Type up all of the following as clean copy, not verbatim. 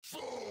Faux!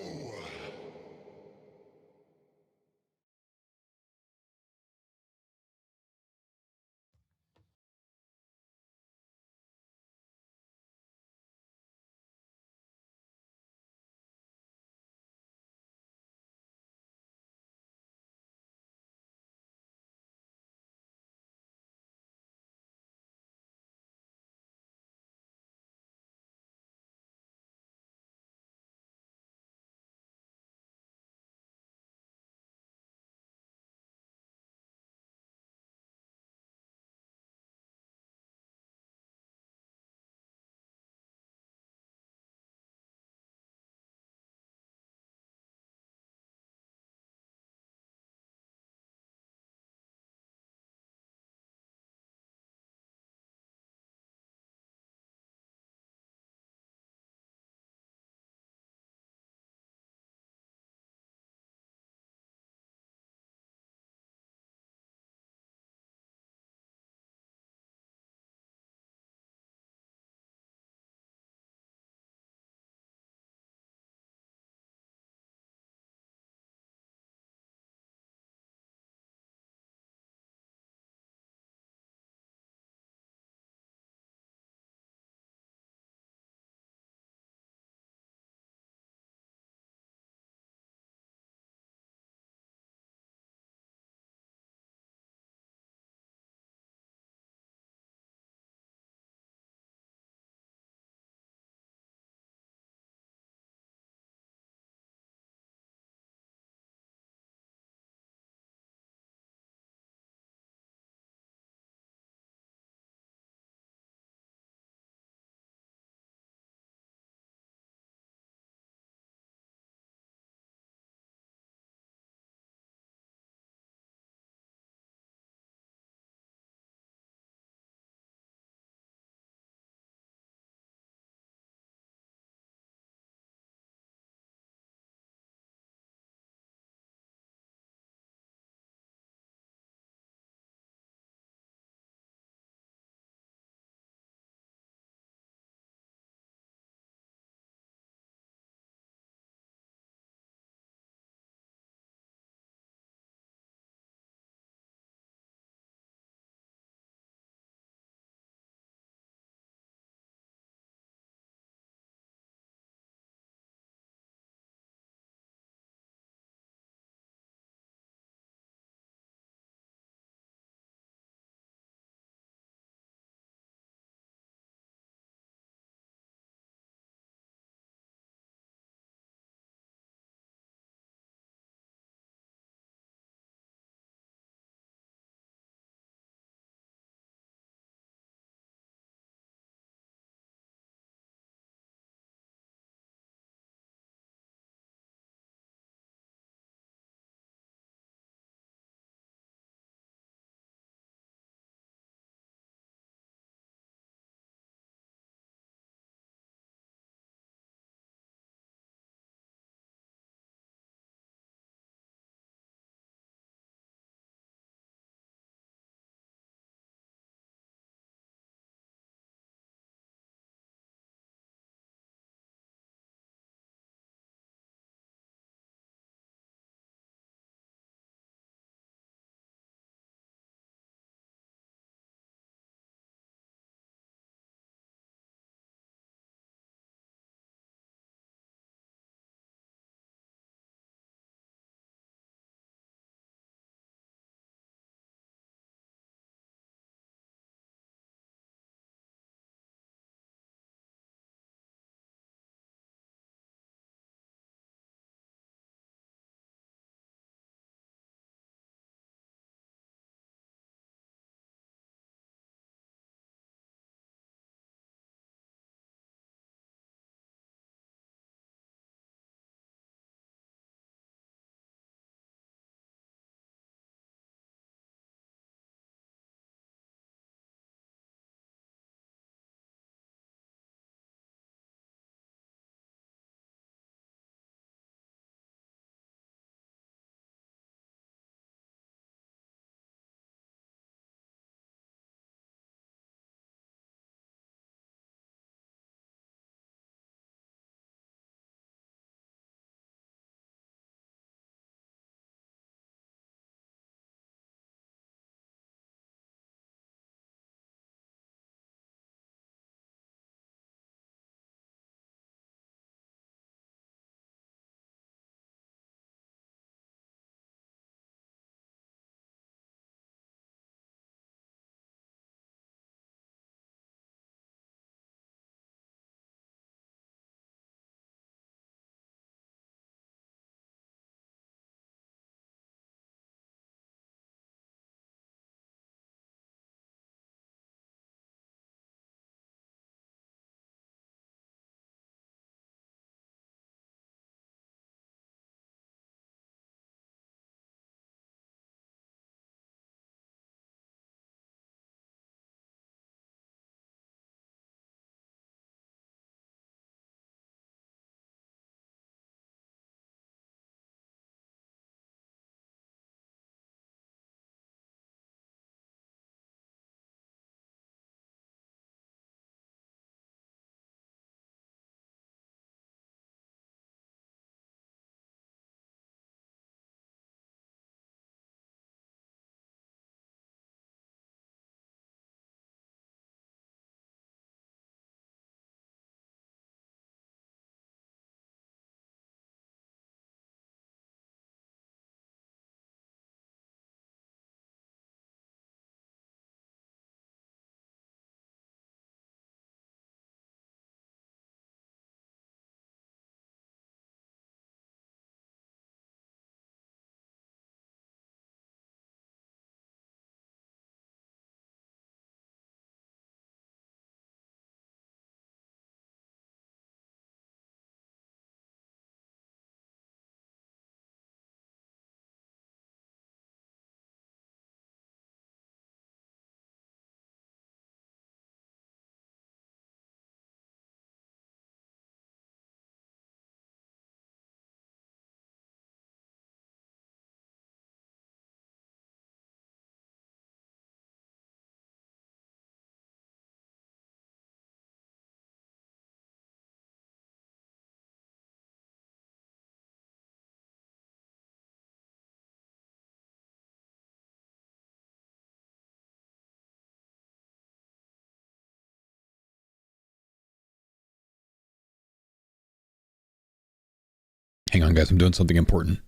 Hang on, guys. I'm doing something important.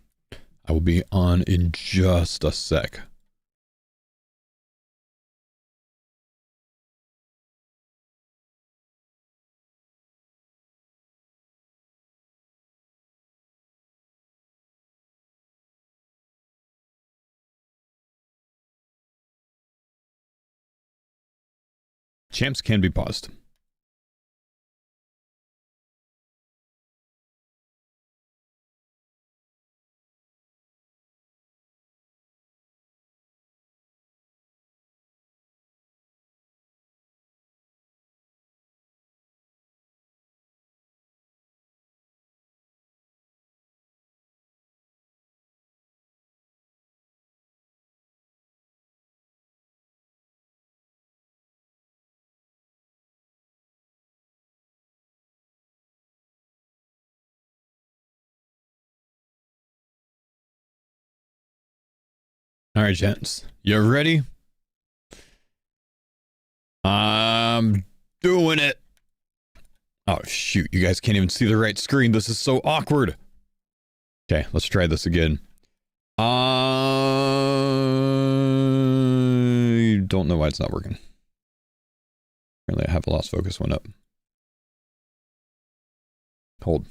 I will be on in just a sec. Champs can be paused. All right, gents. You ready? I'm doing it. Oh, shoot. You guys can't even see the right screen. This is so awkward. Okay, let's try this again. I don't know why it's not working. Apparently I have a lost focus one up. Hold.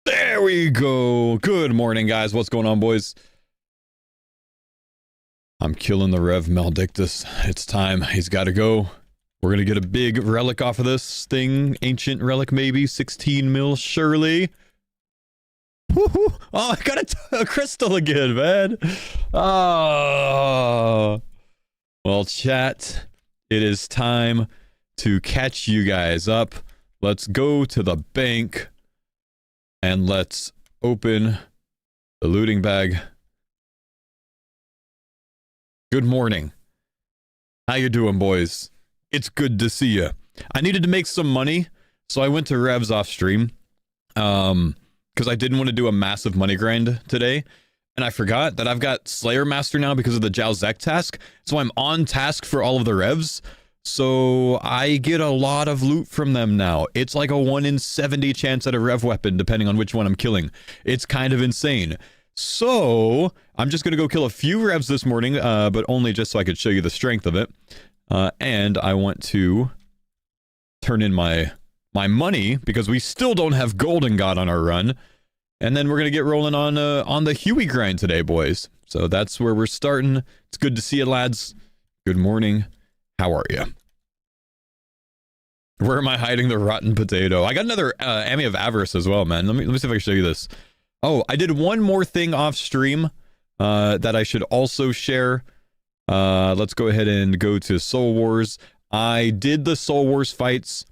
There we go. Good morning, guys. What's going on, boys? I'm killing the Rev Maldictus. It's time. He's got to go. We're going to get a big relic off of this thing. Ancient relic, maybe. 16 mil, surely. Woohoo! Oh, I got a crystal again, man. Oh. Well, chat, it is time to catch you guys up. Let's go to the bank. And let's open the looting bag. Good morning. How you doing, boys? It's good to see you. I needed to make some money, so I went to Rev's off stream. Because I didn't want to do a massive money grind today. And I forgot that I've got Slayer Master now because of the Zhao Zek task. So I'm on task for all of the Revs. So I get a lot of loot from them now. It's like a 1 in 70 chance at a Rev weapon, depending on which one I'm killing. It's kind of insane. So I'm just going to go kill a few Revs this morning, but only just so I could show you the strength of it. And I want to turn in my money because we still don't have Golden God on our run. And then we're going to get rolling on the Huey grind today, boys. So that's where we're starting. It's good to see you, lads. Good morning. How are you? Where am I hiding the rotten potato? I got another Ami of Avarice as well, man. Let me see if I can show you this. Oh, I did one more thing off stream that I should also share. Let's go ahead and go to Soul Wars. I did the Soul Wars fights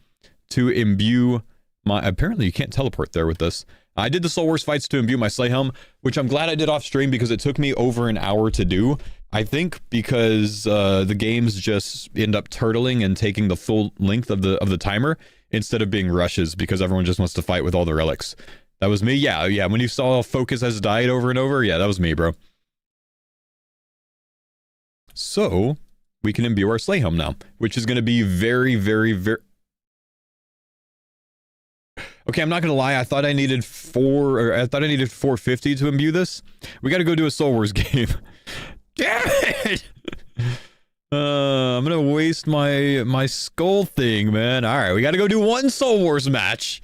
to imbue my... Apparently you can't teleport there with this. I did the Soul Wars fights to imbue my Slay Helm, which I'm glad I did off stream because it took me over an hour to do. I think because the games just end up turtling and taking the full length of the timer instead of being rushes because everyone just wants to fight with all the relics. That was me. Yeah. When you saw Focus has died over and over, yeah, that was me, bro. So we can imbue our Slay Helm now, which is going to be very, very, very... Okay, I'm not gonna lie. I thought I needed 450 to imbue this. We got to go do a Soul Wars game. Damn it! I'm gonna waste my skull thing, man. All right, we got to go do one Soul Wars match,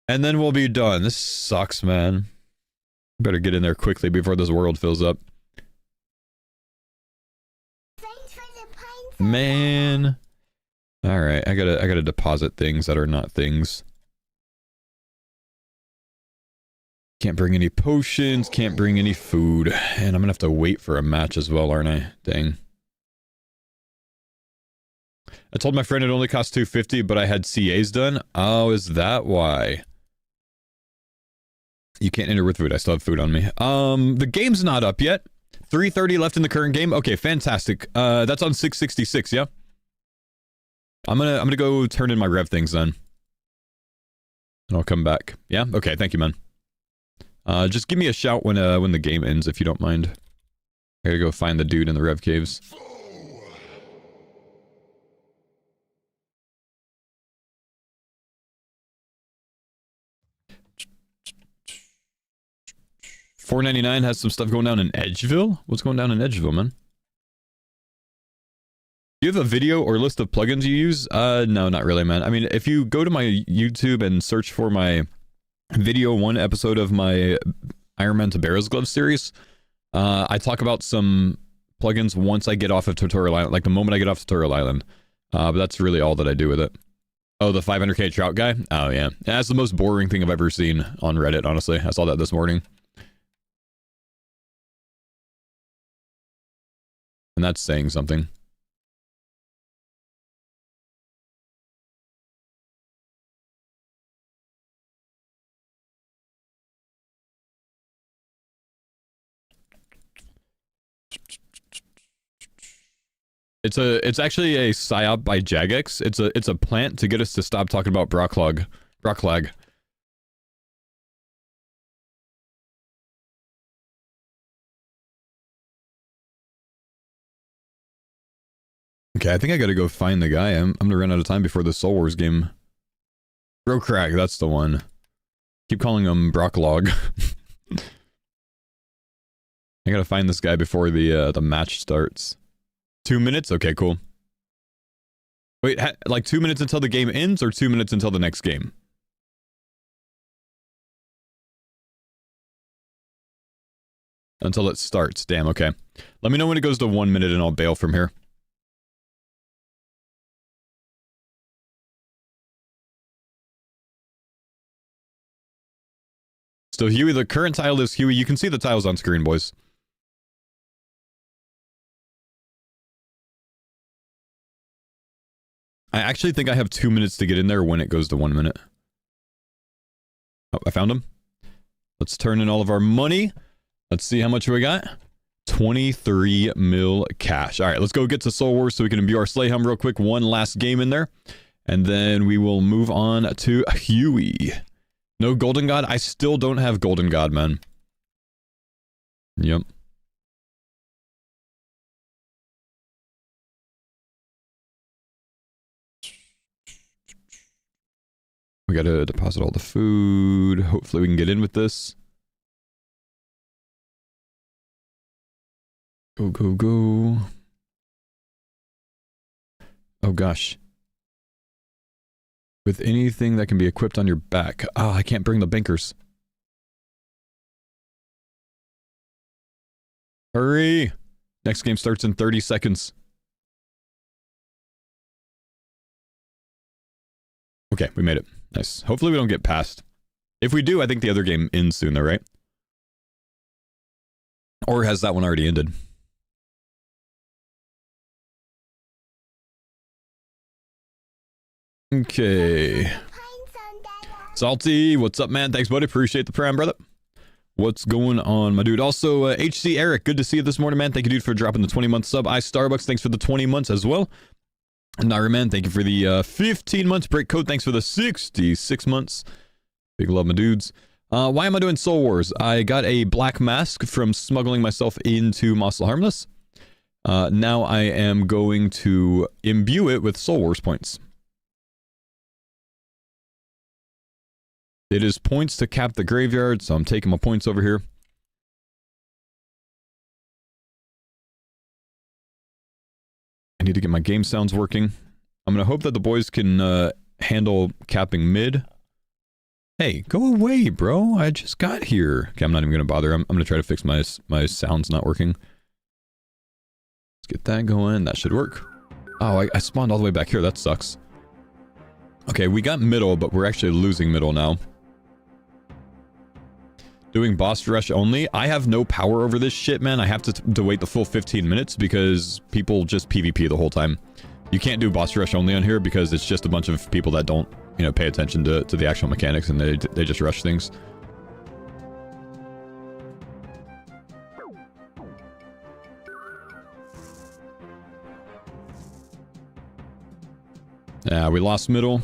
and then we'll be done. This sucks, man. Better get in there quickly before this world fills up. Man. All right, I gotta deposit things that are not things. Can't bring any potions, can't bring any food. And I'm gonna have to wait for a match as well, aren't I? Dang. I told my friend it only cost $250, but I had CAs done. Oh, is that why? You can't enter with food. I still have food on me. The game's not up yet. 3:30 left in the current game. Okay, fantastic. That's on 666, yeah? I'm gonna go turn in my rev things then. And I'll come back. Yeah? Okay, thank you, man. Just give me a shout when the game ends, if you don't mind. I gotta go find the dude in the Rev Caves. $4.99 has some stuff going down in Edgeville? What's going down in Edgeville, man? Do you have a video or list of plugins you use? No, not really, man. I mean, if you go to my YouTube and search for my video 1 episode of my Iron Man to Barrows Gloves series, I talk about some plugins once I get off of Tutorial Island, like the moment I get off Tutorial Island. But that's really all that I do with it. Oh, the 500k trout guy? Oh, yeah. That's the most boring thing I've ever seen on Reddit, honestly. I saw that this morning. And that's saying something. It's actually a psyop by Jagex. It's a plant to get us to stop talking about Brocklag. Okay, I think I gotta go find the guy. I'm gonna run out of time before the Soul Wars game. Brocrag, that's the one. Keep calling him Brocklog. I gotta find this guy before the match starts. 2 minutes? Okay, cool. Wait, like 2 minutes until the game ends, or 2 minutes until the next game? Until it starts. Damn, okay. Let me know when it goes to 1 minute and I'll bail from here. So Huey, the current tile is Huey. You can see the tiles on screen, boys. I actually think I have 2 minutes to get in there when it goes to 1 minute. Oh, I found him. Let's turn in all of our money. Let's see how much we got. 23 mil cash. All right, let's go get to Soul Wars so we can imbue our Slayham real quick. One last game in there. And then we will move on to Huey. No Golden God? I still don't have Golden God, man. Yep. We gotta deposit all the food. Hopefully we can get in with this. Go, go, go. Oh gosh. With anything that can be equipped on your back. Oh, I can't bring the bankers. Hurry! Next game starts in 30 seconds. Okay, we made it. Nice. Hopefully we don't get passed. If we do, I think the other game ends soon though, right? Or has that one already ended? Okay. Salty, what's up, man? Thanks, buddy. Appreciate the prime, brother. What's going on, my dude? Also, HC Eric, good to see you this morning, man. Thank you, dude, for dropping the 20-month sub. Starbucks, thanks for the 20 months as well. Naira, man, thank you for the 15 months. Break Code, thanks for the 66 months. Big love, my dudes. Why am I doing Soul Wars? I got a black mask from smuggling myself into Mossel Harmless. Now I am going to imbue it with Soul Wars points. It is points to cap the graveyard, so I'm taking my points over here. I need to get my game sounds working. I'm going to hope that the boys can handle capping mid. Hey, go away, bro. I just got here. Okay, I'm not even going to bother. I'm going to try to fix my sounds not working. Let's get that going. That should work. Oh, I spawned all the way back here. That sucks. Okay, we got middle, but we're actually losing middle now. Doing boss rush only. I have no power over this shit, man. I have to wait the full 15 minutes because people just PvP the whole time. You can't do boss rush only on here because it's just a bunch of people that don't, you know, pay attention to the actual mechanics and they just rush things. Yeah, we lost middle.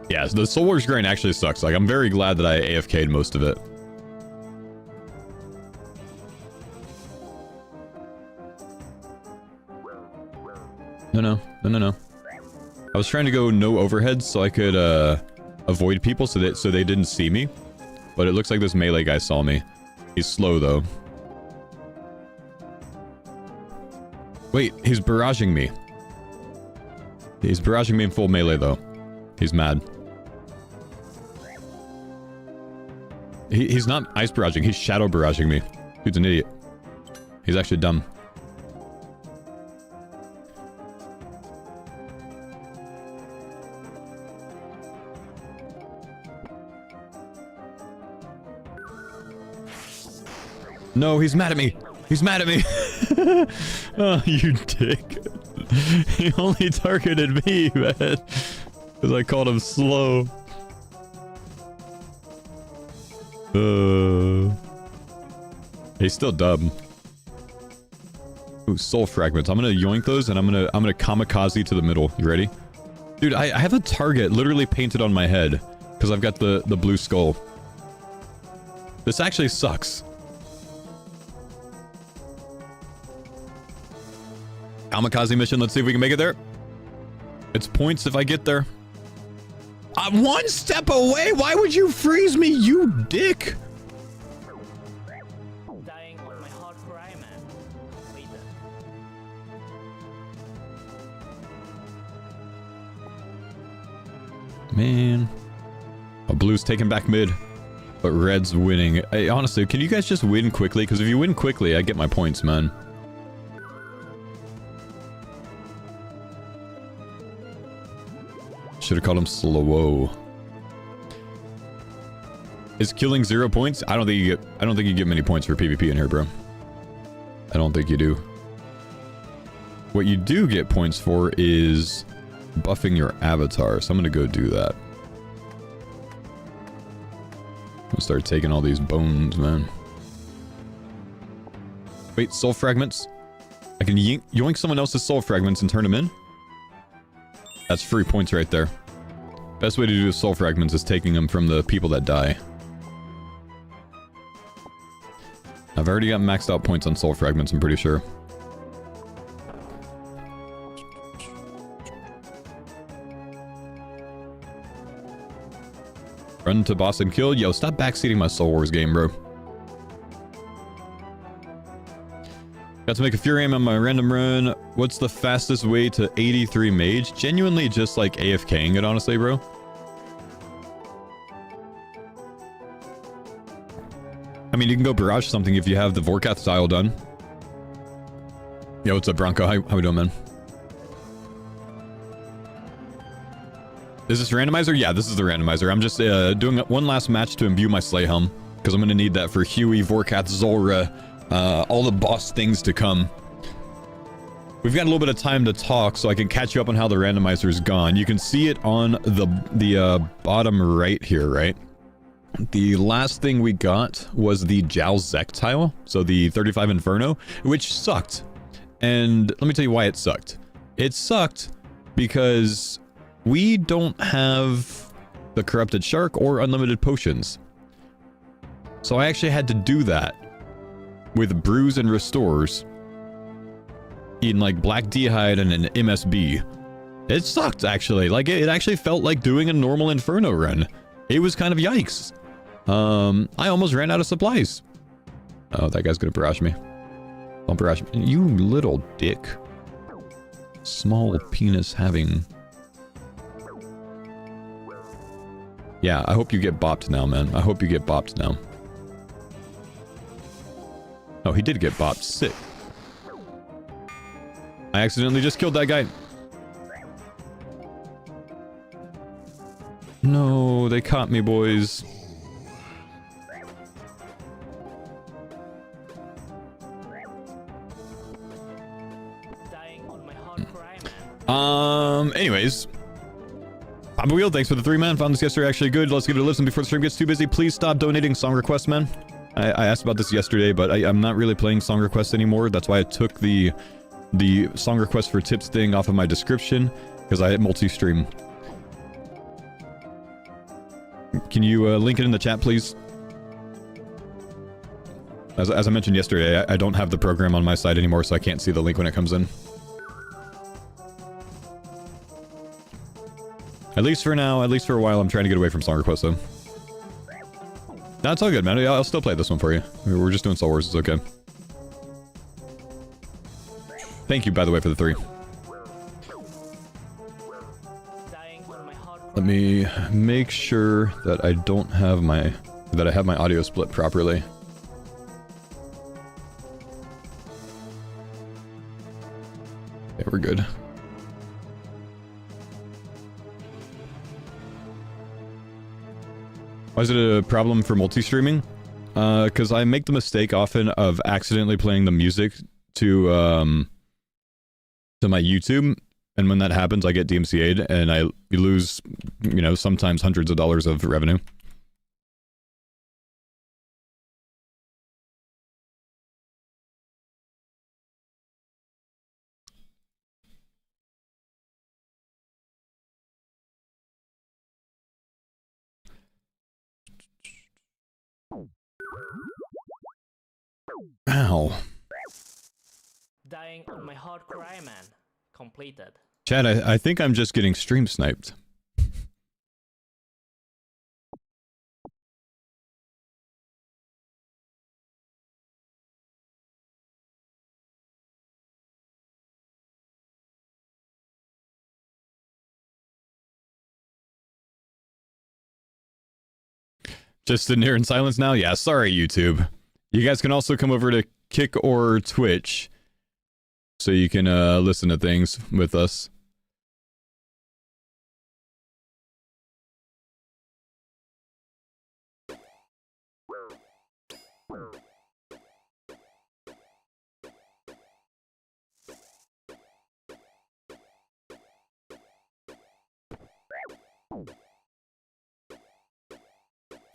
Yeah, so the Soul Wars grind actually sucks. Like, I'm very glad that I AFK'd most of it. No. I was trying to go no overheads so I could avoid people so they didn't see me. But it looks like this melee guy saw me. He's slow though. Wait, he's barraging me. He's barraging me in full melee though. He's mad. He's not ice barraging, he's shadow barraging me. Dude's an idiot. He's actually dumb. No, he's mad at me. He's mad at me. Oh, you dick. He only targeted me, man. Because I called him slow. He's still dumb. Ooh, soul fragments. I'm gonna yoink those and I'm gonna kamikaze to the middle. You ready? Dude, I have a target literally painted on my head. Because I've got the blue skull. This actually sucks. Kamikaze mission, let's see if we can make it there. It's points if I get there. I'm one step away? Why would you freeze me, you dick? Dying on my hard cry, man. Oh, blue's taking back mid. But red's winning. Hey, honestly, can you guys just win quickly? Because if you win quickly, I get my points, man. Should have called him slow. Is killing 0 points? I don't think you get many points for PvP in here, bro. I don't think you do. What you do get points for is buffing your avatar. So I'm gonna go do that. I'll start taking all these bones, man. Wait, soul fragments? I can yoink someone else's soul fragments and turn them in? That's free points right there. Best way to do soul fragments is taking them from the people that die. I've already got maxed out points on soul fragments, I'm pretty sure. Run to boss and kill? Yo, stop backseating my Soul Wars game, bro. Got to make a Fury aim on my random run. What's the fastest way to 83 mage? Genuinely just like AFKing it, honestly, bro. I mean, you can go barrage something if you have the Vorkath style done. Yo, what's up, Bronco? How we doing, man? Is this randomizer? Yeah, this is the randomizer. I'm just doing one last match to imbue my Slay Helm. Because I'm going to need that for Huey, Vorkath, Zulrah, all the boss things to come. We've got a little bit of time to talk, so I can catch you up on how the randomizer is gone. You can see it on the bottom right here, right? The last thing we got was the Jal Zek tile, so the 35 Inferno, which sucked. And let me tell you why it sucked. It sucked because we don't have the Corrupted Shark or Unlimited Potions. So I actually had to do that with Brews and Restores in like Black D'hide and an MSB. It sucked, actually. Like, it actually felt like doing a normal Inferno run. It was kind of yikes. I almost ran out of supplies. Oh, that guy's gonna barrage me. Don't barrage me. You little dick. Small penis having... Yeah, I hope you get bopped now, man. I hope you get bopped now. Oh, he did get bopped. Sick. I accidentally just killed that guy. No, they caught me, boys. Anyways. Papa Wheel, thanks for the 3, man. Found this yesterday actually good. Let's give it a listen before the stream gets too busy. Please stop donating song requests, man. I asked about this yesterday, but I'm not really playing song requests anymore. That's why I took the song request for tips thing off of my description, because I multi-stream. Can you link it in the chat, please? As I mentioned yesterday, I don't have the program on my side anymore, so I can't see the link when it comes in. At least for now, at least for a while, I'm trying to get away from song requests, though. That's all good, man. I'll still play this one for you. We're just doing Star Wars, it's okay. Thank you, by the way, for the 3. Let me make sure that I don't have my... that I have my audio split properly. Yeah, we're good. Why is it a problem for multi-streaming? Because I make the mistake often of accidentally playing the music to my YouTube, and when that happens, I get DMCA'd, and I lose, you know, sometimes hundreds of dollars of revenue. Ow. Dying on my hardcore Iron Man. Completed. Chad, I think I'm just getting stream sniped. Just sitting here in silence now? Yeah, sorry, YouTube. You guys can also come over to Kick or Twitch, so you can listen to things with us.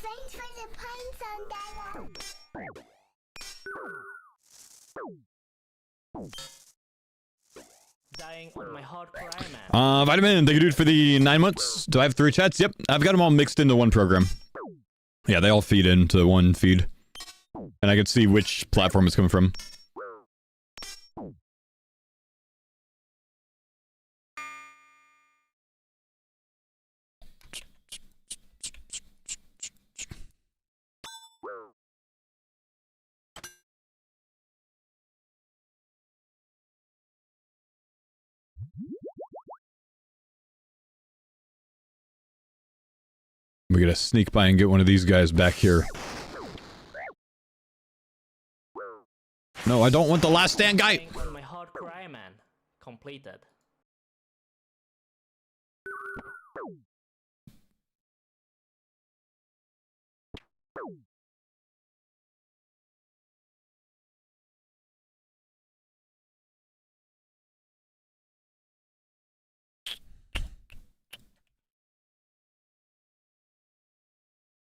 Thanks for the pines on that. Dying on my hardcore Iron Man. Vitamin, thank you, dude, for the 9 months. Do I have 3 chats? Yep, I've got them all mixed into one program. Yeah, they all feed into one feed. And I can see which platform it's coming from. We gotta sneak by and get one of these guys back here. No, I don't want the last stand guy! Dying on my hardcore Iron Man. Completed.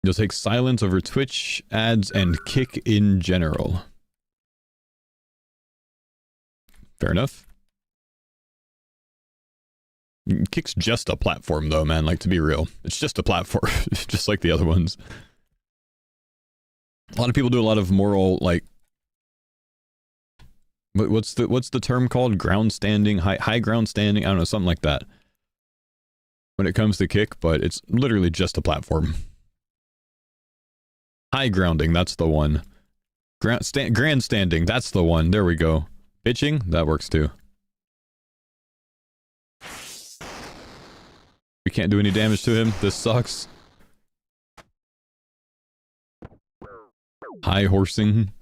You'll take silence over Twitch, ads, and Kick in general. Fair enough. Kick's just a platform, though, man. Like, to be real. It's just a platform. Just like the other ones. A lot of people do a lot of moral, like... What's the term called? Ground standing? High ground standing? I don't know, something like that. When it comes to Kick, but it's literally just a platform. High grounding, that's the one. Grandstanding, that's the one. There we go. Bitching, that works too. We can't do any damage to him. This sucks. High horsing.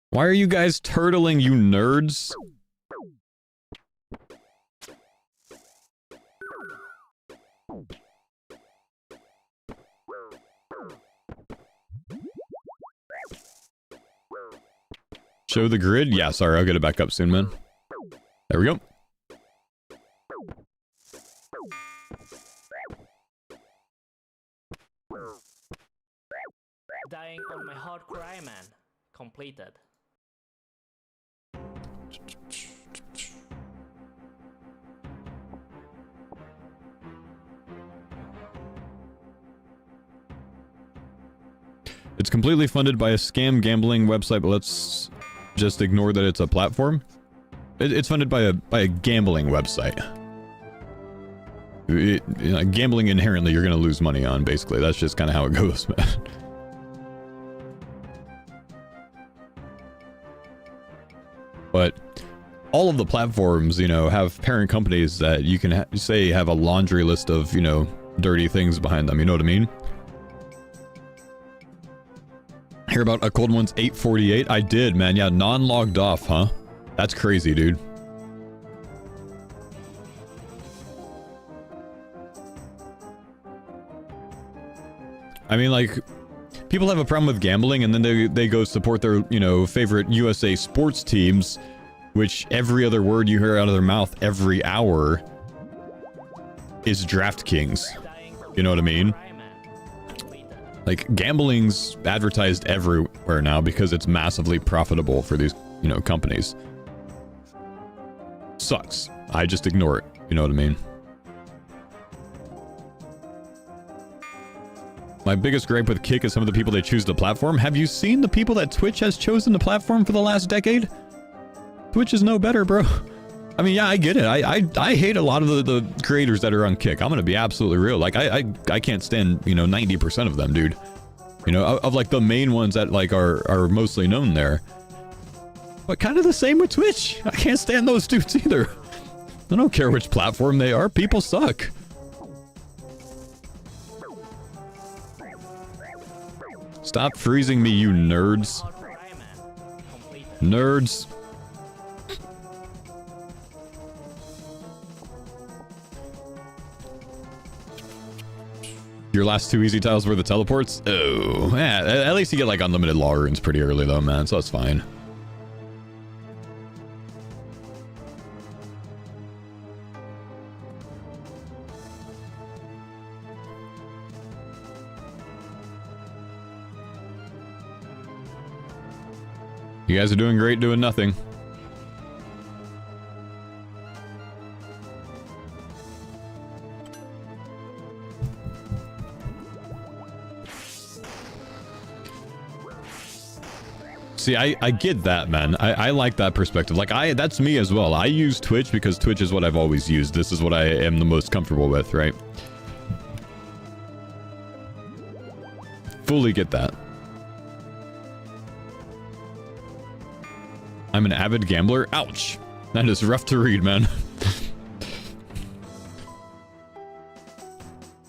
Why are you guys turtling, you nerds? Show the grid? Yeah, sorry, I'll get it back up soon, man. There we go. Dying on my hardcore Iron Man. Completed. It's completely funded by a scam gambling website, but let's just ignore that it's a platform. It's funded by a gambling website. Gambling inherently you're going to lose money on, basically. That's just kind of how it goes, man. But all of the platforms, you know, have parent companies that you can say have a laundry list of, you know, dirty things behind them. You know what I mean? Hear about a cold one's 848? I did, man. Yeah, non-logged off, huh? That's crazy, dude. I mean, like, people have a problem with gambling, and then they go support their, you know, favorite USA sports teams, which every other word you hear out of their mouth every hour is DraftKings. You know what I mean? Like, gambling's advertised everywhere now because it's massively profitable for these, you know, companies. Sucks. I just ignore it. You know what I mean? My biggest gripe with Kick is some of the people they choose the platform. Have you seen the people that Twitch has chosen the platform for the last decade? Twitch is no better, bro. I mean, yeah, I get it. I hate a lot of the creators that are on Kick. I'm gonna be absolutely real. Like, I can't stand, you know, 90% of them, dude. You know, of like the main ones that like are mostly known there. But kind of the same with Twitch. I can't stand those dudes either. I don't care which platform they are. People suck. Stop freezing me, you nerds. Nerds. Your last 2 easy tiles were the teleports? Oh, yeah, at least you get like unlimited law runes pretty early though, man, so that's fine. You guys are doing great doing nothing. See, I get that, man. I like that perspective. Like, that's me as well. I use Twitch because Twitch is what I've always used. This is what I am the most comfortable with, right? Fully get that. I'm an avid gambler. Ouch. That is rough to read, man.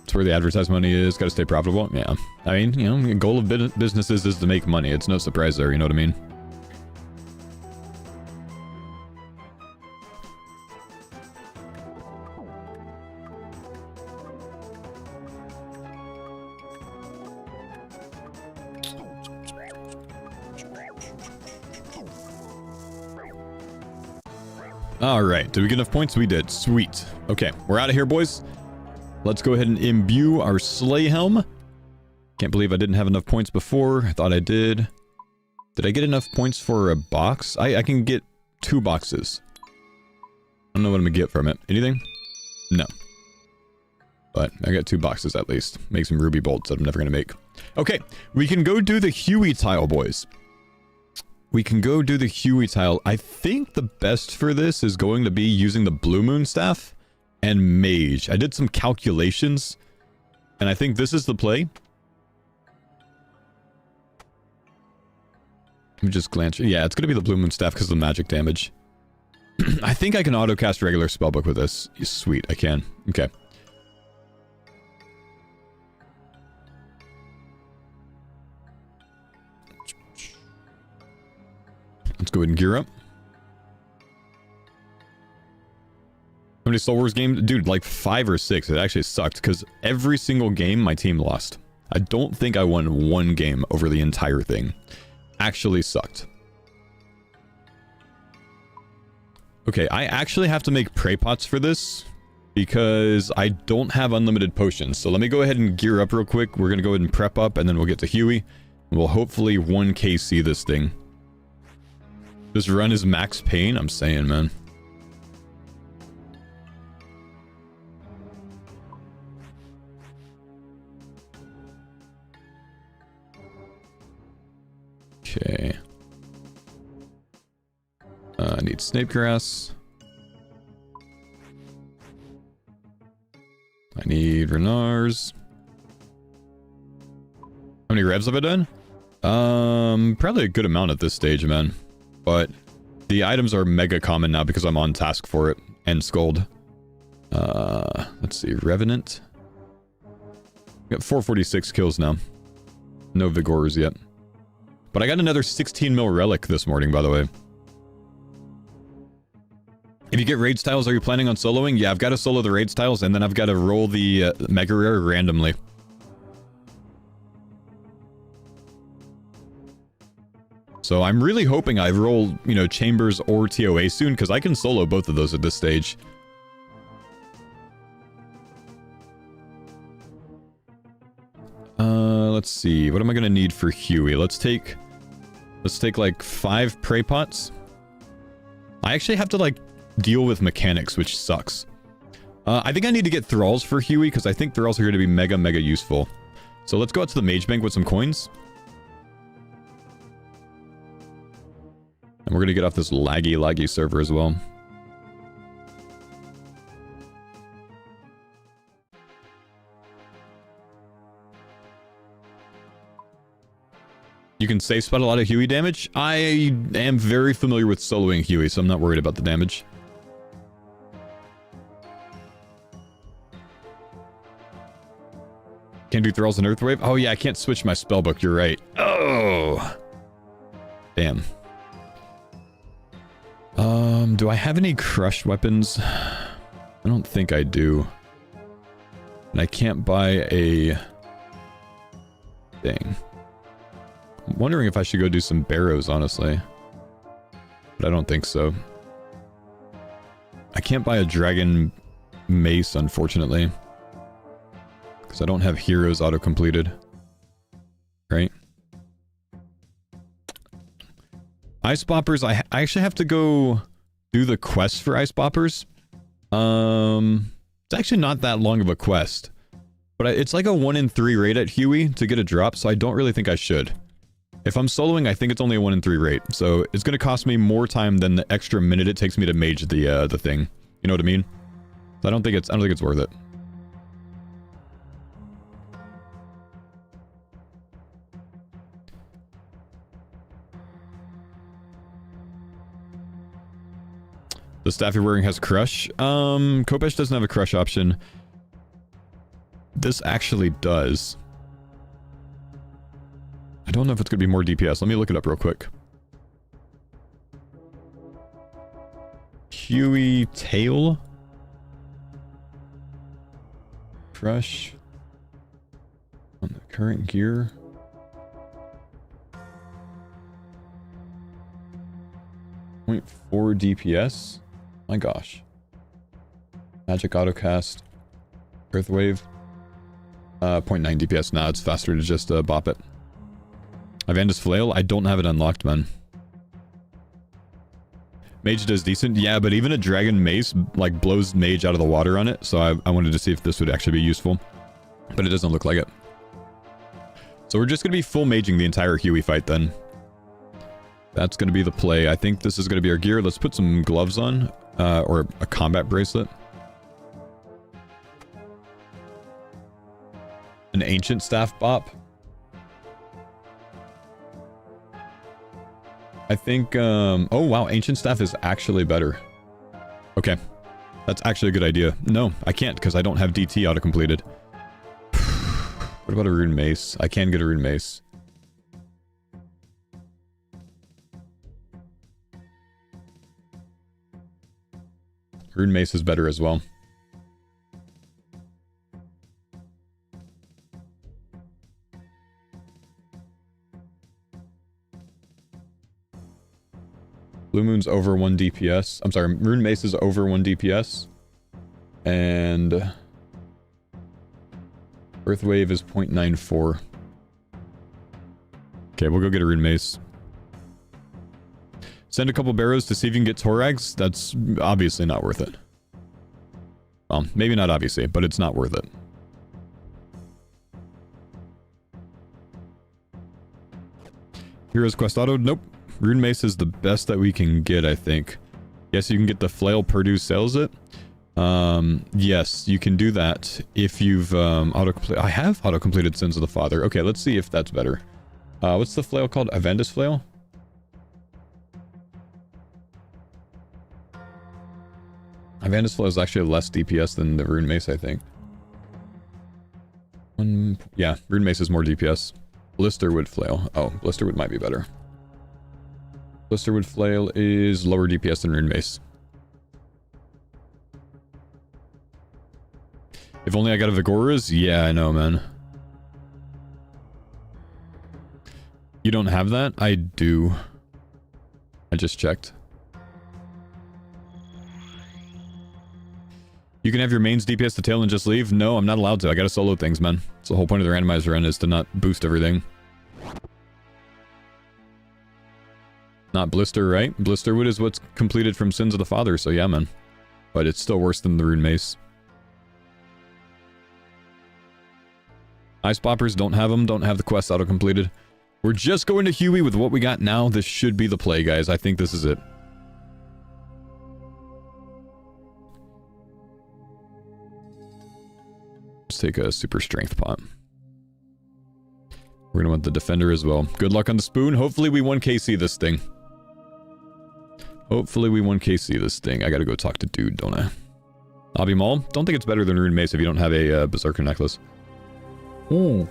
It's where the advertised money is. Got to stay profitable. Yeah. I mean, you know, the goal of businesses is to make money. It's no surprise there. You know what I mean? All right. Did we get enough points? We did. Sweet. Okay. We're out of here, boys. Let's go ahead and imbue our sleigh helm. Can't believe I didn't have enough points before. I thought I did. Did I get enough points for a box? I can get 2 boxes. I don't know what I'm gonna get from it. Anything? No. But I got 2 boxes at least. Make some ruby bolts that I'm never gonna make. Okay. We can go do the Huey tile, boys. We can go do the Huey tile. I think the best for this is going to be using the Blue Moon Staff and Mage. I did some calculations, and I think this is the play. Let me just glance. Yeah, it's going to be the Blue Moon Staff because of the magic damage. I think I can auto-cast regular spellbook with this. Sweet, I can. Okay. Let's go ahead and gear up. How many Star Wars games? Dude, like 5 or 6. It actually sucked because every single game my team lost. I don't think I won 1 game over the entire thing. Actually sucked. Okay, I actually have to make prey pots for this because I don't have unlimited potions. So let me go ahead and gear up real quick. We're going to go ahead and prep up and then we'll get to Huey. We'll hopefully 1KC this thing. This run is max pain, I'm saying, man. Okay. I need snape grass. Need Renars. How many revs have I done? Probably a good amount at this stage, man. But the items are mega common now because I'm on task for it. And Scold. Let's see. Revenant. Got 446 kills now. No Vigors yet. But I got another 16 mil relic this morning, by the way. If you get raid styles, are you planning on soloing? Yeah, I've got to solo the raid styles, and then I've got to roll the mega rare randomly. So I'm really hoping I roll, you know, Chambers or TOA soon, because I can solo both of those at this stage. Let's see. What am I going to need for Huey? Let's take like 5 prey pots. I actually have to like deal with mechanics, which sucks. I think I need to get thralls for Huey, because I think thralls are going to be mega useful. So let's go out to the mage bank with some coins. And we're going to get off this laggy server as well. You can safe spot a lot of Huey damage. I am very familiar with soloing Huey, so I'm not worried about the damage. Can't do Thralls and Earthwave? Oh yeah, I can't switch my spellbook, you're right. Oh! Damn. Do I have any crushed weapons? I don't think I do. And I can't buy a thing. I'm wondering if I should go do some barrows, honestly. But I don't think so. I can't buy a dragon mace, unfortunately. Because I don't have heroes auto-completed. Right? Ice Boppers, I actually have to go do the quest for Ice Boppers. It's actually not that long of a quest. But it's like a 1 in 3 rate at Huey to get a drop, so I don't really think I should. If I'm soloing, I think it's only a 1 in 3 rate, so it's going to cost me more time than the extra minute it takes me to mage the thing. You know what I mean? So I don't think it's worth it. The staff you're wearing has crush. Kopesh doesn't have a crush option. This actually does. I don't know if it's going to be more DPS. Let me look it up real quick. Huey tail. Crush. On the current gear. .4 DPS. My gosh. Magic autocast. Earthwave. 0.9 DPS. Nah, it's faster to just bop it. Ivanda's Flail? I don't have it unlocked, man. Mage does decent. Yeah, but even a Dragon Mace, like, blows Mage out of the water on it. So I wanted to see if this would actually be useful. But it doesn't look like it. So we're just going to be full maging the entire Huey fight, then. That's going to be the play. I think this is going to be our gear. Let's put some gloves on. Or a combat bracelet. An ancient staff bop. I think, oh wow, ancient staff is actually better. Okay. That's actually a good idea. No, I can't because I don't have DT auto-completed. What about a rune mace? I can get a rune mace. Rune mace is better as well. Blue Moon's over 1 DPS. I'm sorry, Rune Mace is over 1 DPS. And Earthwave is 0.94. Okay, we'll go get a Rune Mace. Send a couple barrows to see if you can get Torags. That's obviously not worth it. Well, maybe not obviously, but it's not worth it. Heroes Quest Auto? Nope. Rune Mace is the best that we can get, I think. Yes, you can get the Flail Purdue sells it. Yes, you can do that if you've I have auto-completed Sins of the Father. Okay, let's see if that's better. What's the flail called? Avendus flail? Avendus flail is actually less DPS than the Rune Mace, I think. Yeah, Rune Mace is more DPS. Blisterwood flail. Oh, Blisterwood might be better. Blisterwood flail is lower DPS than Rune Mace. If only I got a Vigora's? Yeah, I know, man. You don't have that? I do. I just checked. You can have your mains DPS to tail and just leave? No, I'm not allowed to. I gotta solo things, man. That's the whole point of the randomized run, is to not boost everything. Not Blister, right? Blisterwood is what's completed from Sins of the Father, so yeah, man. But it's still worse than the Rune Mace. Ice Boppers don't have them, don't have the quest auto-completed. We're just going to Huey with what we got now. This should be the play, guys. I think this is it. Let's take a super strength pot. We're gonna want the defender as well. Good luck on the spoon. Hopefully we 1KC this thing. Hopefully we 1KC this thing. I gotta go talk to dude, don't I? Obby Maul? Don't think it's better than Rune Mace if you don't have a Berserker necklace. Ooh.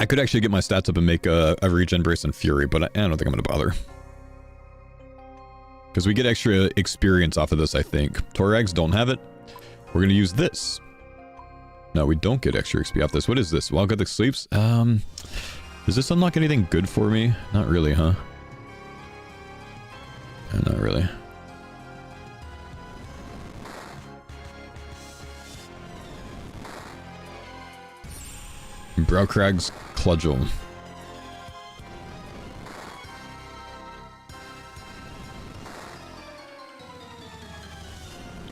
I could actually get my stats up and make a regen brace and fury, but I don't think I'm gonna bother. Because we get extra experience off of this, I think. Torags don't have it. We're gonna use this. No, we don't get extra XP off this. What is this? Wild Gothic Sleeps? Does this unlock anything good for me? Not really, huh? Not really. Browcrag's Cludgel.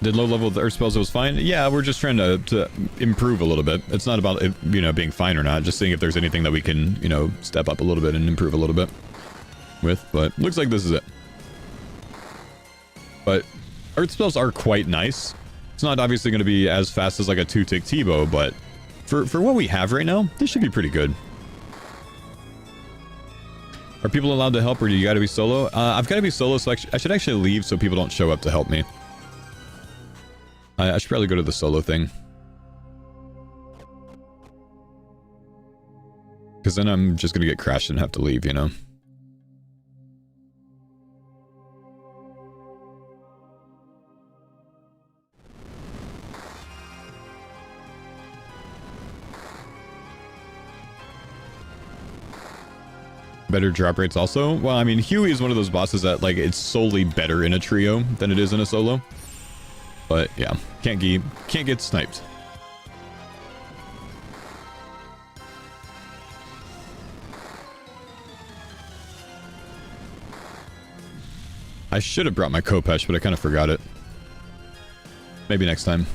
Did low level with the earth spells, it was fine? Yeah, we're just trying to improve a little bit. It's not about it, you know, being fine or not, just seeing if there's anything that we can, you know, step up a little bit and improve a little bit with, but looks like this is it. But earth spells are quite nice. It's not obviously going to be as fast as like a 2-tick T-bow, but for what we have right now, this should be pretty good. Are people allowed to help, or do you gotta be solo? I've gotta be solo, so I should actually leave so people don't show up to help me. I should probably go to the solo thing. Because then I'm just gonna get crashed and have to leave, you know? Better drop rates also? Well, I mean, Huey is one of those bosses that, like, it's solely better in a trio than it is in a solo. But, yeah. Can't get sniped. I should have brought my Kopesh, but I kind of forgot it. Maybe next time.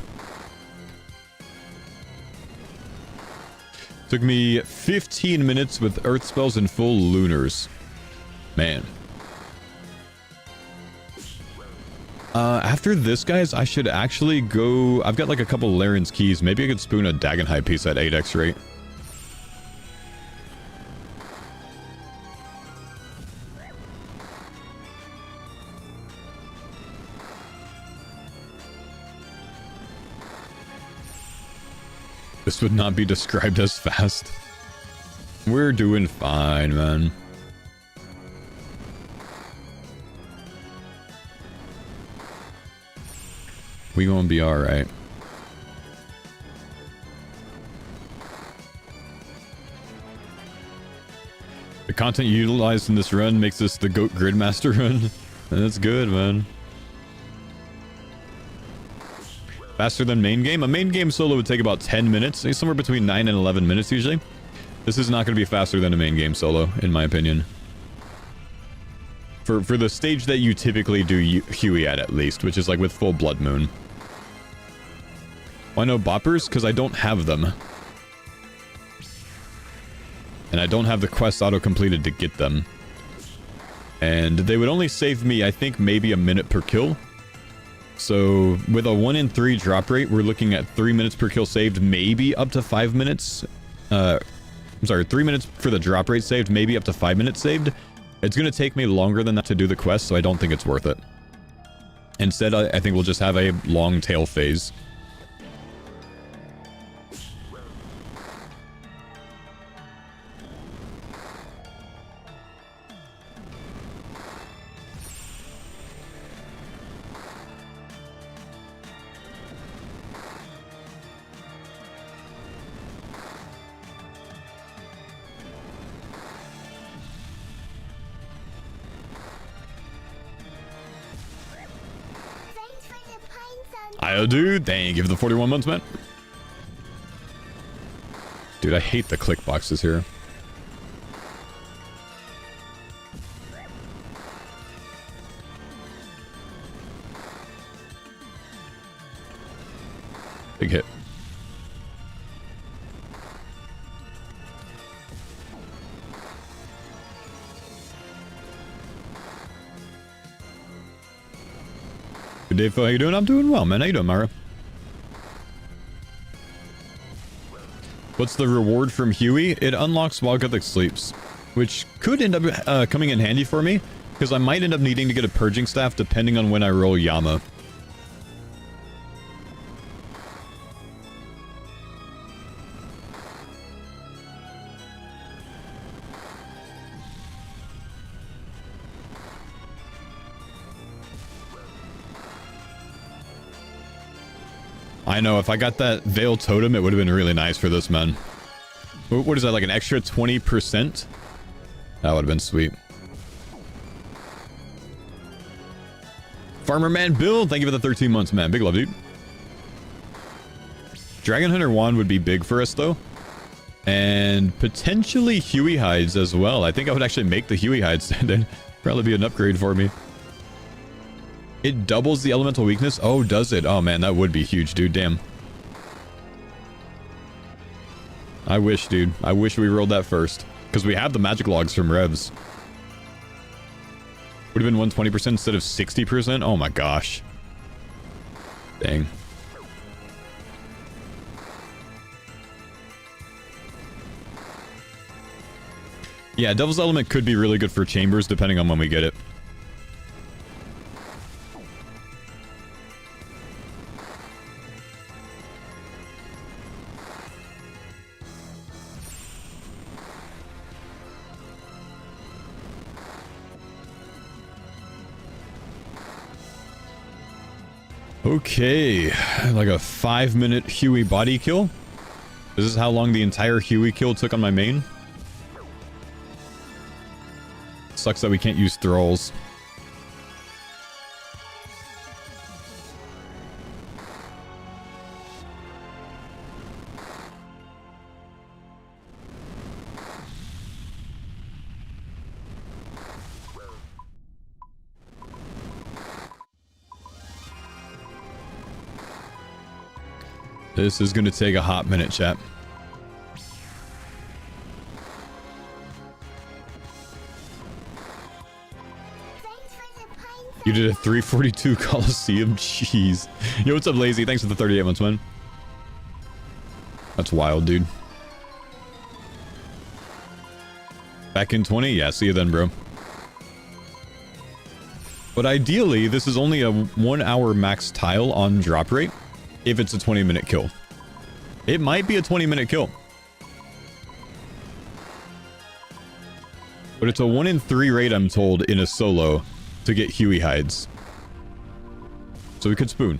Took me 15 minutes with earth spells and full lunars. Man. After this, guys, I should actually go... I've got like a couple Laren's keys. Maybe I could spoon a Dagonhide piece at 8x rate. This would not be described as fast. We're doing fine, man. We gonna be alright. The content utilized in this run makes this the GOAT Gridmaster run. That's good, man. Faster than main game? A main game solo would take about 10 minutes. Somewhere between 9 and 11 minutes usually. This is not going to be faster than a main game solo, in my opinion. For the stage that you typically do Huey at least, which is like with full Blood Moon. Why no boppers? Because I don't have them. And I don't have the quest auto-completed to get them. And they would only save me, I think, maybe a minute per kill. So with a 1 in 3 drop rate, we're looking at 3 minutes per kill saved, maybe up to 5 minutes. I'm sorry, 3 minutes for the drop rate saved, maybe up to 5 minutes saved. It's going to take me longer than that to do the quest, so I don't think it's worth it. Instead, I think we'll just have a long tail phase. Thanks for the pine sun. I'll do. Thank you for the 41 months, man. Dude, I hate the click boxes here. Big hit. Good day, Phil. How you doing? I'm doing well, man. How you doing, Mara? What's the reward from Huey? It unlocks while Gothic sleeps, which could end up coming in handy for me, because I might end up needing to get a purging staff depending on when I roll Yama. I know, if I got that Veil Totem, it would have been really nice for this, man. What is that, like an extra 20%? That would have been sweet. Farmer Man Bill, thank you for the 13 months, man. Big love, dude. Dragon Hunter wand would be big for us, though. And potentially Huey hides as well. I think I would actually make the Huey hides. That'd probably be an upgrade for me. It doubles the elemental weakness? Oh, does it? Oh, man, that would be huge, dude. Damn. I wish, dude. I wish we rolled that first. Because we have the magic logs from Revs. Would have been 120% instead of 60%? Oh, my gosh. Dang. Yeah, Devil's Element could be really good for Chambers, depending on when we get it. Okay, like a 5-minute Huey body kill. This is how long the entire Huey kill took on my main. Sucks that we can't use thralls. This is going to take a hot minute, chat. You did a 342 Coliseum? Jeez. Yo, what's up, Lazy? Thanks for the 38 months, man. That's wild, dude. Back in 20? Yeah, see you then, bro. But ideally, this is only a 1 hour max tile on drop rate. If it's a 20-minute kill. It might be a 20-minute kill. But it's a 1 in 3 rate, I'm told, in a solo to get Huey hides. So we could spoon.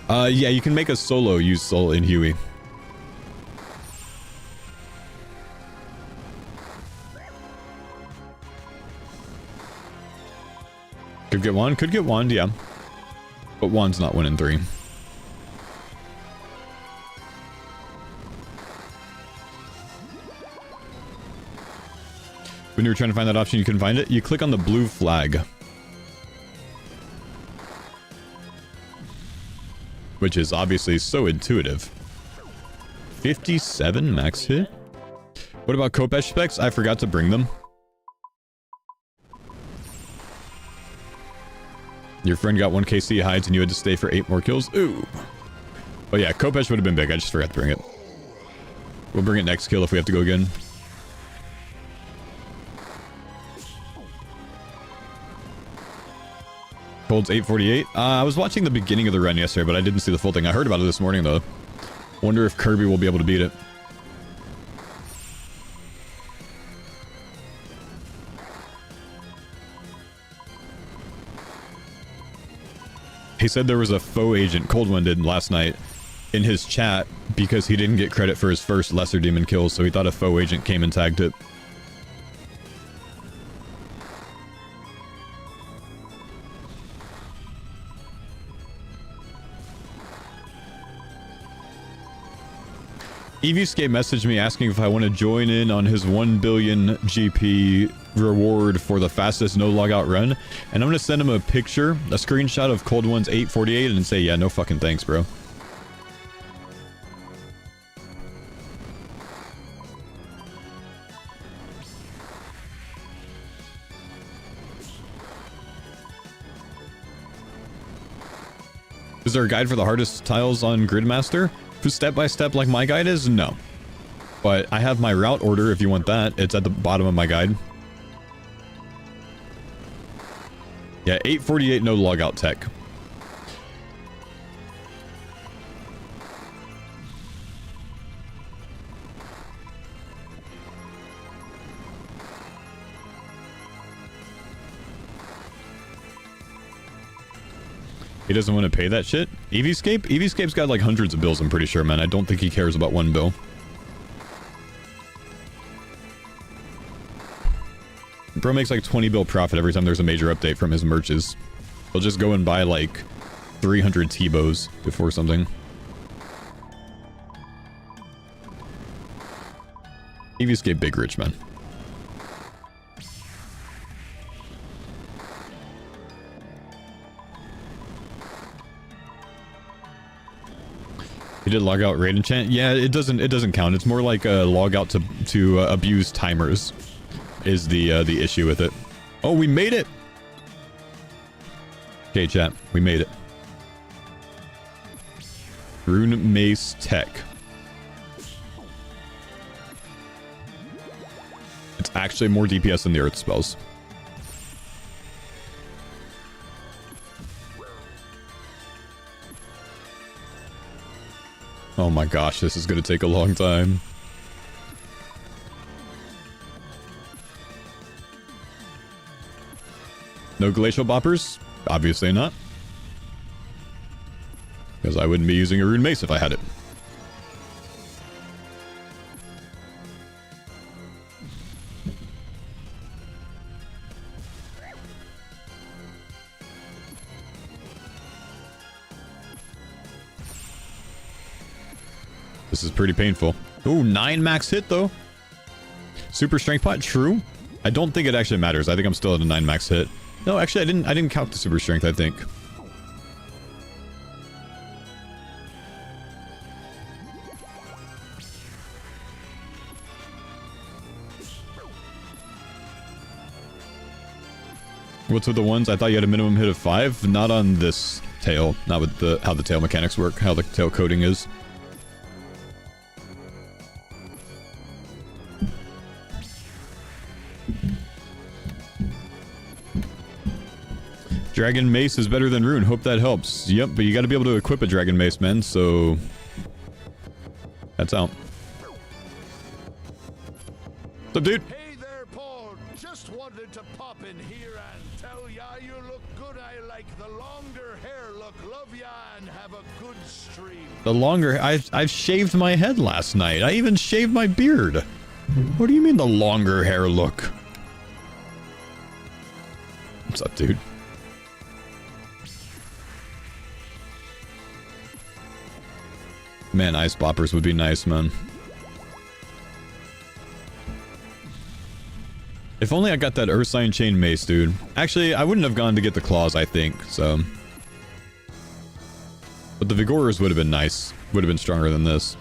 Yeah, you can make a solo use soul in Huey. Could get wand, yeah. But wand's not 1 in 3. When you're trying to find that option, you can find it. You click on the blue flag. Which is obviously so intuitive. 57 max hit? What about Kopesh specs? I forgot to bring them. Your friend got 1 KC hides and you had to stay for 8 more kills. Ooh. Oh yeah, Kopesh would have been big. I just forgot to bring it. We'll bring it next kill if we have to go again. Cold's 848. I was watching the beginning of the run yesterday, but I didn't see the full thing. I heard about it this morning, though. Wonder if Kirby will be able to beat it. He said there was a faux agent, Cold One did last night, in his chat because he didn't get credit for his first lesser demon kill, so he thought a faux agent came and tagged it. EVscape messaged me asking if I want to join in on his 1 billion GP reward for the fastest no logout run, and I'm going to send him a picture, a screenshot of Cold One's 848 and say, yeah, no fucking thanks, bro. Is there a guide for the hardest tiles on Gridmaster? Step by step like my guide is? No. But I have my route order if you want that. It's at the bottom of my guide. Yeah, 848 no logout tech. He doesn't want to pay that shit? EVscape? EVscape's got like hundreds of bills, I'm pretty sure, man. I don't think he cares about one bill. Bro makes like 20 bill profit every time there's a major update from his merches. He'll just go and buy like 300 T-bows before something. EVscape big rich, man. He did log out raid enchant. Yeah, it doesn't count. It's more like a log out to abuse timers is the issue with it. Oh, we made it. Okay, chat, we made it. Rune Mace Tech. It's actually more DPS than the Earth spells. Oh my gosh, this is gonna take a long time. No glacial boppers? Obviously not. Because I wouldn't be using a rune mace if I had it. This is pretty painful. Ooh, 9 max hit though. Super strength pot, true. I don't think it actually matters. I think I'm still at a 9 max hit. No, actually I didn't count the super strength, I think. What's with the ones? I thought you had a minimum hit of 5. Not on this tail. Not with the how the tail mechanics work, how the tail coding is. Dragon Mace is better than Rune. Hope that helps. Yep, but you gotta be able to equip a Dragon Mace, man, so... That's out. What's up, dude? Hey there, Paul. Just wanted to pop in here and tell ya you look good. I like the longer hair look. Love ya and have a good stream. The longer... I've shaved my head last night. I even shaved my beard. What do you mean the longer hair look? What's up, dude? Man, ice boppers would be nice, man. If only I got that Ursine Chain Mace, dude. Actually, I wouldn't have gone to get the claws, I think, so... But the Vigorers would have been nice. Would have been stronger than this.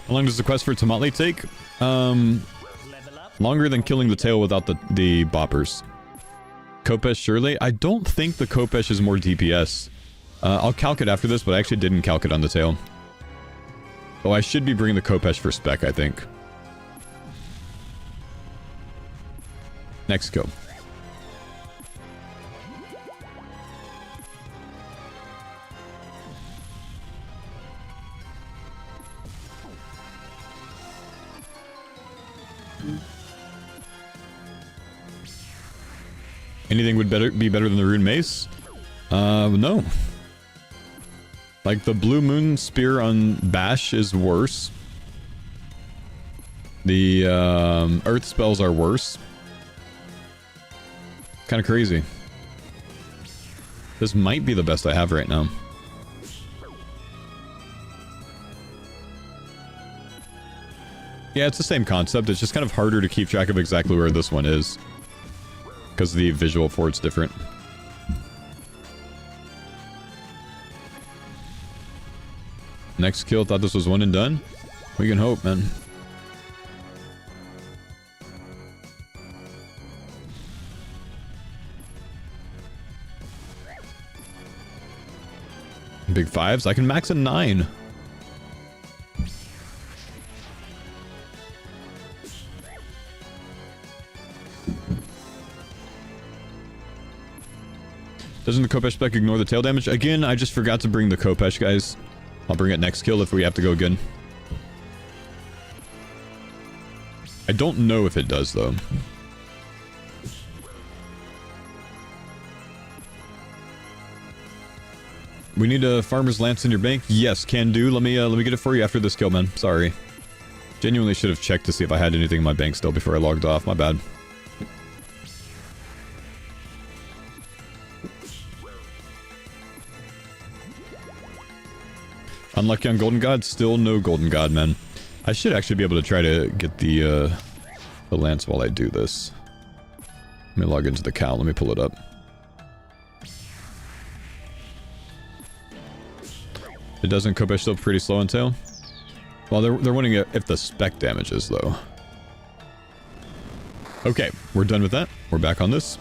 How long does the quest for Tamale take? Level up. Longer than killing the tail without the boppers. Kopesh, surely? I don't think the Kopesh is more DPS. I'll calc it after this, but I actually didn't calc it on the tail. Oh, I should be bringing the Kopesh for spec, I think. Next kill. Anything would be better than the rune mace? No. Like, the blue moon spear on Bash is worse. The earth spells are worse. Kind of crazy. This might be the best I have right now. Yeah, it's the same concept. It's just kind of harder to keep track of exactly where this one is. Because the visual for it's different. Next kill, thought this was one and done. We can hope, man. Big fives. I can max a 9. Doesn't the Kopesh spec ignore the tail damage? Again, I just forgot to bring the Kopesh, guys. I'll bring it next kill if we have to go again. I don't know if it does, though. We need a farmer's lance in your bank? Yes, can do. Let me get it for you after this kill, man. Sorry. Genuinely should have checked to see if I had anything in my bank still before I logged off. My bad. Unlucky on Golden God? Still no Golden God, man. I should actually be able to try to get the lance while I do this. Let me log into the cow. Let me pull it up. It doesn't Kopesh still pretty slow on tail? Well, they're wondering if the spec damages, though. Okay, we're done with that. We're back on this.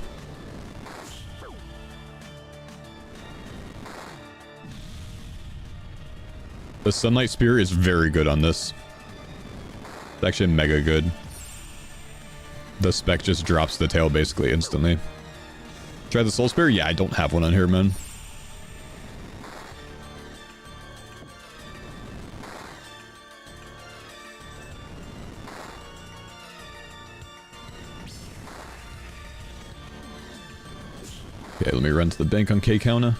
The Sunlight Spear is very good on this. It's actually mega good. The spec just drops the tail basically instantly. Try the Soul Spear? Yeah, I don't have one on here, man. Okay, let me run to the bank on K-Counter.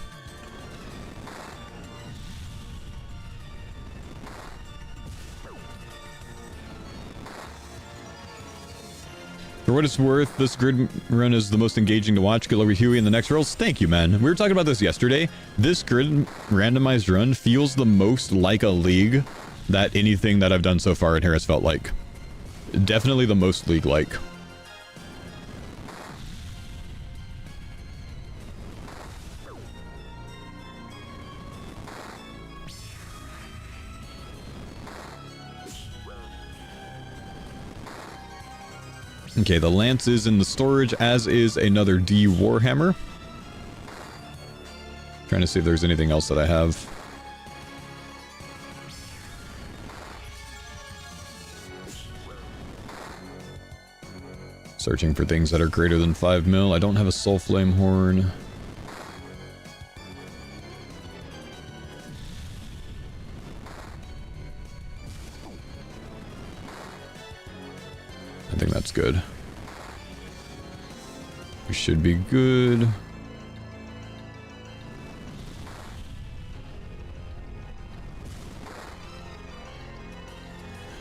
For what it's worth, this grid run is the most engaging to watch. Good luck with Huey in the next rolls. Thank you, man. We were talking about this yesterday. This grid randomized run feels the most like a league that anything that I've done so far in here has felt like. Definitely the most league-like. Okay, the lance is in the storage, as is another D Warhammer. Trying to see if there's anything else that I have. Searching for things that are greater than 5 mil. I don't have a Soul Flame Horn. I think that's good. We should be good.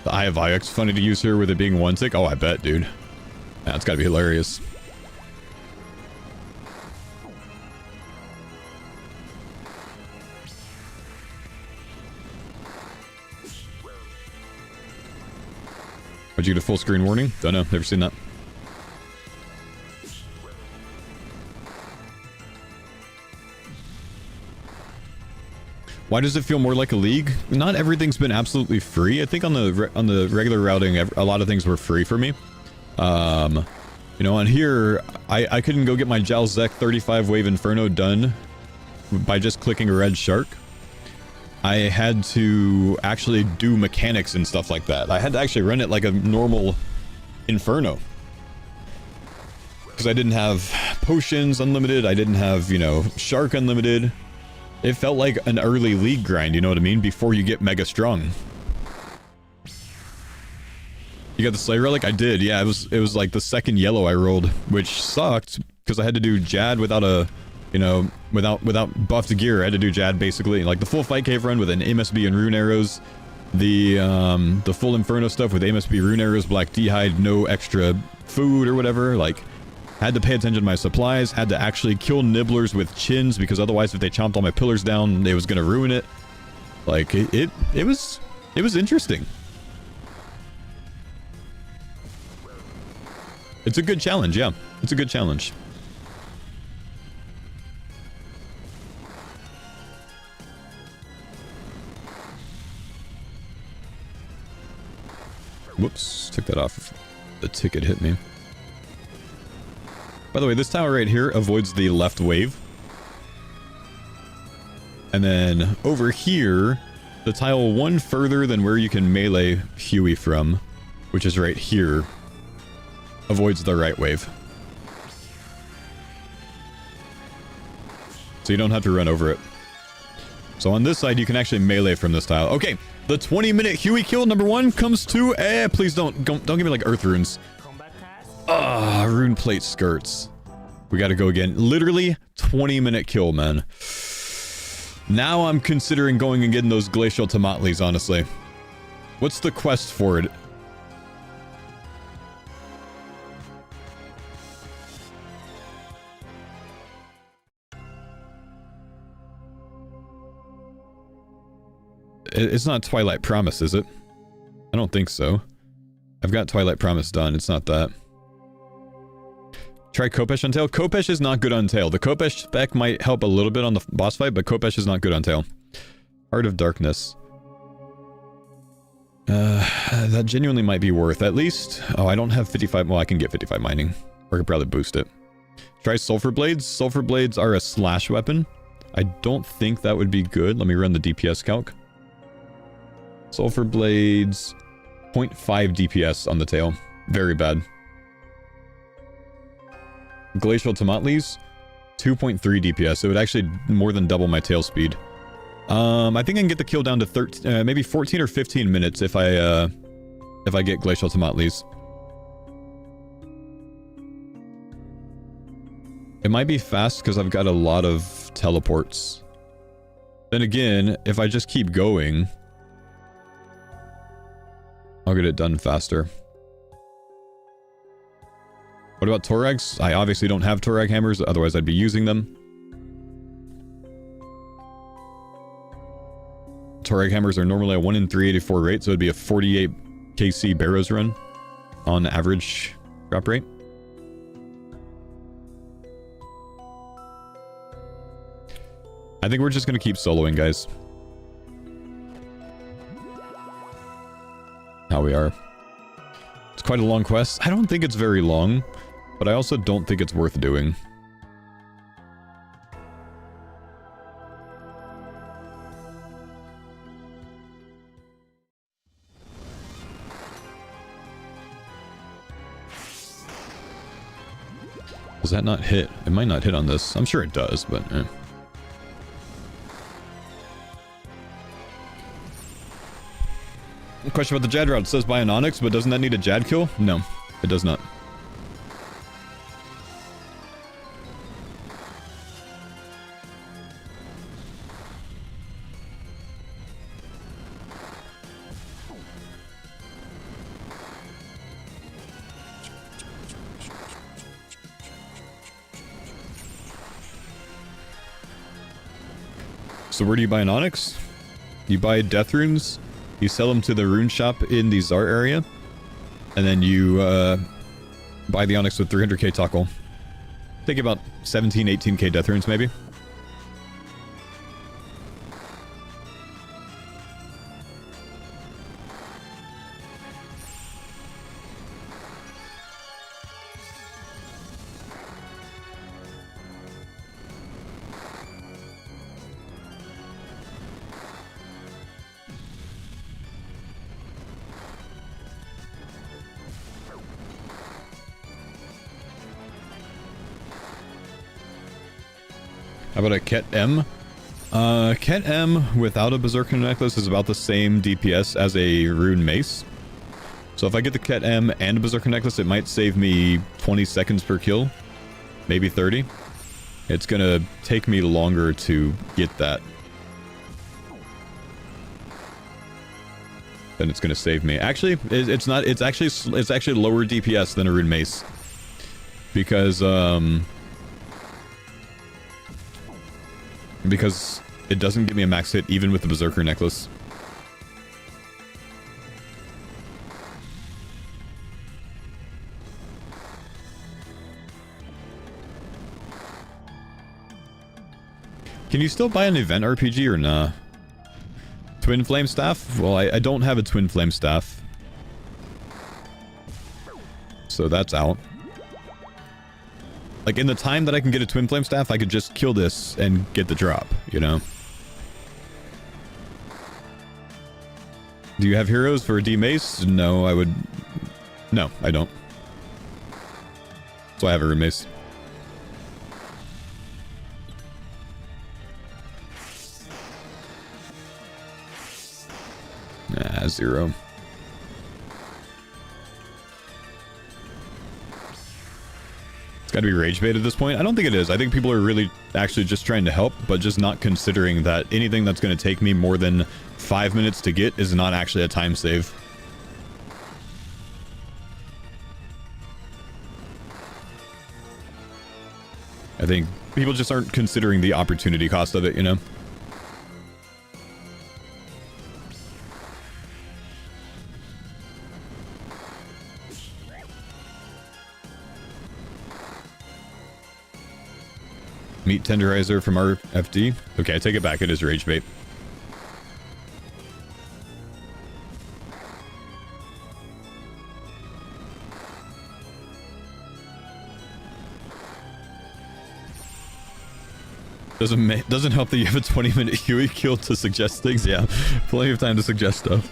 The Eye of Ix, funny to use here with it being 1-tick. Oh, I bet, dude. That's gotta be hilarious. Would you get a full screen warning? Don't know. Never seen that. Why does it feel more like a league? Not everything's been absolutely free. I think on the regular routing, a lot of things were free for me. You know, on here, I couldn't go get my Jalzek 35 Wave Inferno done by just clicking a red shark. I had to actually do mechanics and stuff like that. I had to actually run it like a normal Inferno. Because I didn't have potions unlimited, I didn't have, you know, shark unlimited. It felt like an early league grind, you know what I mean? Before you get mega strong. You got the Slay Relic? I did, yeah. It was like the second yellow I rolled, which sucked because I had to do Jad without a, you know, without buffed gear. I had to do Jad basically, like the full Fight Cave run with an MSB and rune arrows, the full Inferno stuff with MSB rune arrows, black d'hide, no extra food or whatever. Like, had to pay attention to my supplies. Had to actually kill nibblers with chins because otherwise, if they chomped all my pillars down, it was gonna ruin it. Like it was interesting. It's a good challenge, yeah. It's a good challenge. Whoops, took that off. The ticket hit me. By the way, this tower right here avoids the left wave. And then over here, the tile one further than where you can melee Huey from, which is right here, avoids the right wave. So you don't have to run over it. So on this side, you can actually melee from this tile. Okay, the 20-minute Huey kill number one comes to... please don't give me like earth runes. Rune plate skirts. We gotta go again. Literally 20-minute kill, man. Now I'm considering going and getting those glacial tomatlis, honestly. What's the quest for it? It's not Twilight Promise, is it? I don't think so. I've got Twilight Promise done. It's not that. Try Khopesh on tail. Khopesh is not good on tail. The Khopesh spec might help a little bit on the boss fight, but Khopesh is not good on tail. Heart of Darkness. That genuinely might be worth at least... Oh, I don't have 55... Well, I can get 55 mining. Or I could probably boost it. Try Sulfur Blades. Sulfur Blades are a slash weapon. I don't think that would be good. Let me run the DPS calc. Sulfur Blades... 0.5 DPS on the tail. Very bad. Glacial Tomatlis, 2.3 DPS. It would actually more than double my tail speed. I think I can get the kill down to 13, maybe 14 or 15 minutes if I get Glacial Tomatlis. It might be fast because I've got a lot of teleports. Then again, if I just keep going, I'll get it done faster. What about Torags? I obviously don't have Torag hammers, otherwise I'd be using them. Torag hammers are normally a 1 in 384 rate, so it'd be a 48 KC Barrows run on average drop rate. I think we're just going to keep soloing, guys. How we are. It's quite a long quest. I don't think it's very long, but I also don't think it's worth doing. Does that not hit? It might not hit on this. I'm sure it does, but eh. Question about the Jad route. It says buy an Onyx, but doesn't that need a Jad kill? No, it does not. So where do you buy an Onyx? You buy Death Runes, you sell them to the rune shop in the Zar area, and then you buy the Onyx with 300k Tokkul. Take about 17, 18k Death Runes maybe. How about a Ket M? Ket M without a Berserker Necklace is about the same DPS as a Rune Mace. So if I get the Ket M and a Berserker Necklace, it might save me 20 seconds per kill. Maybe 30. It's gonna take me longer to get that. Then it's gonna save me. Actually, it's not. It's actually lower DPS than a Rune Mace. Because it doesn't give me a max hit even with the Berserker Necklace. Can you still buy an event RPG or nah? Twin Flame Staff? Well, I don't have a Twin Flame Staff. So that's out. Like, in the time that I can get a Twin Flame Staff, I could just kill this and get the drop, you know? Do you have heroes for a D-Mace? No, I would... No, I don't. So I have a Rune Mace. Nah, 0. It's gotta be rage bait at this point. I don't think it is. I think people are really actually just trying to help, but just not considering that anything that's going to take me more than 5 minutes to get is not actually a time save. I think people just aren't considering the opportunity cost of it, you know? Meat tenderizer from RFD. Okay, I take it back. It is rage bait. Doesn't help that you have a 20-minute Huey kill to suggest things. Yeah, plenty of time to suggest stuff.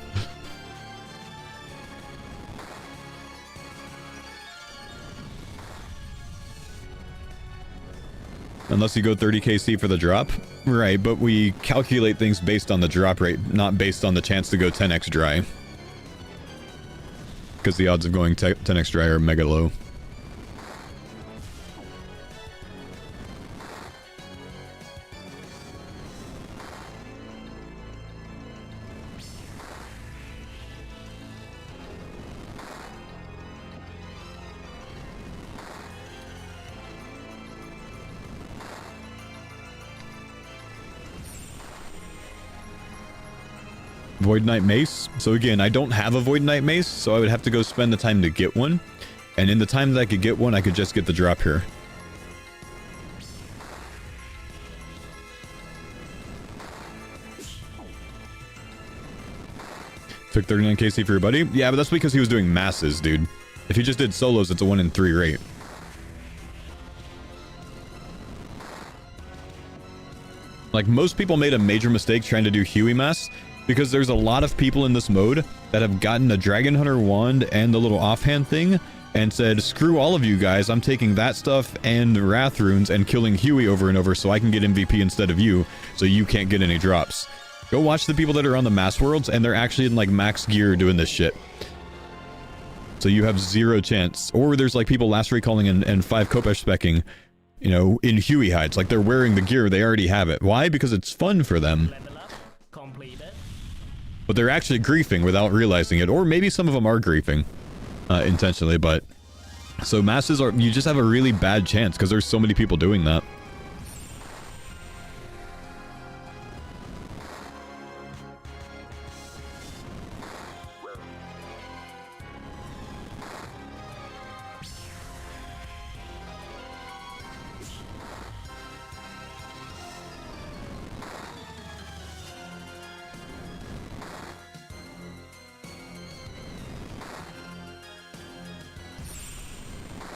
Unless you go 30 KC for the drop. Right, but we calculate things based on the drop rate, not based on the chance to go 10x dry. Because the odds of going 10x dry are mega low. Void Knight Mace. So again, I don't have a Void Knight Mace, so I would have to go spend the time to get one. And in the time that I could get one, I could just get the drop here. Took 39 KC for your buddy? Yeah, but that's because he was doing masses, dude. If he just did solos, it's a 1 in 3 rate. Like, most people made a major mistake trying to do Huey mass, because there's a lot of people in this mode that have gotten a Dragon Hunter wand and the little offhand thing and said, screw all of you guys, I'm taking that stuff and Wrath runes and killing Huey over and over so I can get MVP instead of you, so you can't get any drops. Go watch the people that are on the mass worlds and they're actually in like max gear doing this shit. So you have 0 chance. Or there's like people last recalling and 5 Kopesh specking, you know, in Huey hides. Like they're wearing the gear, they already have it. Why? Because it's fun for them. But they're actually griefing without realizing it. Or maybe some of them are griefing intentionally, but... So masses are... You just have a really bad chance because there's so many people doing that.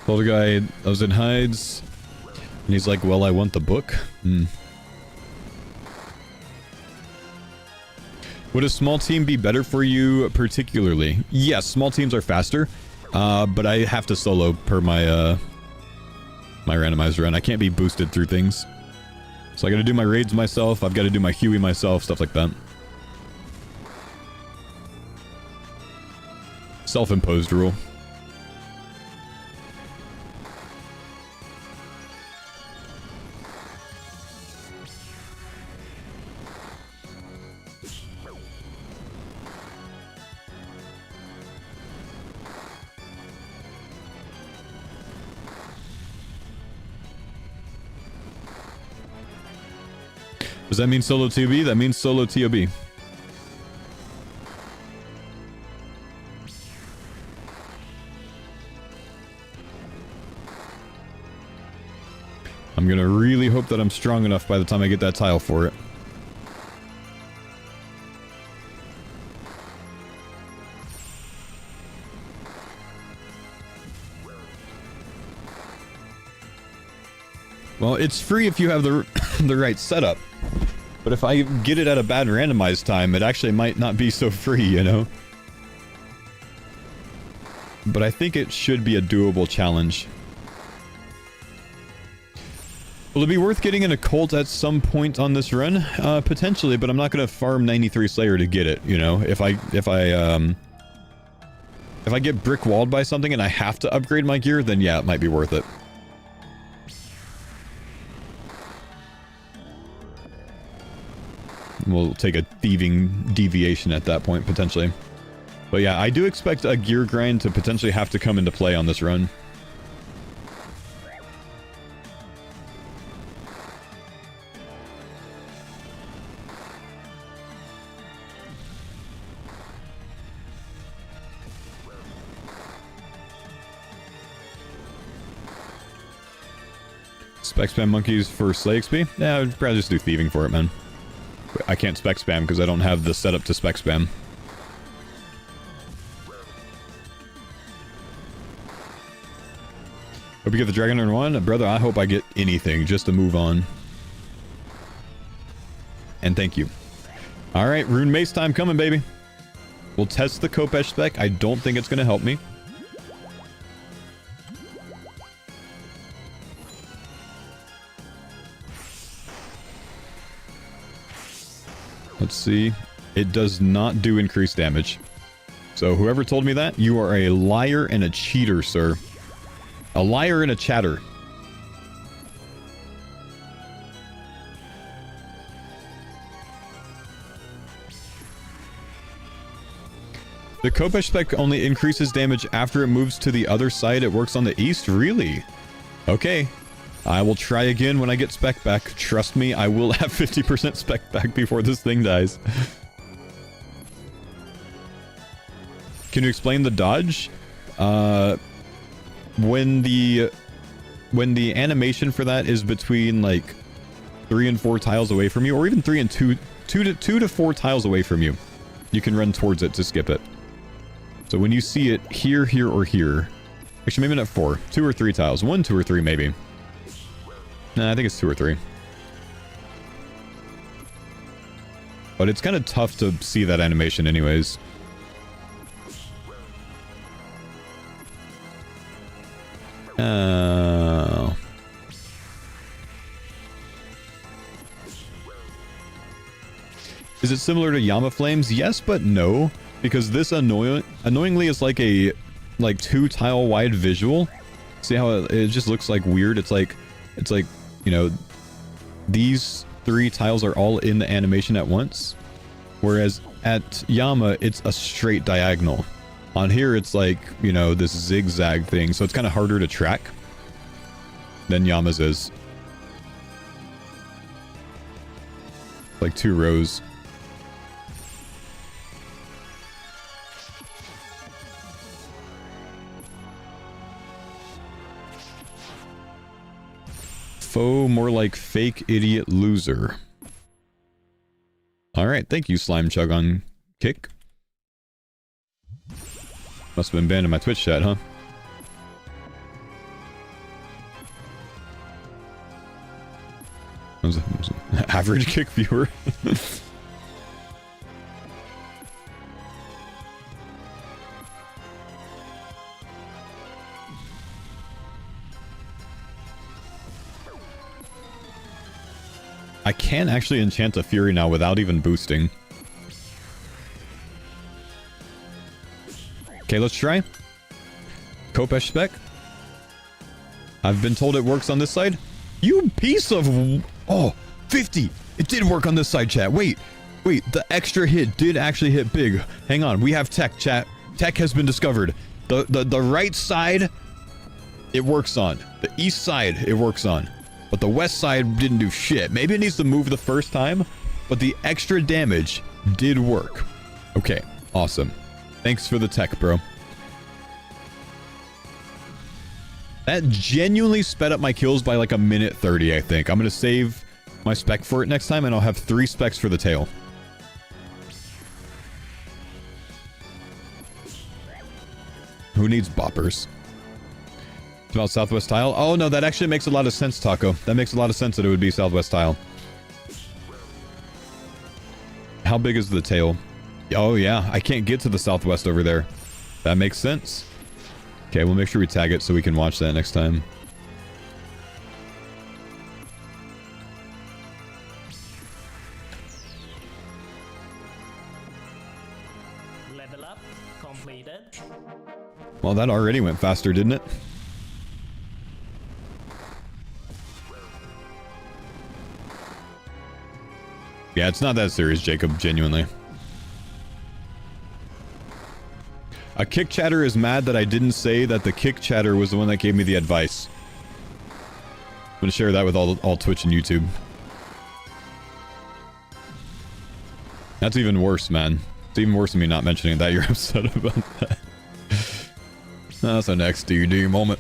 Told a guy I was in hides, and he's like, well, I want the book. Would a small team be better for you particularly? Yes, small teams are faster, but I have to solo per my my randomized run. I can't be boosted through things. So I gotta do my raids myself, I've gotta do my Huey myself, stuff like that. Self-imposed rule. Does that mean solo TOB? That means solo TOB. I'm gonna really hope that I'm strong enough by the time I get that tile for it. Well, it's free if you have the the right setup. But if I get it at a bad randomized time, it actually might not be so free, you know? But I think it should be a doable challenge. Will it be worth getting an occult at some point on this run? Potentially, but I'm not gonna farm 93 Slayer to get it, you know? If I get brick walled by something and I have to upgrade my gear, then yeah, it might be worth it. We'll take a thieving deviation at that point, potentially. But yeah, I do expect a gear grind to potentially have to come into play on this run. Spec spam monkeys for Slay XP? Yeah, I'd probably just do thieving for it, man. I can't spec spam because I don't have the setup to spec spam. Hope you get the Dragon Urn 1. Brother, I hope I get anything just to move on. And thank you. Alright, Rune Mace time coming, baby. We'll test the Kopesh spec. I don't think it's going to help me. Let's see. It does not do increased damage. So whoever told me that, you are a liar and a cheater, sir. A liar and a chatter. The Kopesh spec only increases damage after it moves to the other side. It works on the east? Really? Okay. I will try again when I get spec back. Trust me, I will have 50% spec back before this thing dies. Can you explain the dodge? When the animation for that is between like 3 and 4 tiles away from you, or even 3 and 2 to 4 tiles away from you, you can run towards it to skip it. So when you see it here, here, or here, actually maybe not 4, 2 or 3 tiles, 1, 2, or 3 maybe. Nah, I think it's 2 or 3. But it's kind of tough to see that animation anyways. Oh. Is it similar to Yama Flames? Yes, but no. Because this annoyingly is like a 2 tile wide visual. See how it just looks like weird? It's like, you know, these 3 tiles are all in the animation at once. Whereas at Yama, it's a straight diagonal. On here, it's like, you know, this zigzag thing. So it's kind of harder to track than Yama's is. Like 2 rows. Faux, more like fake idiot loser. Alright, thank you, Slime Chug on Kick. Must have been banned in my Twitch chat, huh? Was an average Kick viewer. I can actually enchant a Fury now without even boosting. Okay, let's try. Kopesh spec. I've been told it works on this side. You piece of... Oh, 50! It did work on this side, chat. Wait, the extra hit did actually hit big. Hang on, we have tech, chat. Tech has been discovered. The right side, it works on. The east side, it works on. But the west side didn't do shit. Maybe it needs to move the first time, but the extra damage did work. Okay, awesome. Thanks for the tech, bro. That genuinely sped up my kills by like a minute 30, I think. I'm going to save my spec for it next time, and I'll have 3 specs for the tail. Who needs boppers? It's about Southwest Tile. Oh, no, that actually makes a lot of sense, Taco. That makes a lot of sense that it would be Southwest Tile. How big is the tail? Oh, yeah. I can't get to the Southwest over there. That makes sense. Okay, we'll make sure we tag it so we can watch that next time. Level up completed. Well, that already went faster, didn't it? Yeah, it's not that serious, Jacob, genuinely. A kick chatter is mad that I didn't say that the kick chatter was the one that gave me the advice. I'm gonna share that with all Twitch and YouTube. That's even worse, man. It's even worse than me not mentioning that you're upset about that. That's an XDD moment.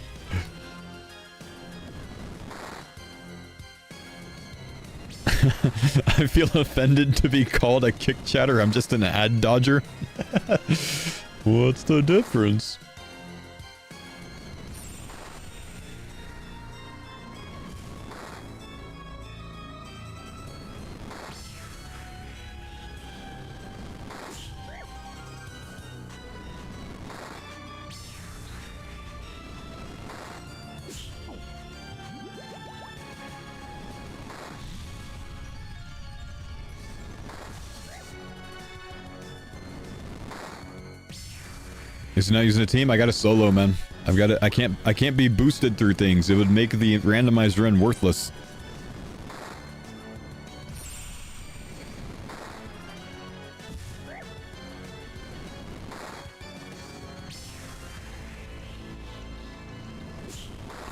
I feel offended to be called a kick chatter. I'm just an ad dodger. What's the difference? Is he not using a team? I got a solo, man. I've got it. I can't be boosted through things. It would make the randomized run worthless.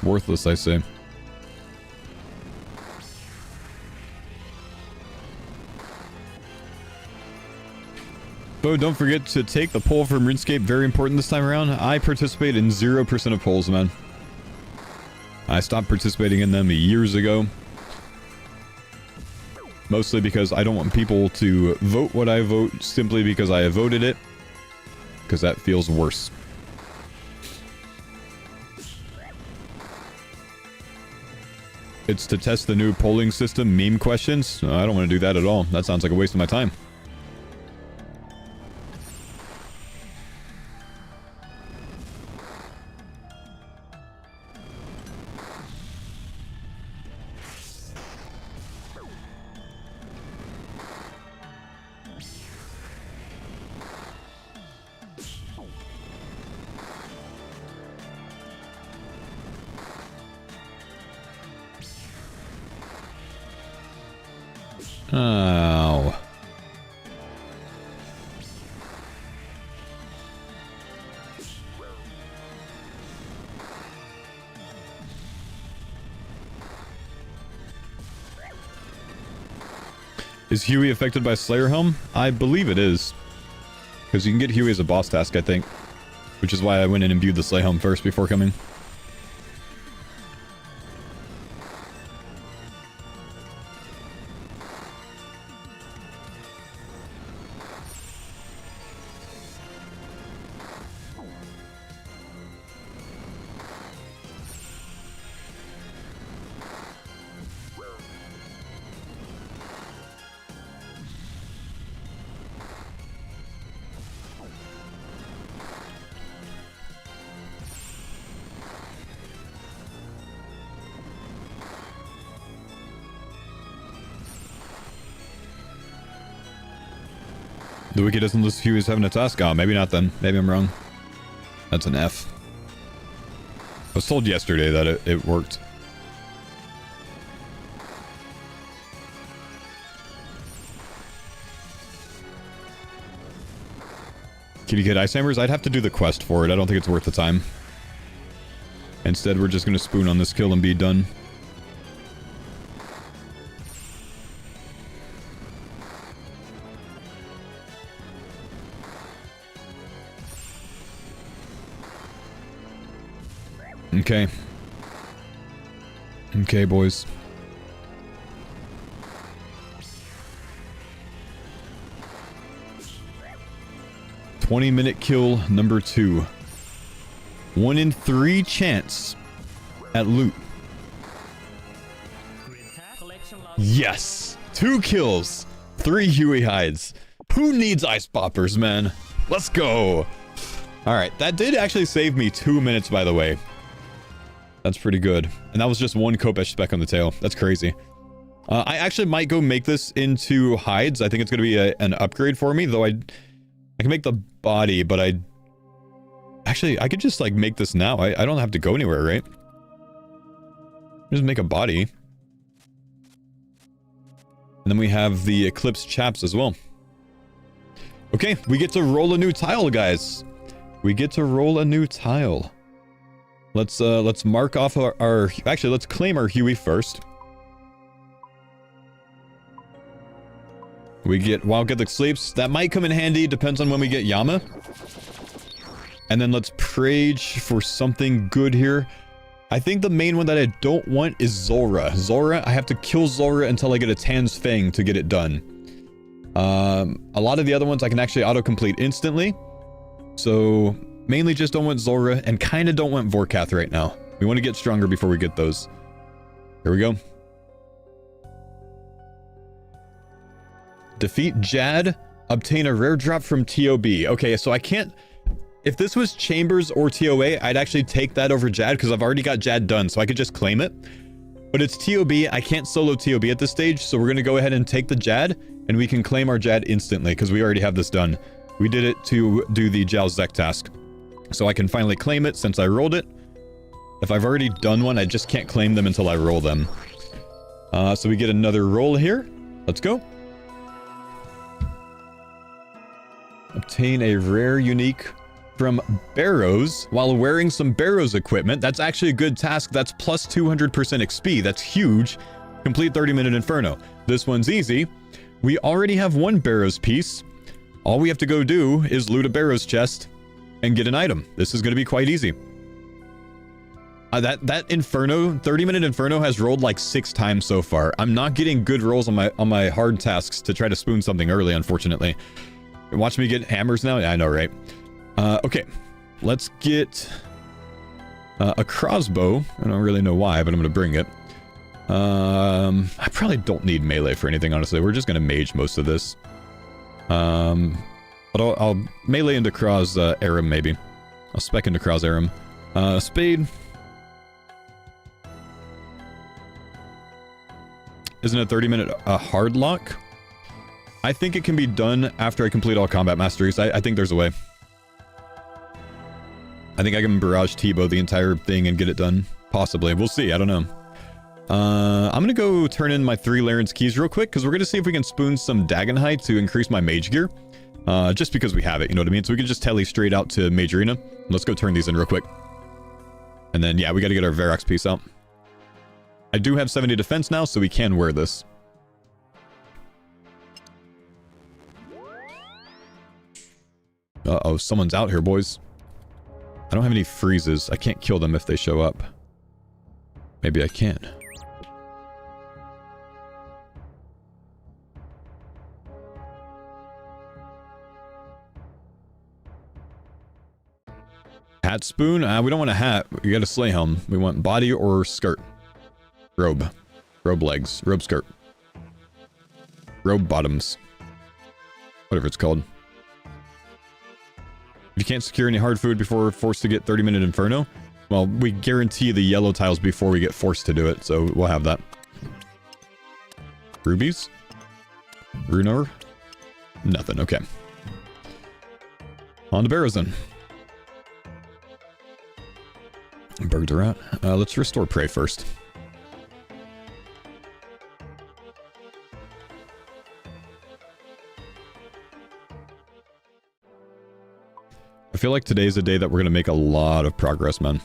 Worthless, I say. Bo, don't forget to take the poll from RuneScape. Very important this time around. I participate in 0% of polls, man. I stopped participating in them years ago. Mostly because I don't want people to vote what I vote simply because I have voted it. Because that feels worse. It's to test the new polling system meme questions. No, I don't want to do that at all. That sounds like a waste of my time. Oh. Is Huey affected by Slayer Helm? I believe it is. Because you can get Huey as a boss task, I think. Which is why I went and imbued the Slayer Helm first before coming. The wiki doesn't list Huey as having a task. Oh, maybe not then. Maybe I'm wrong. That's an F. I was told yesterday that it worked. Kitty Kid Ice Hammers? I'd have to do the quest for it. I don't think it's worth the time. Instead, we're just going to spoon on this kill and be done. Okay. Okay, boys. "20-minute kill number 2. 1 in 3 chance at loot." Yes! 2 kills! 3 Huey hides. Who needs ice poppers, man? Let's go! Alright, that did actually save me 2 minutes, by the way. That's pretty good. And that was just 1 Kopesh speck on the tail. That's crazy. I actually might go make this into hides. I think it's going to be an upgrade for me, though I can make the body, but actually, I could just, like, make this now. I don't have to go anywhere, right? Just make a body. And then we have the Eclipse chaps as well. Okay, we get to roll a new tile, guys. We get to roll a new tile. Let's mark off our... Actually, let's claim our Huey first. We get Wild Get the Sleeps. That might come in handy. Depends on when we get Yama. And then let's Prage for something good here. I think the main one that I don't want is Zulrah. Zulrah, I have to kill Zulrah until I get a Tan's Fang to get it done. A lot of the other ones I can actually autocomplete instantly. So... mainly just don't want Zulrah and kind of don't want Vorkath right now. We want to get stronger before we get those. Here we go. Defeat Jad. Obtain a rare drop from TOB. Okay, so I can't... if this was Chambers or TOA, I'd actually take that over Jad because I've already got Jad done, so I could just claim it. But it's TOB. I can't solo TOB at this stage, so we're going to go ahead and take the Jad, and we can claim our Jad instantly because we already have this done. We did it to do the Jal Zek task. So I can finally claim it since I rolled it. If I've already done one, I just can't claim them until I roll them. So we get another roll here. Let's go. Obtain a rare unique from Barrows while wearing some Barrows equipment. That's actually a good task. That's plus 200% XP. That's huge. Complete 30-minute Inferno. This one's easy. We already have 1 Barrows piece. All we have to go do is loot a Barrows chest and get an item. This is going to be quite easy. That Inferno, 30-minute Inferno has rolled like 6 times so far. I'm not getting good rolls on my hard tasks to try to spoon something early, unfortunately. Watch me get hammers now? Yeah, I know, right? Okay. Let's get a crossbow. I don't really know why, but I'm going to bring it. I probably don't need melee for anything, honestly. We're just going to mage most of this. But I'll melee into Cross Aram, maybe. I'll spec into Cross Aram. Spade. Isn't a 30-minute hard lock? I think it can be done after I complete all combat masteries. I think there's a way. I think I can Barrage T-bow the entire thing and get it done. Possibly. We'll see. I don't know. I'm going to go turn in my 3 Laren's keys real quick, because we're going to see if we can spoon some Dagonite to increase my mage gear. Just because we have it, you know what I mean? So we can just tele straight out to Mage Arena. Let's go turn these in real quick. And then, yeah, we got to get our Verax piece out. I do have 70 defense now, so we can wear this. Uh-oh, someone's out here, boys. I don't have any freezes. I can't kill them if they show up. Maybe I can. Hat spoon? We don't want a hat. We got a sleigh helm. We want body or skirt. Robe. Robe legs. Robe skirt. Robe bottoms. Whatever it's called. If you can't secure any hard food before we're forced to get 30-minute Inferno, well, we guarantee the yellow tiles before we get forced to do it, so we'll have that. Rubies? Runor? Nothing, okay. On to barrows then. Birds are out. Let's restore prey first. I feel like today's a day that we're going to make a lot of progress, man.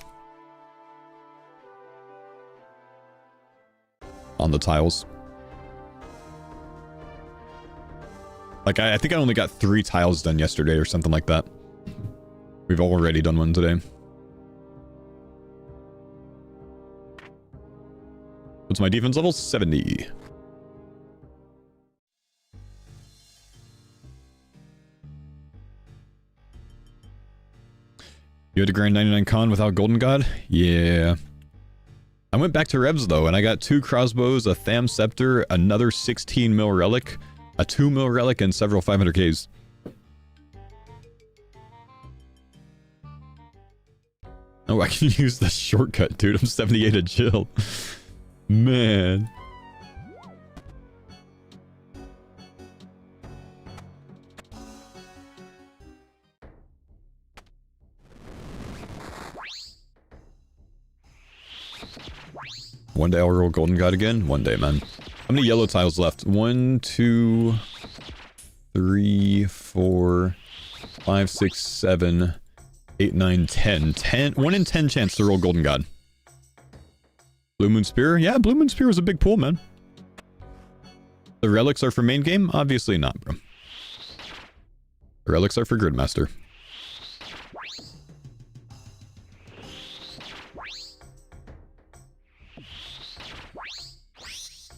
On the tiles. Like, I think I only got 3 tiles done yesterday or something like that. We've already done one today. What's my defense level? 70. You had to grind 99 con without Golden God? Yeah. I went back to Revs though, and I got 2 crossbows, a Tham Scepter, another 16 mil relic, a 2 mil relic, and several 500Ks. Oh, I can use the shortcut, dude. I'm 78 at chill. Man. One day I'll roll Golden God again? One day, man. How many yellow tiles left? 1, 2, 3, 4, 5, 6, 7, 8, 9, 10. 1 in 10 chance to roll Golden God. Blue Moon Spear? Yeah, Blue Moon Spear was a big pull, man. The relics are for main game? Obviously not, bro. The relics are for Gridmaster.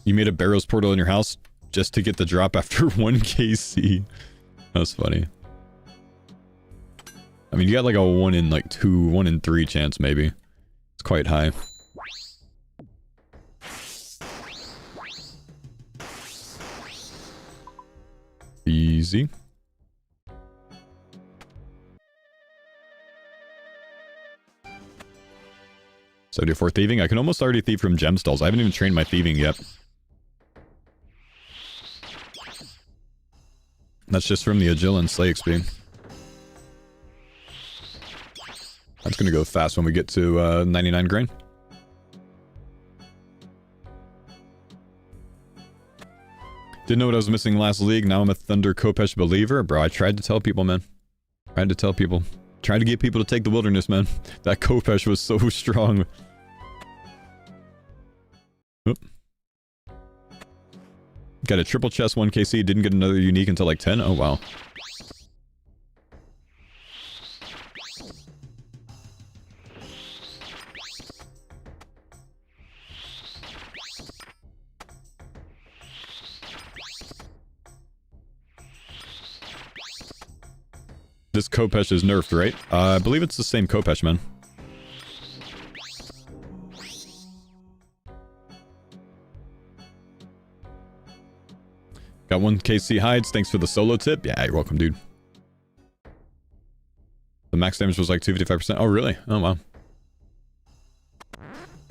You made a Barrows portal in your house just to get the drop after 1 KC. That's funny. I mean, you got like a 1 in like 2, 1 in 3 chance maybe. It's quite high. Easy. So do 4 thieving. I can almost already thieve from gem stalls. I haven't even trained my thieving yet. That's just from the Agil and Slay XP. That's gonna go fast when we get to 99 grain. Didn't know what I was missing last league. Now I'm a Thunder Kopesh believer. Bro, I tried to tell people, man. Tried to tell people. Tried to get people to take the wilderness, man. That Kopesh was so strong. Oop. Got a triple chest 1 KC. Didn't get another unique until like 10. Oh, wow. This Kopesh is nerfed, right? I believe it's the same Kopesh, man. Got 1 KC hides. Thanks for the solo tip. Yeah, you're welcome, dude. The max damage was like 255%. Oh, really? Oh, wow.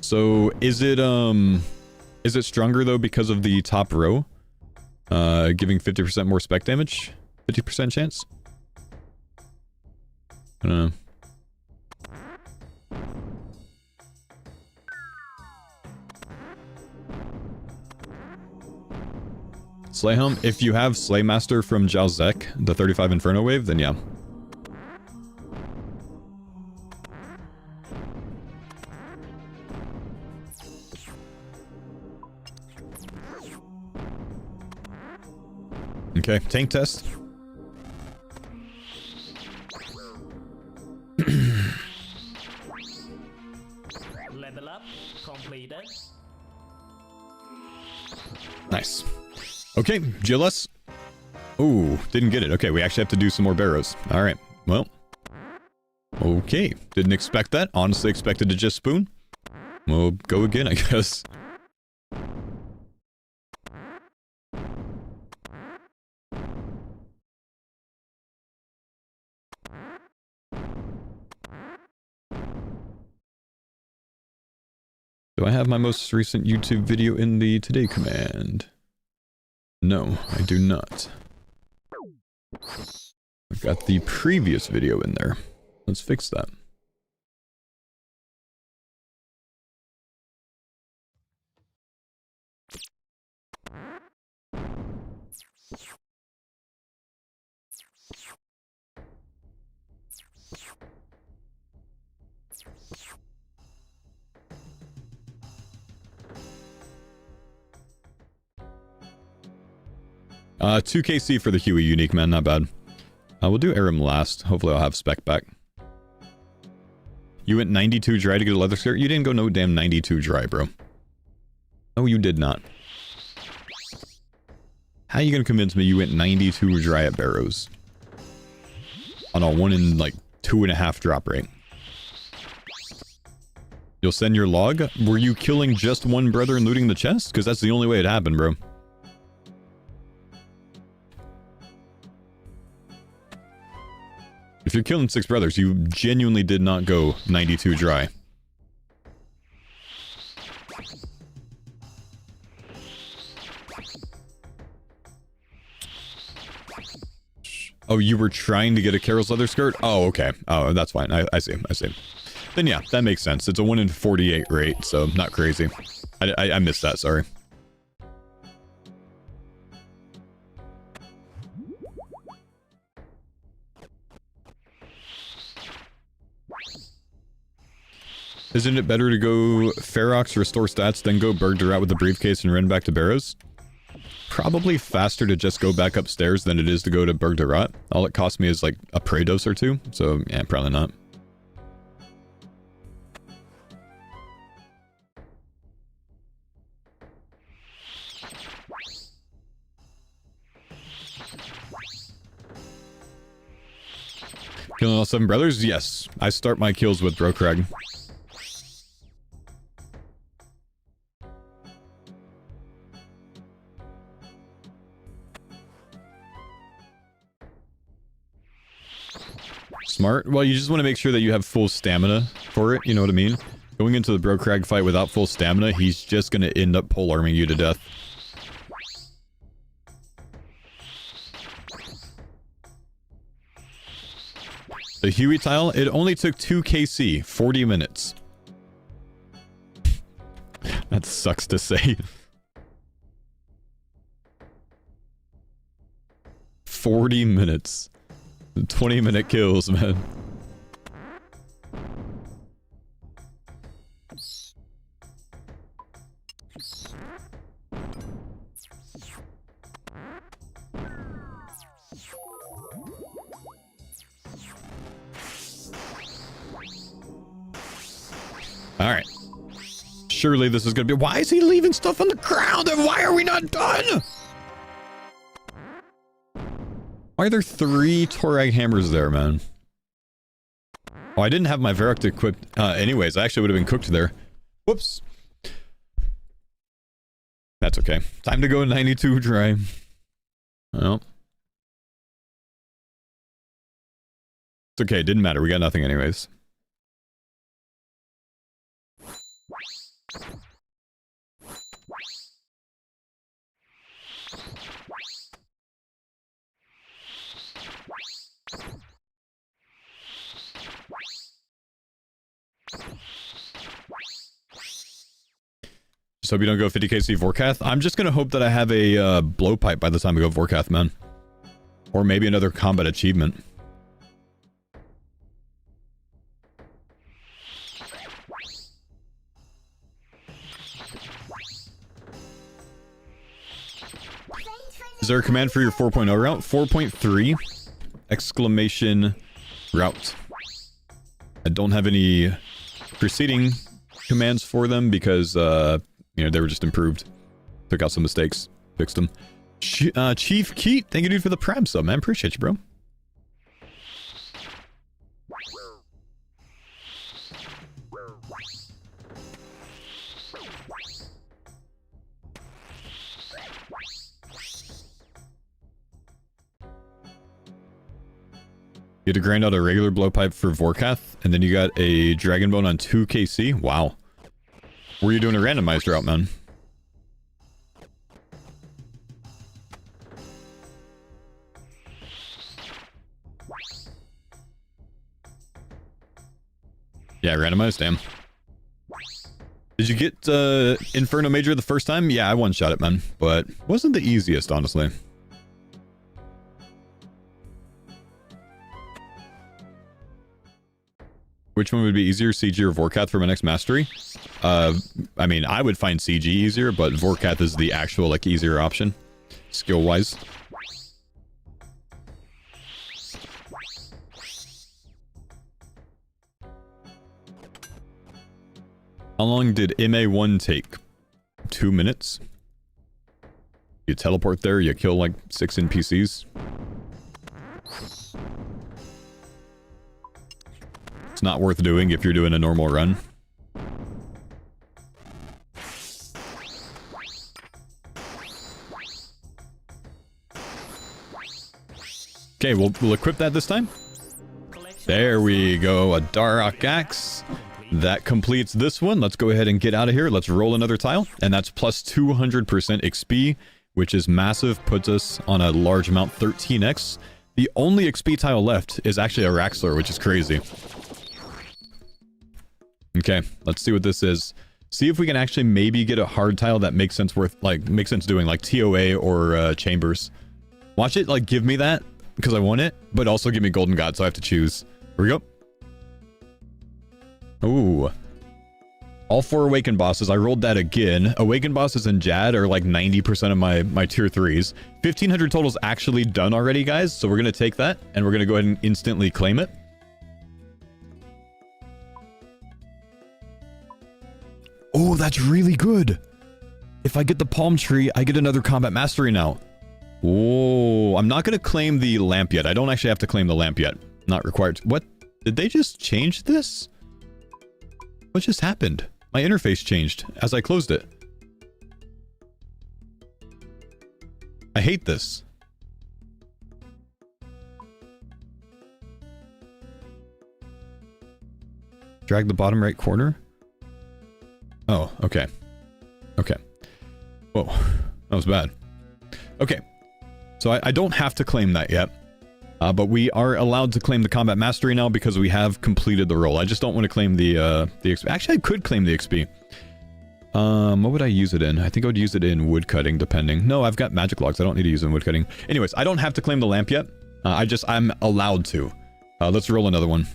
So, is it stronger, though, because of the top row? Giving 50% more spec damage? 50% chance? I don't know. Slayhelm, if you have Slaymaster from Jalzek, the 35 Inferno Wave, then yeah. Okay, tank test. Level up completed. Nice. Okay, GLS. Ooh, didn't get it. Okay, we actually have to do some more barrows. Alright, well. Okay, didn't expect that. Honestly expected to just spoon. We'll go again, I guess. Do I have my most recent YouTube video in the today command? No, I do not. I've got the previous video in there. Let's fix that. Uh, 2KC for the Huey unique, man. Not bad. We'll do Aram last. Hopefully I'll have spec back. You went 92 dry to get a leather skirt? You didn't go no damn 92 dry, bro. No, you did not. How are you gonna convince me you went 92 dry at Barrows? On a 1 in, like, 2.5 drop rate. You'll send your log? Were you killing just one brother and looting the chest? Because that's the only way it happened, bro. If you're killing 6 brothers, you genuinely did not go 92 dry. Oh, you were trying to get a Carol's leather skirt? Oh, okay. Oh, that's fine. I see. I see. Then yeah, that makes sense. It's a 1 in 48 rate, so not crazy. I missed that, sorry. Isn't it better to go Ferox, restore stats, then go Bergdor out with the briefcase and run back to Barrows? Probably faster to just go back upstairs than it is to go to Bergdor. All it cost me is like a prey dose or 2, so yeah, probably not. Killing all 7 brothers? Yes. I start my kills with Brokrag. Smart. Well, you just want to make sure that you have full stamina for it, you know what I mean? Going into the Brokrag fight without full stamina, he's just going to end up polearming you to death. The Huey tile, it only took 2 KC, 40 minutes. That sucks to say. 40 minutes. 20-minute kills, man. Alright. Surely this is gonna be... Why is he leaving stuff on the ground? And why are we not done? Why are there 3 Torag hammers there, man? Oh, I didn't have my Varrock equipped. Anyways, I actually would have been cooked there. Whoops. That's okay. Time to go 92 dry. Well. It's okay, didn't matter. We got nothing anyways. Just hope you don't go 50kc Vorkath. I'm just gonna hope that I have a blowpipe by the time I go Vorkath, man. Or maybe another combat achievement. Is there a command for your 4.0 route? 4.3 exclamation route. I don't have any preceding commands for them because you know, they were just improved. Took out some mistakes. Fixed them. Chief Keat, thank you, dude, for the Prab sub, man. Appreciate you, bro. You had to grind out a regular blowpipe for Vorkath, and then you got a Dragon Bone on 2 KC? Wow. Were you doing a randomized route, man? Yeah, randomized, damn. Did you get Inferno Major the first time? Yeah, I one-shot it, man. But wasn't the easiest, honestly. Which one would be easier, CG or Vorkath for my next mastery? I mean, I would find CG easier, but Vorkath is the actual, like, easier option, skill-wise. How long did MA1 take? 2 minutes. You teleport there, you kill, like, 6 NPCs. It's not worth doing if you're doing a normal run. Okay, we'll equip that this time. There we go, a Darok Axe. That completes this one. Let's go ahead and get out of here. Let's roll another tile. And that's plus 200% XP, which is massive. Puts us on a large amount, 13x. The only XP tile left is actually Araxur, which is crazy. Okay, let's see what this is. See if we can actually maybe get a hard tile that makes sense doing, like TOA or Chambers. Watch it, like, give me that, because I want it, but also give me Golden God, so I have to choose. Here we go. Ooh. All 4 Awakened bosses. I rolled that again. Awakened bosses and Jad are like 90% of my tier 3s. 1500 total's actually done already, guys, so we're going to take that, and we're going to go ahead and instantly claim it. Oh, that's really good. If I get the palm tree, I get another combat mastery now. Oh, I'm not going to claim the lamp yet. I don't actually have to claim the lamp yet. Not required. What? Did they just change this? What just happened? My interface changed as I closed it. I hate this. Drag the bottom right corner. Oh, okay. Okay. Whoa, that was bad. Okay. So I don't have to claim that yet. But we are allowed to claim the combat mastery now because we have completed the role. I just don't want to claim the XP. Actually, I could claim the XP. What would I use it in? I think I would use it in woodcutting, depending. No, I've got magic logs. I don't need to use it in woodcutting. Anyways, I don't have to claim the lamp yet. I'm allowed to. Let's roll another one.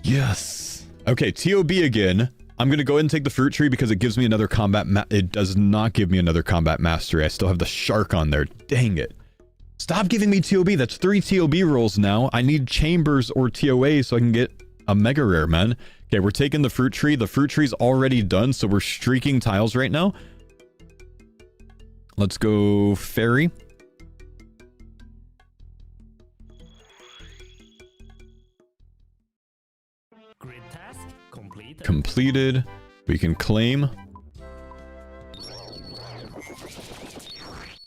Yes. Okay, TOB again. I'm going to go ahead and take the fruit tree because it gives me another combat it does not give me another combat mastery. I still have the shark on there. Dang it. Stop giving me TOB. That's 3 TOB rolls now. I need chambers or TOA so I can get a mega rare, man. Okay, we're taking the fruit tree. The fruit tree's already done, so we're streaking tiles right now. Let's go fairy. Grid task Completed. We can claim. I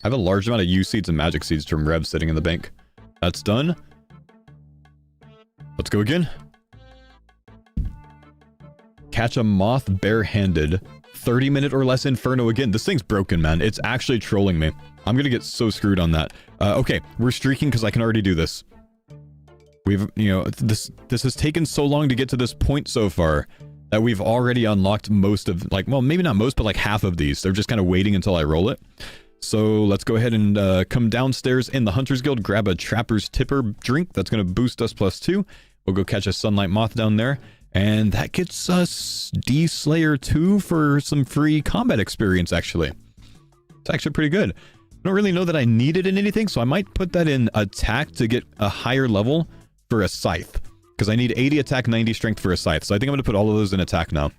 have a large amount of U seeds and magic seeds from Rev sitting in the bank. That's done. Let's go again. Catch a moth barehanded. 30-minute or less inferno again. This thing's broken, man. It's actually trolling me. I'm gonna get so screwed on that. Okay, we're streaking because I can already do this. We've, you know, this has taken so long to get to this point so far that we've already unlocked most of, like, well, maybe not most, but like half of these. They're just kind of waiting until I roll it. So let's go ahead and come downstairs in the Hunter's Guild, grab a Trapper's Tipper drink. That's going to boost us +2. We'll go catch a Sunlight Moth down there. And that gets us D-Slayer 2 for some free combat experience, actually. It's actually pretty good. I don't really know that I need it in anything, so I might put that in attack to get a higher level for a scythe. Because I need 80 attack, 90 strength for a scythe. So I think I'm going to put all of those in attack now.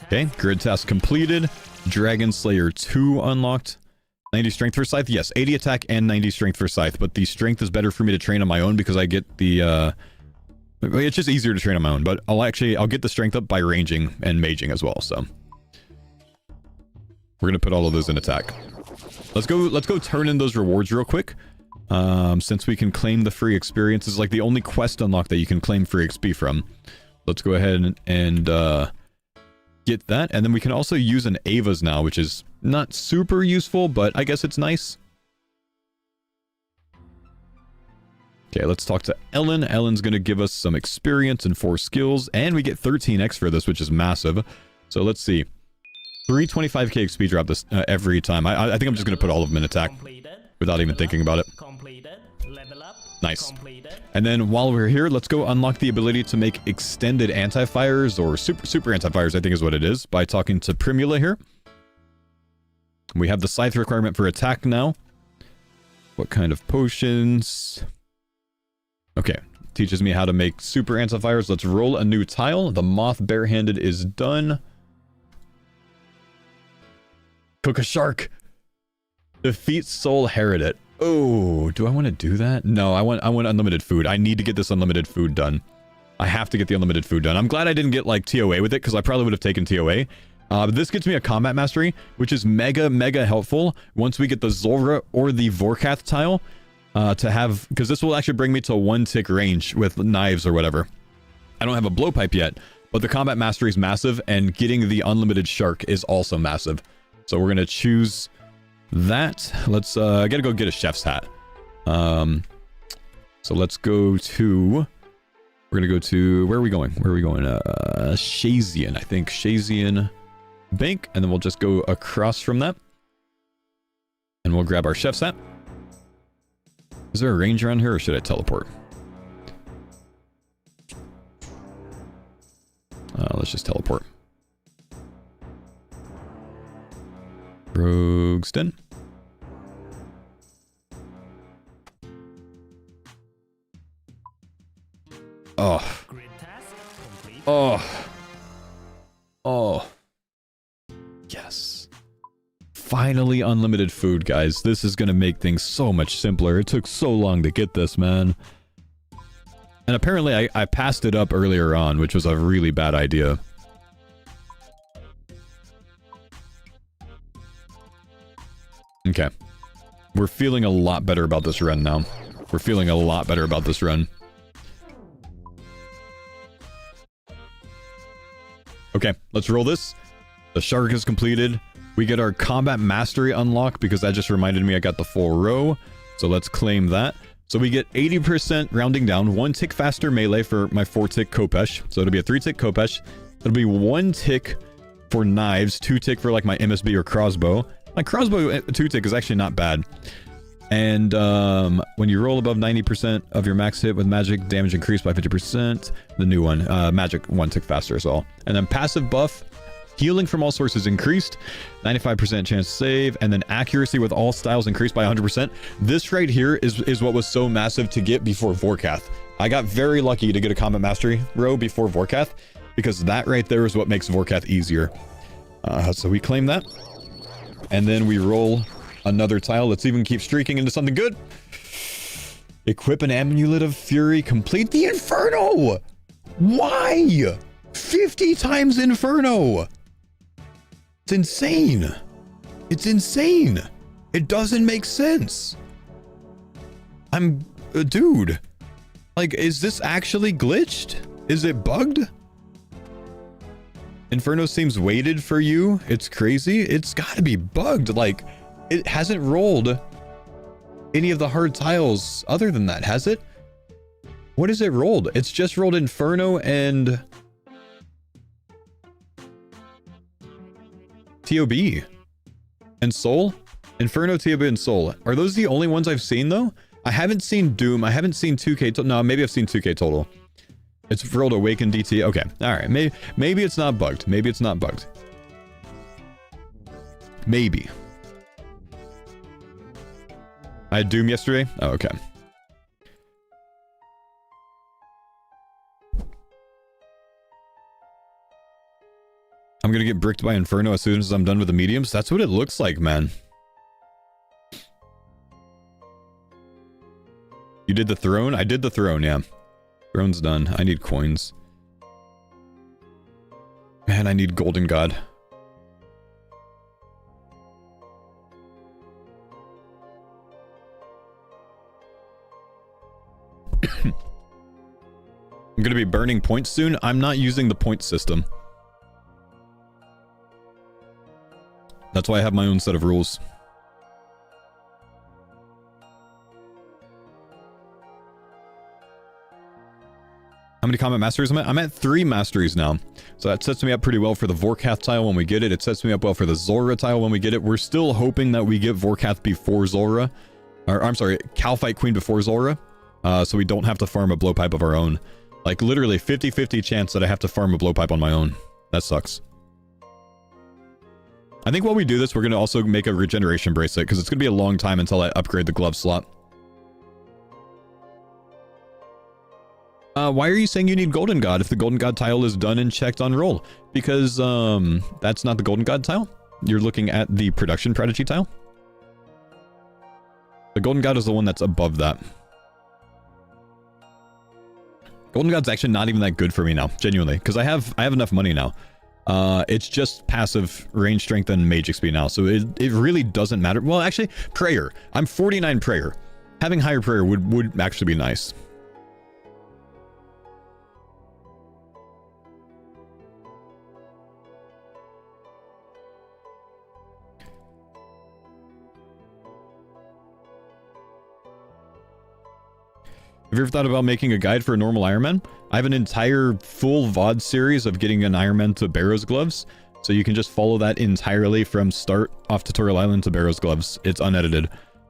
Okay, grid task completed. Dragon Slayer 2 unlocked. 90 strength for scythe? Yes, 80 attack and 90 strength for scythe. But the strength is better for me to train on my own because I get the... it's just easier to train on my own. But I'll get the strength up by ranging and maging as well, so... We're going to put all of those in attack. Let's go turn in those rewards real quick. Since we can claim the free experience. This is like the only quest unlock that you can claim free XP from. Let's go ahead and get that. And then we can also use an Ava's now, which is not super useful, but I guess it's nice. Okay, let's talk to Ellen. Ellen's going to give us some experience and 4 skills, and we get 13x for this, which is massive. So let's see. 325k XP drop this every time. I think I'm just going to put all of them in attack without even thinking about it. Nice. And then while we're here, let's go unlock the ability to make extended anti-fires, or super anti-fires, I think is what it is, by talking to Primula here. We have the scythe requirement for attack now. What kind of potions? Okay, teaches me how to make super anti-fires. Let's roll a new tile. The moth barehanded is done. Cook a shark. Defeat Soul Heredit. Oh, do I want to do that? No, I want unlimited food. I need to get this unlimited food done. I have to get the unlimited food done. I'm glad I didn't get like TOA with it, because I probably would have taken TOA. But this gets me a combat mastery, which is mega helpful once we get the Zulrah or the Vorkath tile to have, because this will actually bring me to 1 tick range with knives or whatever. I don't have a blowpipe yet, but the combat mastery is massive, and getting the unlimited shark is also massive. So we're gonna choose that. Let's I gotta go get a chef's hat. So let's go to, we're gonna go to, where are we going? Shazian, I think. Shazian Bank, and then we'll just go across from that. And we'll grab our chef's hat. Is there a range around here, or should I teleport? Let's just teleport. Rogueston. Oh. Oh. Oh. Yes. Finally unlimited food, guys. This is gonna make things so much simpler. It took so long to get this, man. And apparently I passed it up earlier on, which was a really bad idea. Okay. We're feeling a lot better about this run now. We're feeling a lot better about this run. Okay, let's roll this. The shark is completed. We get our combat mastery unlock, because that just reminded me I got the full row. So let's claim that. So we get 80% rounding down, 1 tick faster melee for my 4 tick Kopesh. So it'll be a 3 tick Kopesh. It'll be 1 tick for knives, 2 tick for like my MSB or crossbow. My crossbow 2 tick is actually not bad. And when you roll above 90% of your max hit with magic, damage increased by 50%. The new one, magic 1 tick faster is all. And then passive buff, healing from all sources increased, 95% chance to save, and then accuracy with all styles increased by 100%. This right here is what was so massive to get before Vorkath. I got very lucky to get a combat mastery row before Vorkath, because that right there is what makes Vorkath easier. So we claim that. And then we roll another tile. Let's even keep streaking into something good. Equip an amulet of fury. Complete the inferno. Why? 50 times inferno. It's insane. It's insane. It doesn't make sense. Dude. Like, is this actually glitched? Is it bugged? Inferno seems weighted for you. It's crazy. It's gotta be bugged. Like, it hasn't rolled any of the hard tiles other than that, has it? What is it rolled? It's just rolled Inferno and TOB and Soul. Inferno, TOB, and Soul. Are those the only ones I've seen though? I haven't seen Doom. I haven't seen 2K. No, maybe I've seen 2K total. It's rolled Awaken DT. Okay. All right. Maybe it's not bugged. Maybe it's not bugged. Maybe. I had Doom yesterday. Oh, okay. I'm gonna get bricked by Inferno as soon as I'm done with the mediums. That's what it looks like, man. You did the throne? I did the throne, yeah. Throne's done. I need coins. Man, I need Golden God. I'm gonna be burning points soon. I'm not using the point system. That's why I have my own set of rules. How many combat masteries am I at? I'm at 3 masteries now. So that sets me up pretty well for the Vorkath tile when we get it. It sets me up well for the Zulrah tile when we get it. We're still hoping that we get Vorkath before Zulrah. Or, I'm sorry, Calfight Queen before Zulrah. So we don't have to farm a blowpipe of our own. Like, literally 50-50 chance that I have to farm a blowpipe on my own. That sucks. I think while we do this, we're going to also make a regeneration bracelet, because it's going to be a long time until I upgrade the glove slot. Why are you saying you need Golden God if the Golden God tile is done and checked on roll? Because, that's not the Golden God tile. You're looking at the Production Prodigy tile. The Golden God is the one that's above that. Golden God's actually not even that good for me now, genuinely, because I have enough money now. It's just passive range strength and mage XP now, so it really doesn't matter. Well, actually, prayer. I'm 49 prayer. Having higher prayer would actually be nice. Have you ever thought about making a guide for a normal Iron Man? I have an entire full VOD series of getting an Iron Man to Barrow's gloves, so you can just follow that entirely from start off Tutorial Island to Barrow's gloves. It's unedited.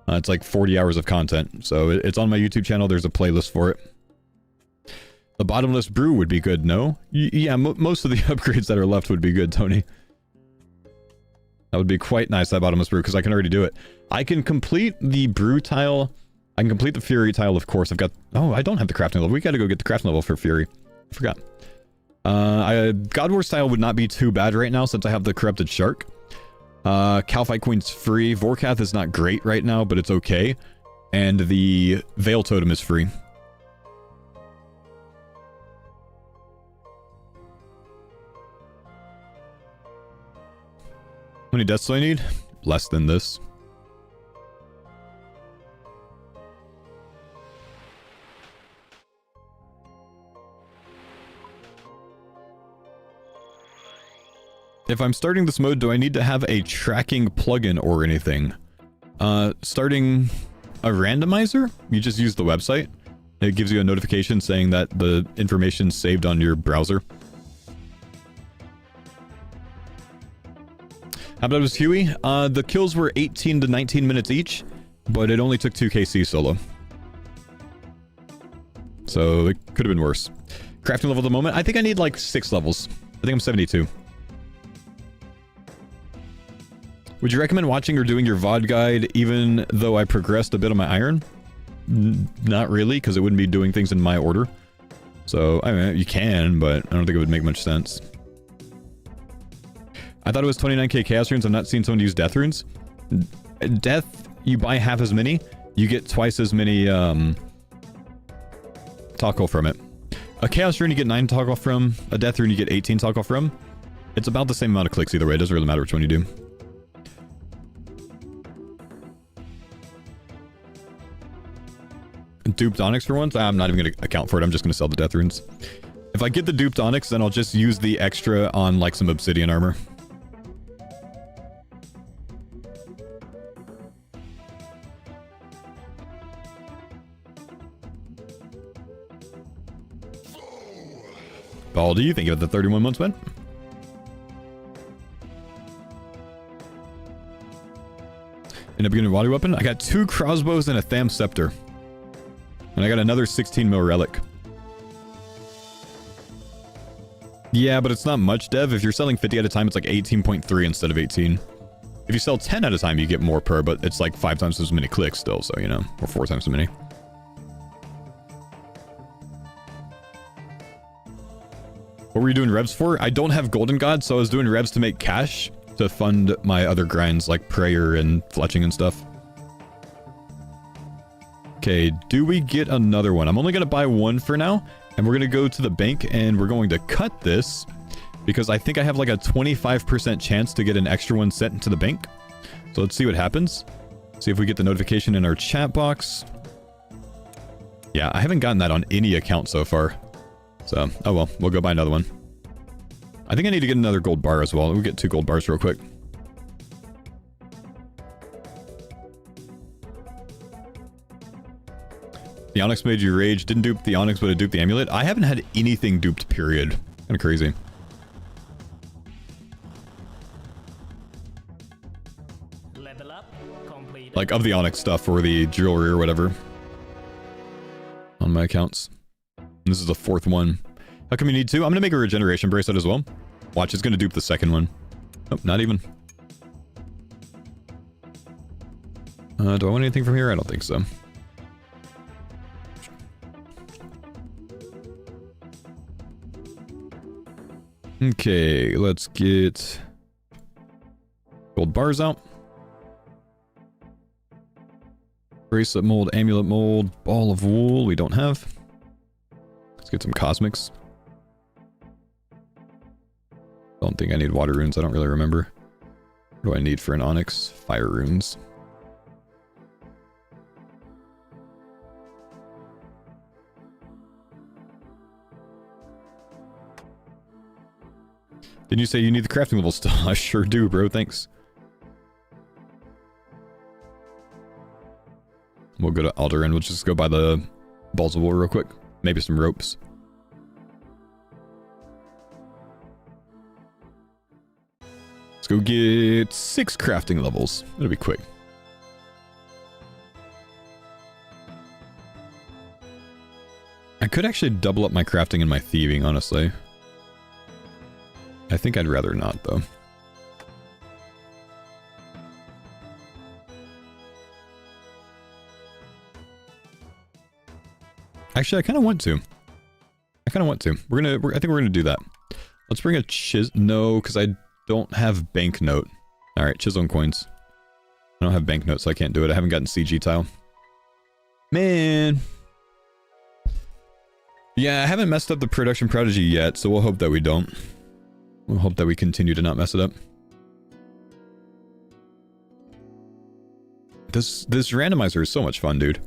It's like 40 hours of content, so it's on my YouTube channel. There's a playlist for it. The bottomless brew would be good, no? Yeah, most of the upgrades that are left would be good, Tony. That would be quite nice, that bottomless brew, because I can already do it. I can complete the brew tile. I can complete the Fury tile, of course. I've got... Oh, I don't have the crafting level. We gotta go get the crafting level for Fury. I forgot. God War style would not be too bad right now since I have the Corrupted Shark. Calfight Queen's free. Vorkath is not great right now, but it's okay. And the Veil Totem is free. How many deaths do I need? Less than this. If I'm starting this mode, do I need to have a tracking plugin or anything? Starting a randomizer? You just use the website. It gives you a notification saying that the information's saved on your browser. How about it was Huey? The kills were 18 to 19 minutes each, but it only took 2 KC solo. So it could have been worse. Crafting level at the moment? I think I need like 6 levels. I think I'm 72. Would you recommend watching or doing your VOD guide even though I progressed a bit on my iron? Not really, because it wouldn't be doing things in my order. So, I mean, you can, but I don't think it would make much sense. I thought it was 29k Chaos Runes. I've not seen someone use Death Runes. Death, you buy half as many, you get twice as many Toggle from it. A Chaos Rune you get 9 Toggle from, a Death Rune you get 18 Toggle from. It's about the same amount of clicks either way, it doesn't really matter which one you do. Duped Onyx for once? I'm not even going to account for it. I'm just going to sell the Death Runes. If I get the Duped Onyx, then I'll just use the extra on like some Obsidian armor. Baldy, thank you for the 31 months, man. End up getting a body weapon. I got 2 crossbows and a Tham Scepter. And I got another 16 mil relic. Yeah, but it's not much, Dev. If you're selling 50 at a time, it's like 18.3 instead of 18. If you sell 10 at a time, you get more per, but it's like 5 times as many clicks still, so, you know, or 4 times as many. What were you doing revs for? I don't have Golden God, so I was doing revs to make cash to fund my other grinds like prayer and fletching and stuff. Okay, do we get another one? I'm only going to buy 1 for now, and we're going to go to the bank, and we're going to cut this, because I think I have like a 25% chance to get an extra one sent into the bank. So let's see what happens. See if we get the notification in our chat box. Yeah, I haven't gotten that on any account so far. So, oh well, we'll go buy another one. I think I need to get another gold bar as well. We'll get 2 gold bars real quick. The Onyx made you rage. Didn't dupe the Onyx, but it duped the amulet. I haven't had anything duped, period. Kind of crazy. Level up. Completed. Like, of the Onyx stuff or the jewelry or whatever. On my accounts. And this is the 4th one. How come you need 2? I'm going to make a regeneration bracelet as well. Watch, it's going to dupe the 2nd one. Nope, not even. Do I want anything from here? I don't think so. Okay, let's get gold bars out. Bracelet mold, amulet mold, ball of wool we don't have. Let's get some cosmics. Don't think I need water runes, I don't really remember. What do I need for an onyx? Fire runes. Didn't you say you need the crafting level still? I sure do, bro. Thanks. We'll go to Alder and we'll just go buy the balls of wool real quick. Maybe some ropes. Let's go get 6 crafting levels. It'll be quick. I could actually double up my crafting and my thieving, honestly. I think I'd rather not, though. Actually, I kind of want to. I think we're gonna do that. Let's bring a no, because I don't have banknote. All right, chisel and coins. I don't have banknote, so I can't do it. I haven't gotten CG tile. Man. Yeah, I haven't messed up the production prodigy yet, so we'll hope that we don't. We'll hope that we continue to not mess it up. This randomizer is so much fun, dude.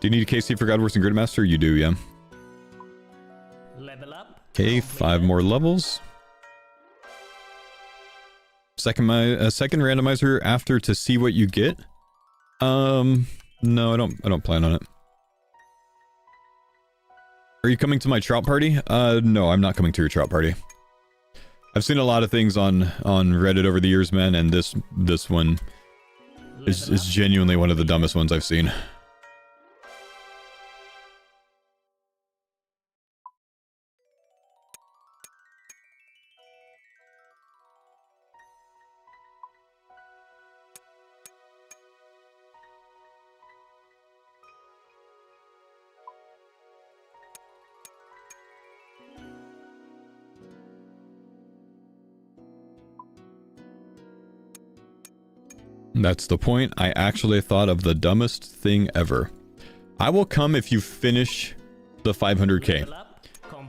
Do you need a KC for Godwars and Gridmaster? You do, yeah. Level up. Okay, 5 more levels. Second randomizer after to see what you get. No, I don't plan on it. Are you coming to my trout party? No, I'm not coming to your trout party. I've seen a lot of things on Reddit over the years, man, and this one is genuinely one of the dumbest ones I've seen. That's the point. I actually thought of the dumbest thing ever. I will come if you finish the 500k.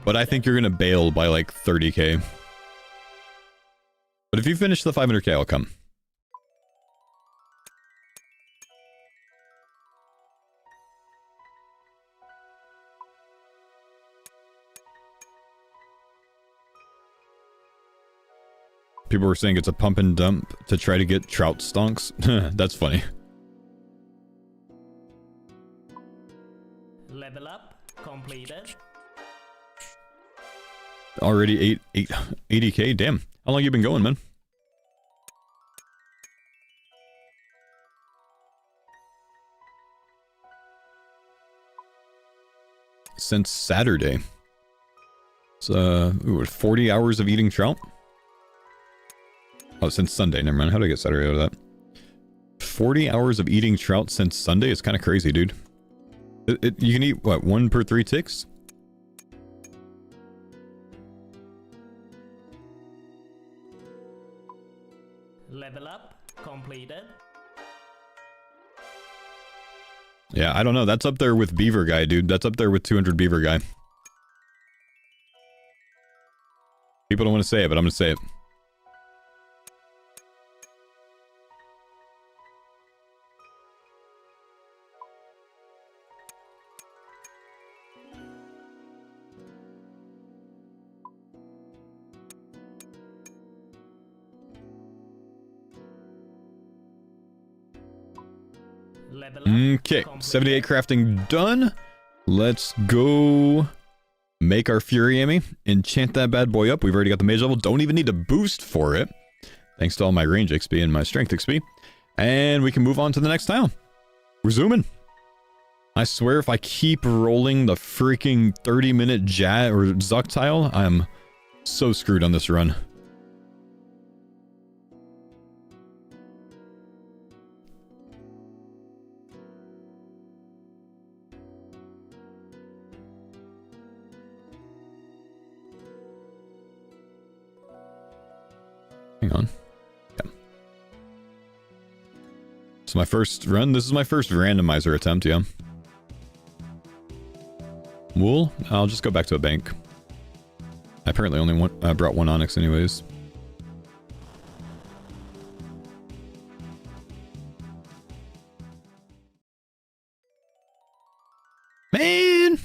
But I think you're gonna bail by like 30k. But if you finish the 500k, I'll come. People were saying it's a pump and dump to try to get trout stonks. That's funny. Level up. Completed. Already 80k? Damn. How long you been going, man? Since Saturday. It's 40 hours of eating trout? Oh, since Sunday. Never mind. How did I get Saturday out of that? 40 hours of eating trout since Sunday is kind of crazy, dude. You can eat, what, 1 per 3 ticks? Level up. Completed. Yeah, I don't know. That's up there with Beaver Guy, dude. That's up there with 200 Beaver Guy. People don't want to say it, but I'm going to say it. Level up. Okay, 78 crafting done. Let's go make our Fury Ammy. Enchant that bad boy up. We've already got the mage level. Don't even need to boost for it. Thanks to all my range XP and my strength XP. And we can move on to the next tile. We're zooming. I swear if I keep rolling the freaking 30-minute Jat or Zuck tile, I'm so screwed on this run. Hang on. Yeah. It's my first run. This is my first randomizer attempt, yeah. Wool? I'll just go back to a bank. I apparently only brought one Onyx anyways. Man!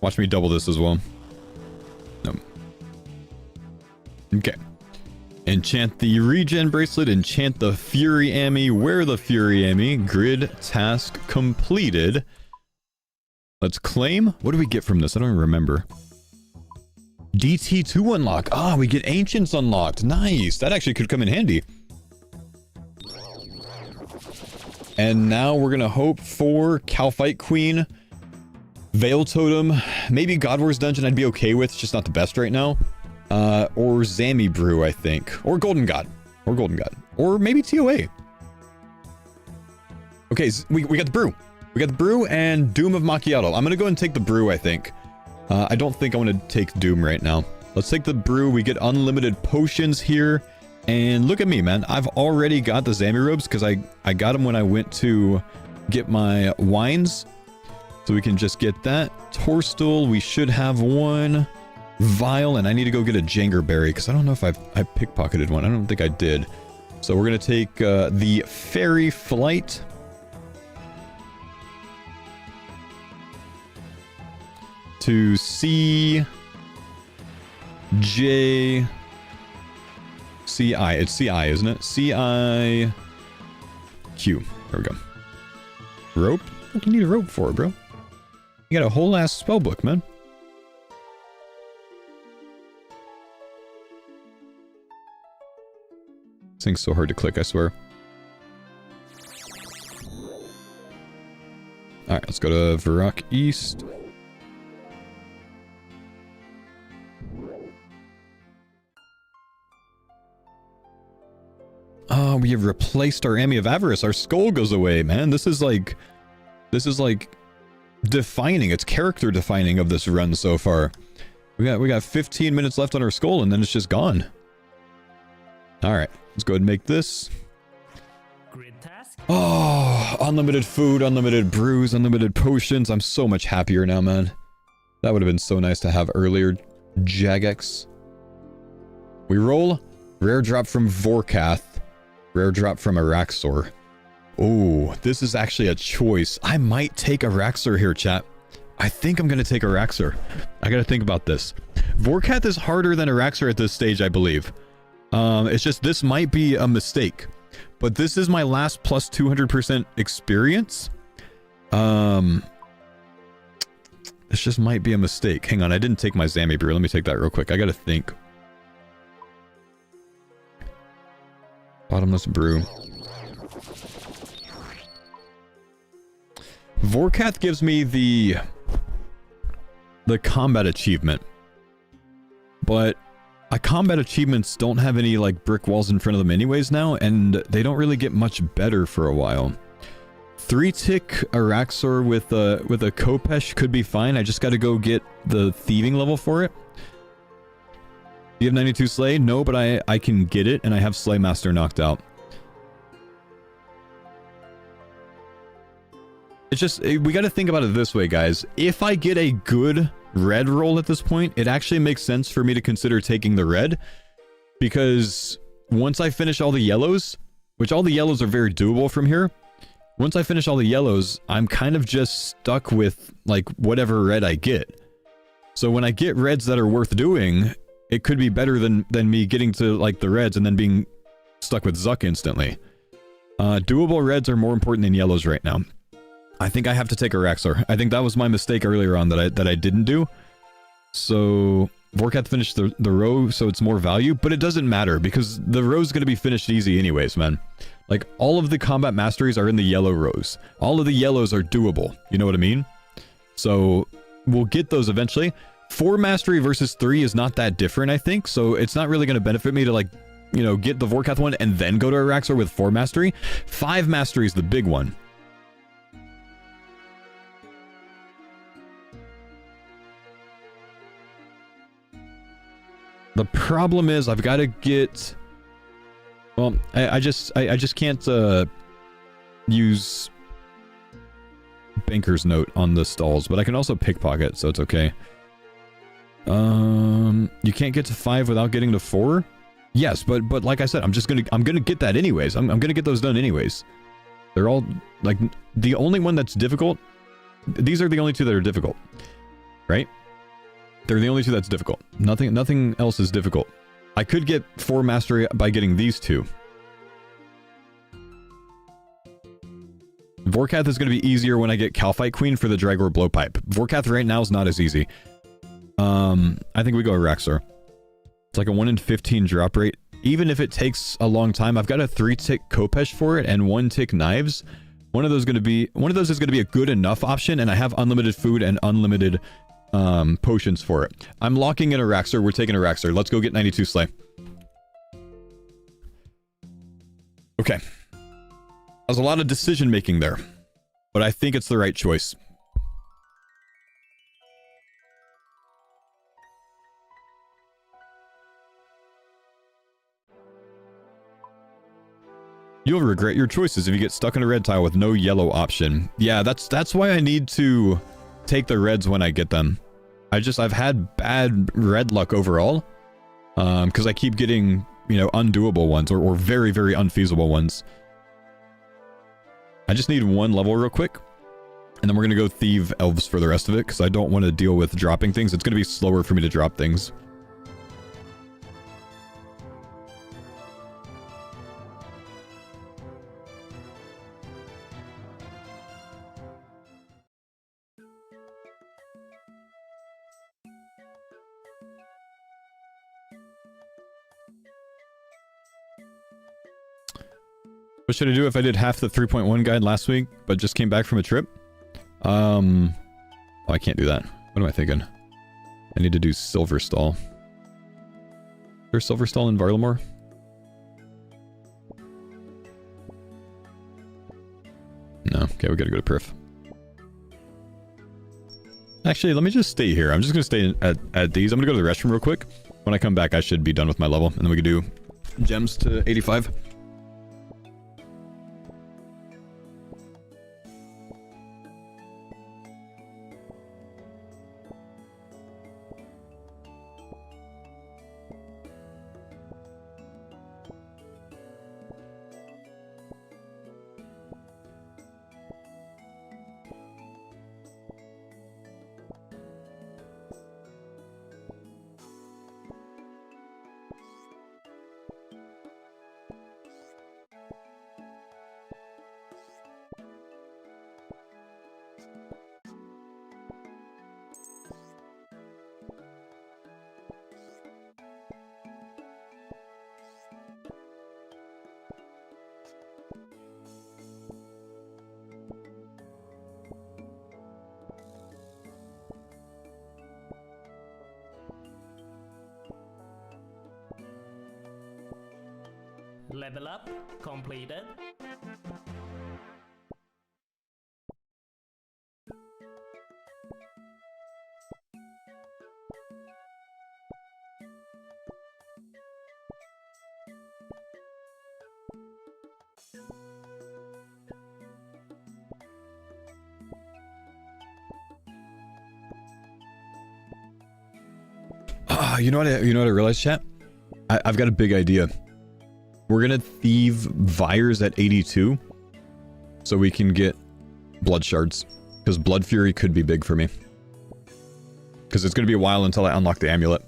Watch me double this as well. No. Okay. Enchant the regen bracelet. Enchant the Fury Ammy. Wear the Fury Ammy. Grid task completed. Let's claim. What do we get from this? I don't even remember. DT2 unlock. Ah, we get Ancients unlocked. Nice. That actually could come in handy. And now we're going to hope for Calfight Queen. Veil Totem, maybe God Wars Dungeon I'd be okay with, it's just not the best right now. Or Zami Brew, I think. Or Golden God. Or Golden God. Or maybe TOA. Okay, we got the Brew. We got the Brew and Doom of Macchiato. I'm gonna go and take the Brew, I think. I don't think I want to take Doom right now. Let's take the Brew. We get unlimited potions here. And look at me, man. I've already got the Zami robes because I got them when I went to get my wines. So we can just get that. Torstool, we should have one. Vial, and I need to go get a Jangerberry because I don't know if I pickpocketed one. I don't think I did. So we're going to take the Fairy Flight. To C... J... CI. It's CI, isn't it? CI... Q. There we go. Rope? What do you need a rope for, bro? You got a whole ass spellbook, man. This thing's so hard to click, I swear. Alright, let's go to Varrock East. Oh, we have replaced our Ammy of Avarice. Our skull goes away, man. This is like defining. It's character defining of this run so far. We got 15 minutes left on our skull and then it's just gone. All right, let's go ahead and make this. Grid task. Oh, unlimited food, unlimited brews, unlimited potions. I'm so much happier now, man. That would have been so nice to have earlier. Jagex. We roll. Rare drop from Vorkath. Rare drop from Araxur. Oh, this is actually a choice. I might take Araxur here, chat. I think I'm going to take Araxur. I got to think about this. Vorkath is harder than Araxur at this stage, I believe. It's just this might be a mistake. But this is my last plus 200% experience. This just might be a mistake. Hang on, I didn't take my Zami Brew. Let me take that real quick. I got to think. Bottomless Brew. Vorkath gives me the combat achievement. But combat achievements don't have any like brick walls in front of them anyways now, and they don't really get much better for a while. 3-tick Araxur with a Kopesh could be fine. I just got to go get the thieving level for it. Do you have 92 Slay? No, but I can get it, and I have Slaymaster knocked out. It's just, we got to think about it this way, guys. If I get a good red roll at this point, it actually makes sense for me to consider taking the red. Because once I finish all the yellows, which all the yellows are very doable from here, once I finish all the yellows, I'm kind of just stuck with, like, whatever red I get. So when I get reds that are worth doing, it could be better than me getting to, like, the reds and then being stuck with Zuck instantly. Doable reds are more important than yellows right now. I think I have to take Araxur. I think that was my mistake earlier on that I didn't do. So Vorkath finished the row, so it's more value, but it doesn't matter because the row's going to be finished easy anyways, man. Like, all of the combat masteries are in the yellow rows. All of the yellows are doable. You know what I mean? So we'll get those eventually. 4 mastery versus 3 is not that different, I think. So it's not really going to benefit me to, like, you know, get the Vorkath one and then go to Araxur with 4 mastery. 5 mastery is the big one. The problem is I've got to get... Well, I just can't use Banker's Note on the stalls, but I can also pickpocket, so it's okay. You can't get to 5 without getting to 4? Yes, but like I said, I'm gonna get that anyways. I'm gonna get those done anyways. They're all, like, the only one that's difficult. These are the only 2 that are difficult, right? They're the only 2 that's difficult. Nothing else is difficult. I could get 4 mastery by getting these 2. Vorkath is going to be easier when I get Calphite Queen for the Dragor Blowpipe. Vorkath right now is not as easy. I think we go Araxur. It's like a 1 in 15 drop rate. Even if it takes a long time, I've got a 3-tick Kopesh for it and 1-tick knives. One of those is going to be a good enough option, and I have unlimited food and unlimited potions for it. I'm locking in Araxur. We're taking Araxur. Let's go get 92 Slay. Okay. There's a lot of decision making there, but I think it's the right choice. You'll regret your choices if you get stuck in a red tile with no yellow option. Yeah, that's why I need to take the reds when I get them. I've had bad red luck overall. Because I keep getting, you know, undoable ones or very, very unfeasible ones. I just need 1 level real quick. And then we're going to go thieve elves for the rest of it because I don't want to deal with dropping things. It's going to be slower for me to drop things. What should I do if I did half the 3.1 guide last week, but just came back from a trip? Oh, I can't do that. What am I thinking? I need to do Silver Stall. There's Silver Stall in Varlamore? No. Okay, we gotta go to Perf. Actually, let me just stay here. I'm just gonna stay at these. I'm gonna go to the restroom real quick. When I come back, I should be done with my level, and then we can do gems to 85. Level up completed. You know what I realized, chat? I've got a big idea. We're gonna thieve Vires at 82. so we can get blood shards. Because Blood Fury could be big for me. Because it's going to be a while until I unlock the amulet.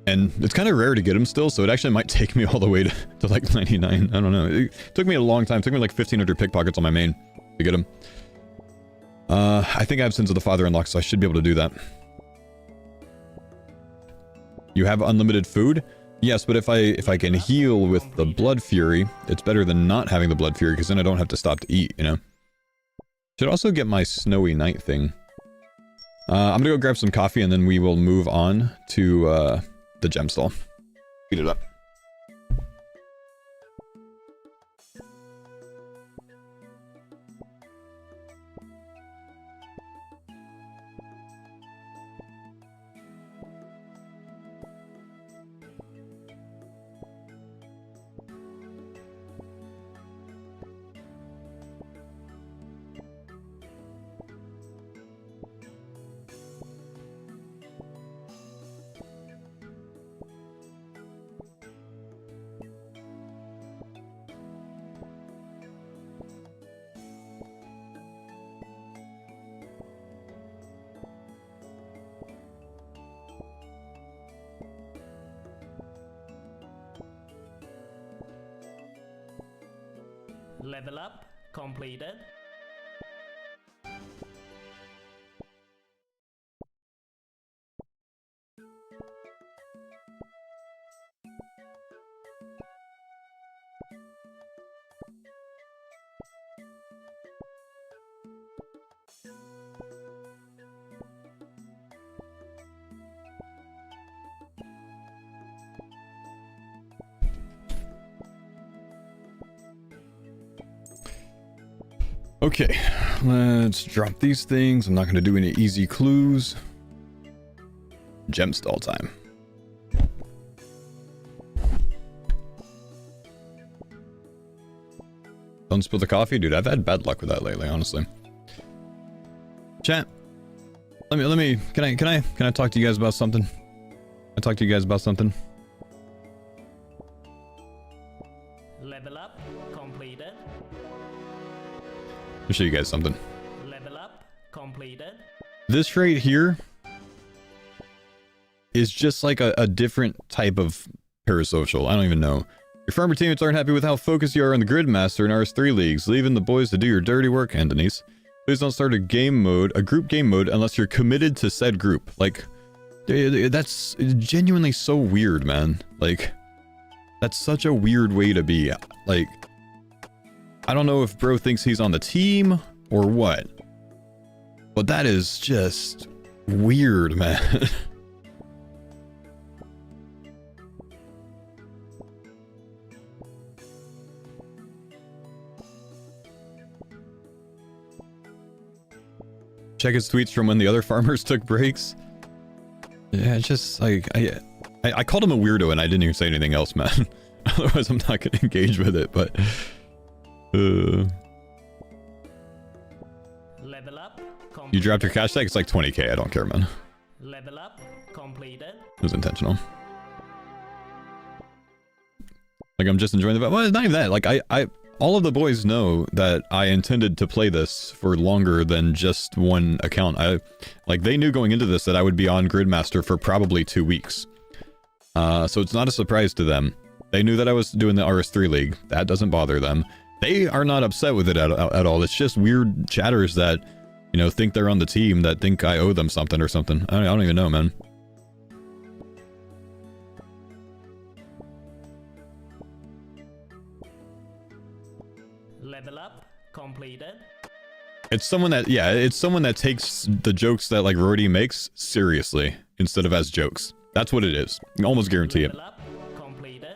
And it's kind of rare to get them still, so it actually might take me all the way to like 99. I don't know. It took me a long time. It took me like 1,500 pickpockets on my main to get them. I think I have Sins of the Father unlocked, so I should be able to do that. You have unlimited food? Yes, but if I can heal with the Blood Fury, it's better than not having the Blood Fury, because then I don't have to stop to eat, you know? Should also get my Snowy Night thing. I'm gonna go grab some coffee, and then we will move on to, the gem stall. Speed it up. Level up completed. Okay, let's drop these things. I'm not going to do any easy clues. Gem stall time. Don't spill the coffee? Dude, I've had bad luck with that lately, honestly. Chat. Can I talk to you guys about something? Level up completed. I'll show you guys something. Level up completed. This right here is just like a different type of parasocial. I don't even know. Your farmer teammates aren't happy with how focused you are on the grid master in RS3 leagues, leaving the boys to do your dirty work. And Denise, please don't start a group game mode unless you're committed to said group. Like, that's genuinely so weird, man. Like, that's such a weird way to be. Like, I don't know if bro thinks he's on the team or what, but that is just weird, man. Check his tweets from when the other farmers took breaks. Yeah, it's just like, I called him a weirdo and I didn't even say anything else, man. Otherwise I'm not gonna engage with it, but Level up completed. you dropped your cash tag? It's like 20k, I don't care, man. Level up completed. It was intentional. Like, I'm just enjoying the... Well, it's not even that. Like, all of the boys know that I intended to play this for longer than just one account. Like, they knew going into this that I would be on Gridmaster for probably 2 weeks. So it's not a surprise to them. They knew that I was doing the RS3 League. That doesn't bother them. They are not upset with it at all. It's just weird chatters that, you know, think they're on the team, that think I owe them something or something. I don't even know, man. Level up completed. It's someone that, yeah, it's someone that takes the jokes that, like, Rorty makes seriously instead of as jokes. That's what it is. I almost guarantee it. Level up completed.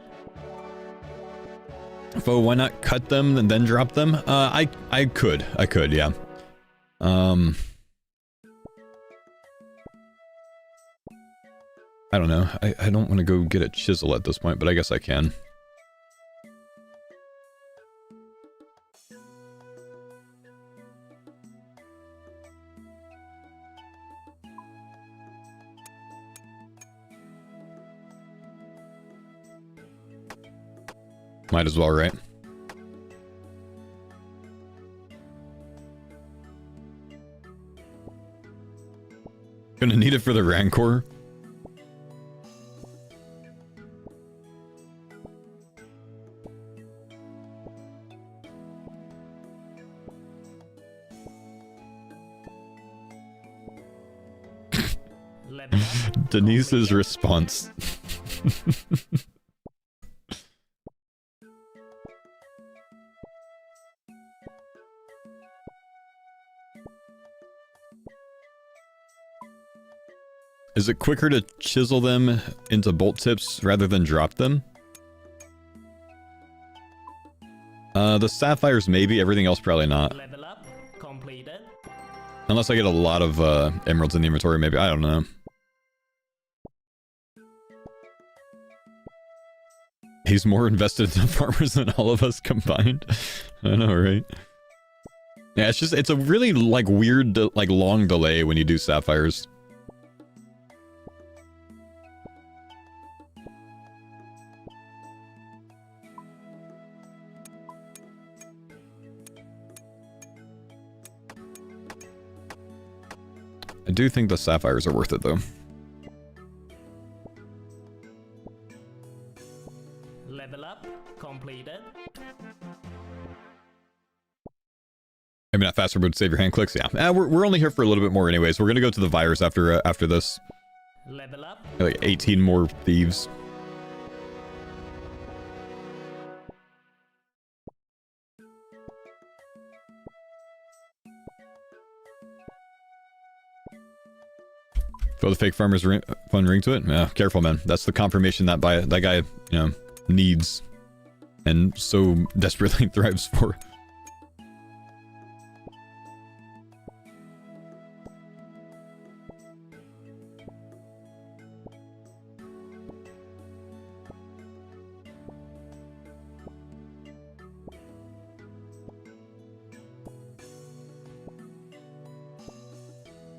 Faux, why not cut them and then drop them? I could, yeah. I don't know. I don't want to go get a chisel at this point, but I guess I can. Might as well, right? Gonna need it for the Rancor. Denise's response. Is it quicker to chisel them into bolt tips rather than drop them? The sapphires maybe, everything else probably not. Level up completed. Unless I get a lot of emeralds in the inventory, maybe. I don't know. He's more invested in the farmers than all of us combined. I know, right? Yeah, it's a really, like, weird, like, long delay when you do sapphires. I do think the sapphires are worth it, though. Level up completed. Maybe not faster, but save your hand clicks. Yeah, we're only here for a little bit more, anyways. We're gonna go to the virus after this. Level up. Like 18 more thieves. Throw the fake farmer's fun ring to it? Yeah, careful, man. That's the confirmation that that guy, you know, needs and so desperately thrives for.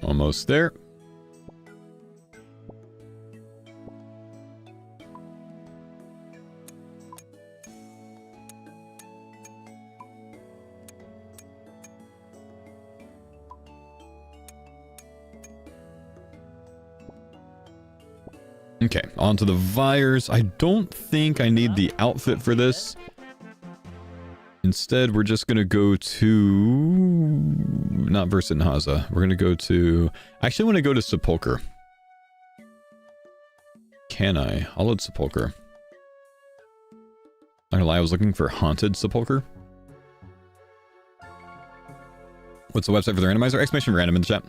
Almost there. Okay, on to the Vires. I don't think I need the outfit for this. Instead, we're just going to go to... Not Versit Haza. We're going to go to... I actually want to go to Sepulcher. Can I? I'll load Sepulcher. Not gonna lie, I was looking for Haunted Sepulcher. What's the website for the randomizer? Exclamation random in the chat.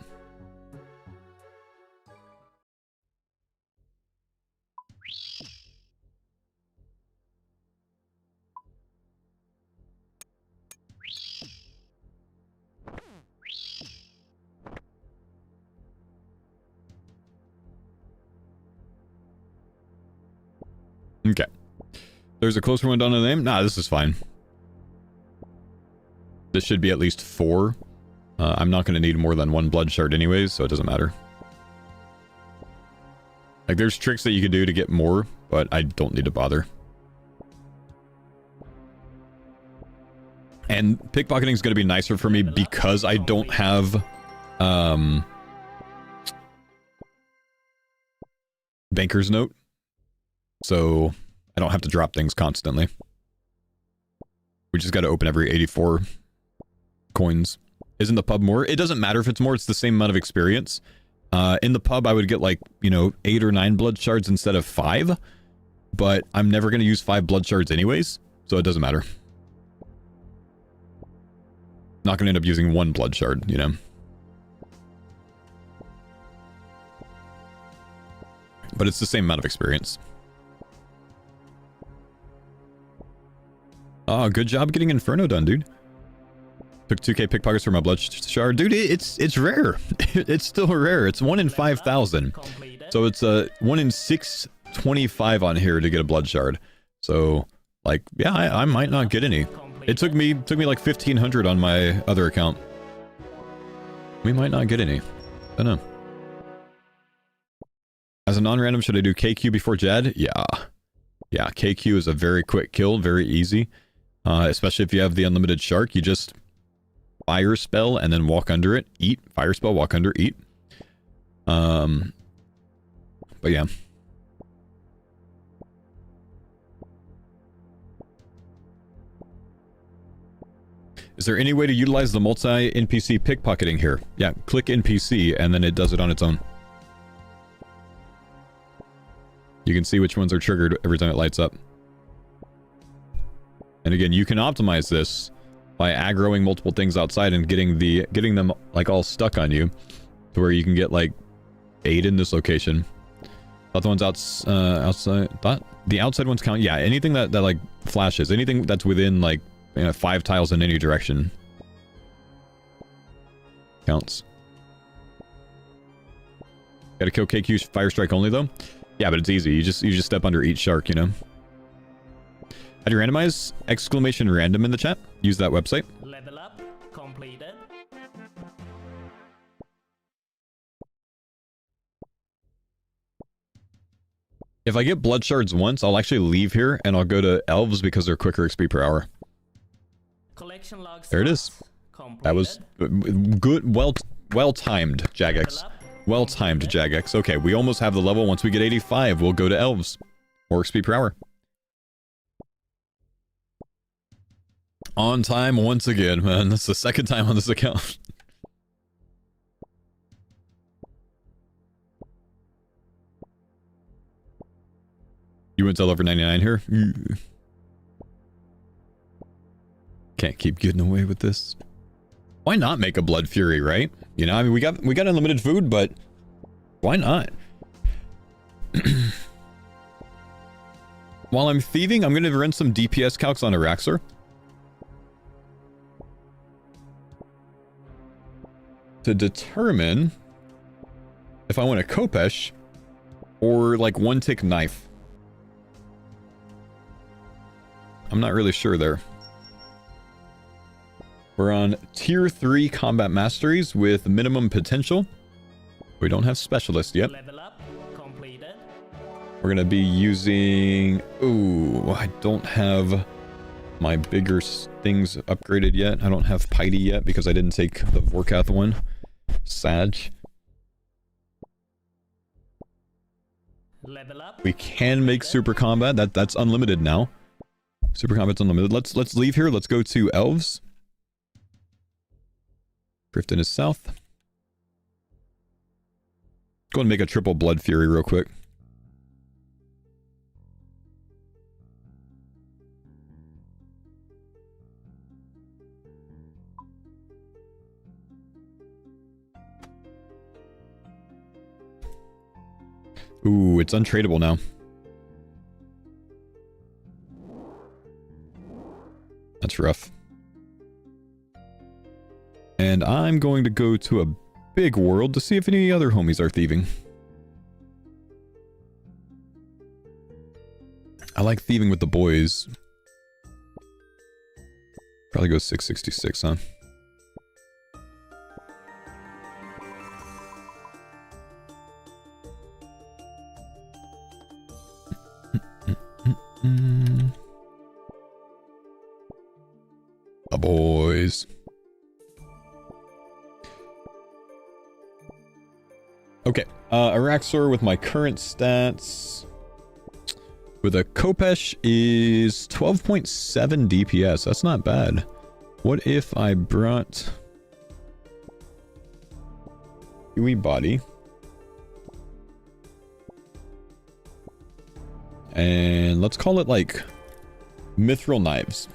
Okay. There's a closer one down to the name? Nah, this is fine. This should be at least 4. I'm not going to need more than 1 blood shard anyways, so it doesn't matter. Like, there's tricks that you can do to get more, but I don't need to bother. And pickpocketing is going to be nicer for me because I don't have... Banker's Note. So, I don't have to drop things constantly. We just got to open every 84 coins. Isn't the pub more? It doesn't matter if it's more, it's the same amount of experience. In the pub, I would get like, you know, 8 or 9 blood shards instead of 5. But I'm never going to use 5 blood shards anyways, so it doesn't matter. Not going to end up using 1 blood shard, you know. But it's the same amount of experience. Oh, good job getting Inferno done, dude. Took 2k pickpockets for my blood shard. Dude, it's rare. It's still rare. It's 1 in 5,000. So it's 1 in 625 on here to get a blood shard. So, like, yeah, I might not get any. It took me like 1,500 on my other account. We might not get any. I don't know. As a non-random, should I do KQ before Jad? Yeah. Yeah, KQ is a very quick kill, very easy. Especially if you have the unlimited shark, you just fire spell and then walk under it, eat, fire spell, walk under, eat. But yeah. Is there any way to utilize the multi-NPC pickpocketing here? Yeah, click NPC and then it does it on its own. You can see which ones are triggered every time it lights up. And again, you can optimize this by aggroing multiple things outside and getting them like all stuck on you, to where you can get like 8 in this location. Thought the ones outside. Thought the outside ones count. Yeah, anything that like flashes, anything that's within like 5 tiles in any direction counts. Gotta kill KQ fire strike only though. Yeah, but it's easy. You just step under each shark, you know. How do you randomize? Exclamation random in the chat. Use that website. Level up completed. If I get blood shards once, I'll actually leave here and I'll go to elves because they're quicker XP per hour. Collection logs. There it is. Completed. That was good. Well timed, Jagex. Well timed, Jagex. Okay, we almost have the level. Once we get 85, we'll go to elves. More XP per hour. On time once again, man. That's the second time on this account. You went to level 99 here? Can't keep getting away with this. Why not make a Blood Fury, right? You know, I mean, we got unlimited food, but why not? While I'm thieving, I'm going to run some DPS calcs on Araxur. To determine if I want a Kopesh or like one tick knife. I'm not really sure there. We're on tier 3 combat masteries with minimum potential. We don't have specialist yet. Level up completed. We're gonna be using... Ooh, I don't have my bigger things upgraded yet. I don't have Piety yet because I didn't take the Vorkath one. Sag. Level up. We can make super combat. That's unlimited now. Super combat's unlimited. Let's leave here. Let's go to elves. Grifton is south. Go and make a triple Blood Fury real quick. Ooh, it's untradeable now. That's rough. And I'm going to go to a big world to see if any other homies are thieving. I like thieving with the boys. Probably go 666, huh? The boys. Okay, Araxur with my current stats with a Kopesh is 12.7 DPS. That's not bad. What if I brought Huey body and let's call it like Mithril knives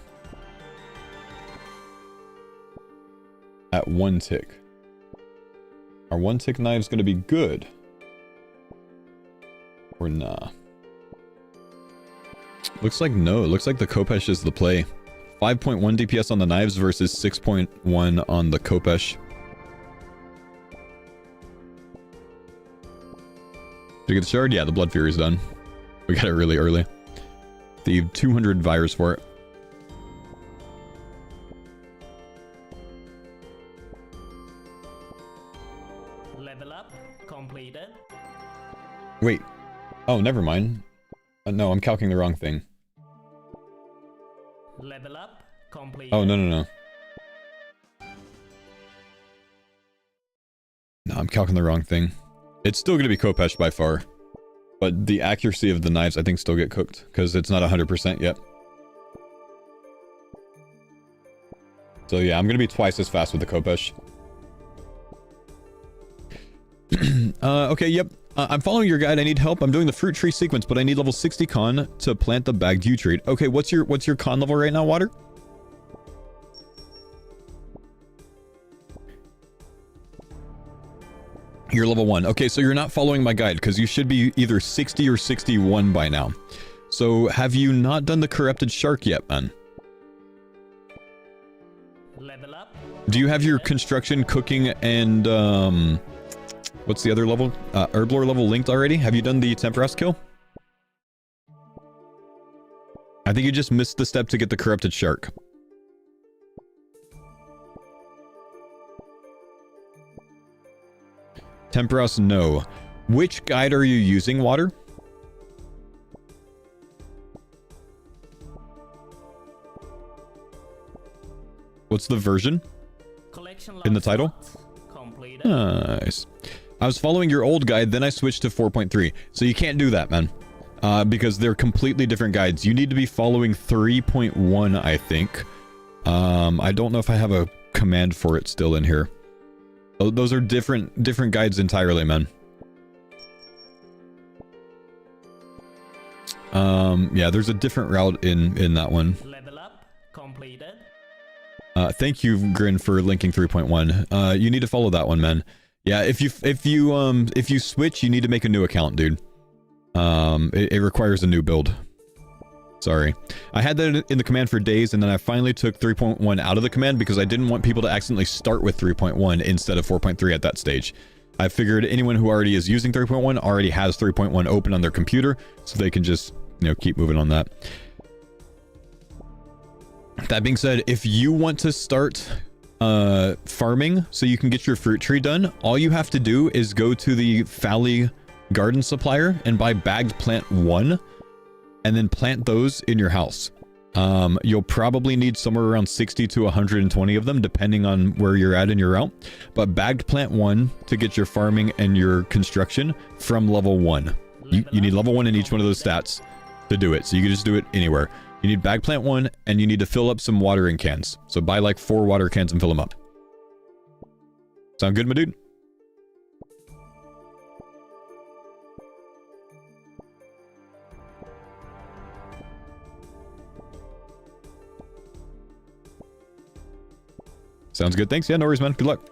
at 1 tick. Are 1 tick knives going to be good? Or nah? Looks like no. It looks like the Kopesh is the play. 5.1 DPS on the knives versus 6.1 on the Kopesh. Did you get the shard? Yeah, the Blood Fury is done. We got it really early. Thieved 200 virus for it. Level up completed. Wait. Oh, never mind. No, I'm calculating the wrong thing. Level up completed. Oh, no. No, I'm calculating the wrong thing. It's still going to be Kopesh by far. But the accuracy of the knives, I think, still get cooked. Because it's not 100% yet. So yeah, I'm going to be twice as fast with the Kopesh. Okay, yep. I'm following your guide. I need help. I'm doing the fruit tree sequence, but I need level 60 con to plant the bagged yew tree. Okay, what's your con level right now, Water? You're level 1. Okay, so you're not following my guide because you should be either 60 or 61 by now. So have you not done the corrupted shark yet, man? Level up. Do you have your construction, cooking, and what's the other level? Herblore level linked already? Have you done the Temperas kill? I think you just missed the step to get the corrupted shark. Temperas, no. Which guide are you using, Water? What's the version? In the title? Nice. I was following your old guide, then I switched to 4.3. So you can't do that, man. Because they're completely different guides. You need to be following 3.1, I think. I don't know if I have a command for it still in here. Those are different guides entirely, man. Yeah, there's a different route in that one. Level up completed. Thank you, Grin, for linking 3.1. You need to follow that one, man. Yeah, if you switch, you need to make a new account, dude. It requires a new build. Sorry. I had that in the command for days, and then I finally took 3.1 out of the command because I didn't want people to accidentally start with 3.1 instead of 4.3 at that stage. I figured anyone who already is using 3.1 already has 3.1 open on their computer, so they can just, you know, keep moving on that. That being said, if you want to start farming so you can get your fruit tree done, all you have to do is go to the Valley Garden Supplier and buy bagged plant 1 and then plant those in your house. You'll probably need somewhere around 60 to 120 of them depending on where you're at in your route, but bagged plant 1 to get your farming and your construction from level 1. You need level 1 in each one of those stats to do it, so you can just do it anywhere. You need bag plant 1, and you need to fill up some watering cans. So buy like 4 water cans and fill them up. Sound good, my dude? Sounds good. Thanks. Yeah, no worries, man. Good luck.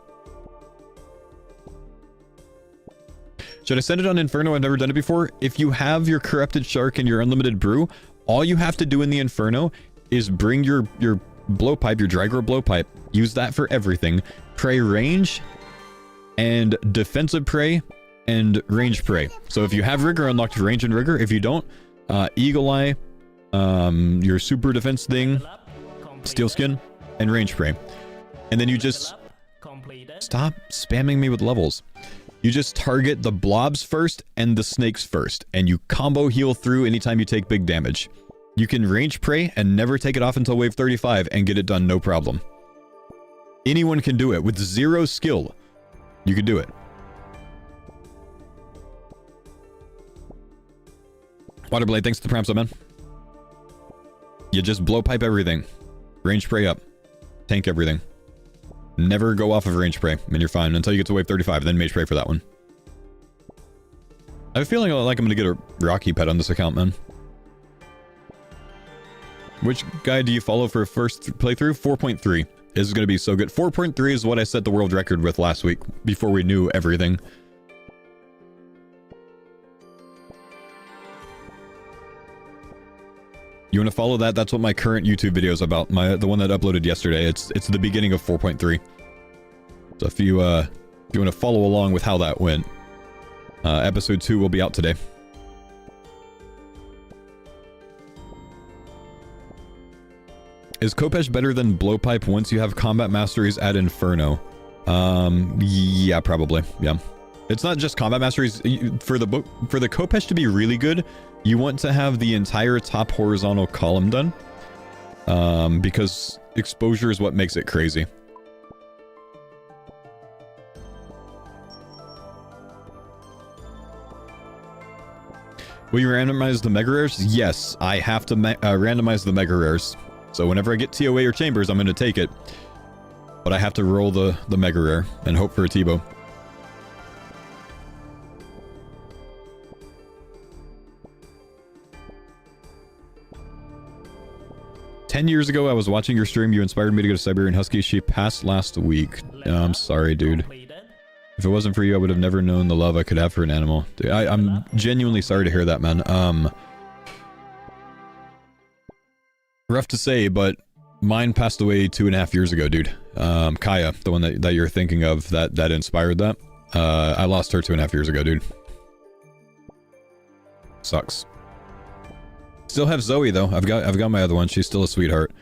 Should I send it on Inferno? I've never done it before. If you have your corrupted shark and your unlimited brew, all you have to do in the Inferno is bring your blowpipe, your dry grow blowpipe, use that for everything. Prey range and defensive prey and range prey. So if you have rigor unlocked, range and rigor. If you don't, eagle eye, your super defense thing, steel skin, and range prey. And then you just stop spamming me with levels. You just target the blobs first and the snakes first, and you combo heal through anytime you take big damage. You can range prey and never take it off until wave 35 and get it done no problem. Anyone can do it with 0 skill. You can do it. Waterblade, thanks to the prompts, man. You just blowpipe everything. Range prey up. Tank everything. Never go off of range prey, and you're fine until you get to wave 35, then mage prey for that one. I have a feeling like I'm going to get a Rocky pet on this account, man. Which guide do you follow for first playthrough? 4.3. This is going to be so good. 4.3 is what I set the world record with last week, before we knew everything. You want to follow that? That's what my current YouTube video is about. The one that uploaded yesterday. It's the beginning of 4.3. So if you want to follow along with how that went, episode 2 will be out today. Is Kopesh better than Blowpipe once you have combat masteries at Inferno? Yeah, probably. Yeah. It's not just combat masteries. For the Kopesh to be really good, you want to have the entire top horizontal column done. Because exposure is what makes it crazy. Will you randomize the mega rares? Yes, I have to randomize the mega rares. So whenever I get TOA or chambers, I'm going to take it. But I have to roll the mega rare and hope for a T-bow. $10 years ago, I was watching your stream. You inspired me to go to Siberian Husky. She passed last week. I'm sorry, dude. If it wasn't for you, I would have never known the love I could have for an animal. Dude, I'm genuinely sorry to hear that, man. Rough to say, but mine passed away 2.5 years ago, dude. Kaya, the one that you're thinking of, that inspired that. I lost her 2.5 years ago, dude. Sucks. Still have Zoe though. I've got my other one. She's still a sweetheart.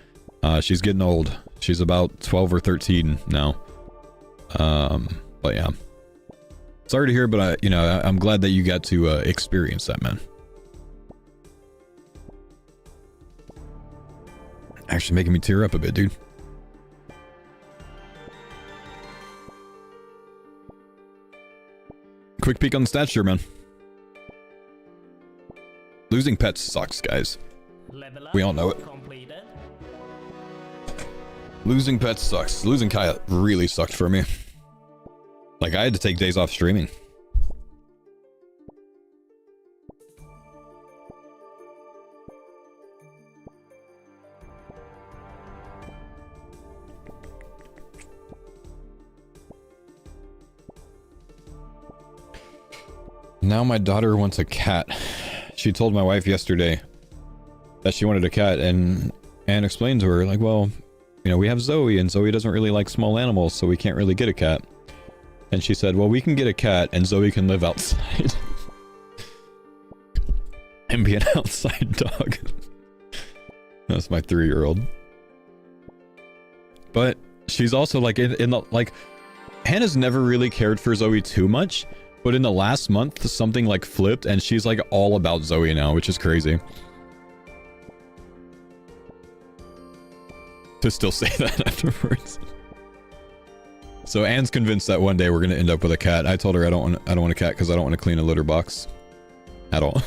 She's getting old. She's about 12 or 13 now. But yeah. Sorry to hear, but I'm glad that you got to experience that, man. Actually making me tear up a bit, dude. Quick peek on the stats here, man. Losing pets sucks, guys. We all know it. Losing pets sucks. Losing Kaya really sucked for me. Like, I had to take days off streaming. Now my daughter wants a cat. She told my wife yesterday that she wanted a cat, and explained to her, like, well, we have Zoe, and Zoe doesn't really like small animals, so we can't really get a cat. And she said, well, we can get a cat, and Zoe can live outside. And be an outside dog. That's my 3-year-old. But she's also, like, in the, like, Hannah's never really cared for Zoe too much. But in the last month, something like flipped, and she's like all about Zoe now, which is crazy. To still say that afterwards. So Anne's convinced that one day we're gonna end up with a cat. I told her I don't want a cat because I don't want to clean a litter box. At all.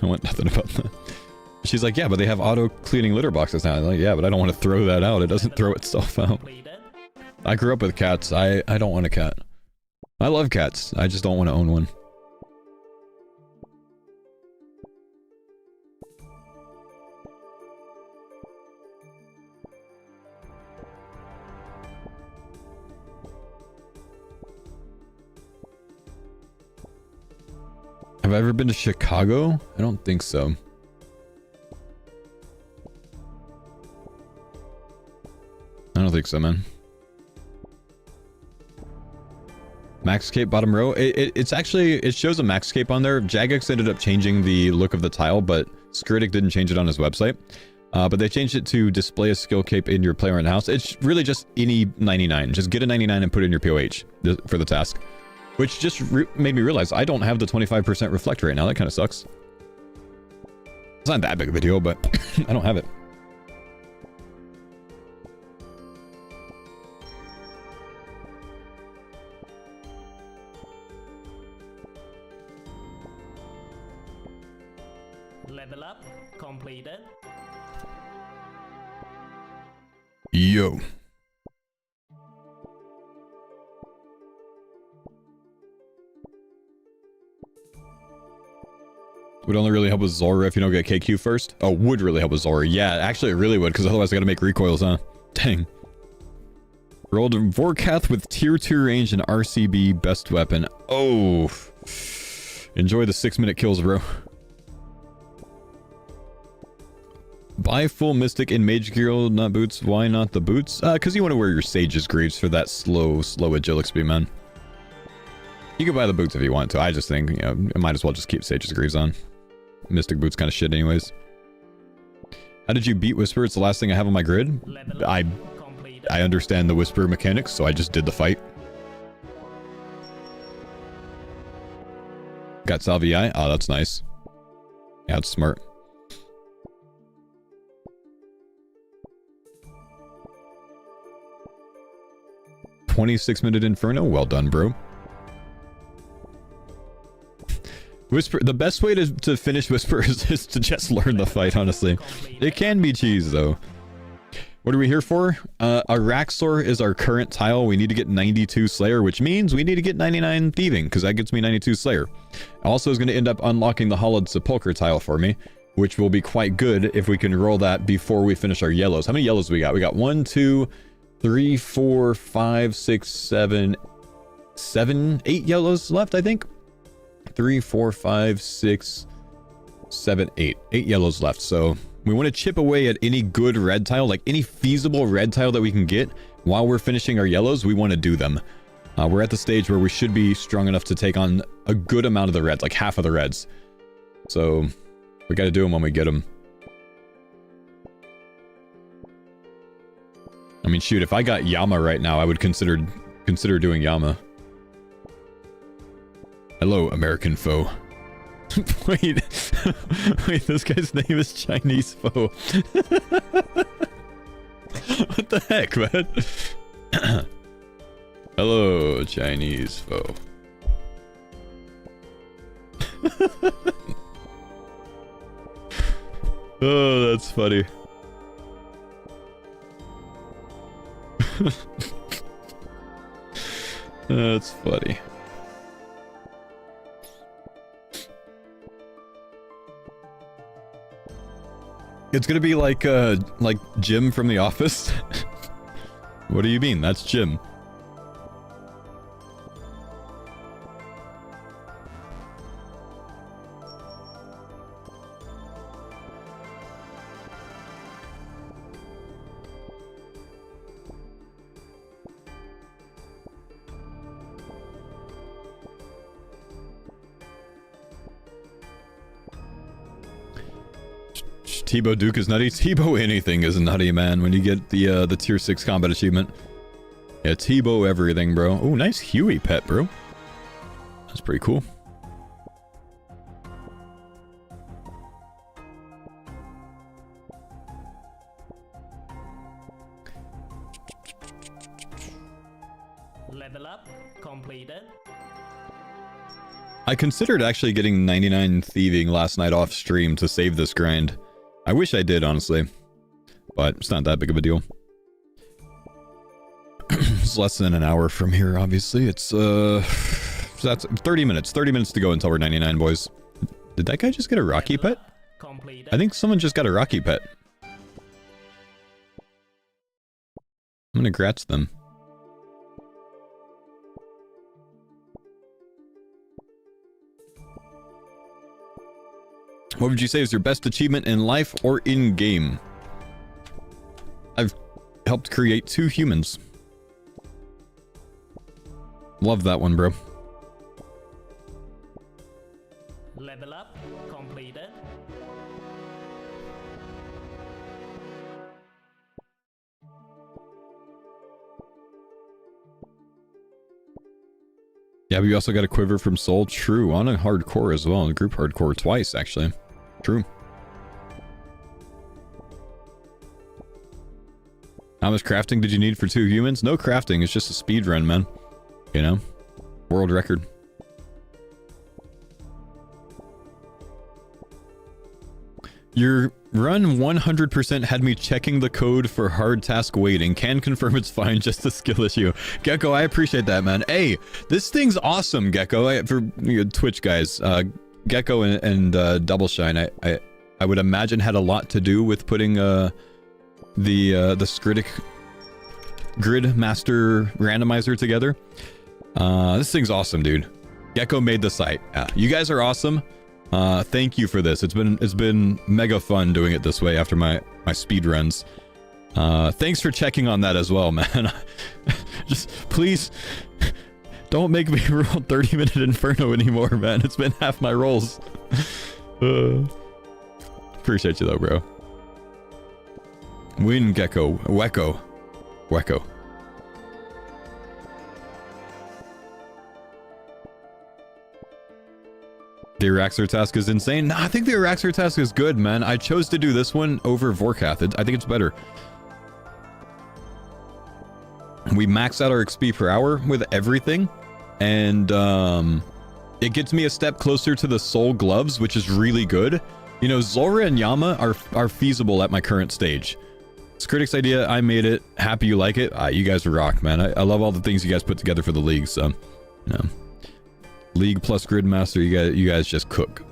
I want nothing about that. She's like, yeah, but they have auto cleaning litter boxes now. I'm like, yeah, but I don't want to throw that out. It doesn't throw itself out. I grew up with cats. I don't want a cat. I love cats. I just don't want to own one. Have I ever been to Chicago? I don't think so. I don't think so, man. Max cape bottom row. It's actually, it shows a max cape on there. Jagex ended up changing the look of the tile, but Skritic didn't change it on his website. But they changed it to display a skill cape in your player in house. It's really just any 99. Just get a 99 and put it in your POH for the task. Which just made me realize I don't have the 25% reflect right now. That kind of sucks. It's not that big of a deal, but I don't have it. Level up completed. Yo. Would only really help with Zulrah if you don't get KQ first. Oh, would really help with Zulrah. Yeah, actually it really would, because otherwise I gotta make recoils, huh? Dang. Rolled Vorkath with tier 2 range and RCB best weapon. Oh. Enjoy the 6-minute kills, bro. Buy full Mystic in Mage Gear, not boots. Why not the boots? Because you want to wear your Sage's Greaves for that slow agilic speed, man. You can buy the boots if you want to. I just think, I might as well just keep Sage's Greaves on. Mystic boots kind of shit anyways. How did you beat Whisper? It's the last thing I have on my grid. I understand the Whisper mechanics, so I just did the fight. Got Salvii. Oh, that's nice. Yeah, it's smart. "26-minute Inferno." Well done, bro. Whisper. The best way to finish Whisper is to just learn the fight, honestly. It can be cheese, though. What are we here for? Araxur is our current tile. We need to get 92 Slayer, which means we need to get 99 Thieving, because that gets me 92 Slayer. Also is going to end up unlocking the Hollowed Sepulchre tile for me, which will be quite good if we can roll that before we finish our yellows. How many yellows we got? We got 1, 2, 3, 4, 5, 6, 7, 8 yellows left, I think. 3, 4, 5, 6, 7, 8. 8 yellows left, so... we want to chip away at any good red tile, like any feasible red tile that we can get while we're finishing our yellows. We want to do them. We're at the stage where we should be strong enough to take on a good amount of the reds, like half of the reds. So we got to do them when we get them. I mean, shoot, if I got Yama right now, I would consider doing Yama. Hello, American Faux. Wait, wait, this guy's name is Chinese Faux. What the heck, man? Hello, Chinese Faux. Oh, that's funny. That's funny. It's gonna be like Jim from The Office. What do you mean? That's Jim. Tebow Duke is nutty. Tebow anything is nutty, man, when you get the tier 6 combat achievement. Yeah, Tebow everything, bro. Oh, nice Huey pet, bro. That's pretty cool. Level up completed. I considered actually getting 99 Thieving last night off stream to save this grind. I wish I did, honestly. But it's not that big of a deal. It's less than an hour from here, obviously. It's, so that's 30 minutes. 30 minutes to go until we're 99, boys. Did that guy just get a Rocky pet? I think someone just got a Rocky pet. I'm gonna grats them. What would you say is your best achievement in life or in game? I've helped create 2 humans. Love that one, bro. Level up completed. Yeah, but you also got a quiver from Soul. True, on a hardcore as well, on a group hardcore twice, actually. True. How much crafting did you need for 2 humans? No crafting, it's just a speed run, man. You know? World record. Your run 100% had me checking the code for hard task waiting. Can confirm it's fine, just a skill issue. Gecko, I appreciate that, man. Hey, this thing's awesome, Gecko. For Twitch guys, Gecko and Double Shine, I would imagine had a lot to do with putting the Skritic Grid Master Randomizer together. This thing's awesome, dude. Gecko made the site. Yeah, you guys are awesome. Thank you for this. It's been mega fun doing it this way after my speed runs. Thanks for checking on that as well, man. Just please don't make me roll 30-minute Inferno anymore, man. It's been half my rolls. Appreciate you though, bro. Win Gecko. Wecko. The Araxur task is insane. Nah, I think the Araxur task is good, man. I chose to do this one over Vorkath. I think it's better. We max out our XP per hour with everything. And it gets me a step closer to the soul gloves, which is really good. You know, Zulrah and Yama are feasible at my current stage. It's Critic's idea. I made it. Happy you like it. You guys rock, man. I love all the things you guys put together for the league. So, you know, League plus Gridmaster, you guys just cook.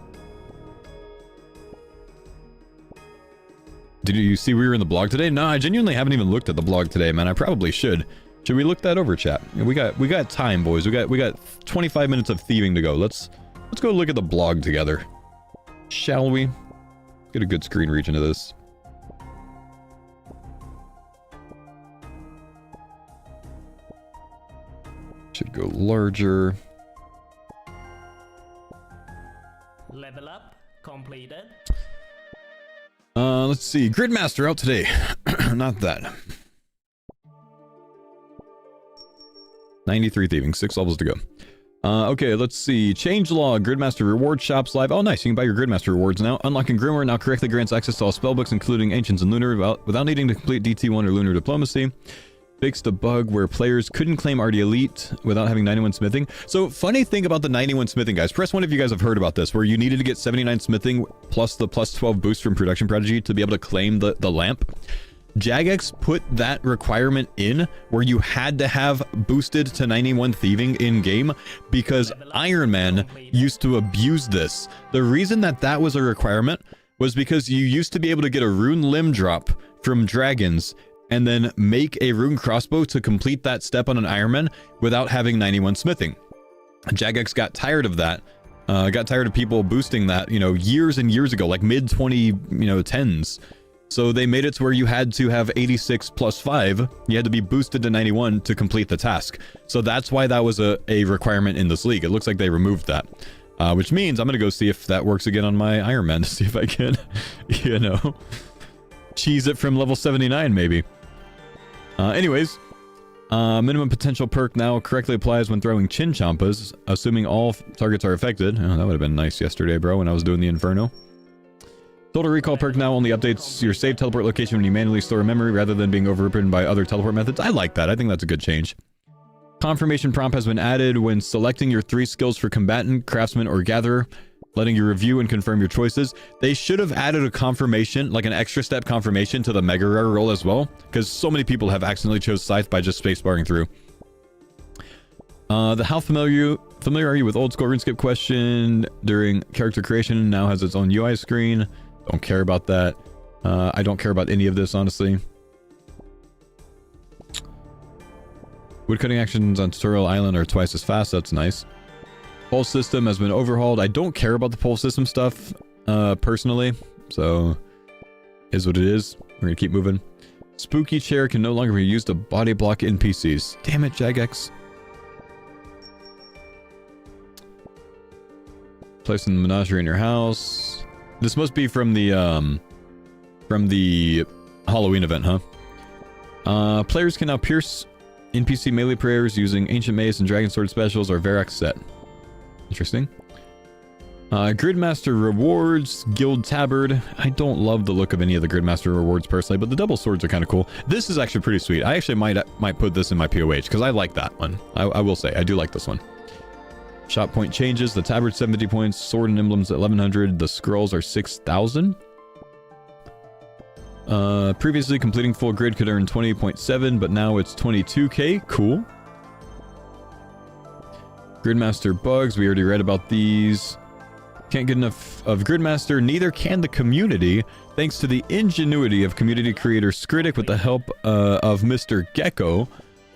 Did you see we were in the blog today? No, I genuinely haven't even looked at the blog today, man. I probably should. Should we look that over, chat? We got time, boys. We got 25 minutes of thieving to go. Let's go look at the blog together. Shall we? Get a good screen reach into this. Should go larger. Level up completed. Let's see. Gridmaster out today. Not that. 93 thieving, 6 levels to go. Okay, let's see. Changelog, Gridmaster reward shops live. Oh, nice. You can buy your Gridmaster rewards now. Unlocking Grimoire now correctly grants access to all spellbooks, including Ancients and Lunar, without needing to complete DT1 or Lunar Diplomacy. Fixed a bug where players couldn't claim RD Elite without having 91 smithing. So, funny thing about the 91 smithing, guys. Press 1 if you guys have heard about this, where you needed to get 79 smithing plus the plus 12 boost from Production Prodigy to be able to claim the lamp. Jagex put that requirement in where you had to have boosted to 91 thieving in game because Iron Man used to abuse this. The reason that was a requirement was because you used to be able to get a rune limb drop from dragons and then make a rune crossbow to complete that step on an Iron Man without having 91 smithing. Jagex got tired of that. Got tired of people boosting that, you know, years and years ago, like mid 2010s. So they made it to where you had to have 86 plus 5. You had to be boosted to 91 to complete the task. So that's why that was a requirement in this league. It looks like they removed that. Which means I'm going to go see if that works again on my Iron Man to see if I can, you know, cheese it from level 79 maybe. Anyways, minimum potential perk now correctly applies when throwing chin champas, assuming all targets are affected. Oh, that would have been nice yesterday, bro, when I was doing the Inferno. Total recall perk now only updates your save teleport location when you manually store a memory rather than being overridden by other teleport methods. I like that. I think that's a good change. Confirmation prompt has been added when selecting your 3 skills for combatant, craftsman, or gatherer, letting you review and confirm your choices. They should have added a confirmation, like an extra step confirmation to the mega rare roll as well, because so many people have accidentally chose Scythe by just spacebarring through. How familiar are you with old school RuneScape question during character creation now has its own UI screen. Don't care about that. I don't care about any of this, honestly. Woodcutting actions on Tutorial Island are twice as fast. That's nice. Pulse system has been overhauled. I don't care about the pulse system stuff, personally. So, is what it is. We're gonna keep moving. Spooky chair can no longer be used to body block NPCs. Damn it, Jagex. Placing the menagerie in your house. This must be from the Halloween event, huh? Players can now pierce NPC melee prayers using Ancient Mace and Dragon Sword specials or Verax set. Interesting. Gridmaster rewards, Guild Tabard. I don't love the look of any of the Gridmaster rewards personally, but the double swords are kind of cool. This is actually pretty sweet. I actually might put this in my POH because I like that one. I will say, I do like this one. Shot point changes. The tabard 70 points. Sword and emblems at 1100. The scrolls are 6000. Previously completing full grid could earn 20.7, but now it's 22k. Cool. Gridmaster bugs. We already read about these. Can't get enough of Gridmaster. Neither can the community. Thanks to the ingenuity of community creator Skritic with the help of Mr. Gecko.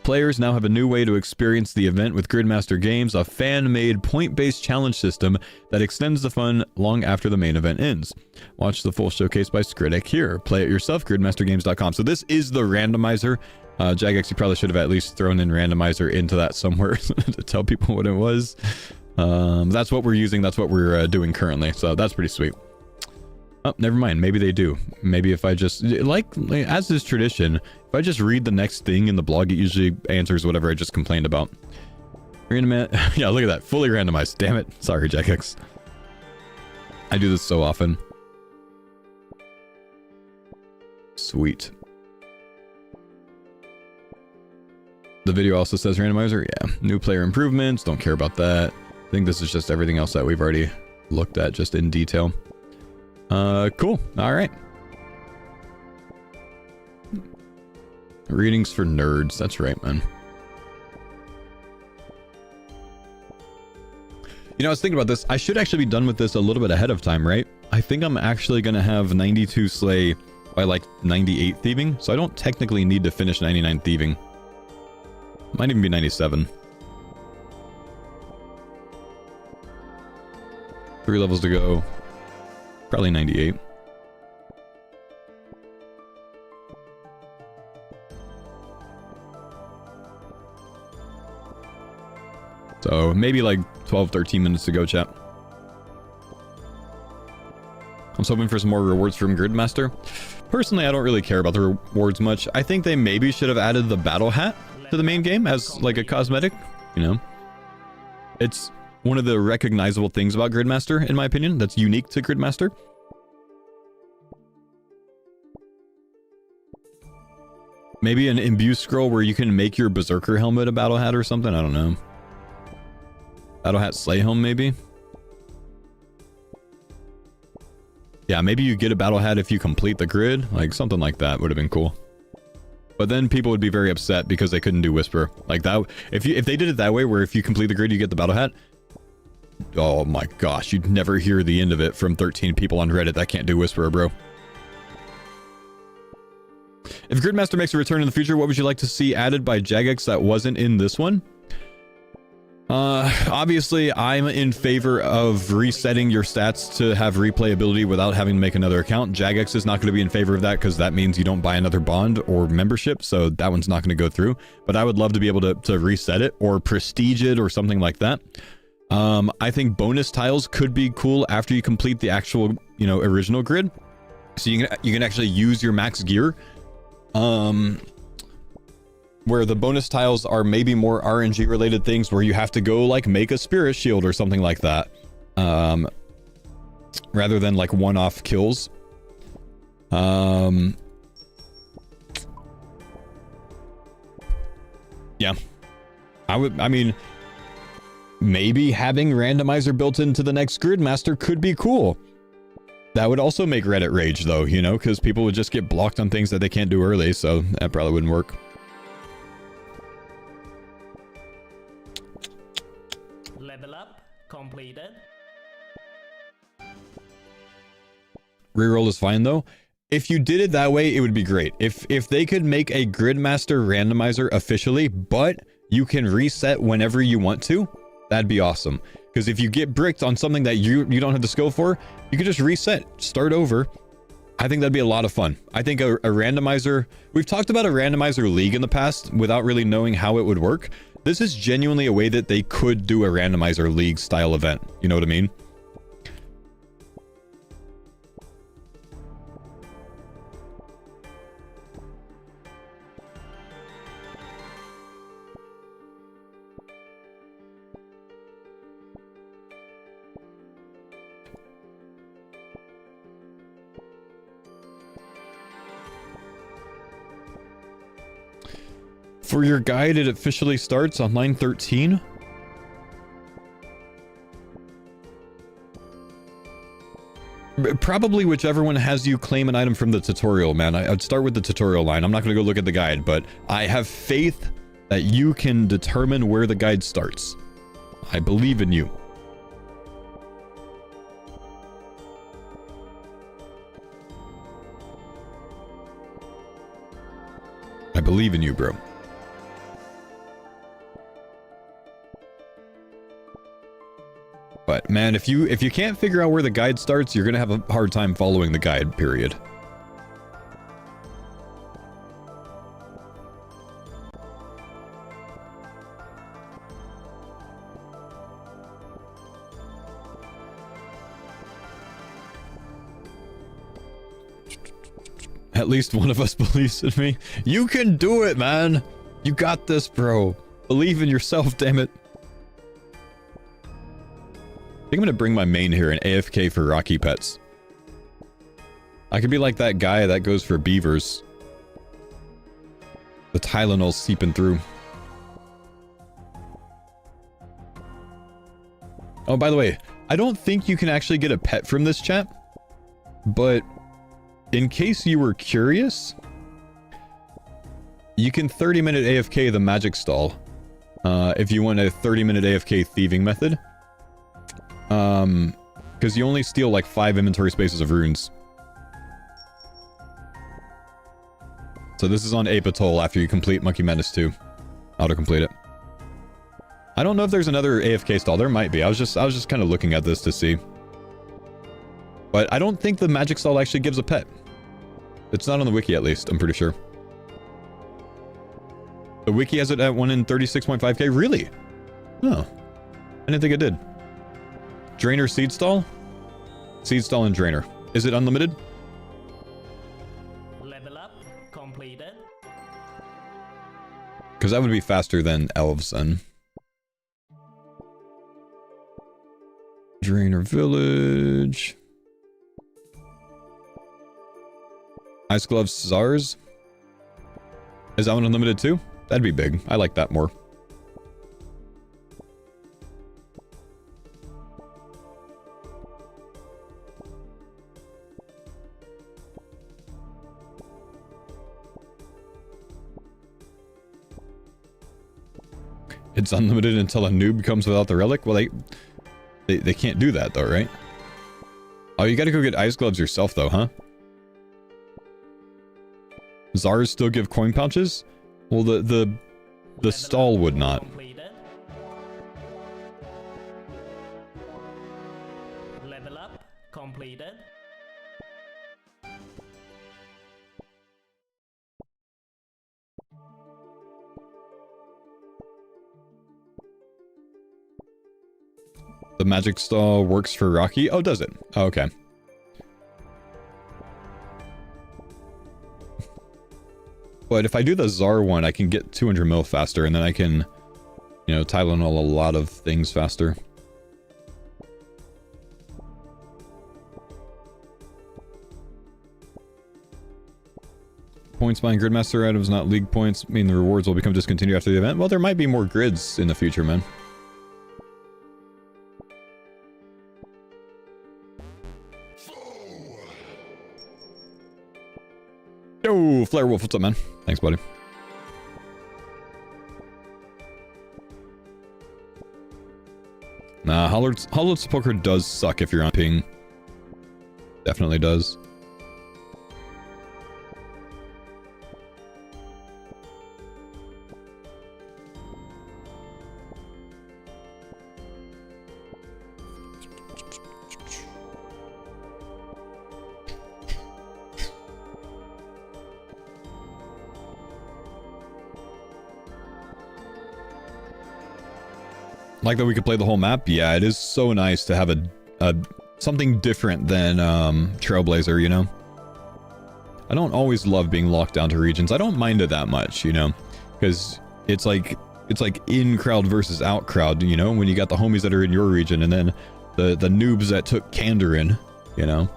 Players now have a new way to experience the event with Gridmaster Games, a fan-made point-based challenge system that extends the fun long after the main event ends. Watch the full showcase by Skritic here. Play it yourself, gridmastergames.com. So this is the randomizer. Jagex, you probably should have at least thrown in randomizer into that somewhere to tell people what it was. That's what we're using. That's what we're doing currently. So that's pretty sweet. Oh, never mind. Maybe they do. Maybe if I just, like as is tradition, if I just read the next thing in the blog, it usually answers whatever I just complained about. Yeah, look at that. Fully randomized. Damn it. Sorry, Jagex. I do this so often. Sweet. The video also says randomizer. Yeah. New player improvements. Don't care about that. think this is just everything else that we've already looked at just in detail. Cool. All right. Readings for nerds. That's right, man. You know, I was thinking about this. I should actually be done with this a little bit ahead of time, right? I think I'm actually going to have 92 slay by like 98 thieving. So I don't technically need to finish 99 thieving. Might even be 97. 3 levels to go. Probably 98. So maybe like 12, 13 minutes to go, chat. I was hoping for some more rewards from Gridmaster. Personally, I don't really care about the rewards much. I think they maybe should have added the battle hat to the main game as like a cosmetic, you know. It's one of the recognizable things about Gridmaster, in my opinion, that's unique to Gridmaster. Maybe an imbue scroll where you can make your Berserker helmet a battle hat or something, I don't know. Battle hat slay helm, maybe? Yeah, maybe you get a battle hat if you complete the grid. Like, something like that would have been cool. But then people would be very upset because they couldn't do Whisper. Like that, if they did it that way, where if you complete the grid, you get the battle hat. Oh my gosh, you'd never hear the end of it from 13 people on Reddit that can't do Whisperer, bro. If Gridmaster makes a return in the future, what would you like to see added by Jagex that wasn't in this one? Obviously, I'm in favor of resetting your stats to have replayability without having to make another account. Jagex is not going to be in favor of that because that means you don't buy another bond or membership, so that one's not going to go through. But I would love to be able to reset it or prestige it or something like that. I think bonus tiles could be cool after you complete the actual, you know, original grid. So you can actually use your max gear. Where the bonus tiles are maybe more RNG related things where you have to go like make a spirit shield or something like that. Rather than like one-off kills. Yeah. I mean, maybe having randomizer built into the next Gridmaster could be cool. That would also make Reddit rage though, you know, because people would just get blocked on things that they can't do early, so that probably wouldn't work. Level up completed. Reroll is fine though. If you did it that way, it would be great. If they could make a Gridmaster randomizer officially, but you can reset whenever you want to, that'd be awesome. Because if you get bricked on something that you don't have the skill for, you can just reset, start over. I think that'd be a lot of fun. I think a randomizer... We've talked about a randomizer league in the past without really knowing how it would work. This is genuinely a way that they could do a randomizer league style event. You know what I mean? For your guide, it officially starts on line 13. Probably whichever one has you claim an item from the tutorial, man. I'd start with the tutorial line. I'm not going to go look at the guide, but I have faith that you can determine where the guide starts. I believe in you. I believe in you, bro. But man, if you can't figure out where the guide starts, you're gonna have a hard time following the guide, period. At least one of us believes in me. You can do it, man. You got this, bro. Believe in yourself, damn it. I think I'm gonna bring my main here and AFK for Rocky Pets. I could be like that guy that goes for beavers. The Tylenol's seeping through. Oh, by the way, I don't think you can actually get a pet from this chat, but in case you were curious, you can 30-minute AFK the magic stall if you want a 30-minute AFK thieving method. Because you only steal like 5 inventory spaces of runes. So this is on Ape Atoll after you complete Monkey Madness 2. Auto-complete it. I don't know if there's another AFK stall. There might be. I was just kind of looking at this to see. But I don't think the magic stall actually gives a pet. It's not on the wiki at least, I'm pretty sure. The wiki has it at 1 in 36.5k? Really? Oh. I didn't think it did. Drainer seed stall? Seed stall and drainer. Is it unlimited? Level up completed. Because that would be faster than elves then. Drainer village. Ice gloves czars. Is that one unlimited too? That'd be big. I like that more. It's unlimited until a noob comes without the relic? Well, they can't do that though, right? Oh, you gotta go get ice gloves yourself though, huh? Czars still give coin pouches? Well, the stall would not. Level up completed. The magic stall works for Rocky? Oh, does it? Oh, okay. But if I do the Czar one, I can get 200 mil faster, and then I can, you know, Tylenol a lot of things faster. Points buying Gridmaster items, not league points, mean the rewards will become discontinued after the event. Well, there might be more grids in the future, man. Yo, Flare Wolf, what's up, man? Thanks, buddy. Nah, Hollowed Sepulchre does suck if you're on ping. Definitely does. Like that we could play the whole map? Yeah, it is so nice to have a something different than Trailblazer, you know? I don't always love being locked down to regions. I don't mind it that much, you know? Because it's like in crowd versus out crowd, you know? When you got the homies that are in your region and then the noobs that took Kandarin, you know?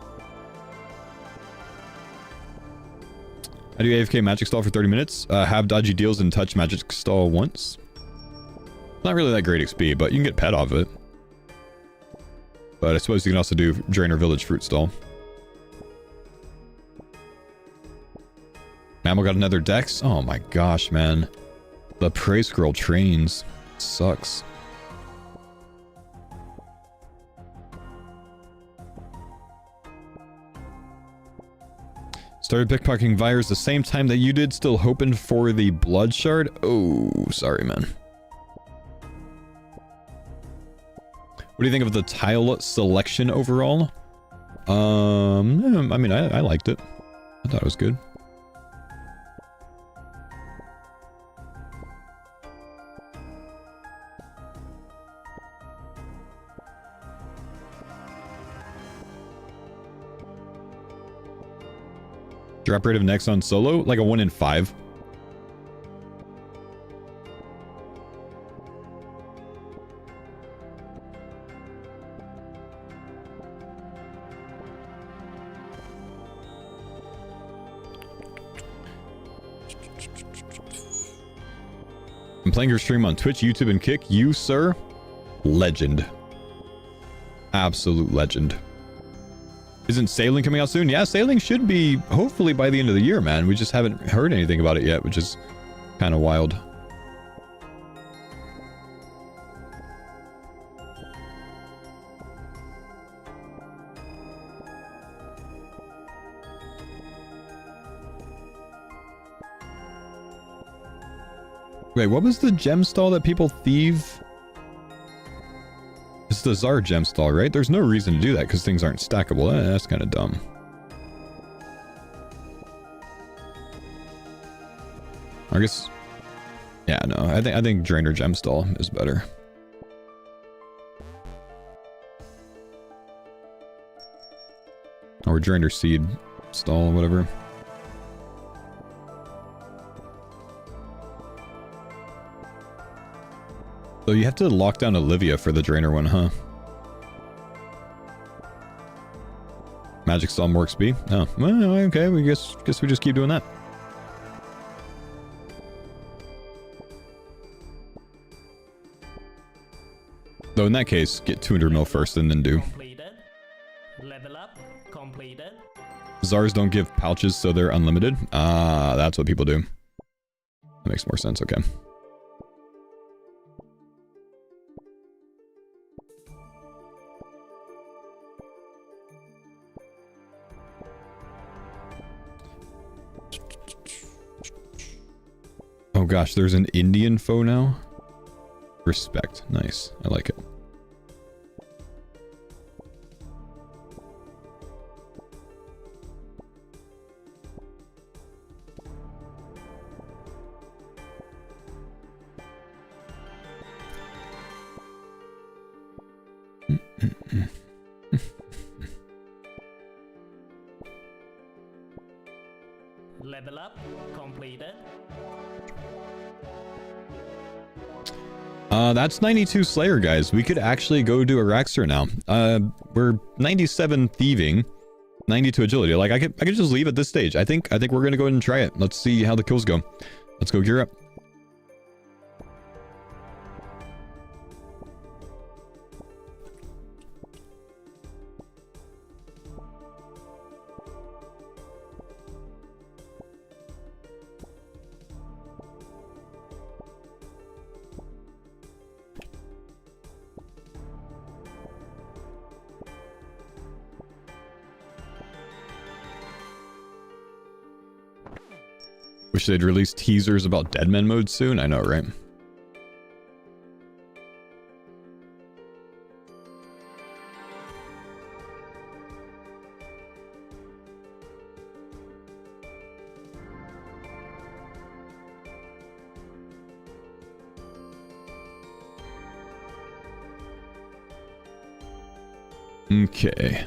I do AFK Magic Stall for 30 minutes. Have dodgy deals and touch Magic Stall once. Not really that great XP, but you can get pet off it. But I suppose you can also do Drainer Village Fruit Stall. Mammal got another Dex? Oh my gosh, man. The Prey Scroll trains. Sucks. Started pickpocketing Vires the same time that you did, still hoping for the Blood Shard? Oh, sorry, man. What do you think of the tile selection overall? I mean, I liked it. I thought it was good. Drop rate of next on solo? Like a 1 in 5. I'm playing your stream on Twitch, YouTube, and Kick. You, sir? Legend. Absolute legend. Isn't Sailing coming out soon? Yeah, Sailing should be hopefully by the end of the year, man. We just haven't heard anything about it yet, which is kind of wild. Wait, what was the gem stall that people thieve? It's the Czar gem stall, right? There's no reason to do that because things aren't stackable. That's kind of dumb. I guess... Yeah, no. I think Drainer gem stall is better. Or Drainer seed stall, whatever. So you have to lock down Olivia for the Drainer one, huh? Magic Stall more XP? Oh, well, okay. We guess we just keep doing that. Though in that case, get 200 mil first and then do. Completed. Level up. Completed. Czars don't give pouches, so they're unlimited. Ah, that's what people do. That makes more sense. Okay. Oh gosh, there's an Indian foe now? Respect. Nice. I like it. Level up. Completed. That's 92 Slayer, guys. We could actually go do Araxur now. We're 97 thieving, 92 agility. Like I could just leave at this stage. I think we're gonna go ahead and try it. Let's see how the kills go. Let's go gear up. Wish they'd release teasers about Deadman mode soon. I know, right? Okay.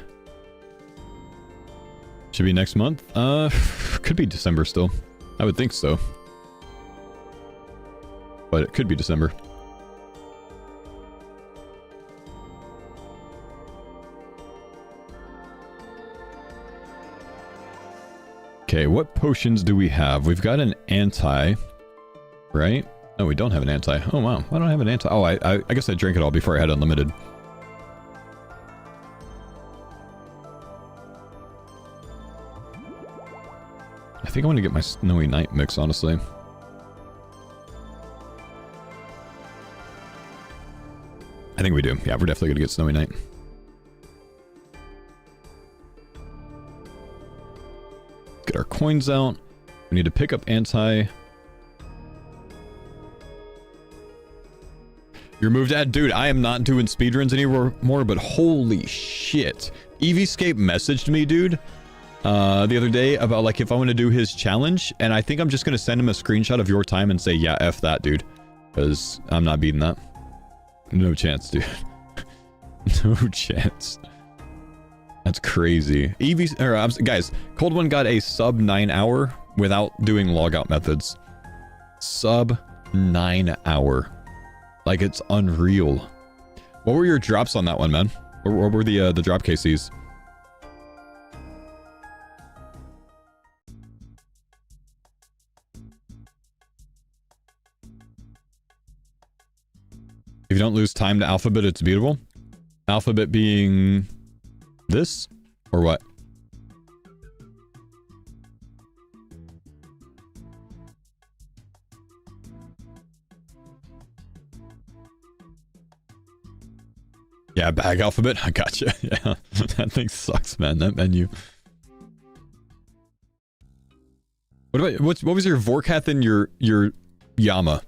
Should be next month. Could be December still. I would think so. But it could be December. Okay, what potions do we have? We've got an anti, right? No, we don't have an anti. Oh wow, why don't I have an anti? Oh, I guess I drank it all before I had unlimited. I think I want to get my Snowy Night mix, honestly. I think we do. Yeah, we're definitely going to get Snowy Night. Get our coins out. We need to pick up anti. Your move, Dad? Dude, I am not doing speedruns anymore, but holy shit. Eevescape messaged me, dude. The other day about like if I want to do his challenge, and I think I'm just gonna send him a screenshot of your time and say, yeah, F that, dude, because I'm not beating that. No chance, dude. No chance. That's crazy. Guys, Cold One got a sub 9 hour without doing logout methods. Sub 9 hour. Like, it's unreal. What were your drops on that one, man? What were the drop KCs? If you don't lose time to alphabet, it's beatable. Alphabet being this? Or what? Yeah, bag alphabet. I gotcha. Yeah, that thing sucks, man. That menu. What about what was your Vorkath and your Yama?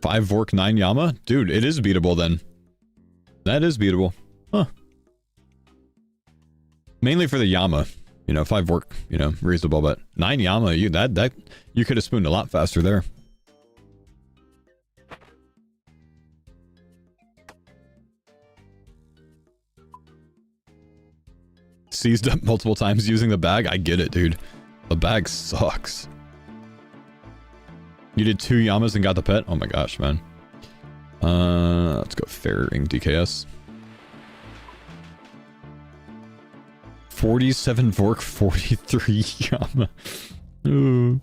Five Vork, 9 Yama? Dude, it is beatable then. That is beatable. Huh. Mainly for the Yama. You know, 5 Vork, you know, reasonable, but 9 Yama, you could have spooned a lot faster there. Seized up multiple times using the bag? I get it, dude. The bag sucks. You did 2 Yamas and got the pet? Oh my gosh, man. Let's go Farring DKS. 47 Vork, 43 Yama. Ooh.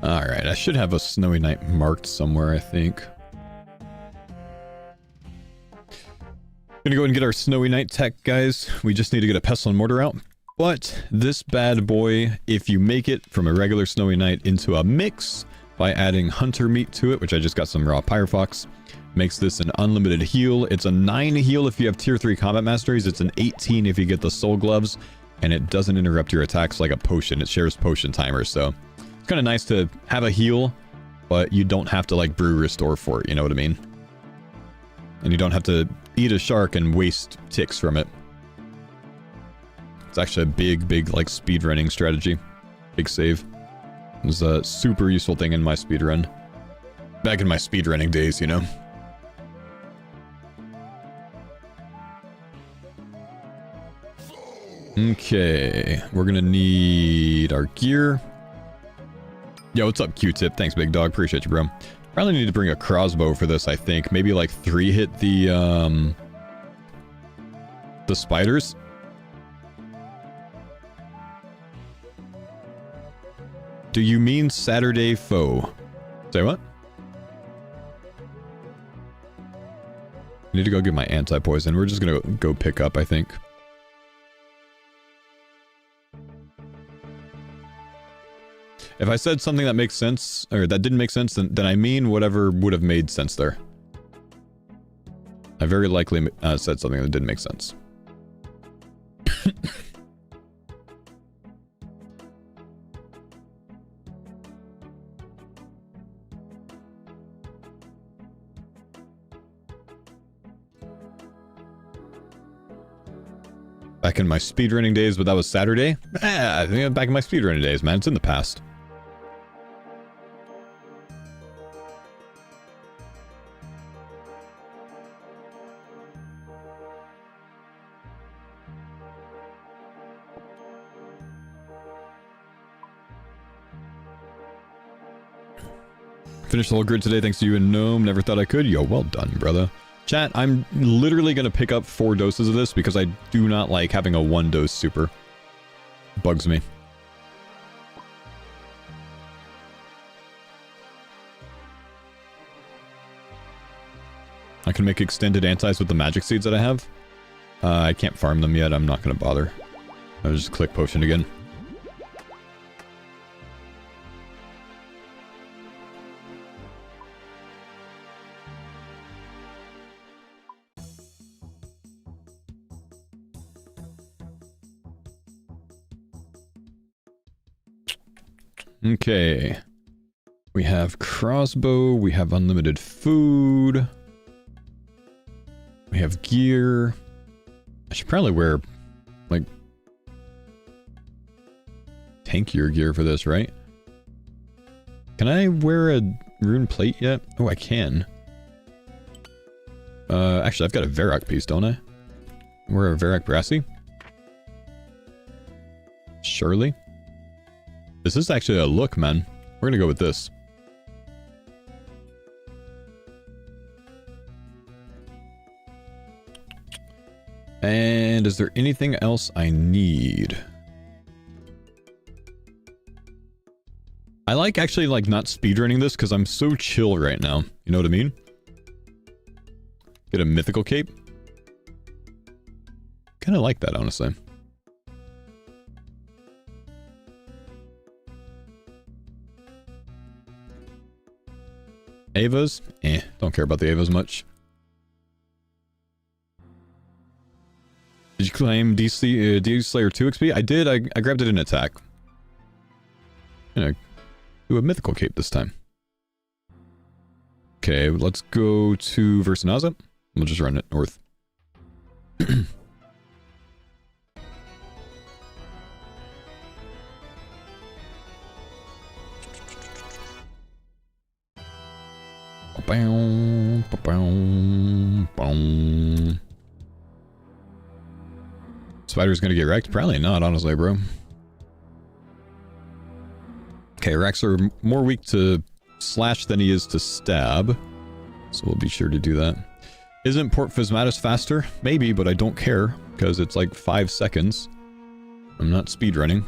Alright, I should have a snowy night marked somewhere, I think. Gonna go ahead and get our snowy night tech, guys. We just need to get a pestle and mortar out. But this bad boy, if you make it from a regular snowy night into a mix by adding hunter meat to it, which I just got some raw pyrofox, makes this an unlimited heal. It's a 9 heal if you have tier 3 combat masteries. It's an 18 if you get the soul gloves, and it doesn't interrupt your attacks like a potion. It shares potion timers, so it's kind of nice to have a heal, but you don't have to like brew restore for it, you know what I mean? And you don't have to eat a shark and waste ticks from it. It's actually a big like speedrunning strategy. Big save. It was a super useful thing in my speedrun. Back in my speedrunning days, you know? Okay, we're gonna need our gear. Yo, what's up, Q-Tip? Thanks, big dog. Appreciate you, bro. Probably need to bring a crossbow for this, I think. Maybe like 3 hit the spiders. Do you mean Saturday Faux? Say what? I need to go get my anti-poison. We're just gonna go pick up, I think. If I said something that makes sense, or that didn't make sense, then I mean whatever would have made sense there. I very likely said something that didn't make sense. Back in my speedrunning days, but that was Saturday? I think I'm back in my speedrunning days, man. It's in the past. Finished the whole grid today thanks to you and Gnome. Never thought I could. Yo, well done, brother. Chat, I'm literally going to pick up 4 doses of this because I do not like having a 1-dose super. Bugs me. I can make extended antis with the magic seeds that I have. I can't farm them yet. I'm not going to bother. I'll just click potion again. Okay. We have crossbow, we have unlimited food. We have gear. I should probably wear, like, tankier gear for this, right? Can I wear a rune plate yet? Oh, I can. Actually, I've got a Varrock piece, don't I? Wear a Varrock Brassy? Surely. This is actually a look, man. We're gonna go with this. And is there anything else I need? I like actually like not speedrunning this because I'm so chill right now. You know what I mean? Get a mythical cape. Kind of like that, honestly. Avas? Don't care about the Avas much. Did you claim DC Slayer 2 XP? I did. I grabbed it in attack. Gonna do a mythical cape this time. Okay, let's go to Versanaza. We'll just run it north. Spider's gonna get wrecked? Probably not, honestly, bro. Okay, Araxur more weak to slash than he is to stab. So we'll be sure to do that. Isn't Port Phasmatis faster? Maybe, but I don't care, because it's like 5 seconds. I'm not speedrunning.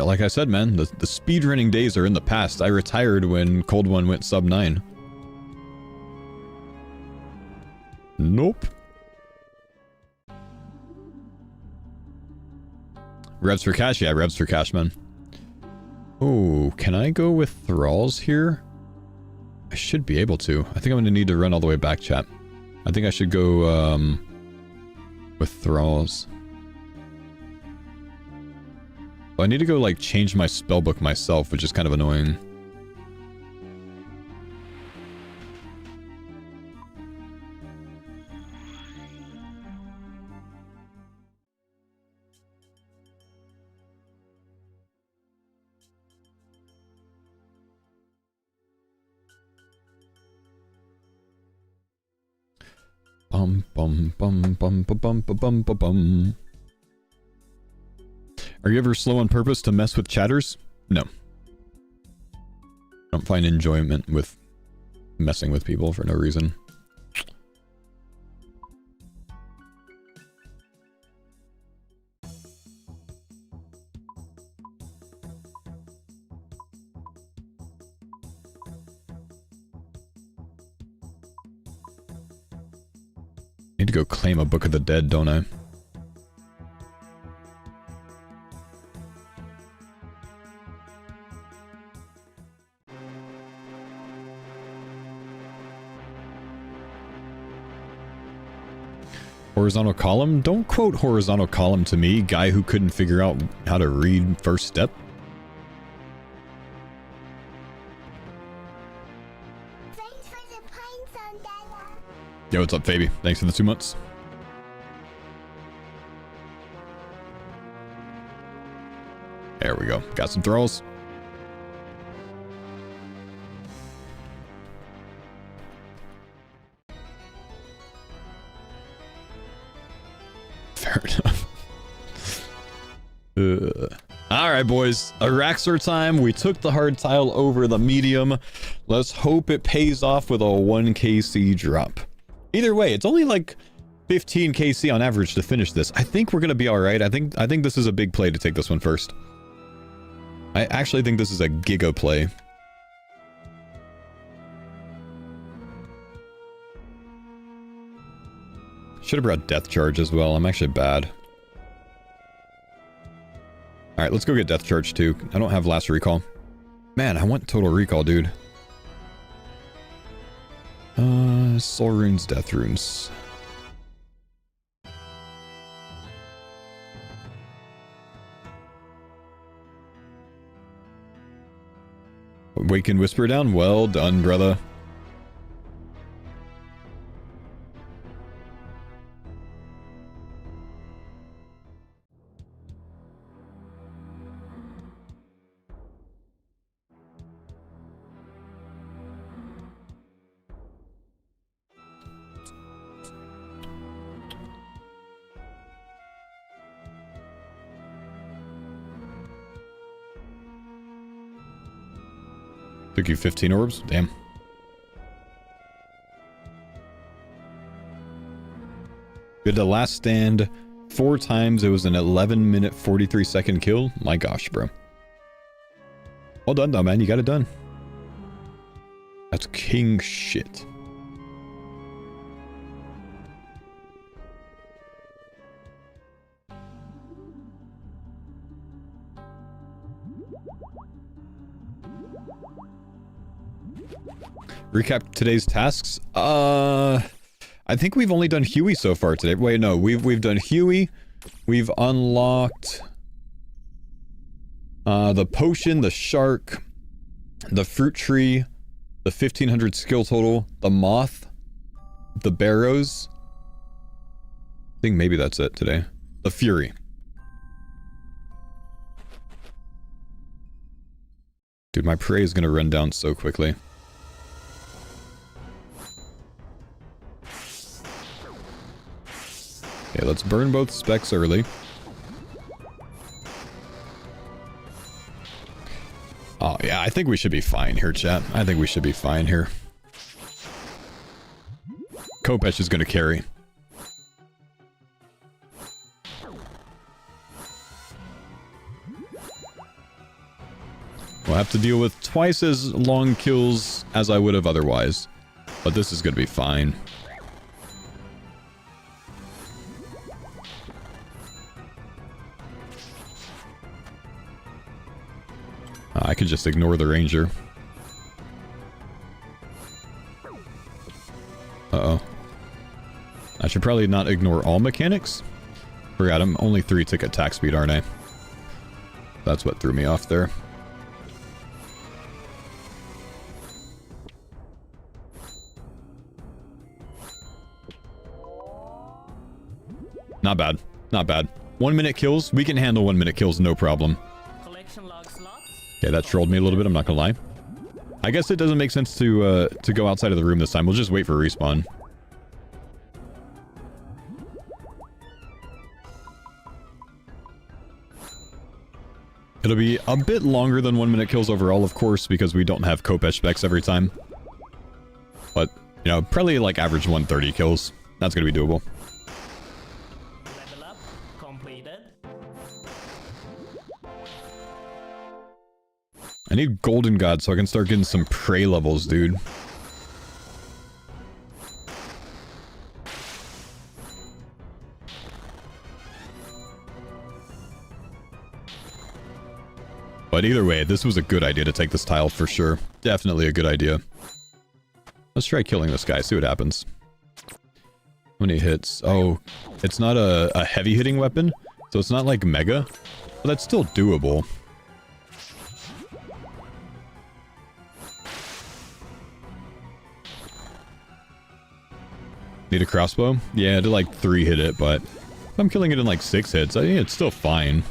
Like I said, man, the speedrunning days are in the past. I retired when Cold One went sub 9. Nope. Revs for cash? Yeah, revs for cash, man. Oh, can I go with thralls here? I should be able to. I think I'm going to need to run all the way back, chat. I think I should go with thralls. I need to go, like, change my spellbook myself, which is kind of annoying. Bum bum bum bum bum bum bum bum bum. Are you ever slow on purpose to mess with chatters? No. I don't find enjoyment with messing with people for no reason. Need to go claim a Book of the Dead, don't I? Horizontal column? Don't quote horizontal column to me, guy who couldn't figure out how to read first step. Thanks for the pine Sandala. Yo, what's up, Fabi? Thanks for the 2 months. There we go. Got some thralls. Fair enough. Alright, boys. Araxur time. We took the hard tile over the medium. Let's hope it pays off with a 1 KC drop. Either way, it's only like 15 KC on average to finish this. I think we're going to be alright. I think this is a big play to take this one first. I actually think this is a giga play. Should have brought Death Charge as well. I'm actually bad. Alright, let's go get Death Charge too. I don't have Last Recall. Man, I want Total Recall, dude. Soul Runes, Death Runes. Waken Whisper down? Well done, brother. Took you 15 orbs? Damn. Did the last stand 4 times. It was an 11-minute, 43-second kill. My gosh, bro. Well done, though, man. You got it done. That's king shit. Recap today's tasks. I think we've only done Huey so far today. Wait, no, we've done Huey. We've unlocked the potion, the shark, the fruit tree, the 1500 skill total, the moth, the barrows. I think maybe that's it today. The fury. Dude, my prey is gonna run down so quickly. Okay, let's burn both specs early. Oh, yeah, I think we should be fine here, chat. I think we should be fine here. Kopesh is gonna carry. We'll have to deal with twice as long kills as I would have otherwise. But this is gonna be fine. I could just ignore the ranger. Uh-oh. I should probably not ignore all mechanics. Forgot, I'm only 3 tick attack speed, aren't I? That's what threw me off there. Not bad. Not bad. 1 minute kills. We can handle 1 minute kills, no problem. Okay, that trolled me a little bit, I'm not gonna lie. I guess it doesn't make sense to go outside of the room this time. We'll just wait for respawn. It'll be a bit longer than 1 minute kills overall, of course, because we don't have Kopesh specs every time. But, you know, probably like average 130 kills. That's gonna be doable. Level up completed. I need Golden God so I can start getting some prey levels, dude. But either way, this was a good idea to take this tile for sure. Definitely a good idea. Let's try killing this guy, see what happens. How many hits? Oh, it's not a heavy hitting weapon, so it's not like mega, but that's still doable. Need a crossbow? Yeah, to like 3 hit it, but if I'm killing it in like 6 hits, I think it's still fine.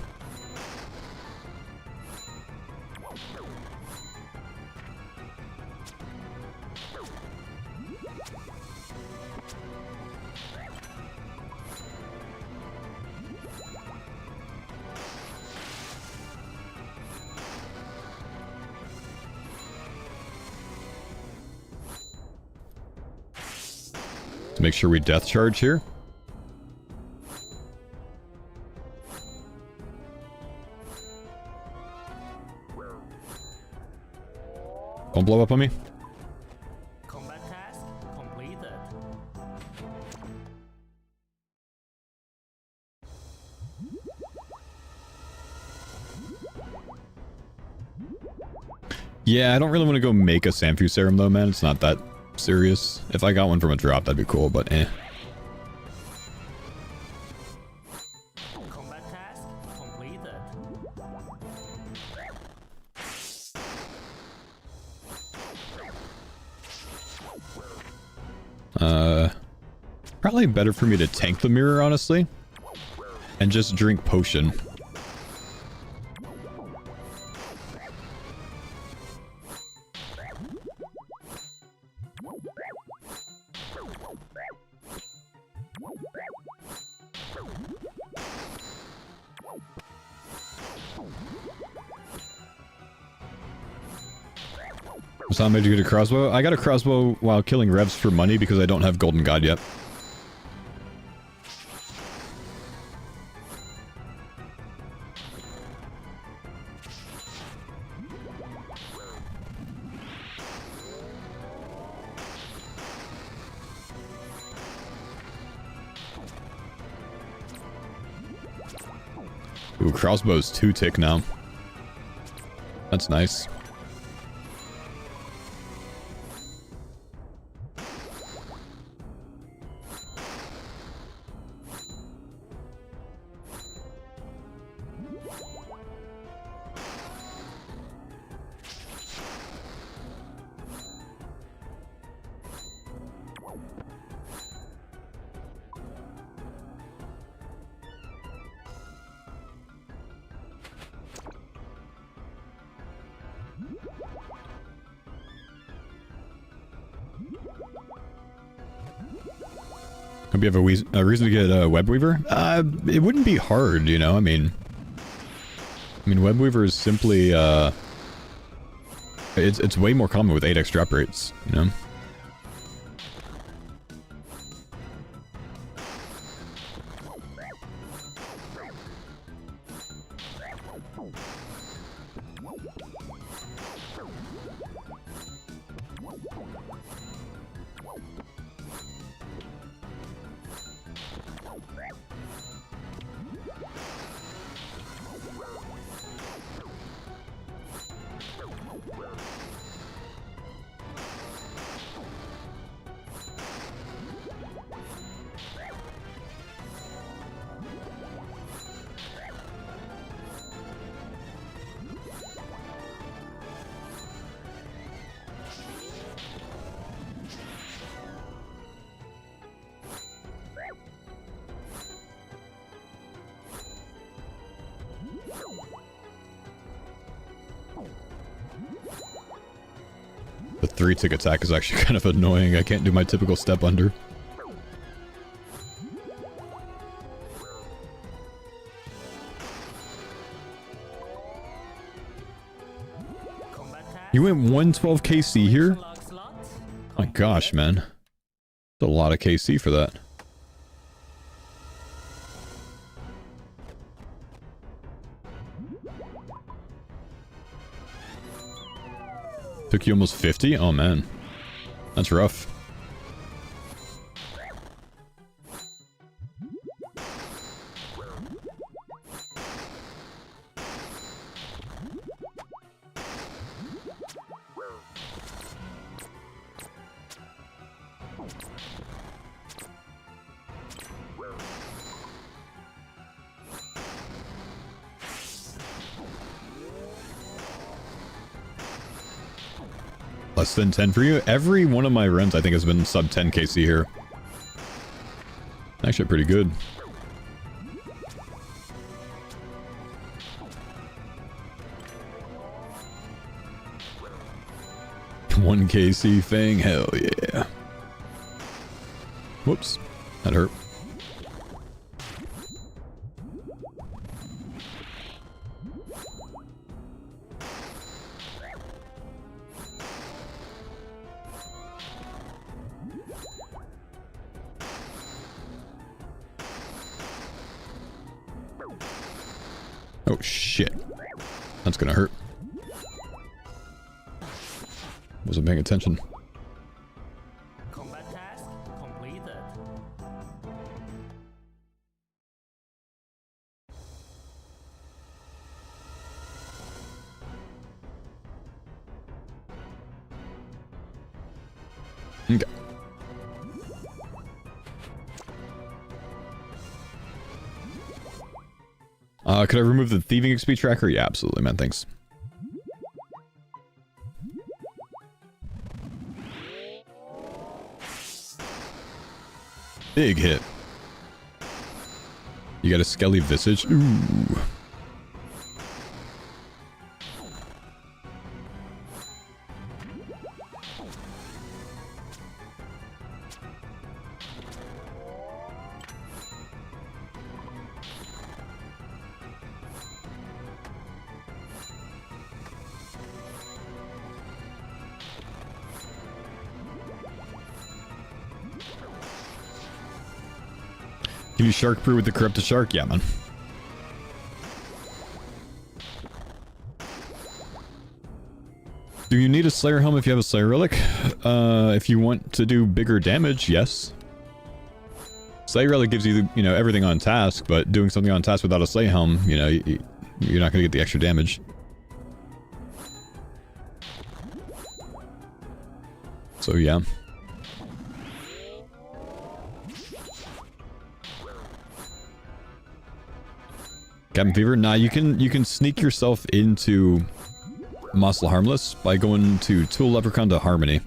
Make sure we death charge here. Don't blow up on me. Combat task completed. Yeah, I don't really want to go make a Sanfu serum though, man. It's not that serious. If I got one from a drop, that'd be cool, but eh. Combat task completed. Probably better for me to tank the mirror, honestly, and just drink potion. So how made you get a crossbow? I got a crossbow while killing revs for money because I don't have Golden God yet. Ooh, crossbow's 2-tick now. That's nice. Hope you have a reason to get a web weaver. It wouldn't be hard, you know. I mean, web weaver is simply it's way more common with 8x drop rates, you know. The 3-tick attack is actually kind of annoying. I can't do my typical step under. You went 112 KC here? My gosh, man. That's a lot of KC for that. Took you almost 50? Oh man. That's rough. Less than 10 for you? Every one of my runs I think has been sub 10 KC here. Actually pretty good. One KC Fang, hell yeah. Whoops, that hurt. Oh shit. That's gonna hurt. Wasn't paying attention. Combat task completed. Okay. Could I remove the thieving XP tracker? Yeah, absolutely, man. Thanks. Big hit. You got a skelly visage? Ooh. Can you shark brew with the corrupted shark? Yeah, man. Do you need a Slayer helm if you have a Slayer relic? If you want to do bigger damage, yes. Slayer relic gives you, you know, everything on task, but doing something on task without a Slayer helm, you know, you're not going to get the extra damage. So yeah. Cabin Fever? Nah, you can sneak yourself into Muscle Harmless by going to Tool Leprechaun to Harmony.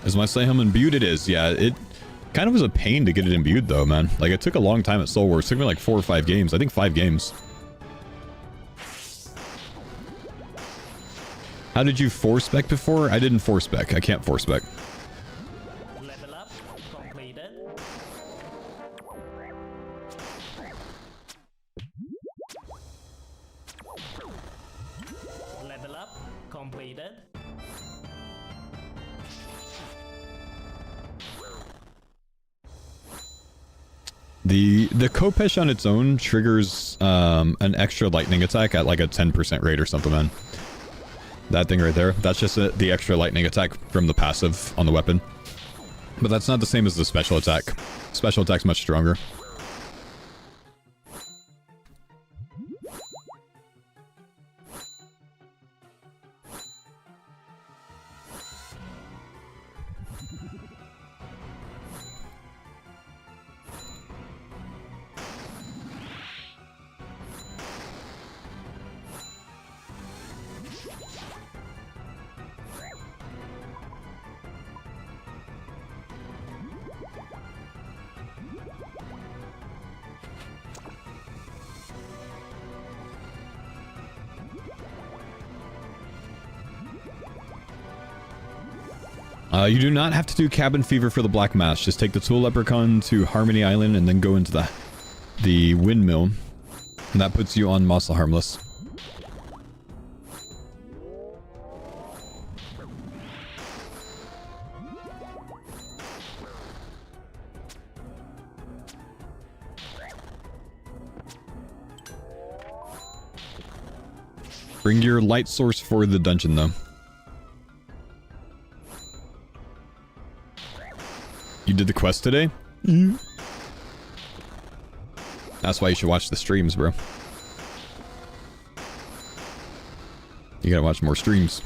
Is my Slay Helm imbued? It is, yeah. It kind of was a pain to get it imbued, though, man. Like, it took a long time at Soul Wars. It took me like 4 or 5 games. I think 5 games. How did you 4-spec before? I didn't 4-spec. I can't 4-spec. Level up completed. Level up completed. The Kopesh on its own triggers an extra lightning attack at like a 10% rate or something, man. That thing right there, that's just the extra lightning attack from the passive on the weapon. But that's not the same as the special attack. Special attack's much stronger. You do not have to do Cabin Fever for the Black Mass. Just take the Tool Leprechaun to Harmony Island and then go into the windmill. And that puts you on Muscle Harmless. Bring your light source for the dungeon, though. You did the quest today? Mm. That's why you should watch the streams, bro. You gotta watch more streams.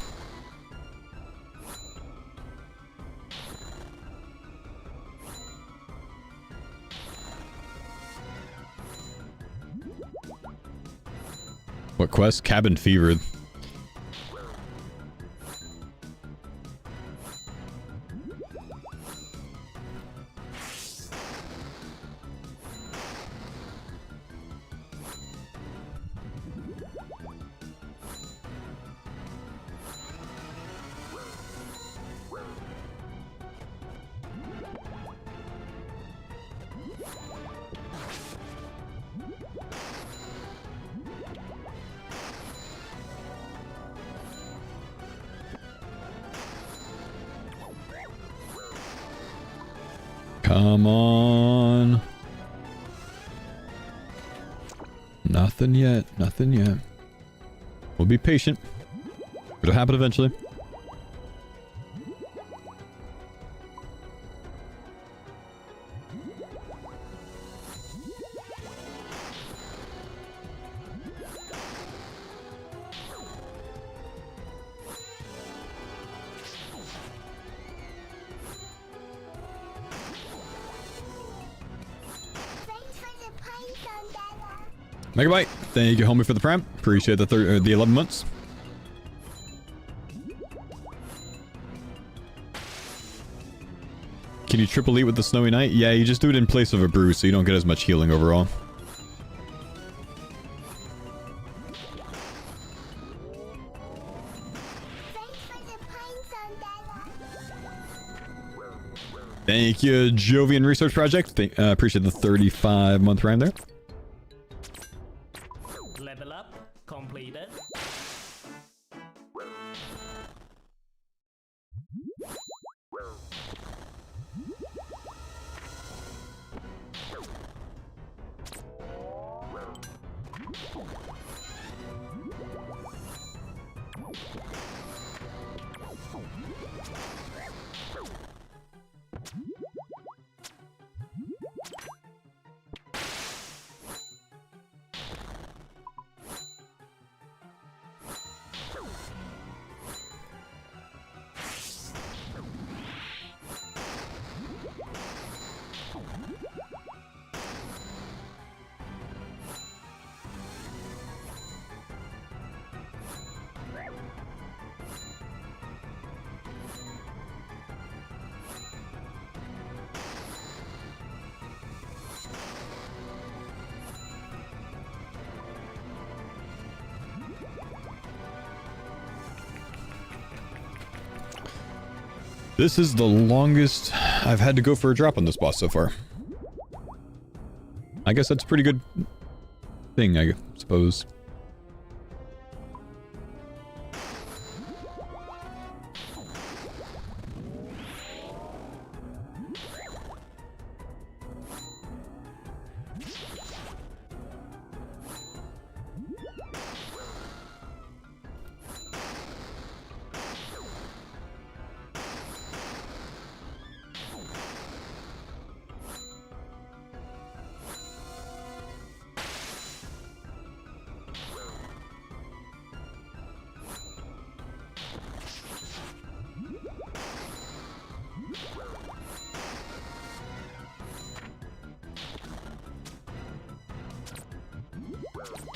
What quest? Cabin Fever. Come on. Nothing yet. Nothing yet. We'll be patient. It'll happen eventually. Megabyte, thank you, homie, for the prime. Appreciate the 11 months. Can Can you triple elite with the Snowy Knight? Yeah, you just do it in place of a brew, so you don't get as much healing overall. Thank you, Jovian Research Project. Appreciate the 35-month rhyme there. Level up completed. This is the longest I've had to go for a drop on this boss so far. I guess that's a pretty good thing, I suppose.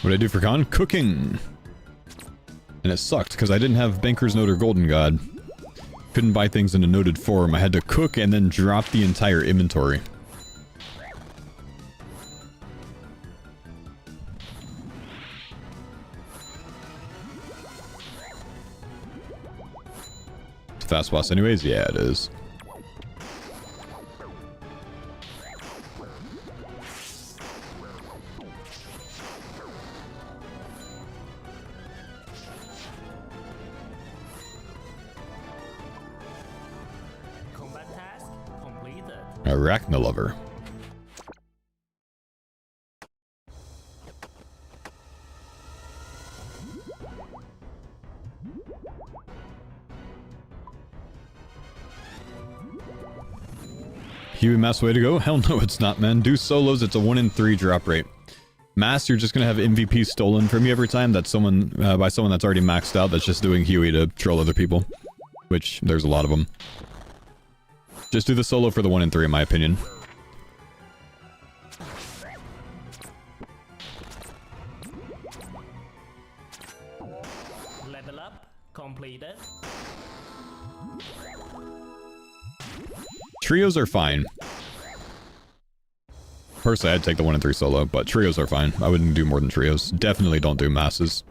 What did I do for con? Cooking! And it sucked, because I didn't have Banker's Note or Golden God. Couldn't buy things in a noted form. I had to cook and then drop the entire inventory. It's a fast boss anyways? Yeah, it is. Arachna lover. Huey Mass way to go? Hell no, it's not, man. Do solos, it's a 1 in 3 drop rate. Mass, you're just gonna have MVP stolen from you every time. That's someone by someone that's already maxed out. That's just doing Huey to troll other people, which there's a lot of them. Just do the solo for the 1 in 3, in my opinion. Level up completed. Trios are fine. Personally, I'd take the 1 in 3 solo, but trios are fine. I wouldn't do more than trios. Definitely don't do masses.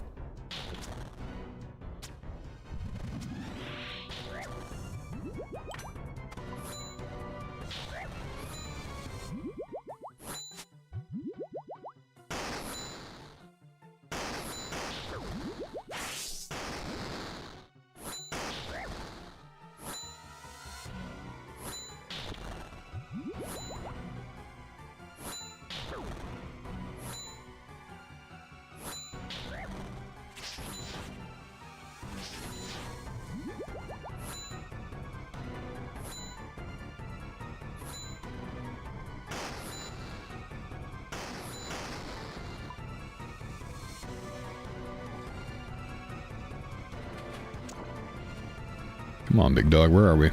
Come on, big dog, where are we?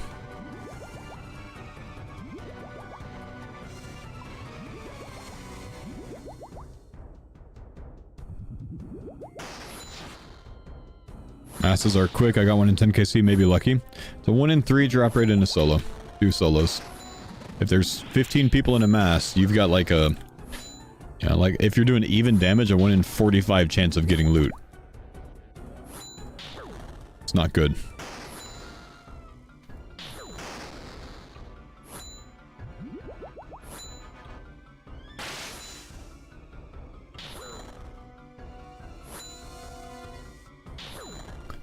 Masses are quick. I got one in 10 KC, maybe lucky. It's a 1 in 3 drop rate in a solo. Do solos. If there's 15 people in a mass, you've got like a... Yeah, like if you're doing even damage, a 1 in 45 chance of getting loot. It's not good.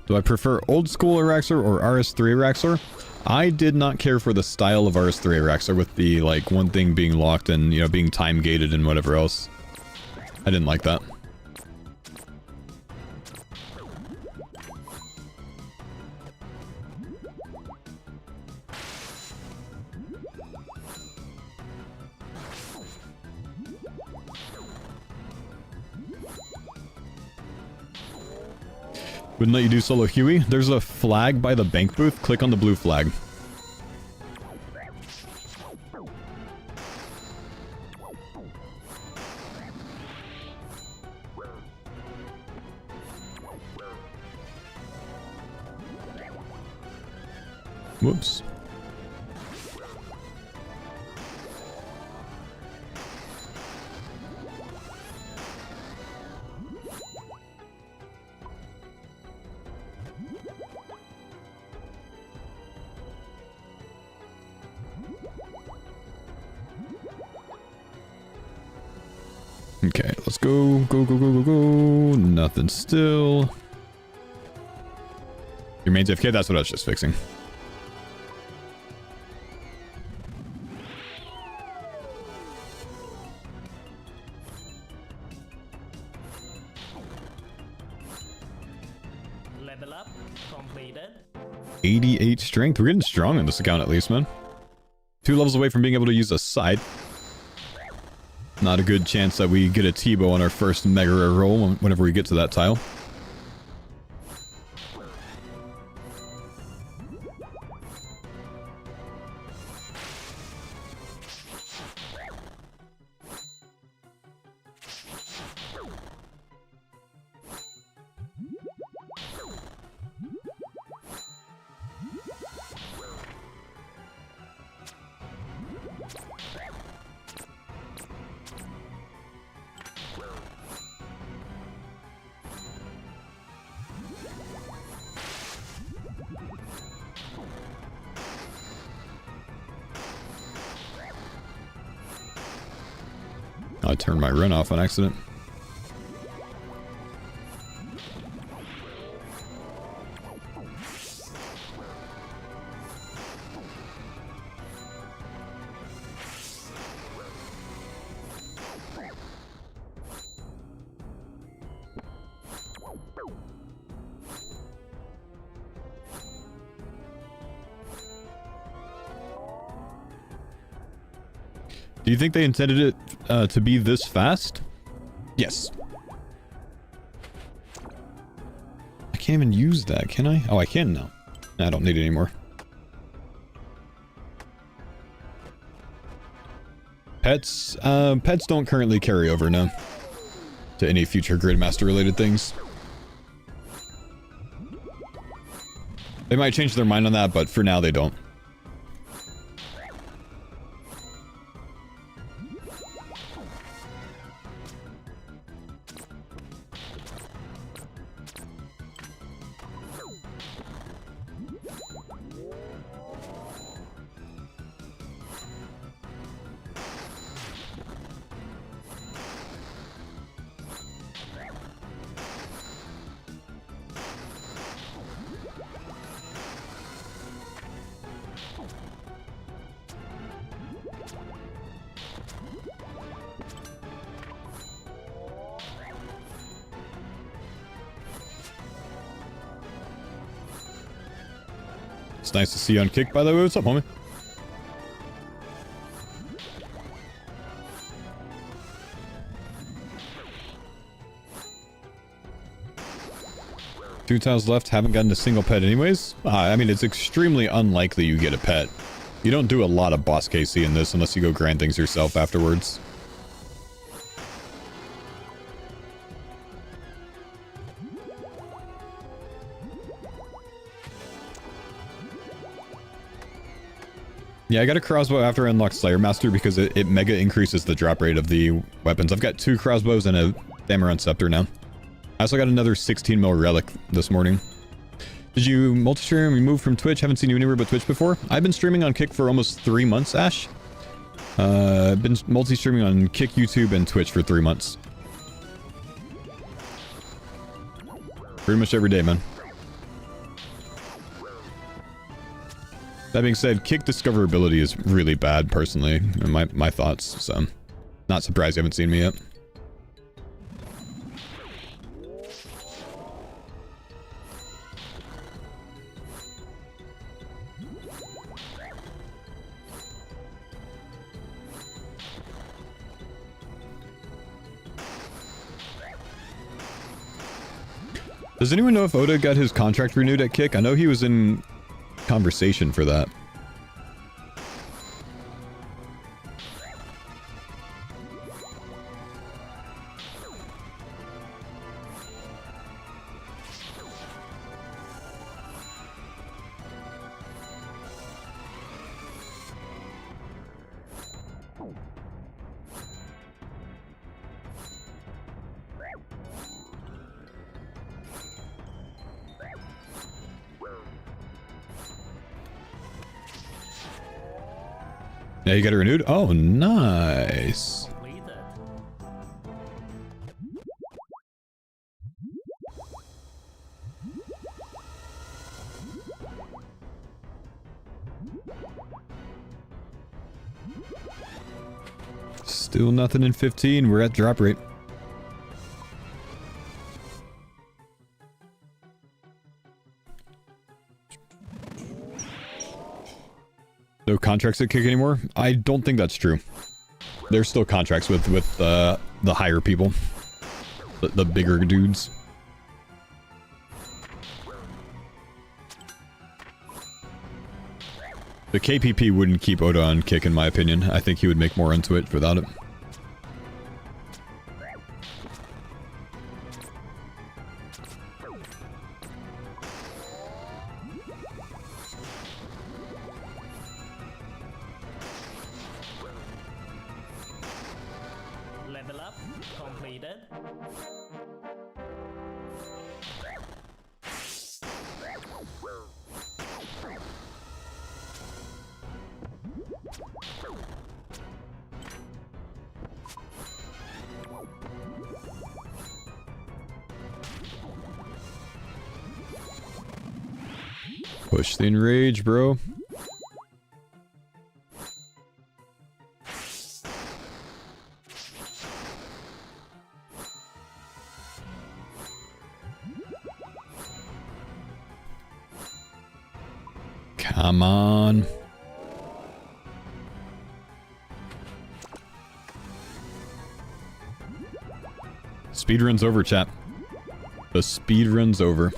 Do I prefer old school Araxur or RS3 Araxur? I did not care for the style of RS3 Araxur with the, like, one thing being locked and, you know, being time gated and whatever else. I didn't like that. Wouldn't let you do solo Huey. There's a flag by the bank booth. Click on the blue flag. Whoops. Okay, let's go, go, go, go, go, go. Nothing still. Your main's AFK, that's what I was just fixing. Level up completed. 88 strength. We're getting strong on this account at least, man. 2 levels away from being able to use a scythe. Not a good chance that we get a T-bow on our first mega rare roll whenever we get to that tile. I turned my run off on accident. Do you think they intended it to be this fast? Yes. I can't even use that, can I? Oh, I can now. I don't need it anymore. Pets? Pets don't currently carry over, no. To any future Gridmaster related things. They might change their mind on that, but for now they don't. It's nice to see you on kick, by the way. What's up, homie? Two tiles left, haven't gotten a single pet anyways. I mean, it's extremely unlikely you get a pet. You don't do a lot of boss KC in this unless you go grind things yourself afterwards. Yeah, I got a crossbow after I unlocked Slayer Master because it mega increases the drop rate of the weapons. I've got 2 crossbows and a Thammarant Scepter now. I also got another 16 mil relic this morning. Did you multi-stream? You moved from Twitch? Haven't seen you anywhere but Twitch before. I've been streaming on Kick for almost 3 months, Ash. I've been multi-streaming on Kick, YouTube, and Twitch for 3 months. Pretty much every day, man. That being said, Kick discoverability is really bad, personally, in my thoughts, so not surprised you haven't seen me yet. Does anyone know if Oda got his contract renewed at Kick? I know he was in conversation for that. Yeah, you got it renewed? Oh, nice. Completed. Still nothing in 15. We're at drop rate. No contracts at Kick anymore? I don't think that's true. There's still contracts with the higher people. The bigger dudes. The KPP wouldn't keep Oda on Kick, in my opinion. I think he would make more into it without it. Level up. Completed. Push the enrage, bro. Come on. Speedrun's over, chat. The speedrun's over.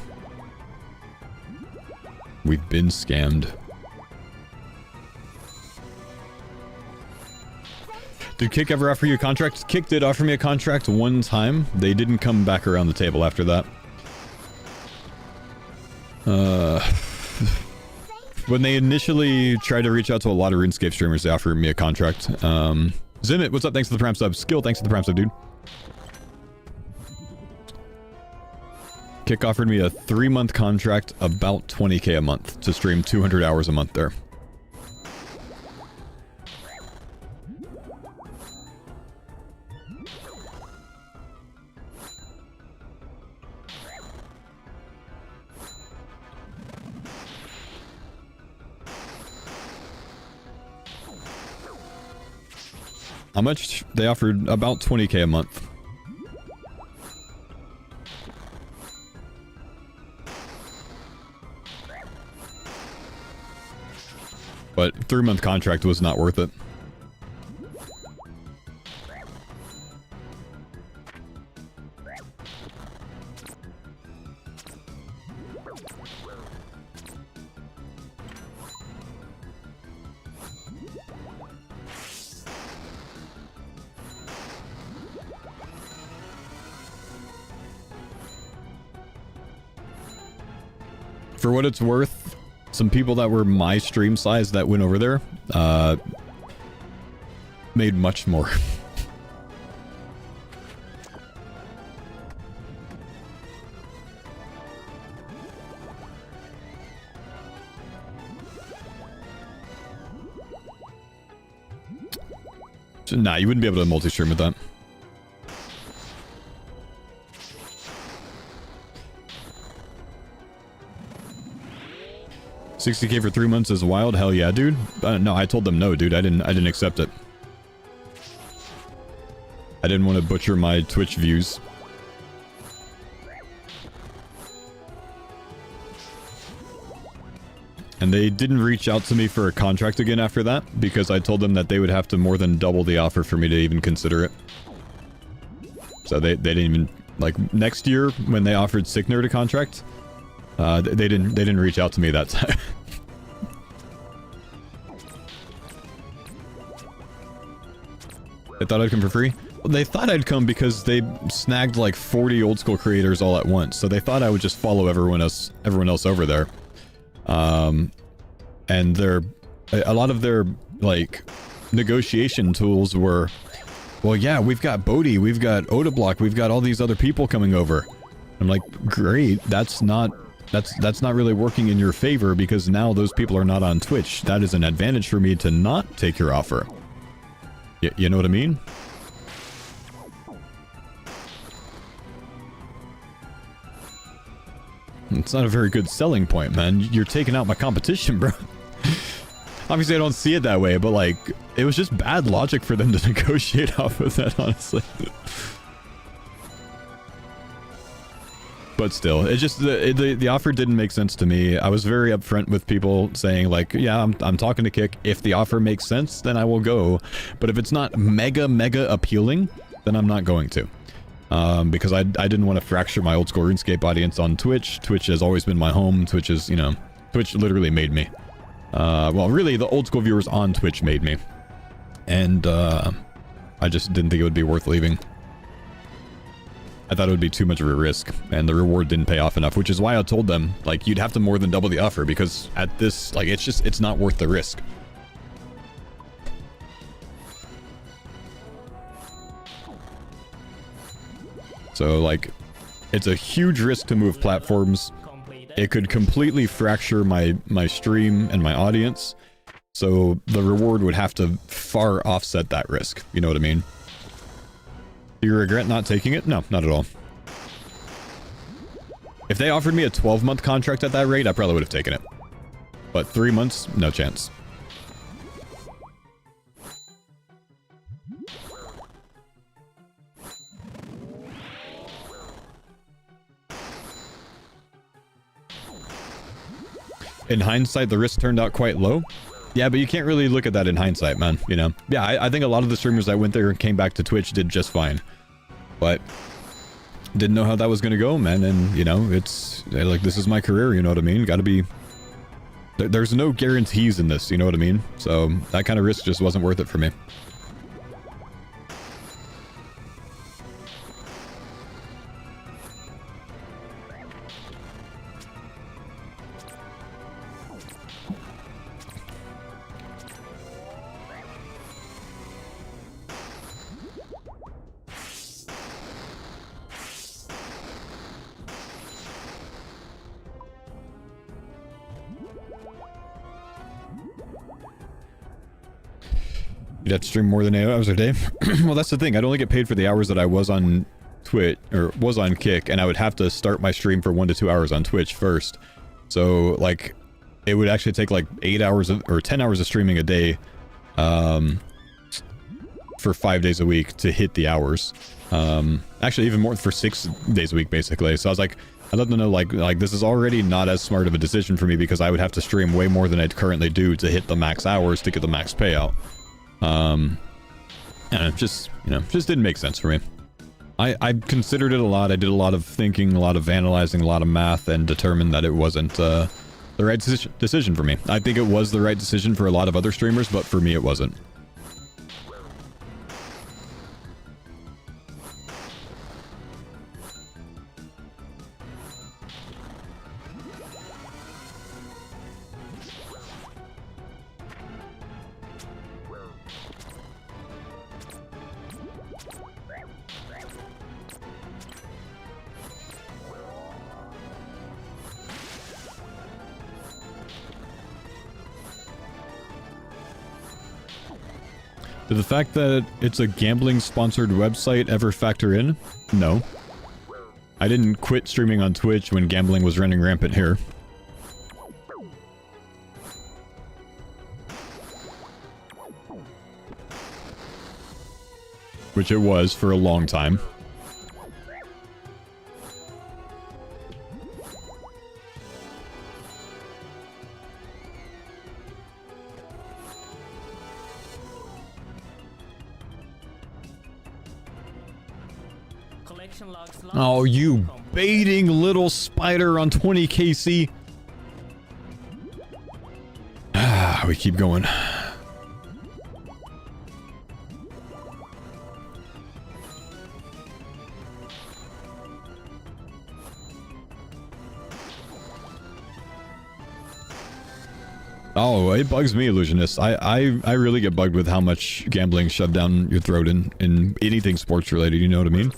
We've been scammed. Did Kick ever offer you a contract? Kick did offer me a contract one time. They didn't come back around the table after that. When they initially tried to reach out to a lot of RuneScape streamers, they offered me a contract. Zimit, what's up? Thanks for the Prime sub. Skill, thanks for the Prime sub, dude. Kick offered me a 3-month contract, about 20k a month, to stream 200 hours a month there. How much? They offered about 20k a month. But 3-month contract was not worth it. For what it's worth, some people that were my stream size that went over there made much more. Nah, you wouldn't be able to multi-stream with that. $60K for 3 months is wild. Hell yeah, dude. No, I told them no, dude. I didn't accept it. I didn't want to butcher my Twitch views. And they didn't reach out to me for a contract again after that, because I told them that they would have to more than double the offer for me to even consider it. So they didn't even, like, next year when they offered Sickner to contract, they didn't reach out to me that time. They thought I'd come for free? Well, they thought I'd come because they snagged like 40 old school creators all at once, so they thought I would just follow everyone else over there. And a lot of their, like, negotiation tools were, well, yeah, we've got Bodhi, we've got Odablock, we've got all these other people coming over. I'm like, great, that's not really working in your favor, because now those people are not on Twitch. That is an advantage for me to not take your offer. You know what I mean? It's not a very good selling point, man. You're taking out my competition, bro. Obviously, I don't see it that way, but, like, it was just bad logic for them to negotiate off of that, honestly. But still, it just, the offer didn't make sense to me. I was very upfront with people saying, like, yeah, I'm talking to Kick. If the offer makes sense, then I will go. But if it's not mega appealing, then I'm not going to. Because I didn't want to fracture my old school RuneScape audience on Twitch. Twitch has always been my home. Twitch is, you know, Twitch literally made me. Well, really, the old school viewers on Twitch made me. And, I just didn't think it would be worth leaving. I thought it would be too much of a risk, and the reward didn't pay off enough, which is why I told them, like, you'd have to more than double the offer, because at this, like, it's not worth the risk. So, like, it's a huge risk to move platforms. It could completely fracture my stream and my audience. So the reward would have to far offset that risk. You know what I mean? Do you regret not taking it? No, not at all. If they offered me a 12-month contract at that rate, I probably would have taken it. But 3 months, no chance. In hindsight, the risk turned out quite low. Yeah, but you can't really look at that in hindsight, man, you know? Yeah, I think a lot of the streamers that went there and came back to Twitch did just fine. But didn't know how that was gonna go, man, and, you know, it's, like, this is my career, you know what I mean? Gotta be... There's no guarantees in this, you know what I mean? So, that kind of risk just wasn't worth it for me. You'd have to stream more than 8 hours a day. Well, that's the thing. I'd only get paid for the hours that I was on Twitch, or was on Kick, and I would have to start my stream for 1 to 2 hours on Twitch first. So, like, it would actually take, like, 8 hours of, or 10 hours of streaming a day, for 5 days a week to hit the hours. Actually, even more, for 6 days a week, basically. So I was like, I let them know, like, this is already not as smart of a decision for me, because I would have to stream way more than I currently do to hit the max hours to get the max payout. And it just, you know, just didn't make sense for me. I considered it a lot. I did a lot of thinking, a lot of analyzing, a lot of math, and determined that it wasn't the right decision for me. I think it was the right decision for a lot of other streamers, but for me it wasn't. Did the fact that it's a gambling-sponsored website ever factor in? No. I didn't quit streaming on Twitch when gambling was running rampant here. Which it was for a long time. Collection logs. Oh, you baiting little spider on 20 KC. Ah, we keep going. Oh, it bugs me, Illusionist. I really get bugged with how much gambling shoved down your throat in anything sports related, you know what I mean?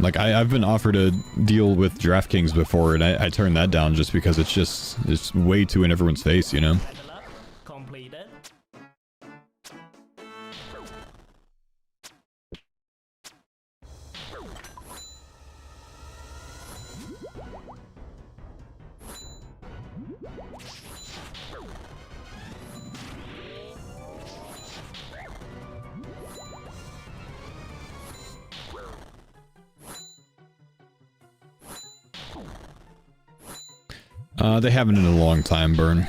Like, I've been offered a deal with DraftKings before, and I turned that down just because it's way too in everyone's face, you know? Level up. Completed. They haven't in a long time, Burn.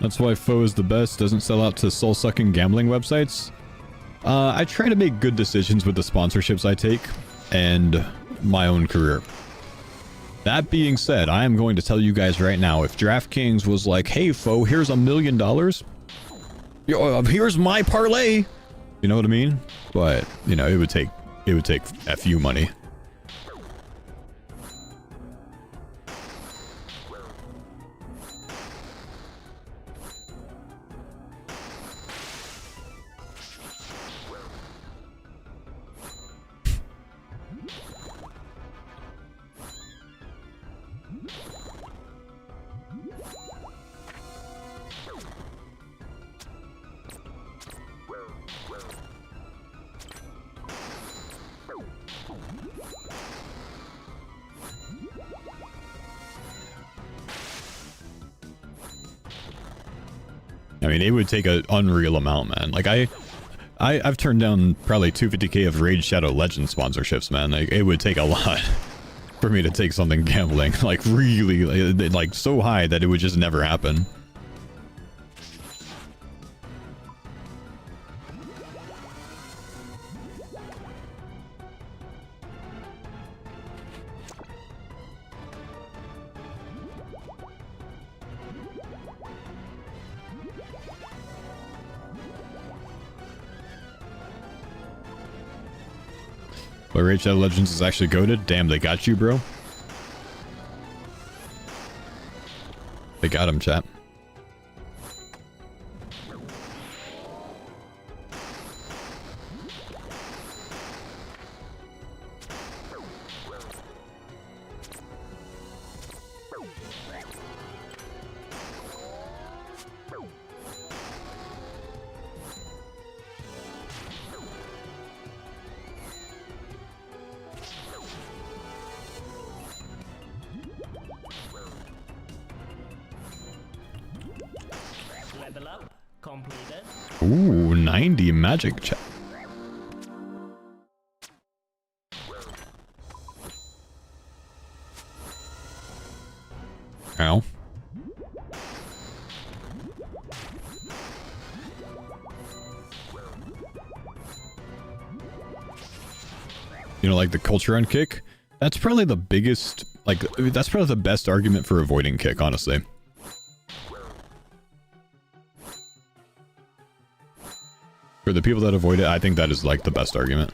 That's why Faux is the best, doesn't sell out to soul-sucking gambling websites. I try to make good decisions with the sponsorships I take, and my own career. That being said, I am going to tell you guys right now, if DraftKings was like, hey Faux, here's $1 million, here's my parlay, you know what I mean? But, you know, it would take FU money. I mean, it would take an unreal amount, man. Like, I've turned down probably 250k of Raid Shadow Legend sponsorships, man. Like, it would take a lot for me to take something gambling. Like, really, like, so high that it would just never happen. But Raid Shadow Legends is actually goated. Damn, they got you, bro. They got him, chat. Level up. Completed. Ooh, 90 magic, chat. Ow. you know, like the culture on kick, that's probably the biggest, like, that's probably the best argument for avoiding kick, honestly. For the people that avoid it, I think that is, like, the best argument.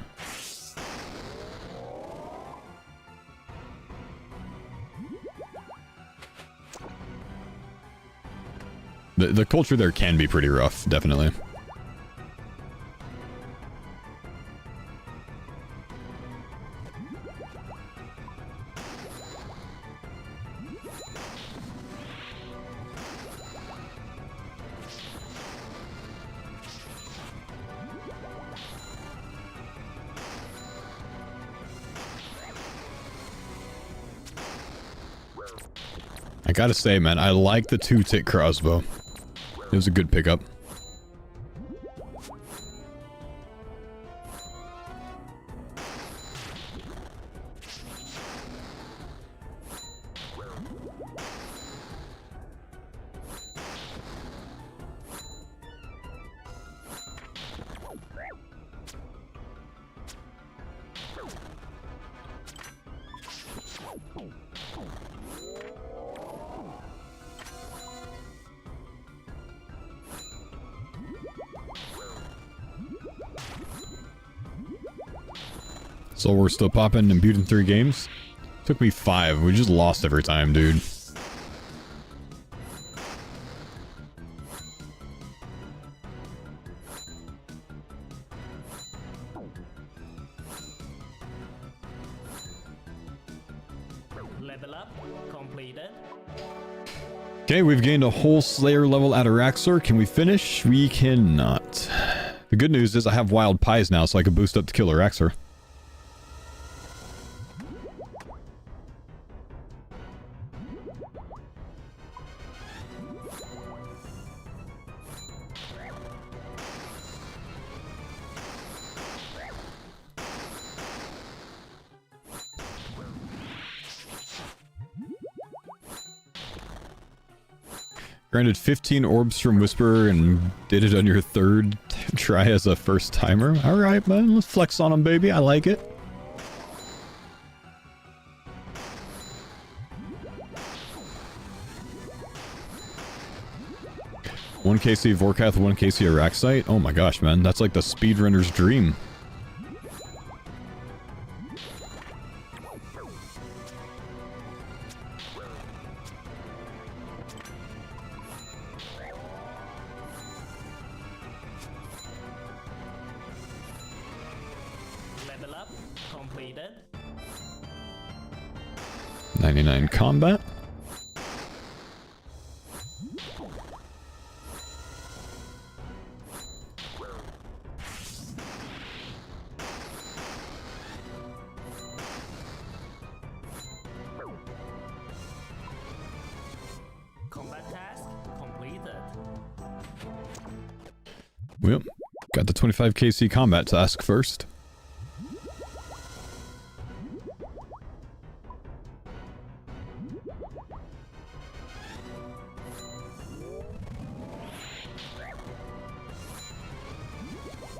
The culture there can be pretty rough, definitely. I gotta say, man, I like the 2-tick crossbow. It was a good pickup. So we're still popping Imbued in 3 games. Took me 5. We just lost every time, dude. Level up completed. Okay, we've gained a whole Slayer level at Araxur. Can we finish? We cannot. The good news is I have wild pies now, so I can boost up to kill Araxur. Granted 15 orbs from Whisperer and did it on your 3rd try as a first timer. Alright, man. Let's flex on him, baby. I like it. One KC Vorkath, 1 KC Araxite. Oh my gosh, man. That's like the speedrunner's dream. Level up completed. 99 combat. Combat task completed. Well, got the 25 KC combat task first.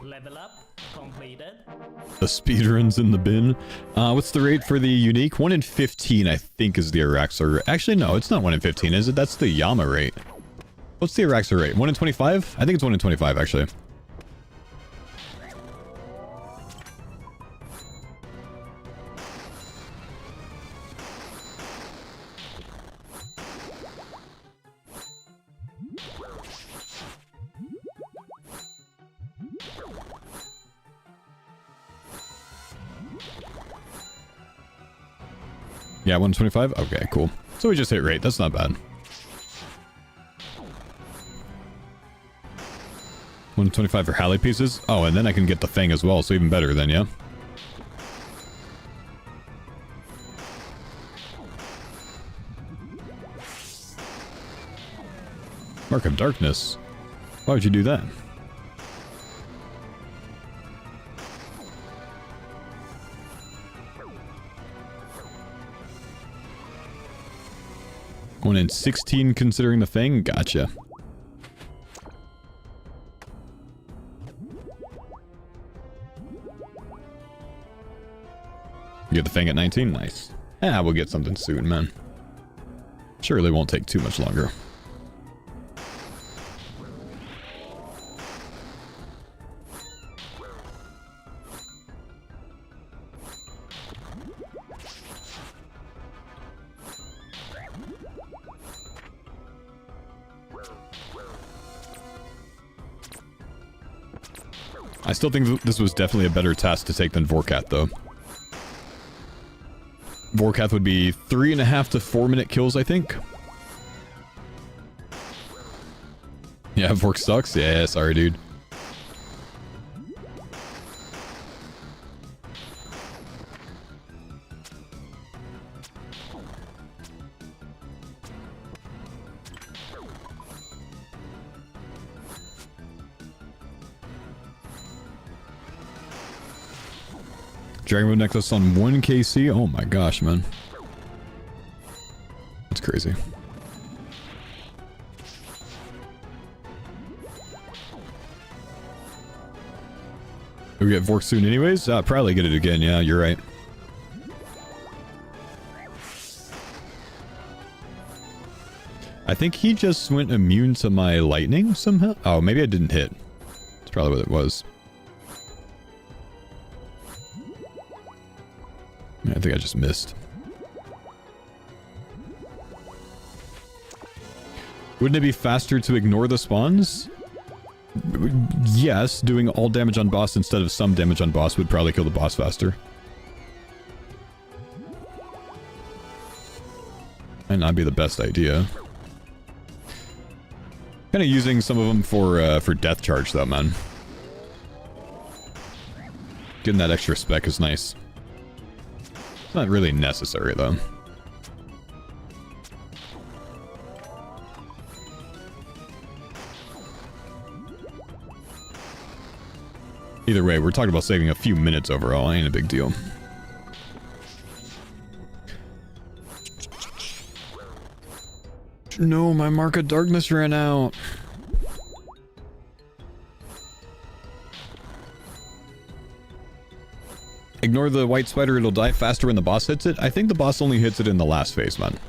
Level up completed. The speedruns in the bin. What's the rate for the unique? 1 in 15, I think, is the Araxur. Actually, no, it's not 1 in 15, is it? That's the Yama rate. What's the Araxur rate? 1 in 25? I think it's 1 in 25, actually. Yeah, 125? Okay, cool. So we just hit rate. That's not bad. 125 for Halley pieces? Oh, and then I can get the Fang as well, so even better then, yeah? Mark of Darkness? Why would you do that? One in 16 considering the Fang? Gotcha. get the Fang at 19? Nice. Ah, we'll get something soon, man. Surely won't take too much longer. I still think this was definitely a better task to take than Vorkath, though. Vorkath would be 3.5 to 4 minute kills, I think. Yeah, Vork sucks? Yeah, sorry, dude. Dragon Bone Necklace on 1 KC? Oh my gosh, man. That's crazy. We get Vork soon anyways? Probably get it again, yeah, you're right. I think he just went immune to my lightning somehow? Oh, maybe I didn't hit. That's probably what it was. I think I just missed. Wouldn't it be faster to ignore the spawns? Yes, doing all damage on boss instead of some damage on boss would probably kill the boss faster. Might not be the best idea. Kind of using some of them for death charge though, man. Getting that extra spec is nice. It's not really necessary, though. Either way, we're talking about saving a few minutes overall. Ain't a big deal. No, my Mark of Darkness ran out. Ignore the white spider, it'll die faster when the boss hits it. I think the boss only hits it in the last phase, man.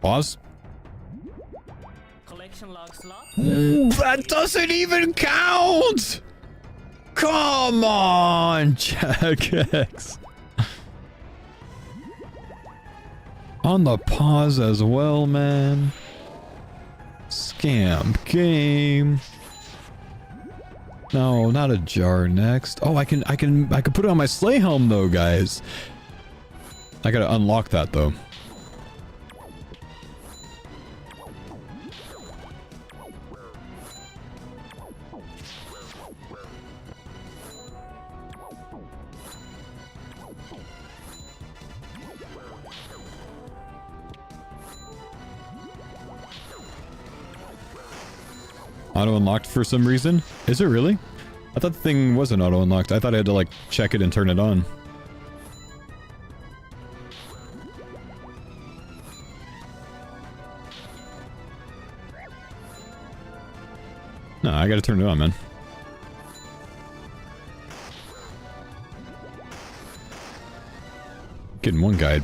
Pause. Collection log slot. That doesn't even count! Come on, Jack X. On the pause as well, man. Scam game. No, not a jar next. Oh, I can put it on my sleigh helm though, guys. I gotta unlock that though. Auto-unlocked for some reason? Is it really? I thought the thing wasn't auto-unlocked. I thought I had to, like, check it and turn it on. No, I gotta turn it on, man. Getting one guide.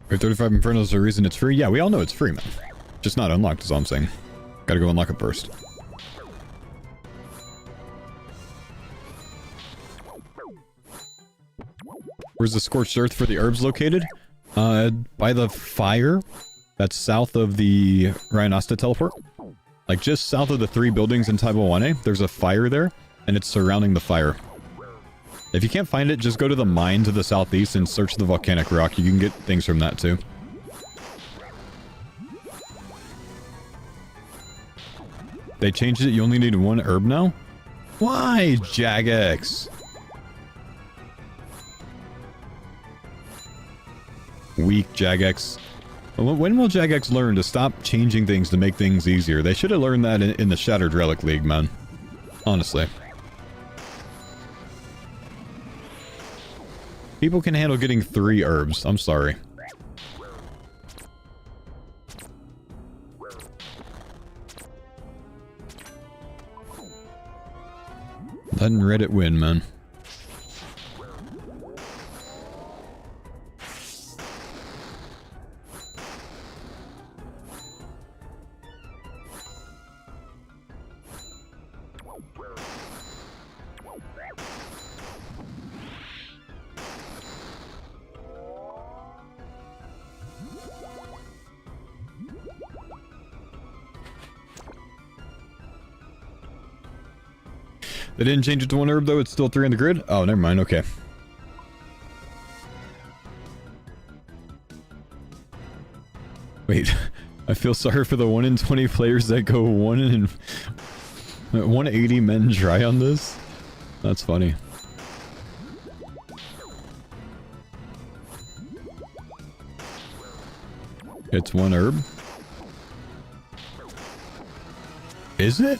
Or 35 Infernos is the reason it's free? Yeah, we all know it's free, man. Just not unlocked is all I'm saying. Gotta go unlock it first. Where's the scorched earth for the herbs located? By the fire. That's south of the Ryanasta teleport. Like just south of the 3 buildings in Taiwan. There's a fire there, and it's surrounding the fire. If you can't find it, just go to the mine to the southeast and search the volcanic rock. You can get things from that too. They changed it. You only need 1 herb now? Why, Jagex? Weak Jagex. When will Jagex learn to stop changing things to make things easier? They should have learned that in the Shattered Relic League, man. Honestly. People can handle getting 3 herbs. I'm sorry. Letting Reddit win, man. They didn't change it to 1 herb though, it's still 3 in the grid? Oh, never mind, okay. Wait, I feel sorry for the 1 in 20 players that go 180 men dry on this. That's funny. It's 1 herb. Is it?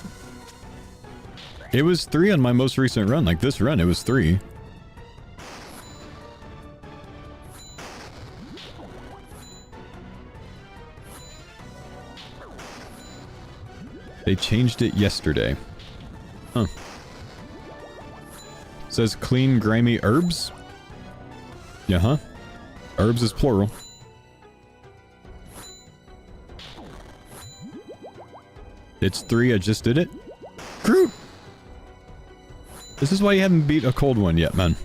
It was 3 on my most recent run. Like this run, it was 3. They changed it yesterday. Huh. Says clean, grimy herbs? Yeah, huh? Herbs is plural. It's 3, I just did it. Groot! This is why you haven't beat a cold one yet, man.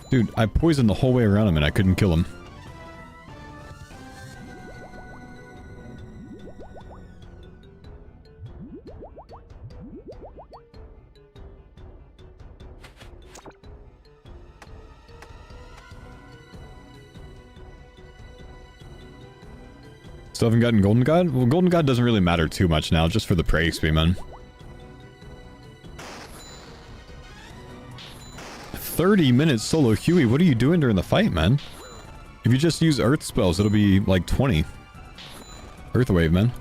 Dude, I poisoned the whole way around him and I couldn't kill him. Still haven't gotten Golden God? Well, Golden God doesn't really matter too much now, just for the Prey XP, man. 30 minutes solo Huey, what are you doing during the fight, man? If you just use Earth spells, it'll be like 20. Earth Wave, man.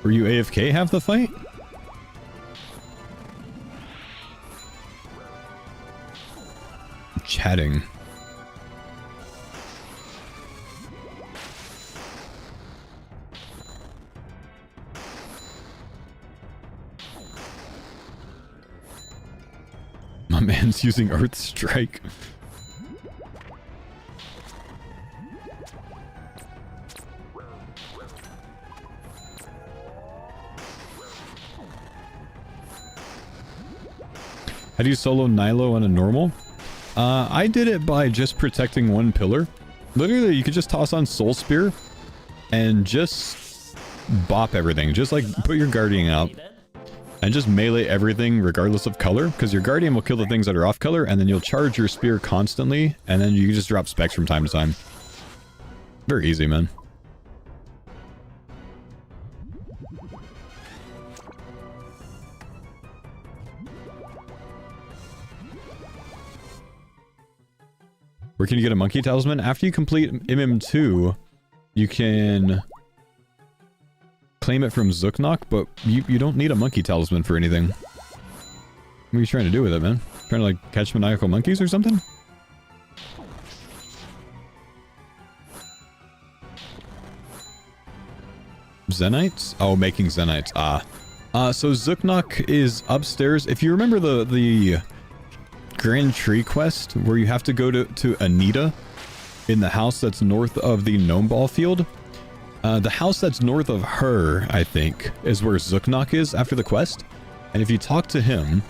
Were you AFK half the fight? Chatting. My man's using Earth Strike. How do you solo Nilo on a normal? I did it by just protecting 1 pillar. Literally, you could just toss on Soul Spear and just bop everything. Just like put your Guardian out and just melee everything regardless of color, because your Guardian will kill the things that are off color, and then you'll charge your spear constantly, and then you can just drop specs from time to time. Very easy, man. Where can you get a monkey talisman? After you complete MM2, you can claim it from Zuknok, but you don't need a monkey talisman for anything. What are you trying to do with it, man? Trying to, like, catch maniacal monkeys or something? Zenites? Oh, making Zenites. So Zuknok is upstairs. If you remember the Grand Tree quest, where you have to go to Anita in the house that's north of the Gnome Ball Field, the house that's north of her, I think, is where Zuknok is after the quest. And if you talk to him,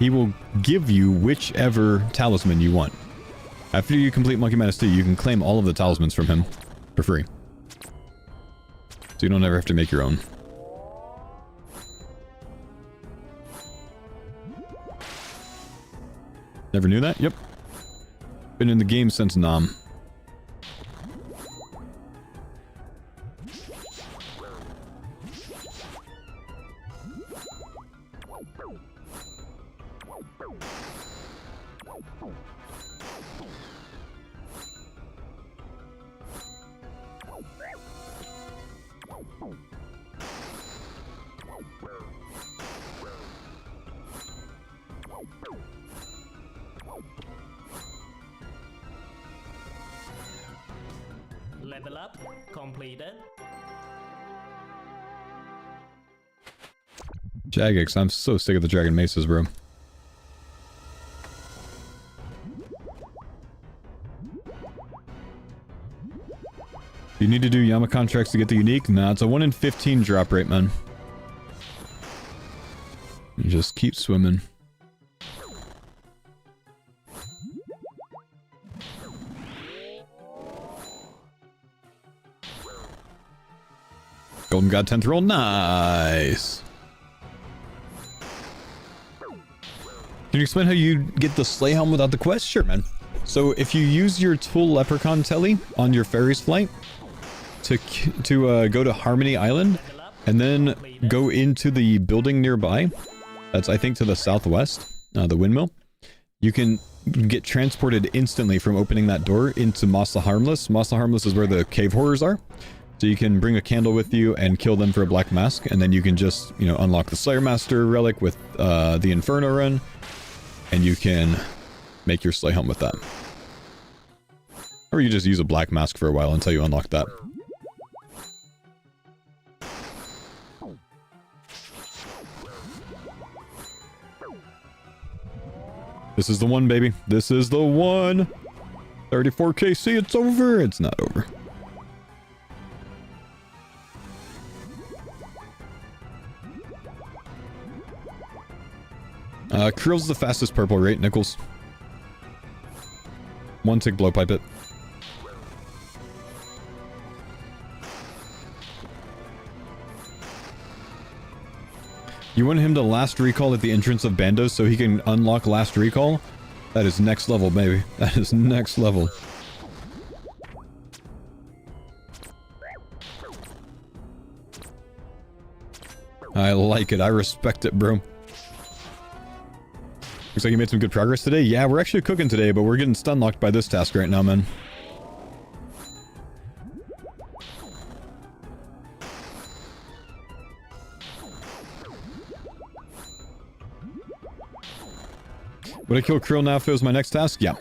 he will give you whichever talisman you want. After you complete Monkey Madness 2, you can claim all of the talismans from him for free. So you don't ever have to make your own. Never knew that? Yep. Been in the game since Nam. Level up completed. Jagex, I'm so sick of the Dragon Maces, bro. You need to do Yama contracts to get the unique? Nah, it's a 1 in 15 drop rate, man. You just keep swimming. Golden God 10th roll, nice! Can you explain how you get the sleigh helm without the quest? Sure, man. So if you use your Tool Leprechaun Telly on your Fairy's Flight to go to Harmony Island, and then go into the building nearby, that's I think to the southwest, the windmill, you can get transported instantly from opening that door into Mosla Harmless. Mosla Harmless is where the cave horrors are. So you can bring a candle with you and kill them for a black mask, and then you can just, you know, unlock the Slayer Master relic with the Inferno run, and you can make your sleigh helm with that. Or you just use a black mask for a while until you unlock that. This is the one, baby. This is the one. 34 KC, it's over. It's not over. Krill's the fastest purple rate, Nichols. One tick blowpipe it. You want him to last recall at the entrance of Bandos so he can unlock last recall? That is next level, baby. That is next level. I like it. I respect it, bro. Looks like you made some good progress today. Yeah, we're actually cooking today, but we're getting stun locked by this task right now, man. Would I kill Krill now if it was my next task? Yeah.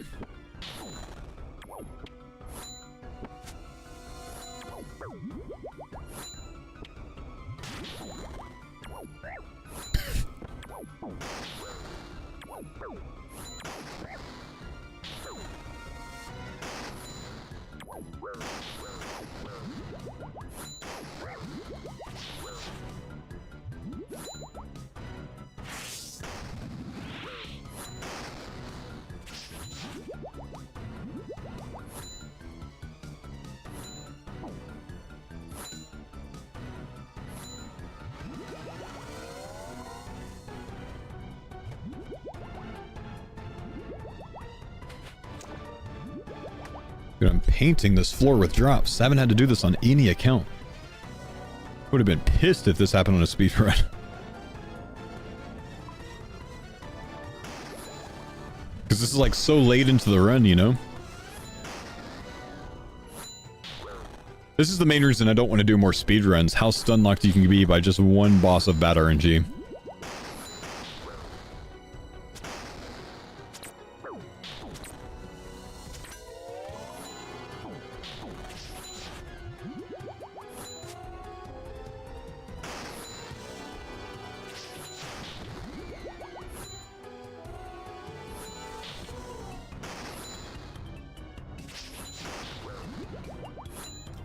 Dude, I'm painting this floor with drops. I haven't had to do this on any account. Would have been pissed if this happened on a speedrun. Because this is like so late into the run, you know? This is the main reason I don't want to do more speedruns. How stun locked you can be by just one boss of bad RNG.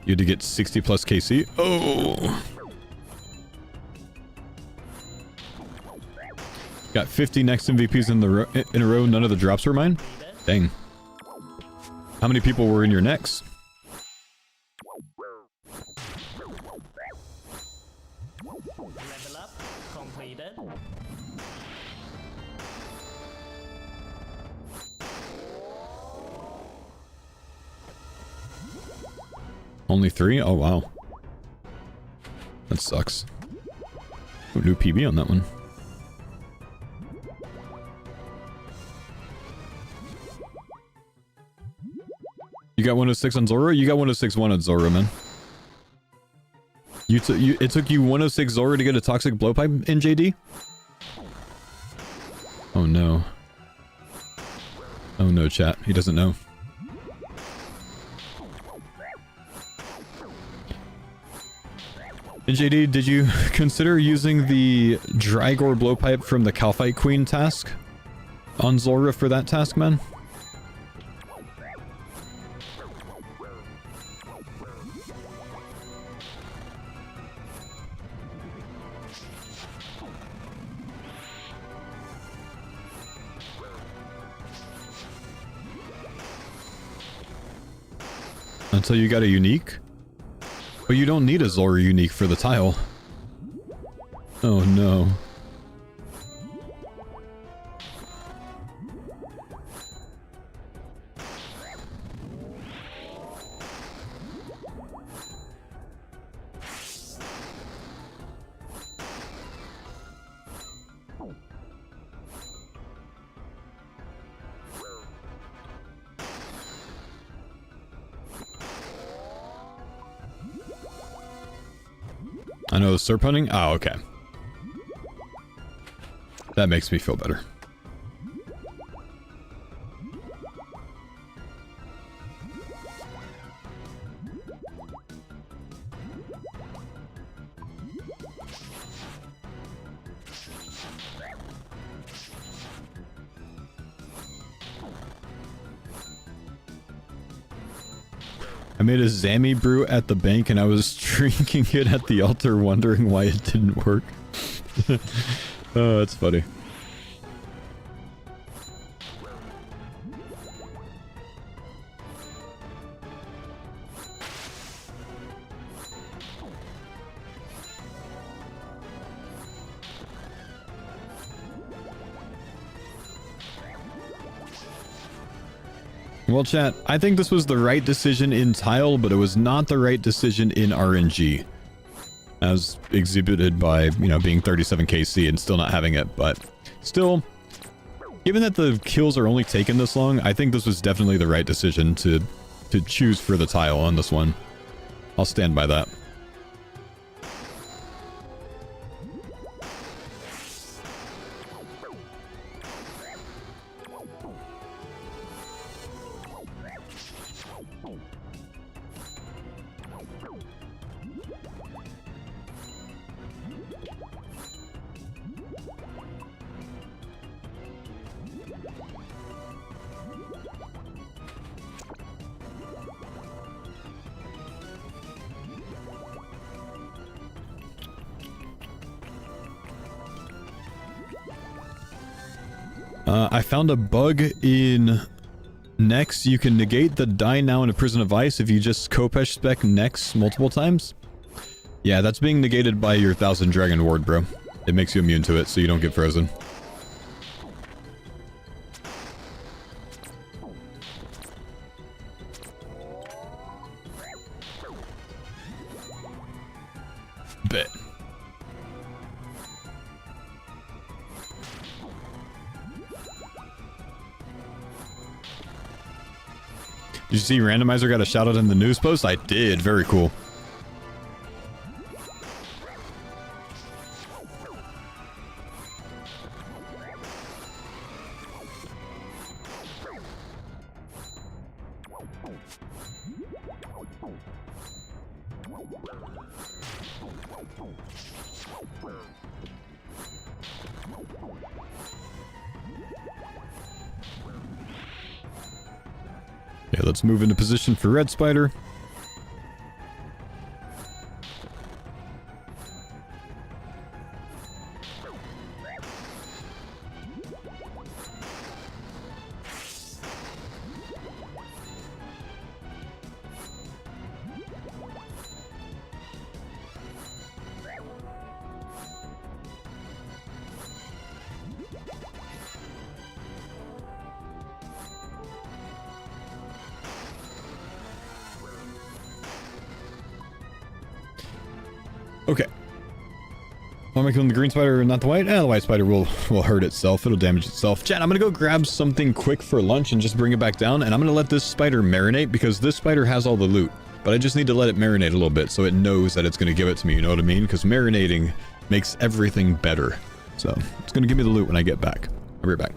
You had to get 60 plus KC. Oh! Got 50 next MVPs in a row. None of the drops were mine? Dang. How many people were in your necks? Level up completed. Only 3? Oh, wow. That sucks. Ooh, new PB on that one. You got 106 on Zulrah? You got 106-1 on Zulrah, man. It took you 106 Zulrah to get a toxic blowpipe in JD? Oh no. Oh no, chat. He doesn't know. In JD, did you consider using the Drygore blowpipe from the Calphite Queen task on Zulrah for that task, man? Until you got a unique? But you don't need a Zulrah unique for the tile. Oh no. I know the Serp hunting? Oh, okay. That makes me feel better. I made a Zammy brew at the bank and I was drinking it at the altar wondering why it didn't work. Oh, that's funny. Well, chat, I think this was the right decision in tile, but it was not the right decision in RNG. As exhibited by, you know, being 37 KC and still not having it, but still, given that the kills are only taking this long, I think this was definitely the right decision to choose for the tile on this one. I'll stand by that. I found a bug in Nex. You can negate the die now in a Prison of Ice if you just Kopesh spec Nex multiple times. Yeah, that's being negated by your 1000 Dragon Ward, bro. It makes you immune to it, so you don't get frozen. Bet. Did you see Randomizer got a shout out in the news post? I did. Very cool. Yeah, let's move into position for Red Spider. Okay. Why am I killing the green spider and not the white? The white spider will hurt itself. It'll damage itself. Chat, I'm gonna go grab something quick for lunch and just bring it back down, and I'm gonna let this spider marinate because this spider has all the loot. But I just need to let it marinate a little bit so it knows that it's gonna give it to me, you know what I mean? Because marinating makes everything better. So, it's gonna give me the loot when I get back. I'll be right back.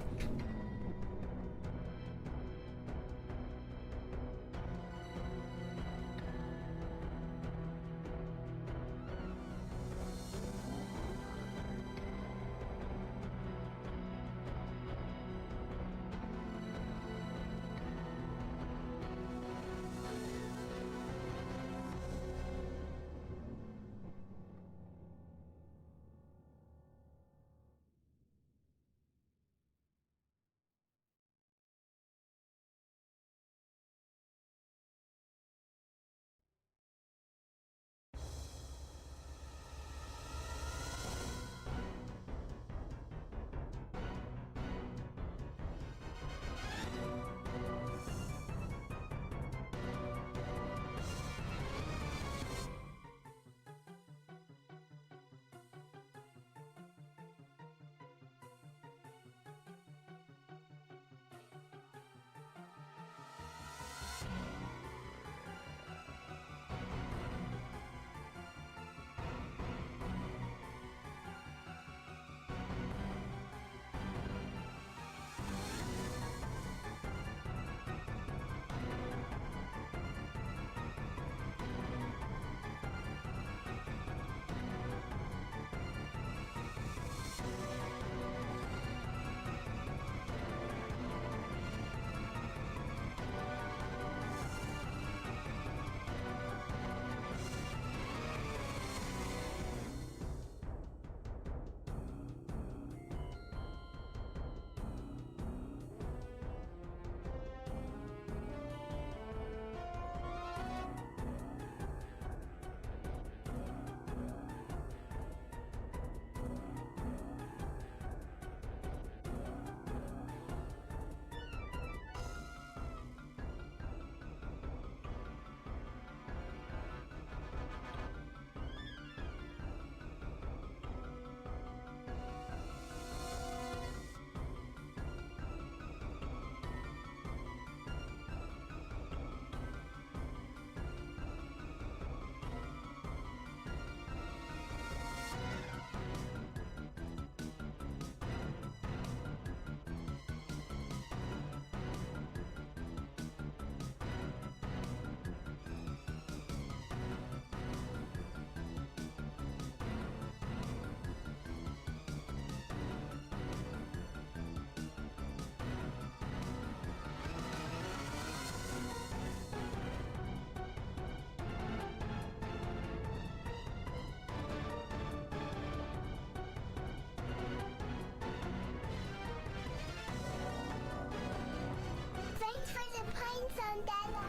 Thanks for the pine Sandala.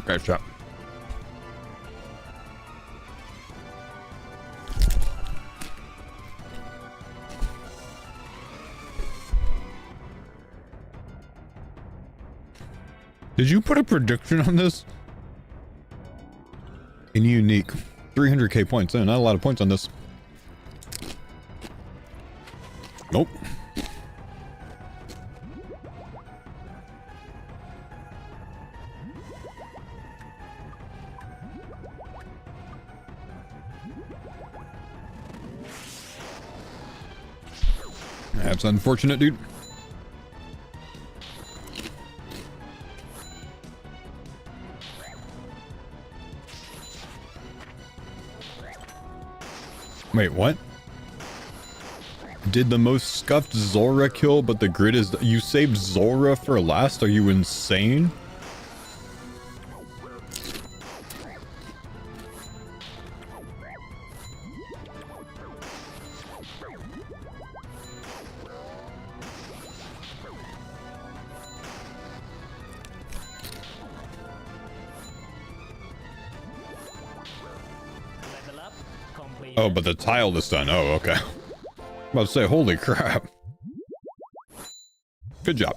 Okay, chat. Did you put a prediction on this? In unique. 300k points. Not a lot of points on this. Nope. That's unfortunate, dude. Wait, what? Did the most scuffed Zulrah kill, but the grid is... You saved Zulrah for last? Are you insane? Level up. Complete. Oh, but the tile is done. Oh, okay. I'm about to say, holy crap. Good job.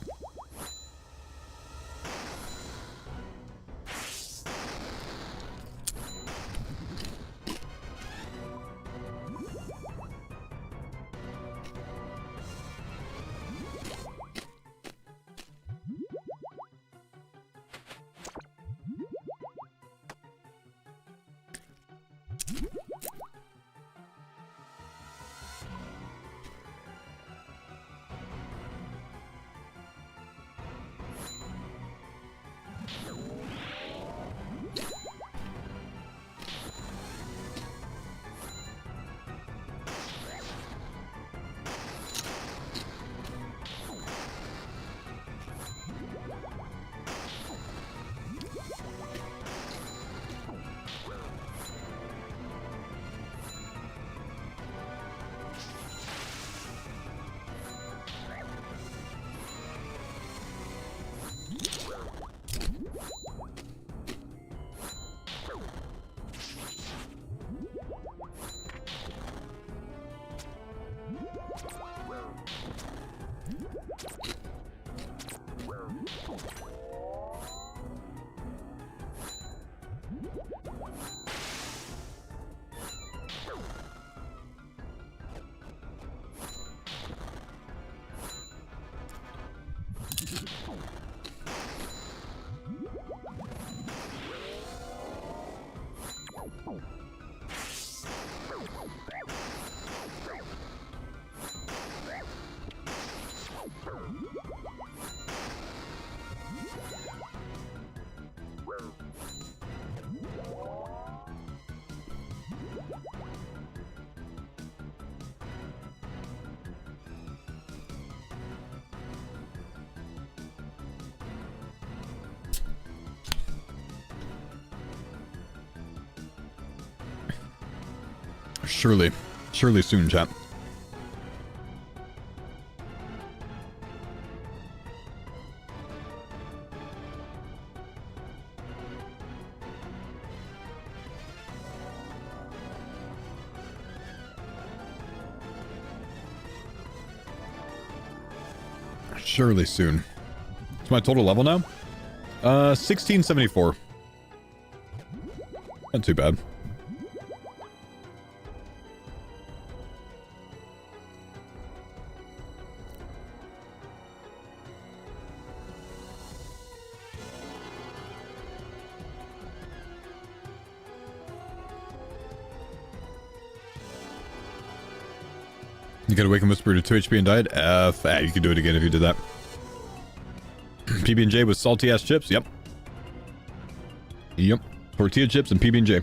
Surely. Surely soon, chat. Surely soon. What's my total level now? 1674. Not too bad. You gotta wake and whisper to 2 HP and died? You could do it again if you did that. PB&J with salty ass chips? Yep. Yep. Tortilla chips and PB&J.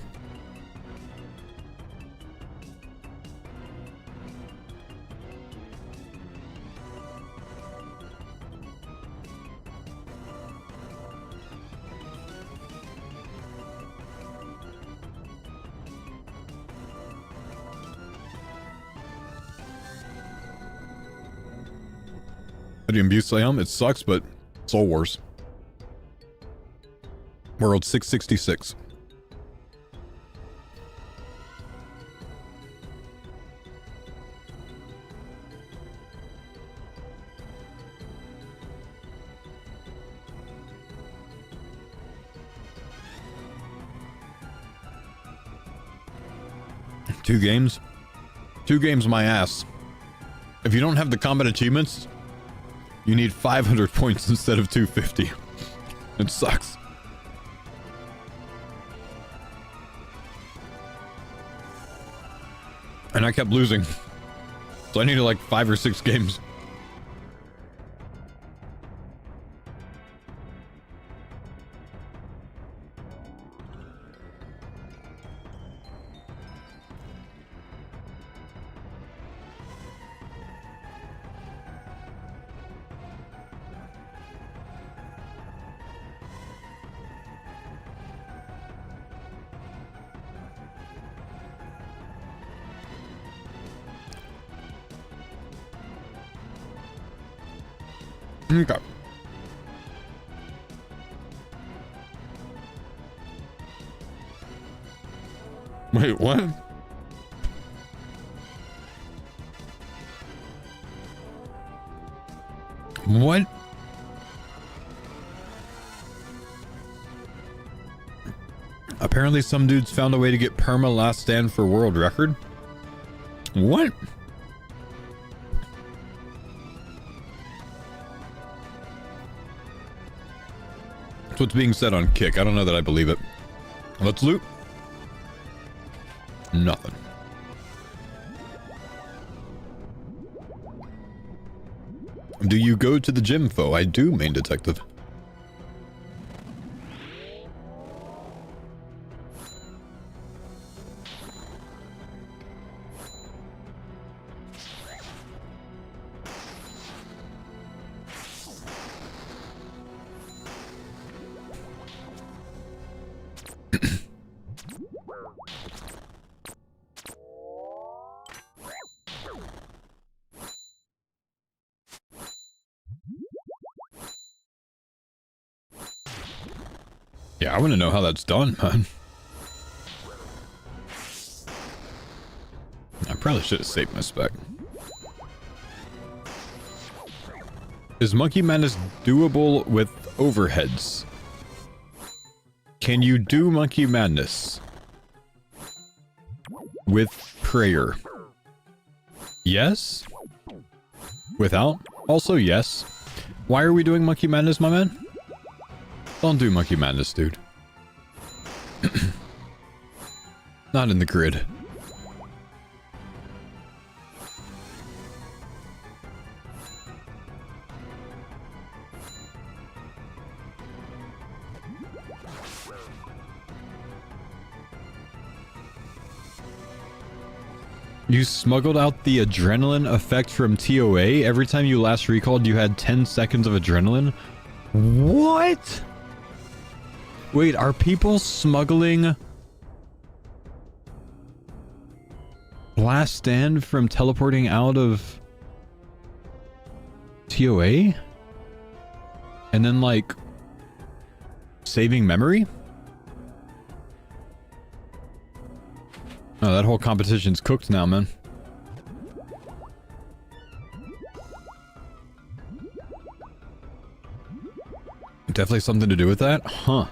How do you imbue Slayham? It sucks, but Soul Wars. World 666. Two games? 2 games my ass. If you don't have the combat achievements, you need 500 points instead of 250. It sucks. And I kept losing. So I needed like 5 or 6 games. Okay. Wait, what? What? Apparently some dudes found a way to get perma last stand for world record. What? That's what's being said on Kick. I don't know that I believe it. Let's loot. Nothing. Do you go to the gym, Faux? I do, main detective. Yeah, I want to know how that's done, man. I probably should have saved my spec. Is Monkey Madness doable with overheads? Can you do Monkey Madness with prayer? Yes? Without? Also yes. Why are we doing Monkey Madness, my man? Don't do Monkey Madness, dude. Not in the grid. You smuggled out the adrenaline effect from TOA? Every time you last recalled, you had 10 seconds of adrenaline? What? Wait, are people smuggling Last Stand from teleporting out of TOA? And then, like, saving memory? Oh, that whole competition's cooked now, man. Definitely something to do with that? Huh.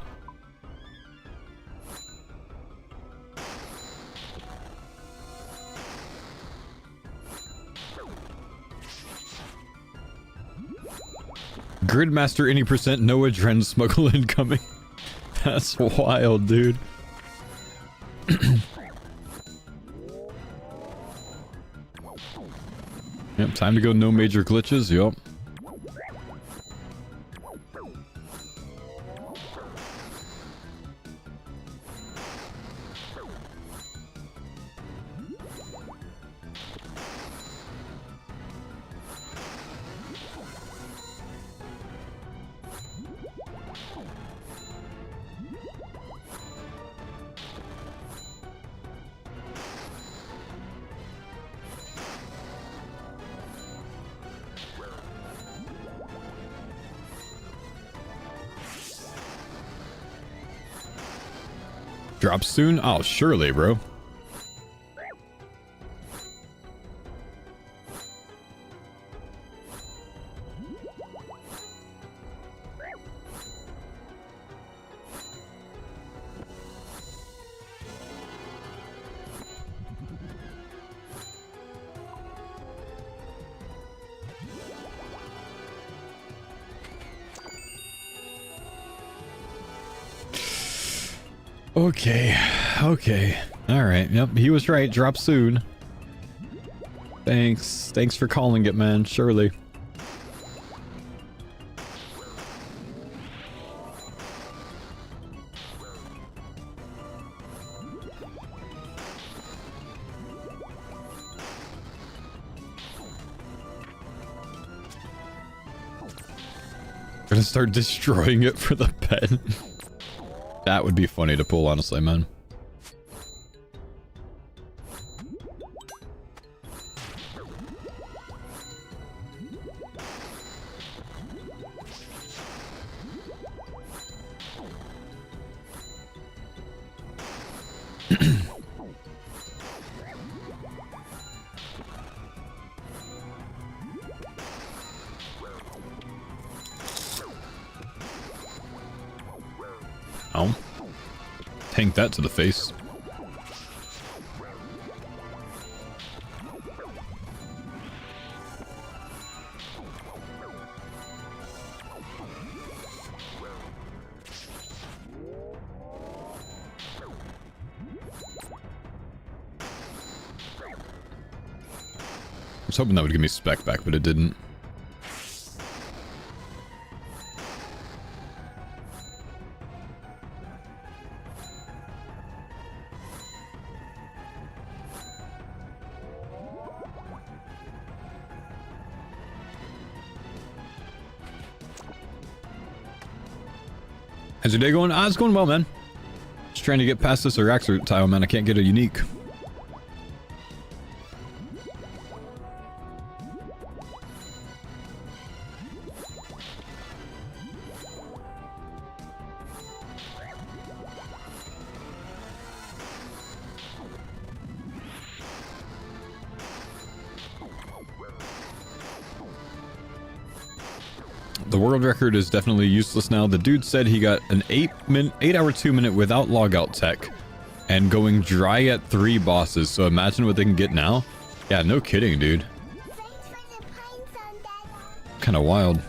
Gridmaster any percent, no adren smuggle incoming. That's wild, dude. Yep, time to go no major glitches, yup. Drop soon? Oh, surely, bro. Okay, okay. Alright, yep, he was right. Drop soon. Thanks. Thanks for calling it, man. Surely. Gonna start destroying it for the pen. That would be funny to pull, honestly, man. Oh. Tank that to the face. I was hoping that would give me spec back, but it didn't. How's your day going? Ah, it's going well, man. Just trying to get past this Araxur tile, man. I can't get a unique. The world record is definitely useless now. The dude said he got an 8 hour 2 minute without logout tech and going dry at 3 bosses. So imagine what they can get now. Yeah, no kidding, dude. Kind of wild.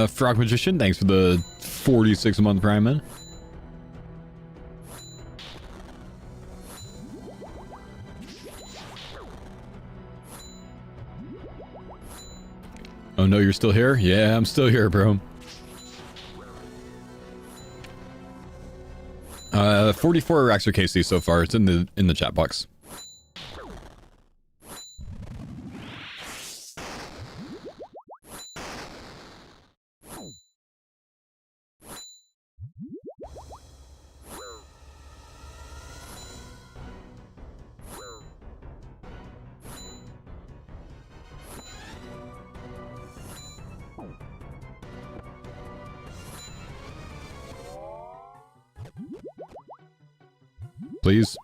Frog Magician, thanks for the 46-month Prime, man. Oh no, you're still here? Yeah, I'm still here, bro. 44 Araxur KC so far. It's in the chat box. Please.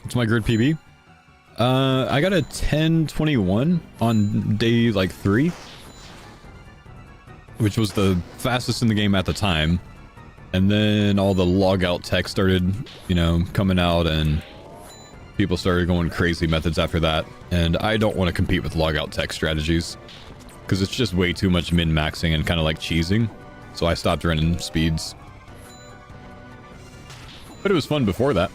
What's my grid PB? I got a 10:21 on day like 3, which was the fastest in the game at the time. And then all the logout tech started, you know, coming out, and people started going crazy methods after that. And I don't want to compete with logout tech strategies because it's just way too much min-maxing and kind of like cheesing. So I stopped running speeds. But it was fun before that.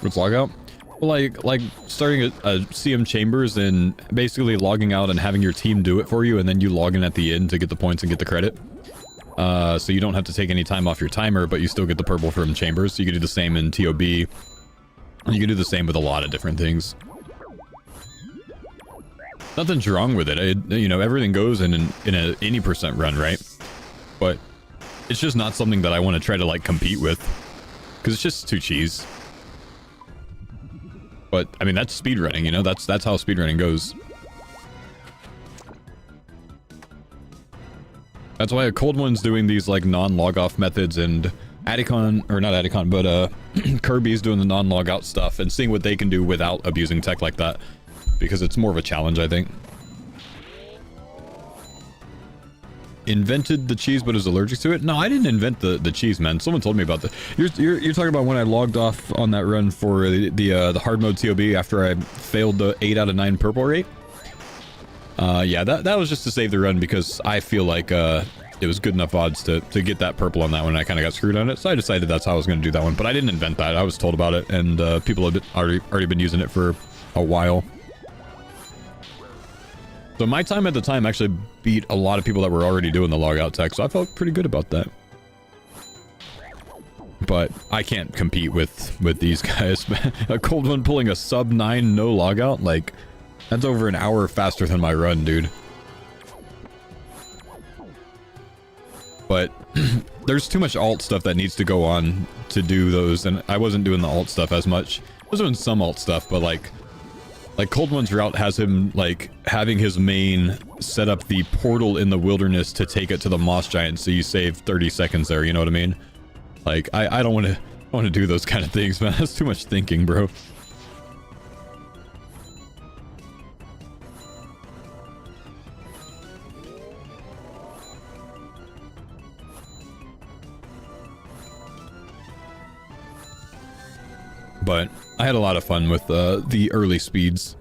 What's logout? Well, like starting a CM chambers and basically logging out and having your team do it for you, and then you log in at the end to get the points and get the credit. So you don't have to take any time off your timer, but you still get the purple from chambers. So you can do the same in TOB. You can do the same with a lot of different things. Nothing's wrong with it. You know, everything goes in any percent run, right? But it's just not something that I want to try to like compete with, because it's just too cheese. But I mean, that's speedrunning, you know. That's how speedrunning goes. That's why a Cold One's doing these like non-log off methods, and Adicon, or not Adicon, but Kirby's doing the non-log out stuff and seeing what they can do without abusing tech like that, because it's more of a challenge, I think. Invented the cheese but is allergic to it? No, I didn't invent the cheese, man. Someone told me about that. You're talking about when I logged off on that run for the hard mode TOB after I failed the 8 out of 9 purple rate? Yeah, that was just to save the run, because I feel like it was good enough odds to get that purple on that one. I kind of got screwed on it, so I decided that's how I was going to do that one. But I didn't invent that. I was told about it, and people have already been using it for a while. So my time at the time actually beat a lot of people that were already doing the logout tech, so I felt pretty good about that. But I can't compete with these guys. A Cold One pulling a sub 9 no logout, like, that's over an hour faster than my run, dude. But there's too much alt stuff that needs to go on to do those, and I wasn't doing the alt stuff as much. I was doing some alt stuff, but like Cold One's route has him like having his main set up the portal in the wilderness to take it to the moss giant, so you save 30 seconds there, you know what I mean? Like I don't want to do those kind of things, man. That's too much thinking, bro. But I had a lot of fun with the early speeds.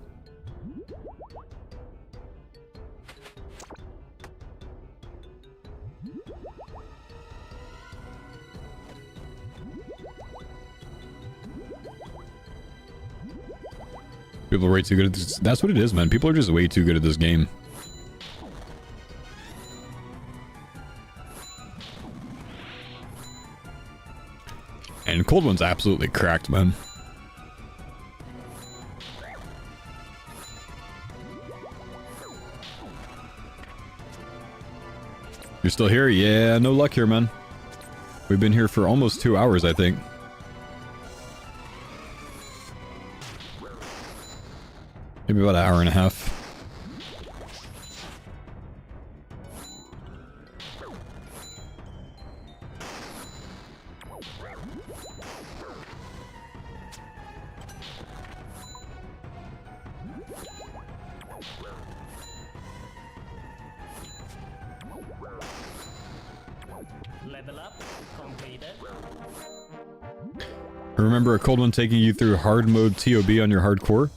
People are way too good at this. That's what it is, man. People are just way too good at this game. And Cold One's absolutely cracked, man. You're still here? Yeah, no luck here, man. We've been here for almost 2 hours, I think. Maybe about an hour and a half. Remember a Cold One taking you through hard mode TOB on your hardcore?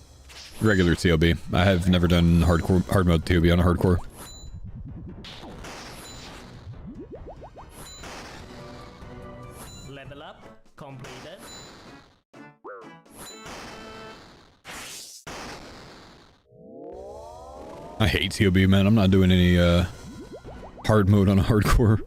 Regular TOB. I have never done hard mode TOB on a hardcore. Level up completed. I hate TOB, man. I'm not doing any hard mode on a hardcore.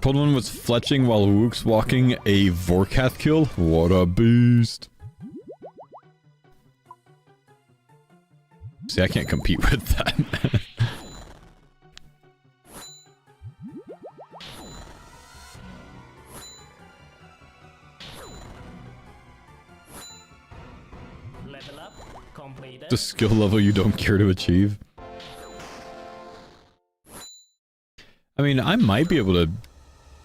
Cold One was fletching while Wook's walking a Vorkath kill? What a beast. See, I can't compete with that. Level up completed. The skill level you don't care to achieve. I mean, I might be able to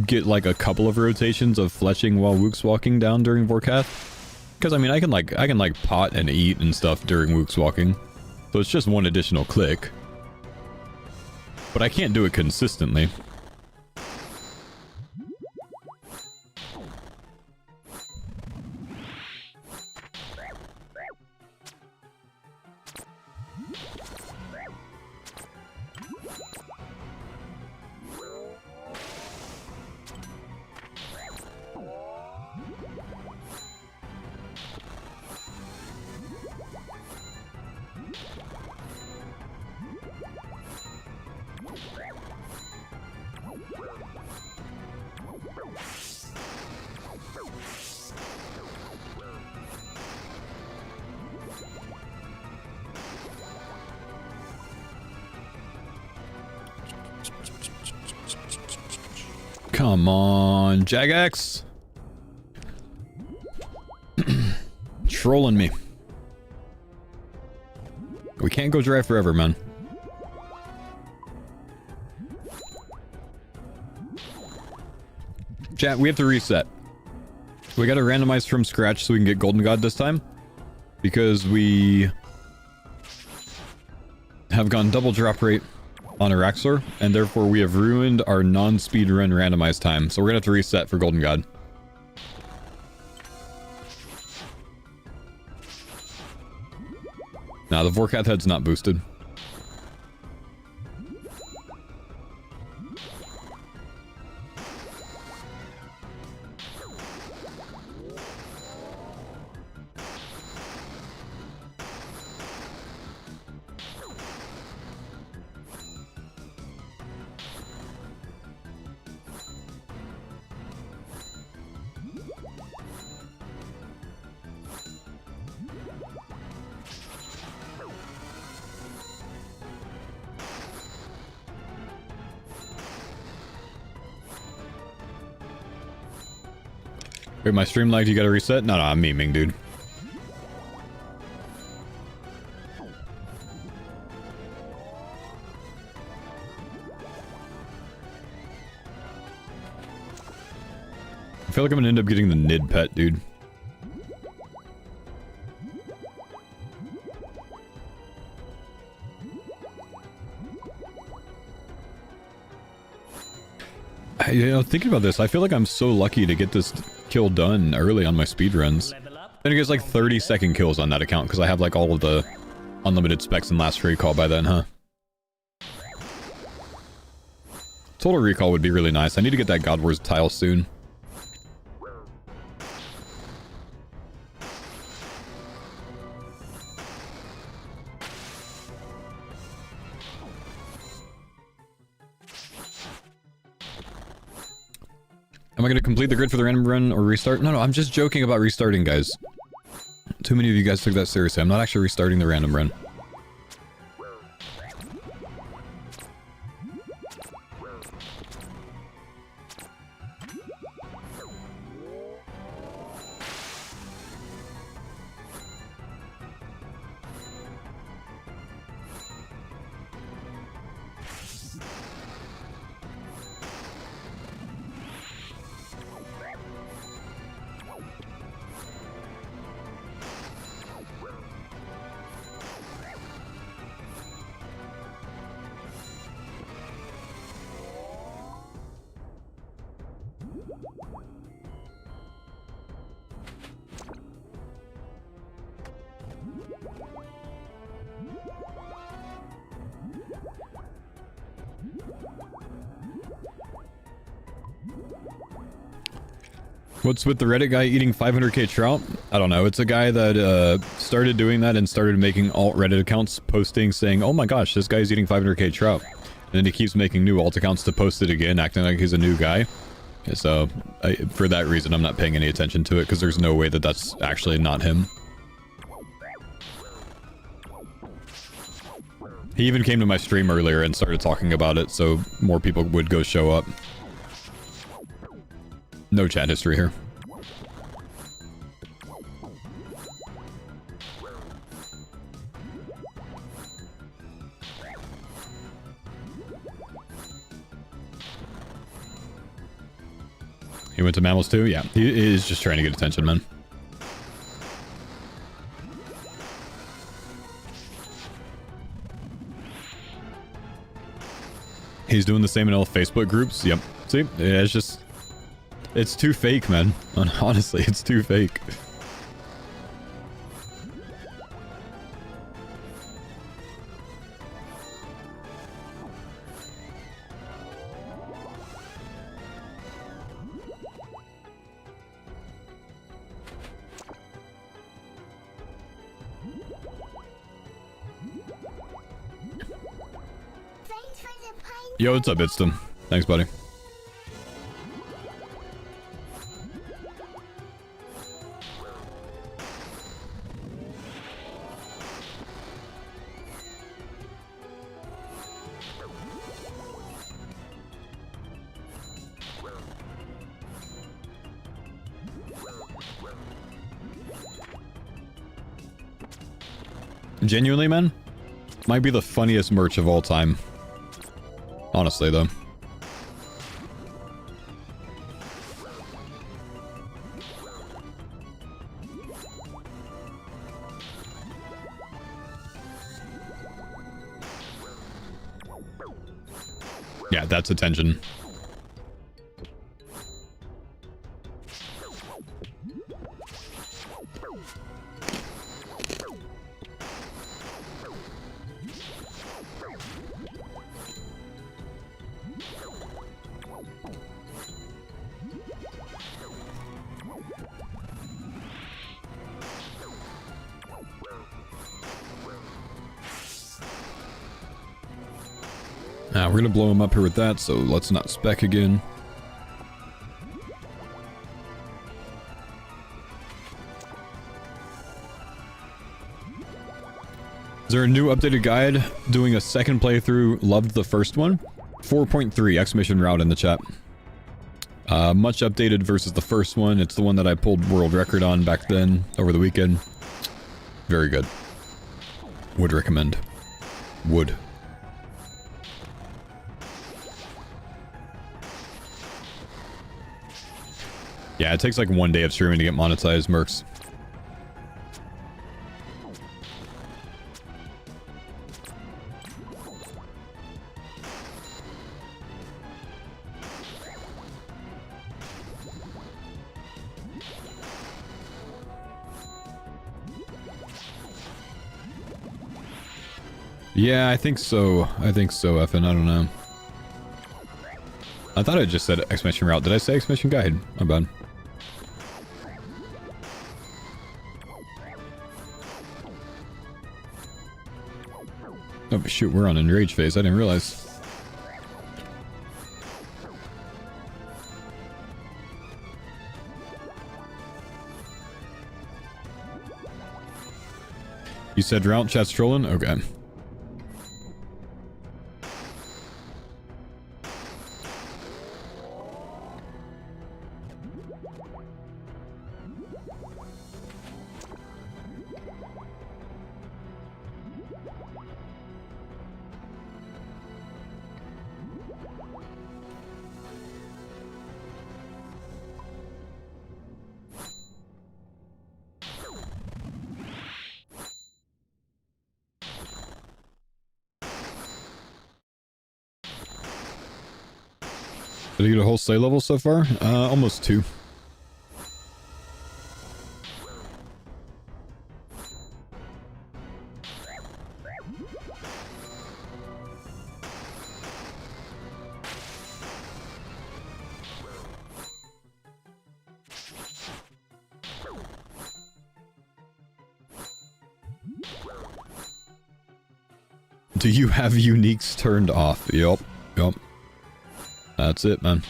get like a couple of rotations of fletching while Wook's walking down during Vorkath. Because I mean, I can like pot and eat and stuff during Wook's walking. So it's just one additional click. But I can't do it consistently. Come on, Jagex. Trolling me. We can't go dry forever, man. Chat, we have to reset. We gotta randomize from scratch so we can get Golden God this time. Because we have gone double drop rate on Araxur, and therefore we have ruined our non-speedrun randomized time. So we're gonna have to reset for Golden God. Nah, the Vorkath head's not boosted. Wait, my stream lagged, you gotta reset? No, I'm memeing, dude. I feel like I'm gonna end up getting the Nid pet, dude. You know, thinking about this, I feel like I'm so lucky to get this kill done early on my speedruns. Then it gets like 30-second kills on that account because I have like all of the unlimited specs and last recall by then, huh? Total recall would be really nice. I need to get that God Wars tile soon. Am I going to complete the grid for the random run or restart? No, I'm just joking about restarting, guys. Too many of you guys took that seriously. I'm not actually restarting the random run. What's with the Reddit guy eating 500k trout? I don't know. It's a guy that started doing that and started making alt Reddit accounts posting saying, oh my gosh, this guy's eating 500k trout. And then he keeps making new alt accounts to post it again, acting like he's a new guy. So, for that reason, I'm not paying any attention to it because there's no way that that's actually not him. He even came to my stream earlier and started talking about it, so more people would go show up. No chat history here. He went to mammals too? Yeah, he is just trying to get attention, man. He's doing the same in all Facebook groups. Yep. See? Yeah, it's just... It's too fake, man. Honestly, it's too fake. Yo, what's up, Bitston? Thanks, buddy. Genuinely, man, might be the funniest merch of all time. Honestly, though. Yeah, that's attention. Now, we're gonna blow him up here with that, so let's not spec again. Is there a new updated guide? Doing a second playthrough, loved the first one. 4.3 exclamation route in the chat. Much updated versus the first one. It's the one that I pulled world record on back then, over the weekend. Very good. Would recommend. Would. Yeah, it takes like 1 day of streaming to get monetized, mercs. Yeah, I think so. I think so, Effin. I don't know. I thought I just said exclamation route. Did I say exclamation guide? My bad. Oh, shoot, we're on enrage phase. I didn't realize. You said route, chat's trolling? Okay. Did you get a whole slay level so far? Almost 2. Do you have uniques turned off? Yup. Yup. That's it, man.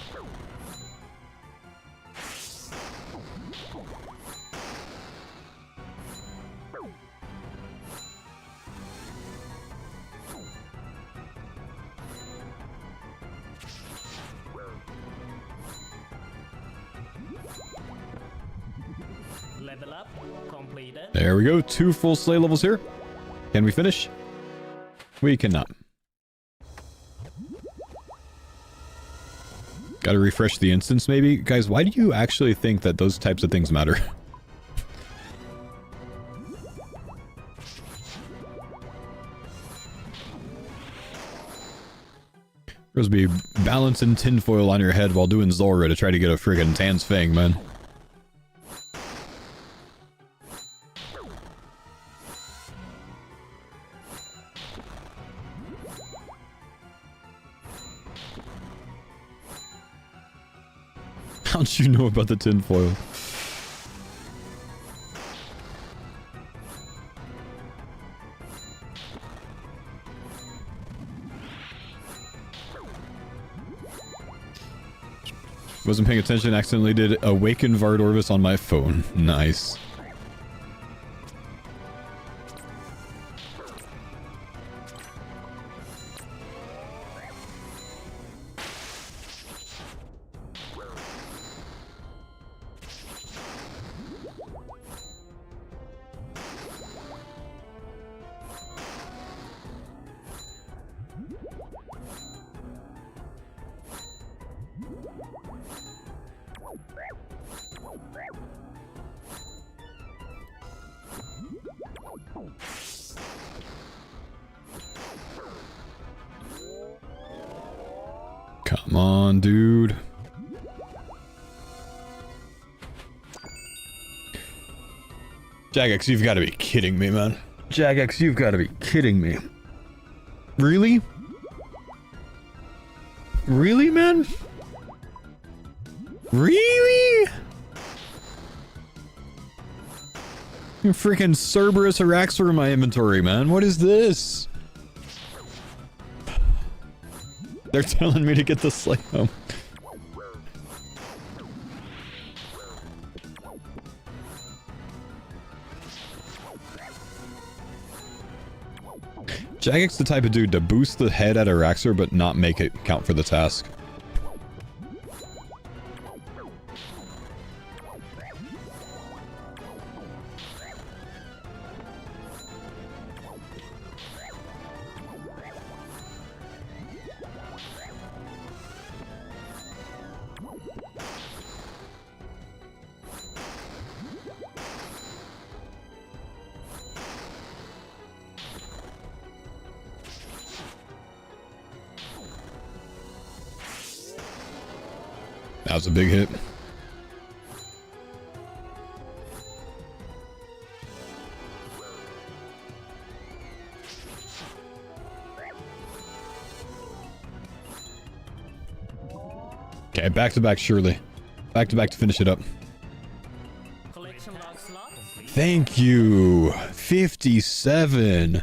Level up completed. There we go. 2 full slay levels here. Can we finish? We cannot. Gotta refresh the instance, maybe? Guys, why do you actually think that those types of things matter? There's be balancing tinfoil on your head while doing Zulrah to try to get a friggin' Tan's Fang, man. How'd you know about the tinfoil? Wasn't paying attention, accidentally did Awaken Vardorvis on my phone. Nice. Come on, dude. Jagex, you've got to be kidding me, man. Jagex, you've got to be kidding me. Really? Really, man? Really? You freaking Cerberus Araxur in my inventory, man. What is this? They're telling me to get the sleigh home. Jagex the type of dude to boost the head at Araxur but not make it count for the task. That was a big hit. Okay, back to back surely. Back to back to finish it up. Collection log slot. Thank you. 57.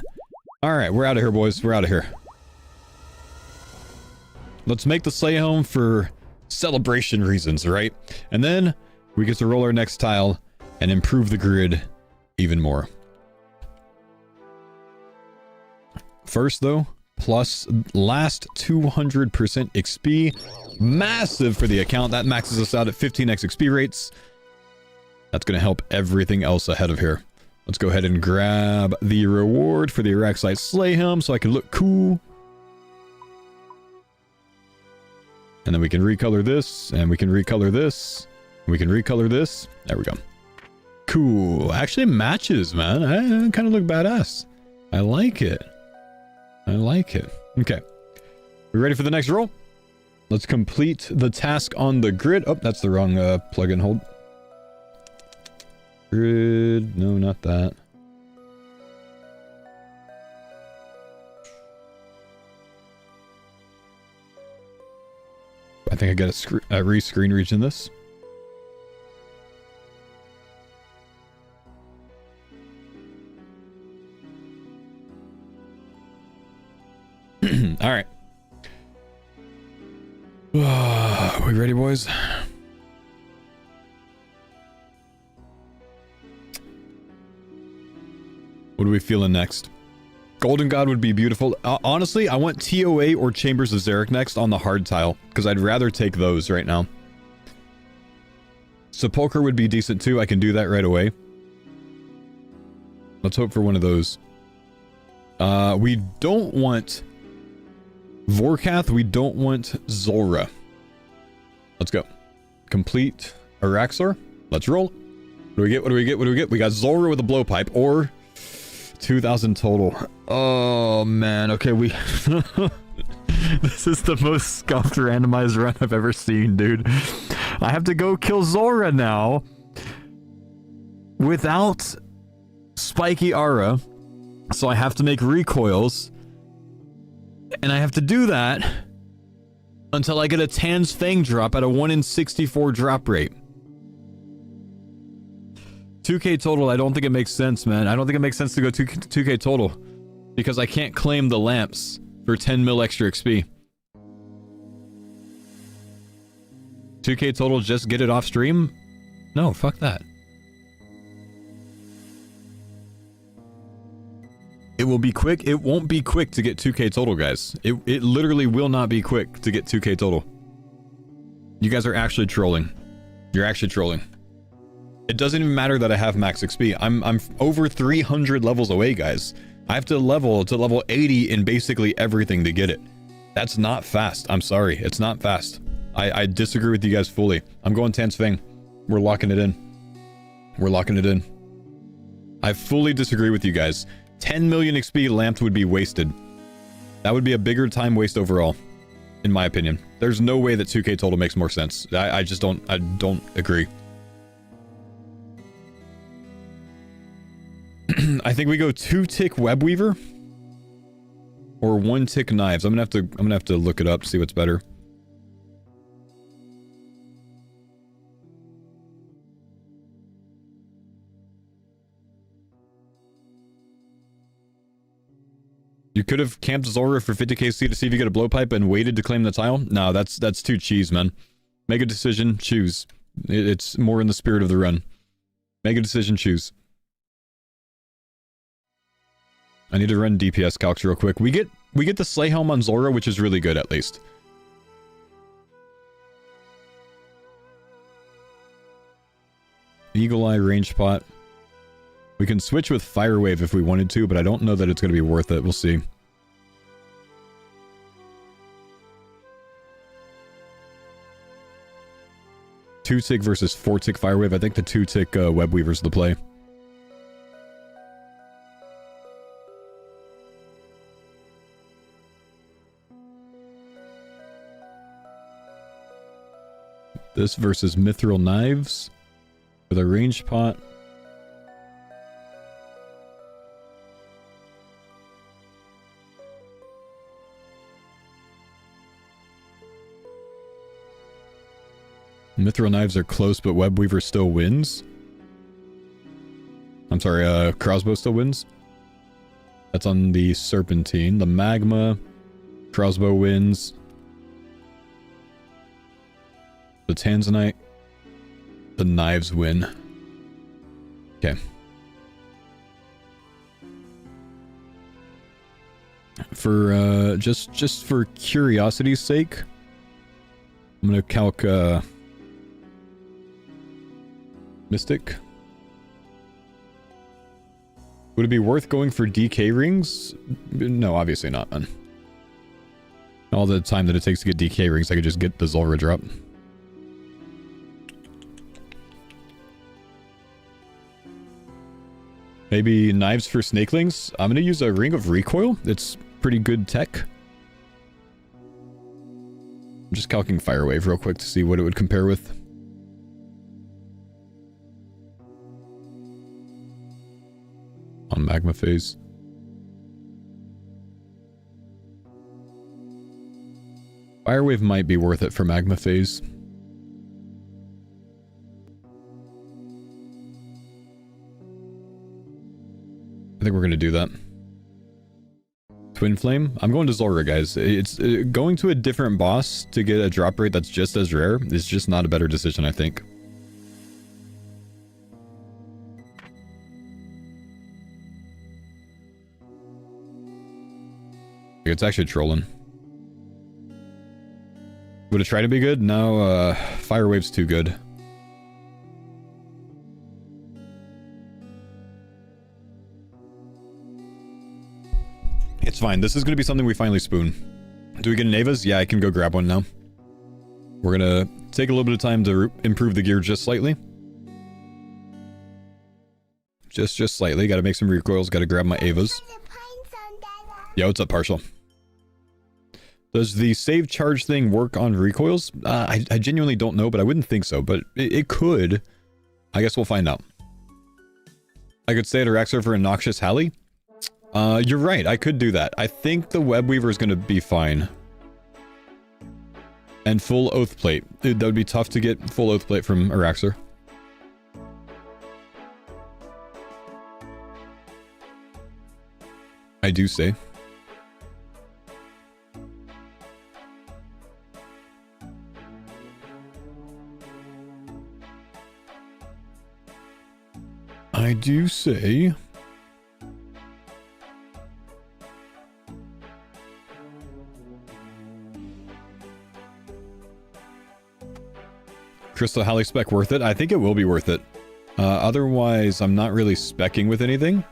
All right, we're out of here, boys. We're out of here. Let's make the sleigh home for celebration reasons, right? And then we get to roll our next tile and improve the grid even more. First, though, plus last 200% XP. Massive for the account. That maxes us out at 15x XP rates. That's going to help everything else ahead of here. Let's go ahead and grab the reward for the Araxite Sleigh Helm so I can look cool. And then we can recolor this, and we can recolor this. We can recolor this. There we go. Cool. Actually matches, man. I kind of look badass. I like it. I like it. Okay. We ready for the next roll? Let's complete the task on the grid. Oh, that's the wrong plug-in hold. Grid. No, not that. I think I got a re-screen region this. All right. Are we ready, boys? What are we feeling next? Golden God would be beautiful. Honestly, I want TOA or Chambers of Xeric next on the hard tile, because I'd rather take those right now. Sepulchre would be decent too. I can do that right away. Let's hope for one of those. We don't want Vorkath. We don't want Zulrah. Let's go. Complete Araxur. Let's roll. What do we get? What do we get? What do we get? We got Zulrah with a blowpipe or 2,000 total. Oh man. Okay, we this is the most scuffed randomized run I've ever seen, dude. I have to go kill Zulrah now without spiky aura, so I have to make recoils, and I have to do that until I get a Tan's Fang drop at a 1 in 64 drop rate. 2k total, I don't think it makes sense, man. I don't think it makes sense to go 2k total, because I can't claim the lamps for 10 mil extra XP. 2k total, just get it off stream? No, fuck that. It will be quick. It won't be quick to get 2k total, guys. It literally will not be quick to get 2k total. You guys are actually trolling. You're actually trolling. It doesn't even matter that I have max XP. I'm over 300 levels away, guys. I have to level 80 in basically everything to get it. That's not fast. I'm sorry. It's not fast. I disagree with you guys fully. I'm going Tan's Fang. We're locking it in. We're locking it in. I fully disagree with you guys. 10 million XP lamped would be wasted. That would be a bigger time waste overall. in my opinion. There's no way that 2k total makes more sense. I just don't agree. I think we go 2-tick web weaver or 1-tick knives. I'm gonna have to look it up to see what's better. You could have camped Zulrah for 50kc to see if you get a blowpipe and waited to claim the tile. No, that's too cheese, man. Make a decision, choose. It's more in the spirit of the run. Make a decision, choose. I need to run DPS calcs real quick. We get the Slay Helm on Zulrah, which is really good at least. Eagle Eye range pot. We can switch with Fire Wave if we wanted to, but I don't know that it's going to be worth it. We'll see. Two-tick versus 4-tick Fire Wave. I think the 2-tick Web Weaver's the play. This versus Mithril Knives with a range pot. Mithril Knives are close, but Web Weaver still wins. I'm sorry, Crossbow still wins. That's on the Serpentine. The Magma. Crossbow wins. The Tanzanite. The Knives win. Okay. For, just for curiosity's sake, I'm gonna calc, Mystic. Would it be worth going for DK rings? No, obviously not, man. All the time that it takes to get DK rings, I could just get the Zulrah drop. Maybe knives for snakelings? I'm gonna use a Ring of Recoil. It's pretty good tech. I'm just calcing Fire Wave real quick to see what it would compare with. On Magma Phase. Fire Wave might be worth it for Magma Phase. I think we're gonna do that. Twin Flame? I'm going to Zulrah, guys. It's going to a different boss to get a drop rate that's just as rare is just not a better decision, I think. It's actually trolling. Would it try to be good? No, Fire Wave's too good. It's fine. This is going to be something we finally spoon. Do we get an Ava's? Yeah, I can go grab one now. We're going to take a little bit of time to improve the gear just slightly. Just slightly. Got to make some recoils. Got to grab my Ava's. Yeah, what's up, Partial? Does the save charge thing work on recoils? I genuinely don't know, but I wouldn't think so. But it could. I guess we'll find out. I could stay at Araxur for a Noxious Halley. You're right. I could do that. I think the Web Weaver is going to be fine. And full Oath Plate. Dude, that would be tough to get full Oath Plate from Araxur. I do say. I do say. Crystal Halley spec worth it? I think it will be worth it. Otherwise, I'm not really specking with anything.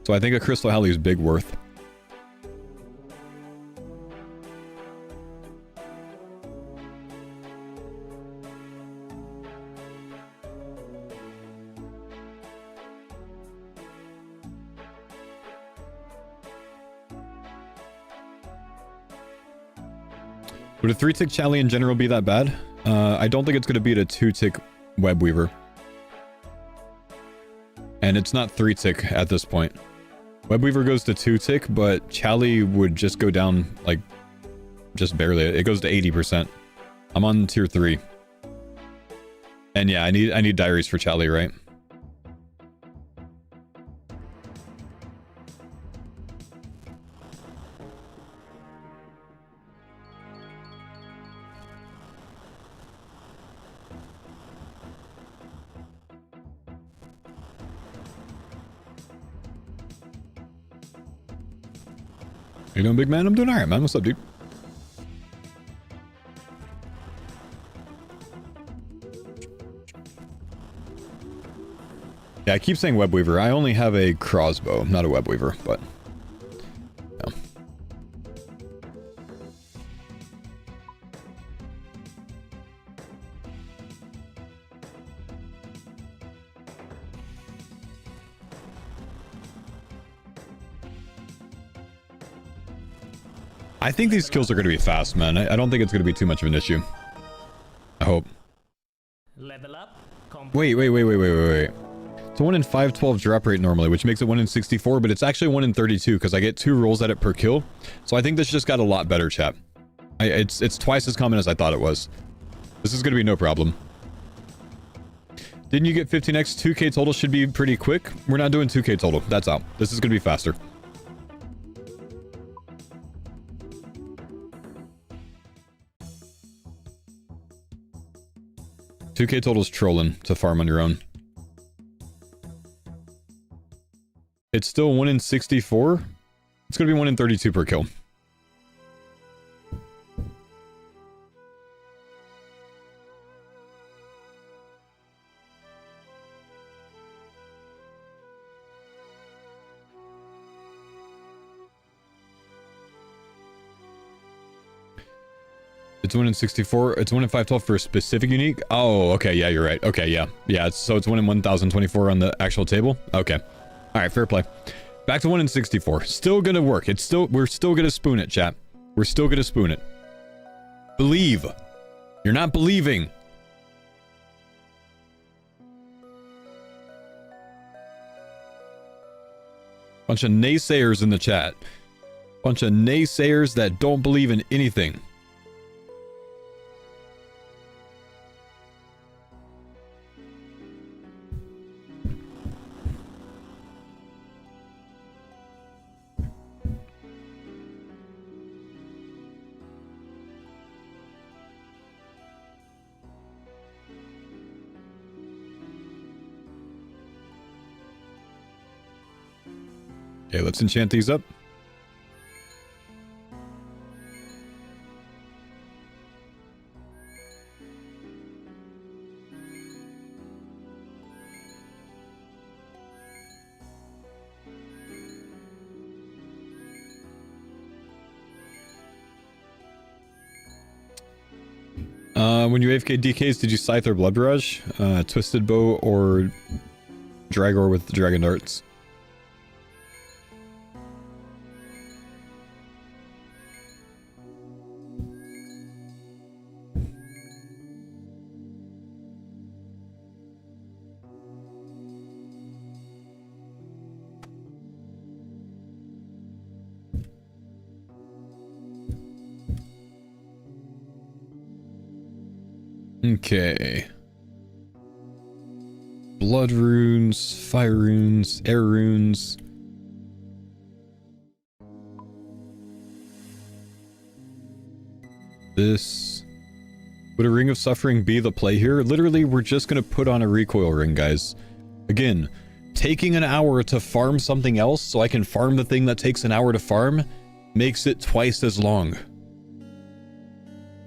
So I think a Crystal Halley is big worth. Would a 3-tick Chally in general be that bad? I don't think it's going to beat a 2-tick Web Weaver. And it's not 3-tick at this point. Web Weaver goes to 2-tick, but Chally would just go down, like, just barely. It goes to 80%. I'm on tier 3. And yeah, I need diaries for Chally, right? How you doing, big man? I'm doing alright, man. What's up, dude? Yeah, I keep saying Web Weaver. I only have a crossbow, not a Web Weaver, but... yeah. I think these kills are going to be fast, man. I don't think it's going to be too much of an issue. I hope. Level up. Wait. It's a 1 in 512 drop rate normally, which makes it 1 in 64, but it's actually 1 in 32 because I get 2 rolls at it per kill. So I think this just got a lot better, chat. It's twice as common as I thought it was. This is going to be no problem. Didn't you get 15x? 2k total should be pretty quick. We're not doing 2k total. That's out. This is going to be faster. $2k total's trolling to farm on your own. It's still 1 in 64. It's going to be 1 in 32 per kill. It's 1 in 64. It's 1 in 512 for a specific unique. Oh, okay. Yeah, you're right. Okay, yeah. Yeah, so it's 1 in 1024 on the actual table. Okay. All right, fair play. Back to 1 in 64. Still gonna work. We're still gonna spoon it, chat. We're still gonna spoon it. Believe. You're not believing. Bunch of naysayers in the chat. Bunch of naysayers that don't believe in anything. Okay, let's enchant these up. When you AFK DKs, did you Scythe or Blood Barrage? Twisted Bow or Dragor with the Dragon Darts? Okay. Blood runes, fire runes, air runes. This. Would a Ring of Suffering be the play here? Literally, we're just gonna put on a recoil ring, guys. Again, taking an hour to farm something else so I can farm the thing that takes an hour to farm makes it twice as long.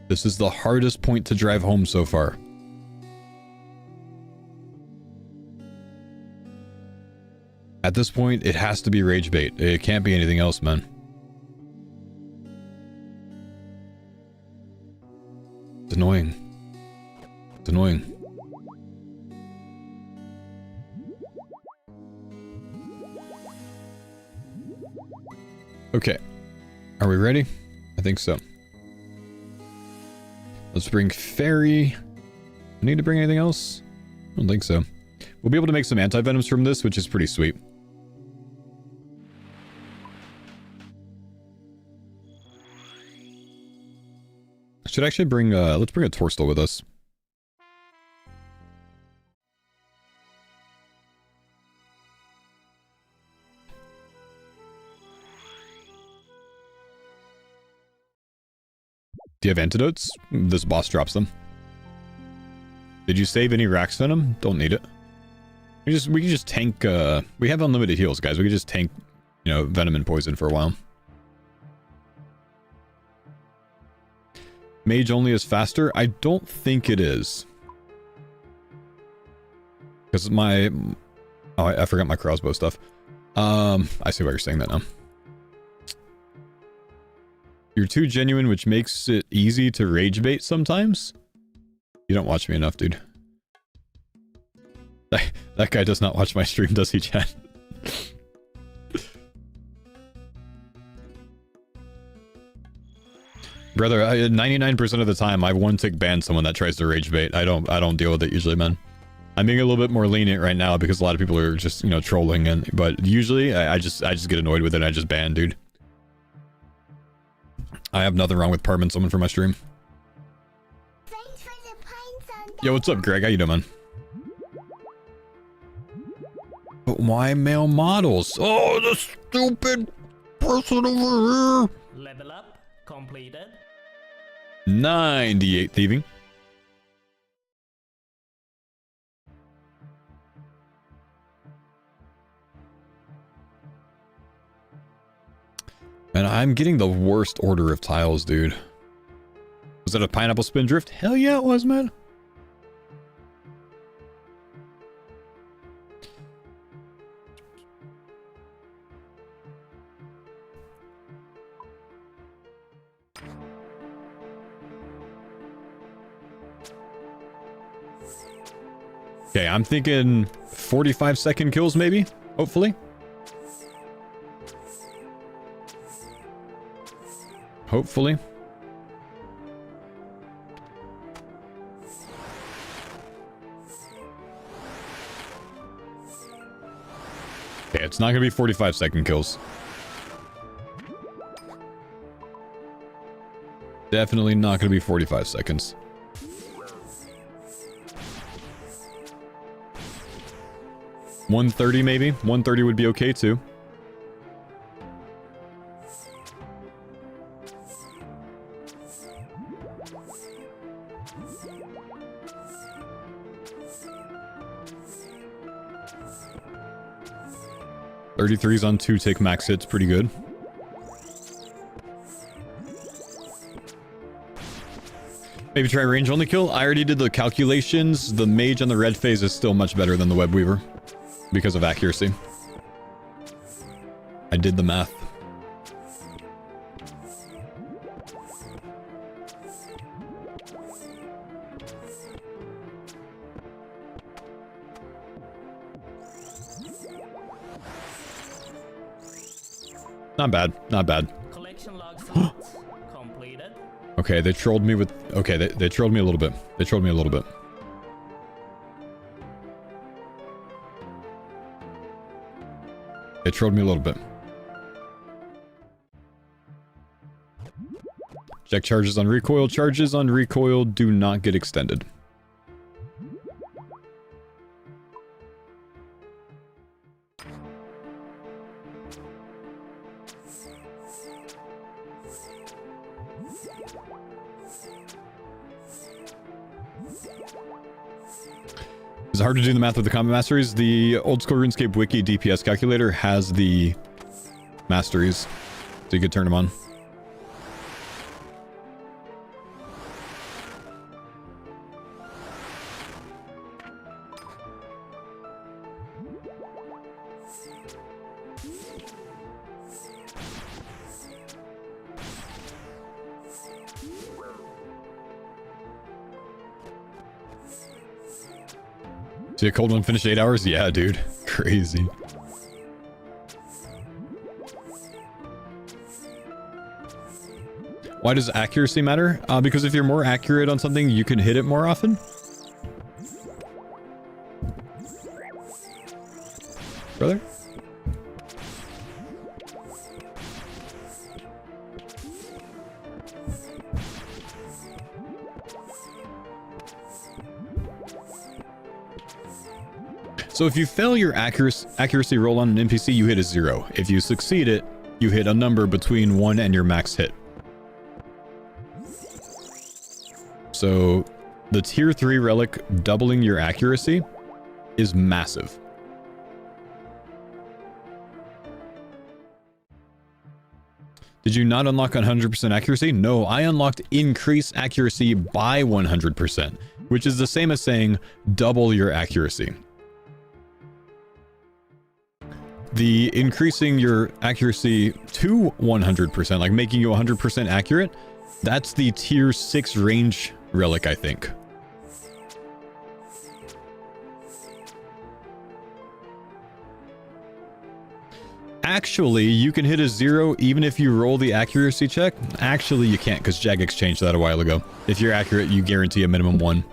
This is the hardest point to drive home so far. At this point, it has to be rage bait. It can't be anything else, man. It's annoying. It's annoying. Okay. Are we ready? I think so. Let's bring Fairy. I need to bring anything else? I don't think so. We'll be able to make some anti-venoms from this, which is pretty sweet. I should actually bring, let's bring a Torstal with us. Do you have antidotes? This boss drops them. Did you save any Rax Venom? Don't need it. We can just tank, we have unlimited heals, guys. We can just tank, you know, Venom and Poison for a while. Mage only is faster? I don't think it is. Because my... Oh, I forgot my crossbow stuff. I see why you're saying that now. You're too genuine, which makes it easy to rage bait sometimes. You don't watch me enough, dude. That guy does not watch my stream, does he, chat? Brother, 99% of the time, I one-tick ban someone that tries to rage bait. I don't deal with it usually, man. I'm being a little bit more lenient right now because a lot of people are just, you know, trolling, but usually I just get annoyed with it and I just ban, dude. I have nothing wrong with parming someone for my stream. Thanks for the pine sun. Yo, what's up, Greg? How you doing, man? But why male models? Oh, the stupid person over here! Level up completed. 98 thieving. And I'm getting the worst order of tiles, dude. Was that a pineapple spindrift? Hell yeah, it was, man. Okay, I'm thinking 45-second kills, maybe? Hopefully. Hopefully. Okay, it's not gonna be 45-second kills. Definitely not gonna be 45 seconds. $130 maybe? $130 would be okay too. $33s on 2-tick max hits, pretty good. Maybe try range only kill. I already did the calculations. The mage on the red phase is still much better than the web weaver because of accuracy. I did the math. Not bad, not bad. Collection log completed. Okay, they trolled me with... Okay, they trolled me a little bit. They trolled me a little bit. They trolled me a little bit. Check charges on recoil. Charges on recoil do not get extended. It's hard to do the math with the combat masteries. The old school RuneScape wiki DPS calculator has the masteries, so you could turn them on. See a cold one finish 8 hours? Yeah, dude. Crazy. Why does accuracy matter? Because if you're more accurate on something, you can hit it more often. Brother? So if you fail your accuracy roll on an NPC, you hit a 0. If you succeed it, you hit a number between 1 and your max hit. So the tier 3 relic doubling your accuracy is massive. Did you not unlock 100% accuracy? No, I unlocked increase accuracy by 100%, which is the same as saying double your accuracy. The increasing your accuracy to 100%, like making you 100% accurate, that's the tier 6 range relic, I think. Actually, you can hit a 0 even if you roll the accuracy check. Actually, you can't, because Jagex changed that a while ago. If you're accurate, you guarantee a minimum 1.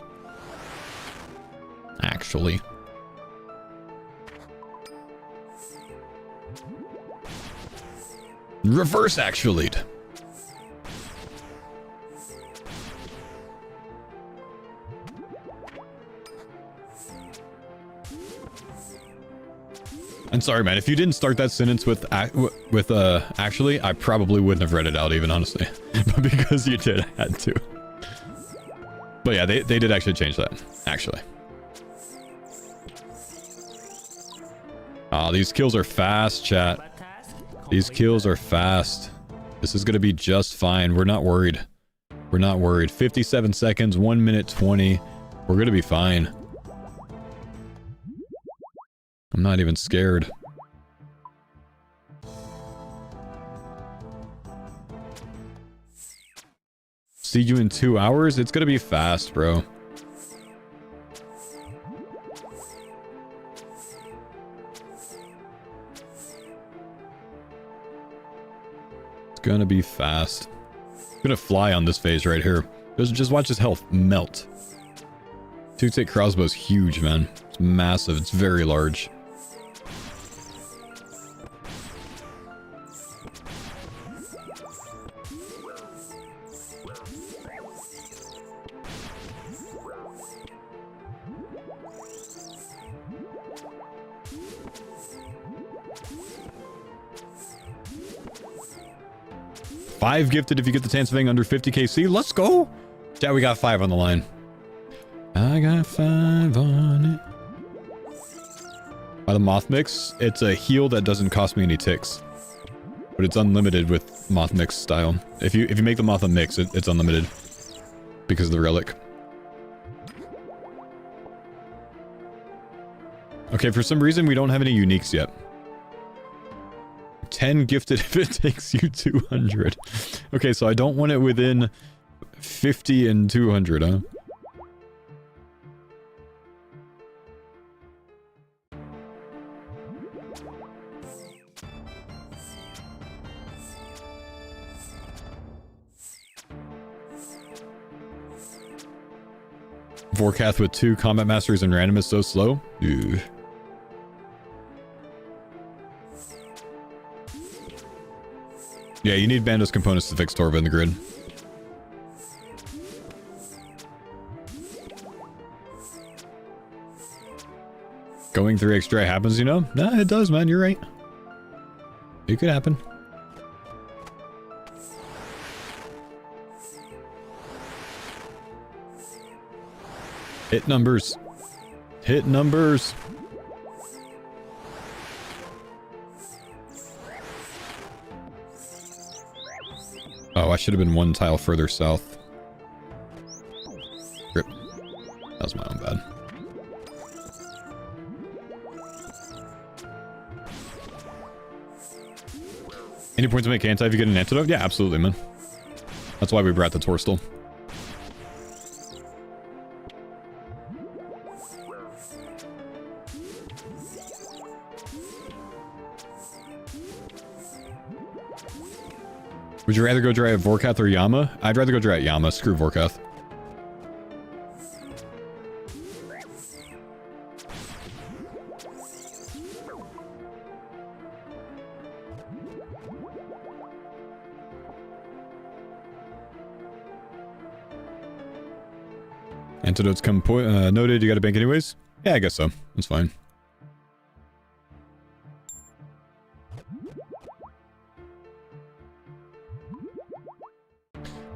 Actually. Reverse actually. I'm sorry, man. If you didn't start that sentence with actually, I probably wouldn't have read it out even, honestly. But because you did, I had to. But yeah, they did actually change that, actually. Ah, these kills are fast, chat. These kills are fast. This is going to be just fine. We're not worried. We're not worried. 57 seconds, 1 minute 20. We're going to be fine. I'm not even scared. See you in 2 hours? It's going to be fast, bro. Gonna be fast. Gonna fly on this phase right here. Just watch his health melt. 2-tick crossbow's huge, man. It's massive. It's very large. Five gifted if you get the Tansvang under 50 KC. Let's go. Yeah, we got 5 on the line. I got 5 on it. By the Moth Mix, it's a heal that doesn't cost me any ticks. But it's unlimited with Moth Mix style. If you make the Moth a mix, it's unlimited. Because of the relic. Okay, for some reason we don't have any uniques yet. 10 gifted if it takes you 200. Okay, so I don't want it within 50 and 200, huh? Vorkath with 2 combat masters and random is so slow? Ew. Yeah, you need Bandos components to fix Torva in the grid. Going 3 extra happens, you know? Nah, it does, man. You're right. It could happen. Hit numbers. Hit numbers. Oh, I should have been 1 tile further south. Rip. That was my own bad. Any points to make anti if you get an antidote? Yeah, absolutely, man. That's why we brought the Torstal. Would you rather go dry at Vorkath or Yama? I'd rather go dry at Yama. Screw Vorkath. Antidotes come noted. You got a bank anyways? Yeah, I guess so. That's fine.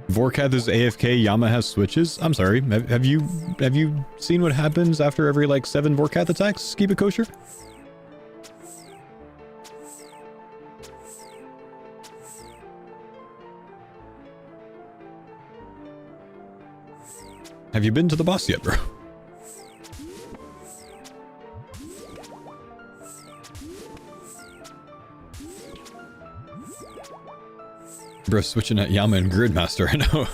Vorkath is AFK, Yama has switches. I'm sorry. Have you seen what happens after every like 7 Vorkath attacks? Keep it kosher. Have you been to the boss yet, bro? Bro, switching at Yama and Gridmaster, I know.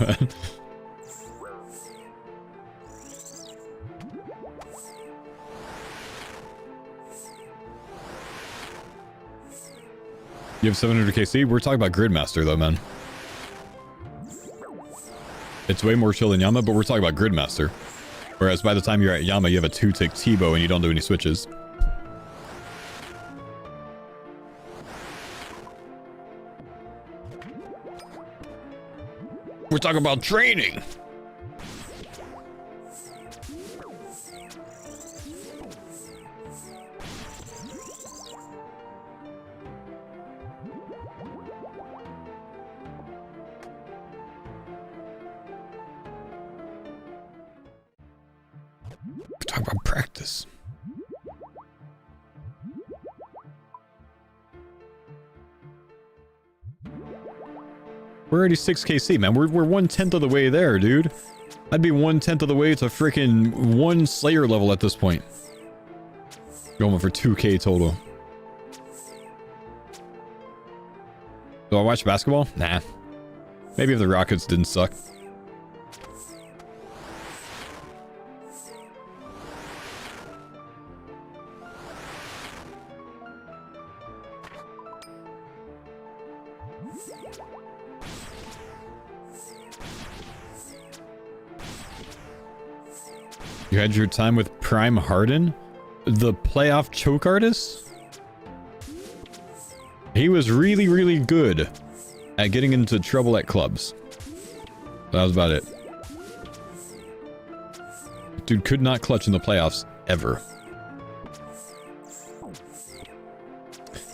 You have 700 KC? We're talking about Gridmaster, though, man. It's way more chill than Yama, but we're talking about Gridmaster. Whereas by the time you're at Yama, you have a 2-tick T-bow and you don't do any switches. We're talking about training! We're talking about practice. We're already 6 KC, man. We're 1/10 of the way there, dude. I'd be 1/10 of the way to freaking 1 Slayer level at this point. Going for 2K total. Do I watch basketball? Nah. Maybe if the Rockets didn't suck. You had your time with Prime Harden? The playoff choke artist? He was really, really good at getting into trouble at clubs. That was about it. Dude could not clutch in the playoffs ever.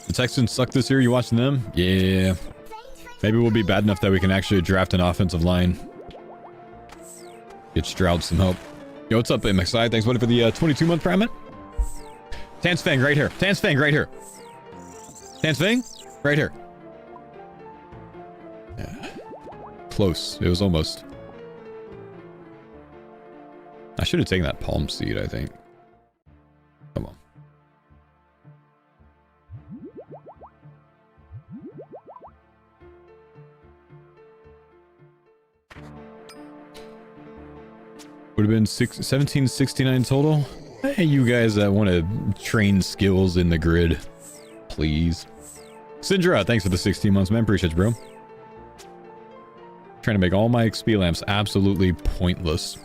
The Texans suck this year. You watching them? Yeah. Maybe we'll be bad enough that we can actually draft an offensive line. Get Stroud some help. Yo, what's up, MXI? Thanks, buddy, for the 22-month Prime, man. Tansfang right here. Tansfang right here. Tansfang right here. Yeah. Close. It was almost. I should have taken that palm seed, I think. Come on. Would have been 1769 total. Hey, you guys that want to train skills in the grid, please. Syndra, thanks for the 16 months, man. Appreciate you, bro. Trying to make all my XP lamps absolutely pointless.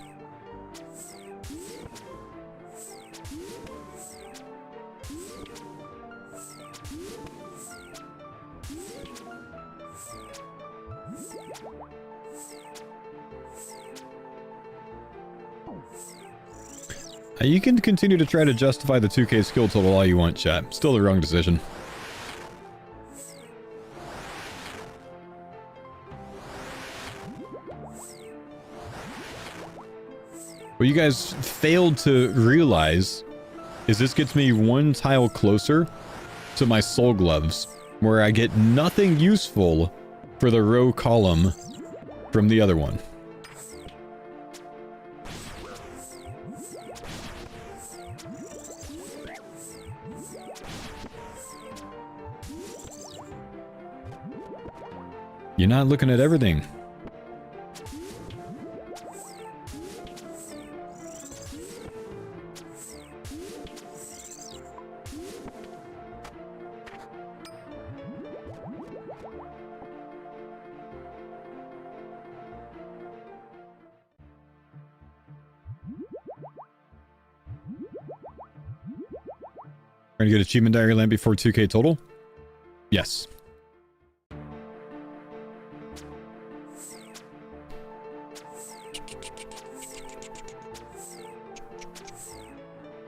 You can continue to try to justify the 2K skill total all you want, chat. Still the wrong decision. What you guys failed to realize is this gets me 1 tile closer to my soul gloves, where I get nothing useful for the row column from the other one. You're not looking at everything. Trying to get achievement diary land before 2k total? Yes.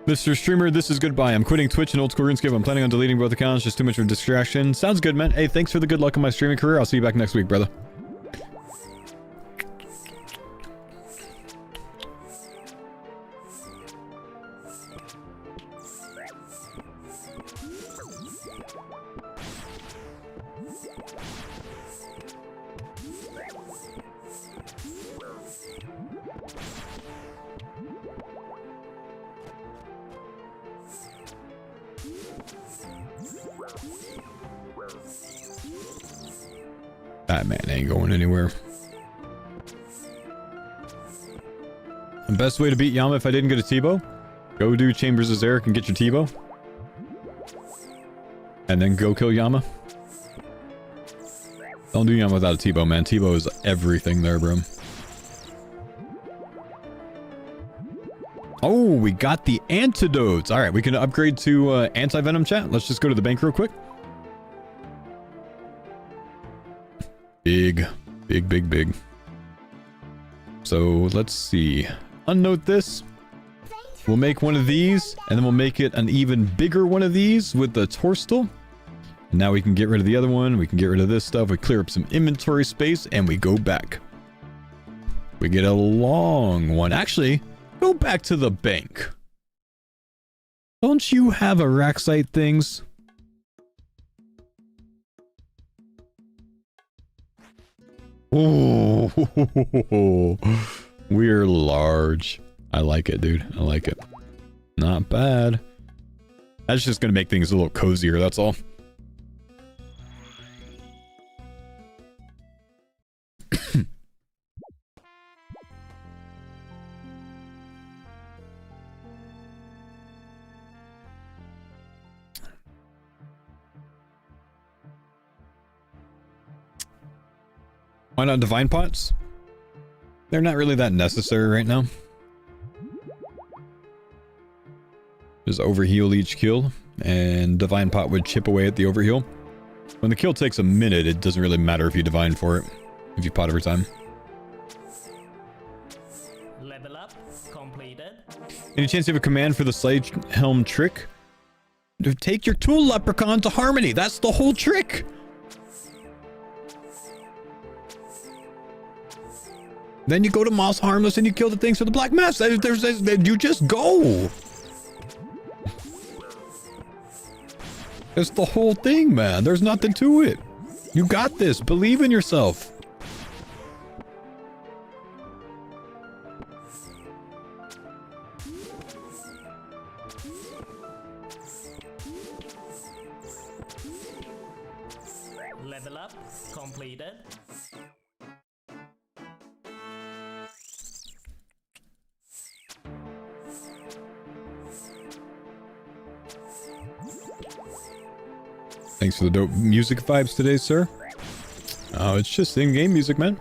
Mr. Streamer, this is goodbye. I'm quitting Twitch and old school RuneScape. I'm planning on deleting both accounts. Just too much of a distraction. Sounds good, man. Hey, thanks for the good luck in my streaming career. I'll see you back next week, brother. That man ain't going anywhere. The best way to beat Yama if I didn't get a T-bow? Go do Chambers of Zarek and get your T-bow. And then go kill Yama. Don't do Yama without a T-bow, man. T-bow is everything there, bro. Oh, we got the antidotes. All right, we can upgrade to anti-venom chat. Let's just go to the bank real quick. Big. So let's see. Unnote this. We'll make one of these, and then we'll make it an even bigger one of these with the Torstal. And now we can get rid of the other one. We can get rid of this stuff. We clear up some inventory space, and we go back. We get a long one. Actually, go back to the bank. Don't you have Araxite things? Oh, we're large. I like it, dude. I like it. Not bad. That's just gonna make things a little cozier, that's all. Why not divine pots? They're not really that necessary right now. Just overheal each kill, and divine pot would chip away at the overheal. When the kill takes a minute, it doesn't really matter if you divine for it, if you pot every time. Level up completed. Any chance you have a command for the Slade Helm trick? Take your tool leprechaun to Harmony. That's the whole trick. Then you go to Moss Harmless and you kill the things for the Black Mass. You just go. That's the whole thing, man. There's nothing to it. You got this. Believe in yourself. Level up completed. Thanks for the dope music vibes today, sir. Oh, it's just in-game music, man.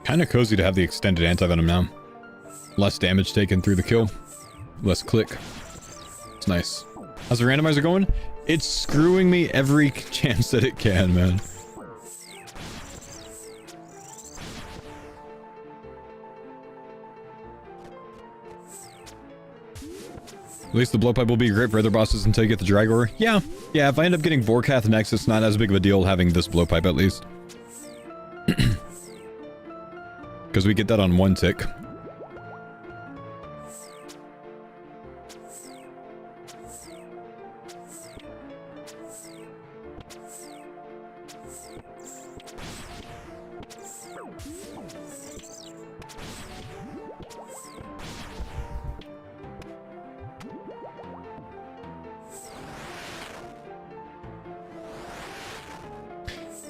Kind of cozy to have the extended anti-venom now. Less damage taken through the kill. Less click. It's nice. How's the randomizer going? It's screwing me every chance that it can, man. At least the blowpipe will be great for other bosses until you get the Dragor. Yeah, if I end up getting Vorkath next, it's not as big of a deal having this blowpipe at least. Because we get that on one tick.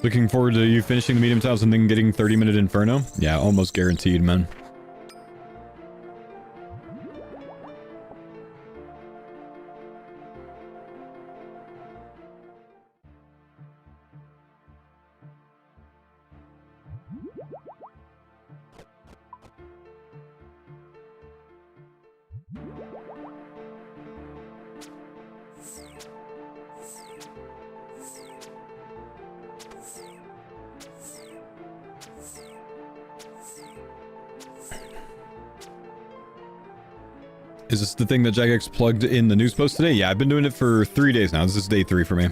Looking forward to you finishing the medium tiles and then getting 30-minute Inferno. Yeah, almost guaranteed, man. Is this the thing that Jagex plugged in the news post today? Yeah, I've been doing it for 3 days now. This is day 3 for me.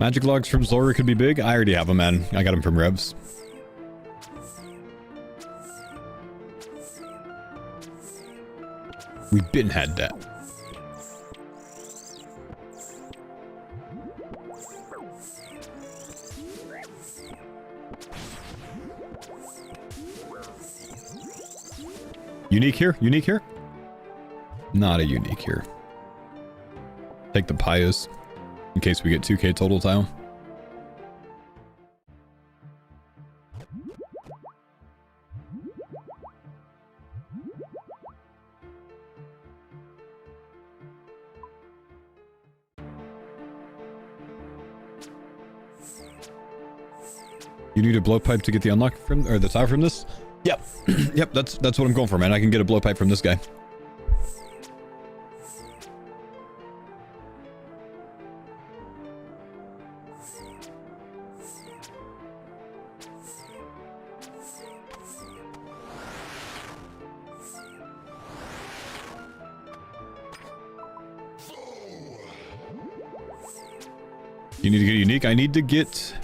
Magic logs from Zulrah could be big. I already have them, man. I got them from Revs. We been had that. Unique here? Unique here? Not a unique here. Take the pious. In case we get 2k total tile. You need a blowpipe to get the unlock from, or the tile from this? Yep. Yep, that's what I'm going for, man. I can get a blowpipe from this guy. You need to get unique. I need to get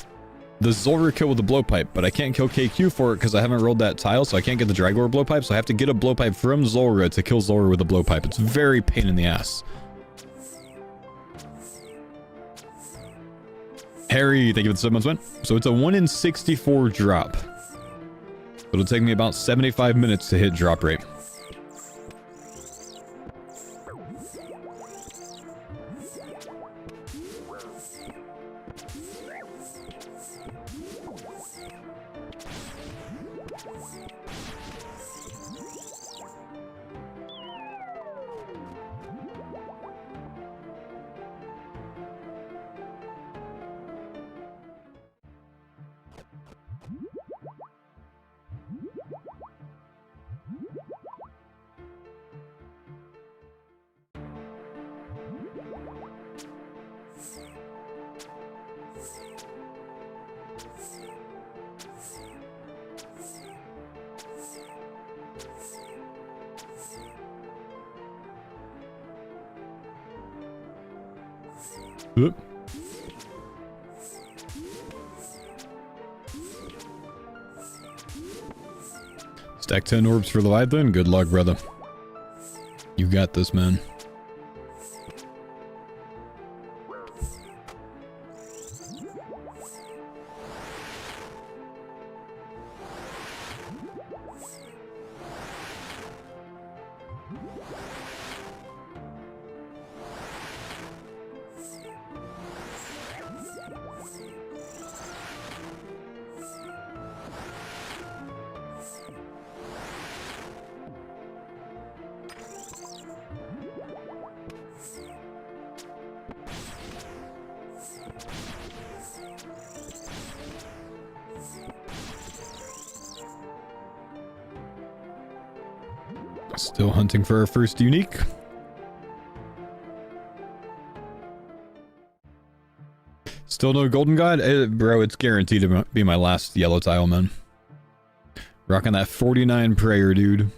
the Zulrah kill with the blowpipe, but I can't kill KQ for it because I haven't rolled that tile, so I can't get the Dragor blowpipe, so I have to get a blowpipe from Zulrah to kill Zulrah with a blowpipe. It's very pain in the ass. Harry, thank you for the 7 months win. So it's a 1 in 64 drop. It'll take me about 75 minutes to hit drop rate. Oop. Stack 10 orbs for Leviathan. Good luck, brother. You got this, man. Still hunting for our first unique. Still no golden god? Bro, it's guaranteed to be my last yellow tile, man. Rocking that 49 prayer, dude.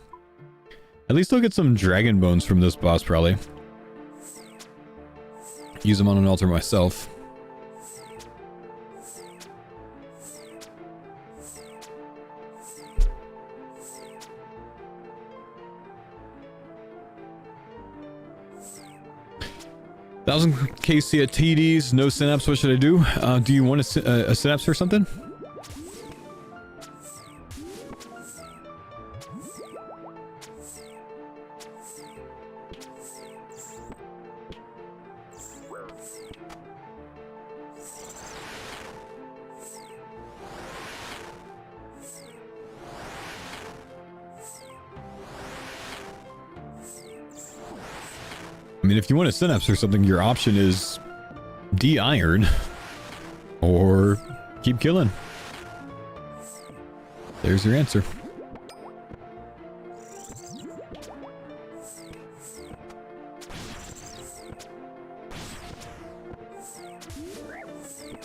At least I'll get some dragon bones from this boss, probably. Use them on an altar myself. 1,000 KC at TDs, no synapse, what should I do? Do you want a synapse or something? I mean, if you want a synapse or something, your option is de-iron or keep killing. There's your answer.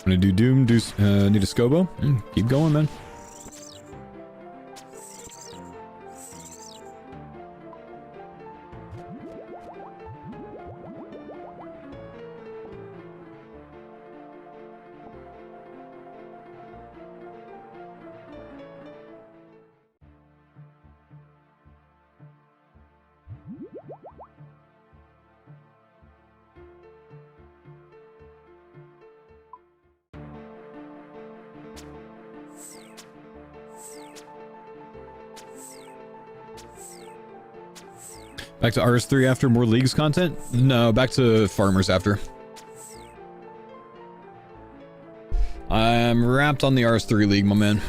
Gonna do Doom, need a Scobo? Keep going, man. Back to RS3 after more Leagues content? No, back to Farmers after. I'm wrapped on the RS3 League, my man.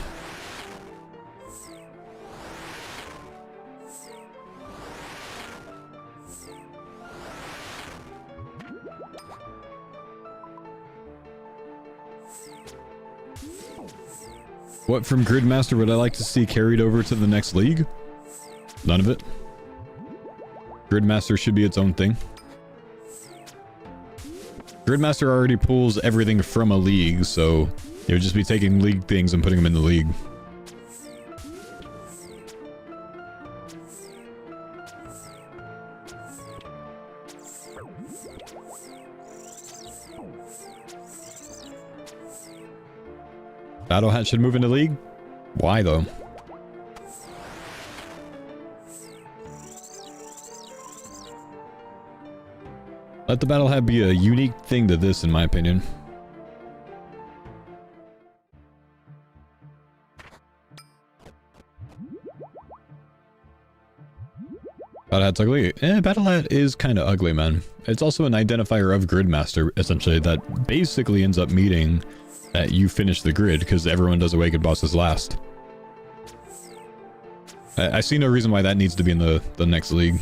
What from Gridmaster would I like to see carried over to the next league? None of it. Gridmaster should be its own thing. Gridmaster already pulls everything from a league, so it would just be taking league things and putting them in the league. Battle Hat should move into league? Why though? Let the Battle Hat be a unique thing to this, in my opinion. Battle Hat's ugly? Battle Hat is kind of ugly, man. It's also an identifier of Gridmaster, essentially, that basically ends up meaning that you finish the grid, because everyone does Awakened Bosses last. I see no reason why that needs to be in the next league.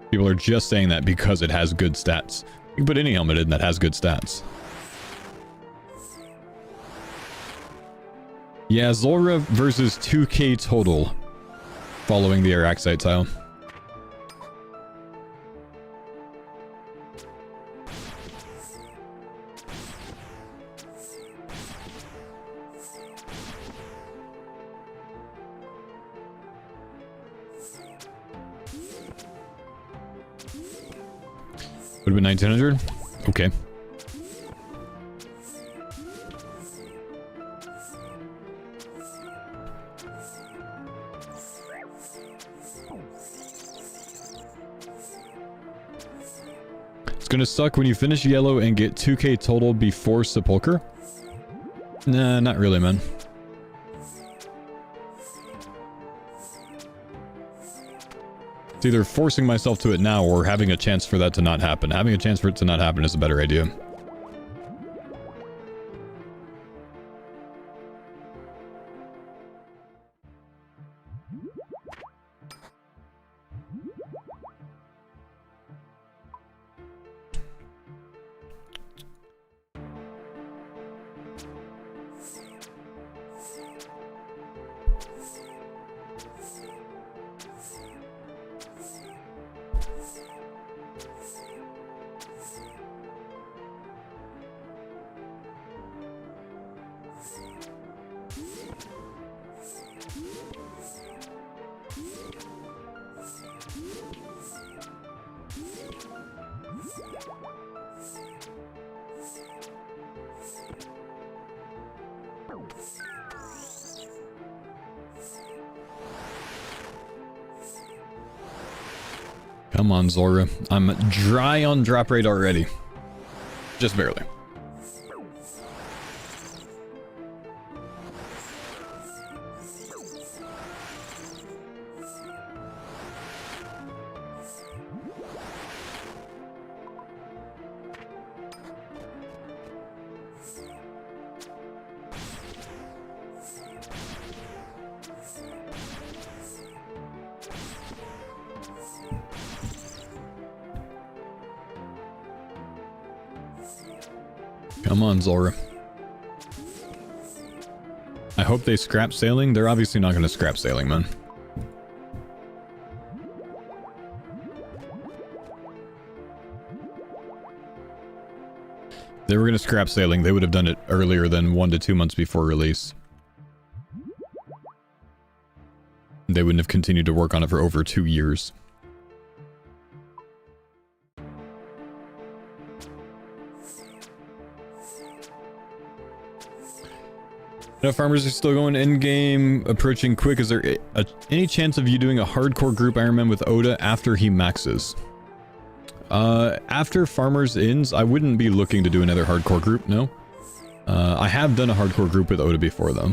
People are just saying that because it has good stats. You can put any helmet in that has good stats. Yeah, Zulrah versus 2k total following the Araxite tile. Would have been 1900? Okay. It's gonna suck when you finish yellow and get 2k total before Sepulcher? Nah, not really, man. It's either forcing myself to it now or having a chance for that to not happen. Having a chance for it to not happen is a better idea. Come on, Zulrah. I'm dry on drop rate already. Just barely. Come on, Zulrah. I hope they scrap sailing. They're obviously not going to scrap sailing, man. If they were going to scrap sailing, they would have done it earlier than 1 to 2 months before release. They wouldn't have continued to work on it for over 2 years. Now, farmers are still going in-game, approaching quick. Is there any chance of you doing a hardcore group Ironman with Oda after he maxes? After farmers ends, I wouldn't be looking to do another hardcore group, no. I have done a hardcore group with Oda before, though.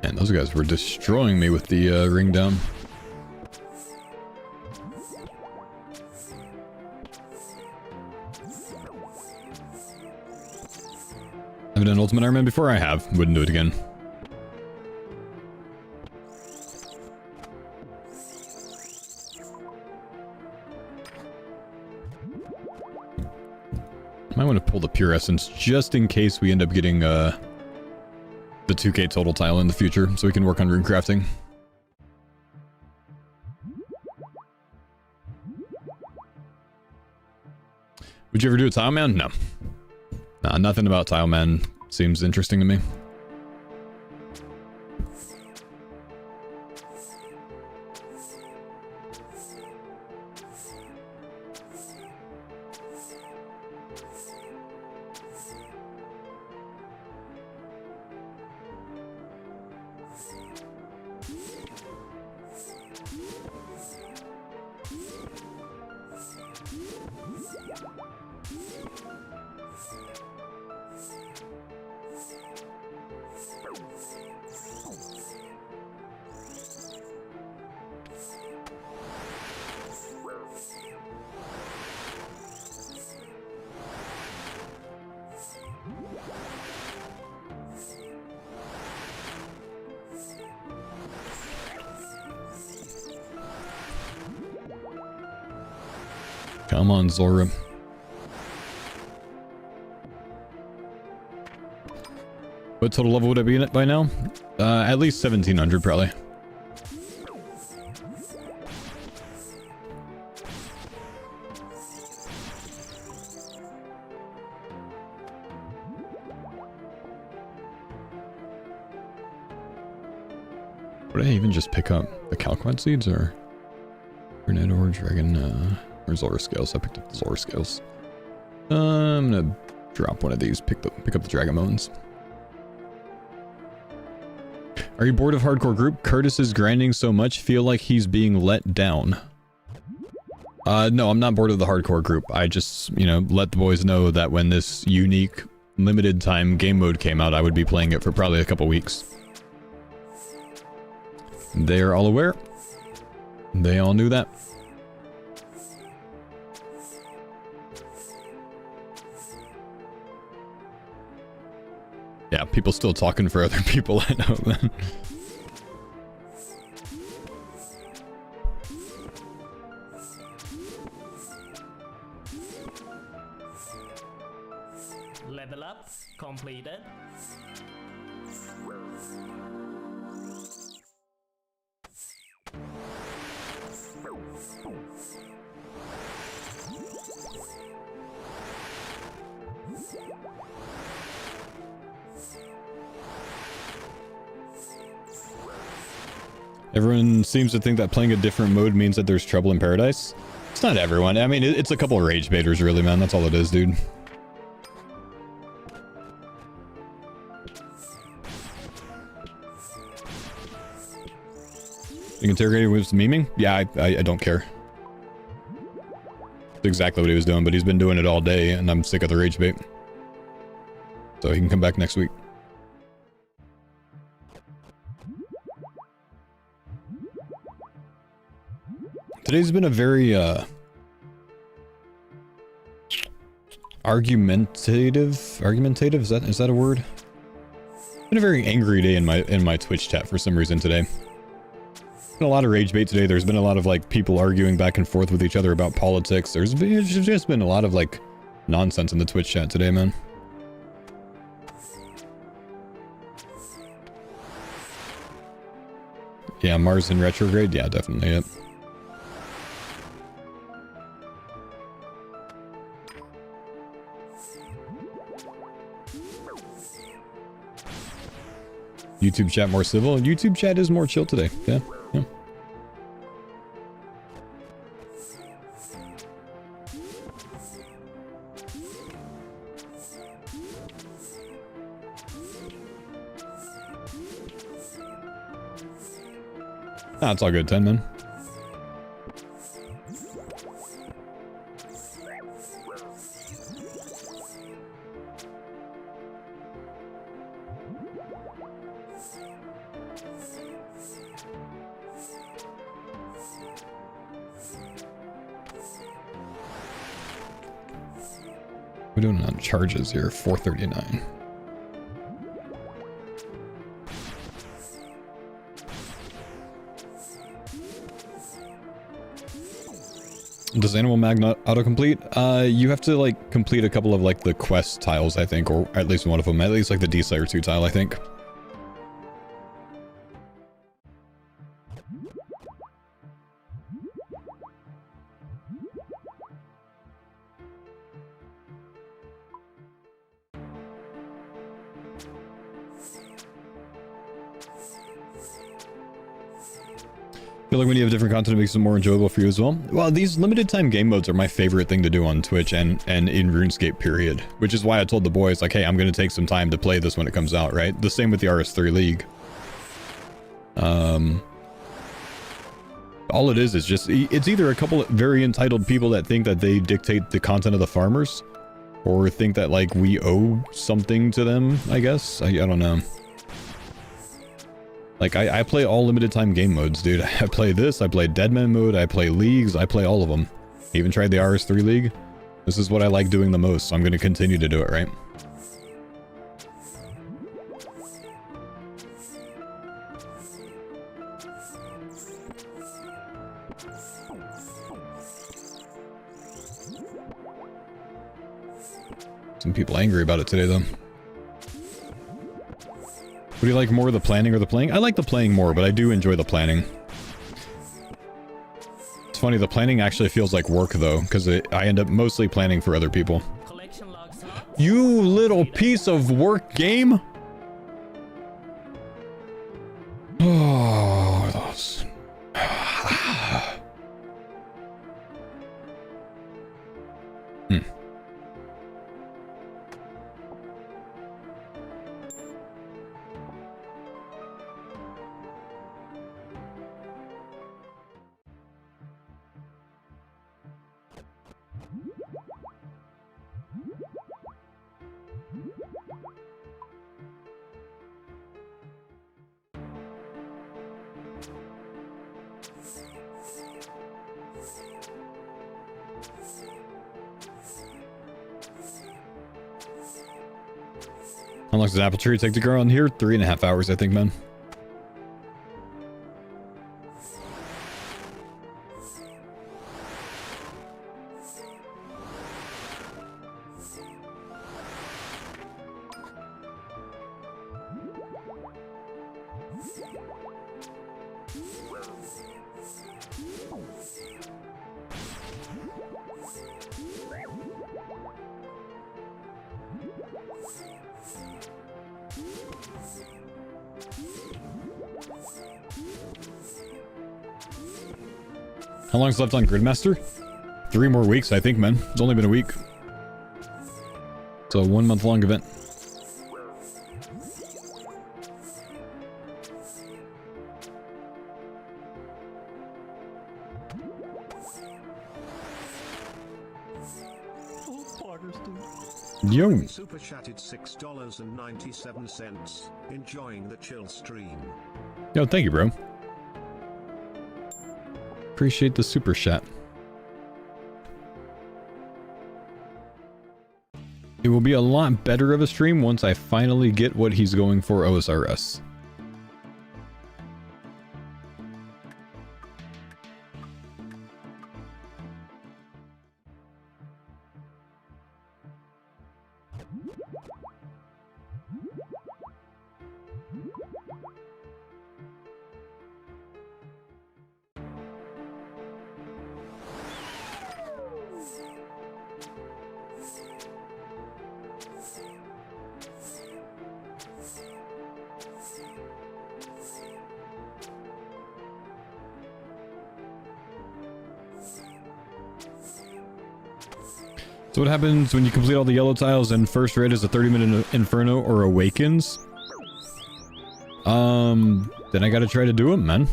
Man, those guys were destroying me with the ring down. I've done Ultimate Iron Man before. I have. Wouldn't do it again. Might want to pull the Pure Essence just in case we end up getting the 2K total tile in the future, so we can work on rune crafting. Would you ever do a Tile Man? No. Nah, nothing about Tile Man seems interesting to me. Come on, Zulrah. What total level would I be in it by now? At least 1700 probably. Would I even just pick up the Calquad seeds or Grenade or Dragon? Or Zulrah scales? I picked up the Zulrah scales. I'm gonna drop one of these. Pick up the Dragamones. Are you bored of hardcore group? Curtis is grinding so much, feel like he's being let down. No, I'm not bored of the hardcore group. I just, you know, let the boys know that when this unique limited time game mode came out, I would be playing it for probably a couple weeks. They are all aware. They all knew that. Yeah, people still talking for other people, I know, man. Level up completed. Everyone seems to think that playing a different mode means that there's trouble in paradise. It's not everyone. I mean, it's a couple of rage baiters, really, man. That's all it is, dude. You interrogating with memeing? Yeah, I don't care. That's exactly what he was doing, but he's been doing it all day, and I'm sick of the rage bait. So he can come back next week. Today's been a very argumentative, is that a word? Been a very angry day in my Twitch chat for some reason today. Been a lot of rage bait today. There's been a lot of like people arguing back and forth with each other about politics. There's just been a lot of like nonsense in the Twitch chat today, man. Yeah, Mars in retrograde. Yeah, definitely. Yep. YouTube chat more civil. YouTube chat is more chill today. Yeah, yeah. Ah, it's all good. 10 man. We're doing it on charges here, 439. Does Animal Magnet autocomplete? You have to like complete a couple of like the quest tiles, I think, or at least one of them, at least like the D-Slayer 2 tile, I think. I feel like when you have different content, it makes it more enjoyable for you as well. Well, these limited time game modes are my favorite thing to do on Twitch and in RuneScape, period. Which is why I told the boys, like, hey, I'm going to take some time to play this when it comes out, right? The same with the RS3 League. All it is just, it's either a couple of very entitled people that think that they dictate the content of the farmers, or think that, like, we owe something to them, I guess. I don't know. Like, I play all limited time game modes, dude. I play this, I play Deadman mode, I play leagues, I play all of them. Even tried the RS3 League. This is what I like doing the most, so I'm going to continue to do it, right? Some people angry about it today, though. What do you like more, the planning or the playing? I like the playing more, but I do enjoy the planning. It's funny, the planning actually feels like work, though, because I end up mostly planning for other people. You little piece of work game! Oh, those... Unlocks an apple tree, take the girl in here. 3.5 hours, I think, man. How long's left on Gridmaster? 3 more weeks, I think, man. It's only been a week. It's a 1 month long event. Yo. Super chatted $6.97. Enjoying the chill stream. Yo, thank you, bro. Appreciate the super chat. It will be a lot better of a stream once I finally get what he's going for OSRS. So what happens when you complete all the yellow tiles and first red is a 30-minute Inferno or Awakens? Then I gotta try to do them, man.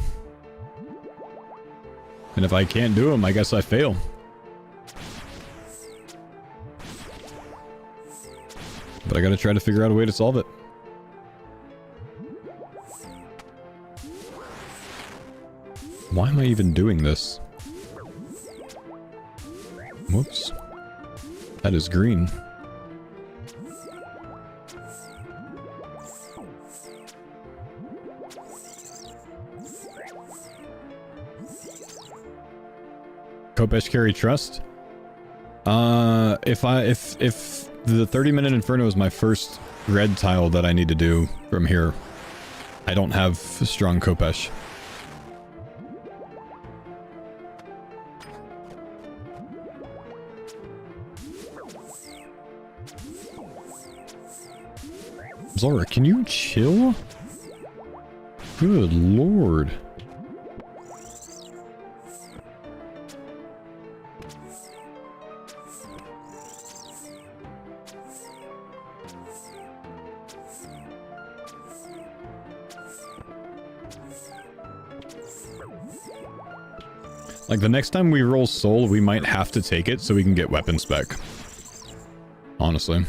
And if I can't do them, I guess I fail. But I gotta try to figure out a way to solve it. Why am I even doing this? Whoops. That is green. Kopesh carry trust. If the 30-minute Inferno is my first red tile that I need to do from here, I don't have strong Kopesh. Zulrah, can you chill? Good lord. Like, the next time we roll soul, we might have to take it so we can get weapon spec. Honestly.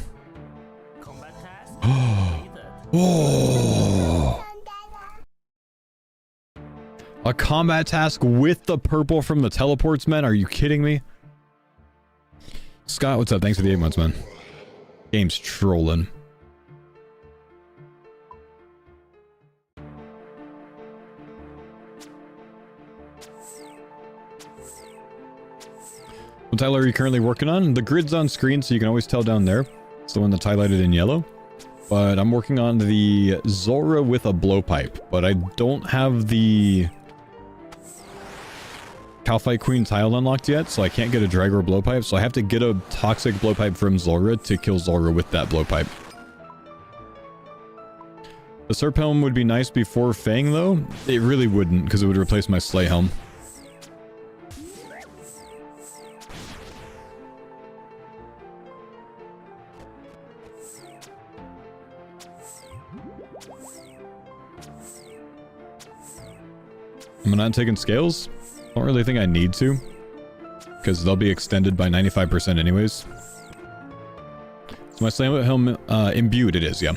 Combat task completed. Oh! A combat task with the purple from the teleports, man? Are you kidding me? Scott, what's up? Thanks for the 8 months, man. Game's trolling. What tile are you currently working on? The grid's on screen, so you can always tell down there. It's the one that's highlighted in yellow. But I'm working on the Zulrah with a blowpipe. But I don't have the Calphite Queen tile unlocked yet, so I can't get a Dragor blowpipe. So I have to get a toxic blowpipe from Zulrah to kill Zulrah with that blowpipe. The Serp Helm would be nice before Fang, though. It really wouldn't, because it would replace my Slay Helm. Am I not taking scales? Don't really think I need to, because they'll be extended by 95% anyways. So my Slam Helm imbued, it is, yeah.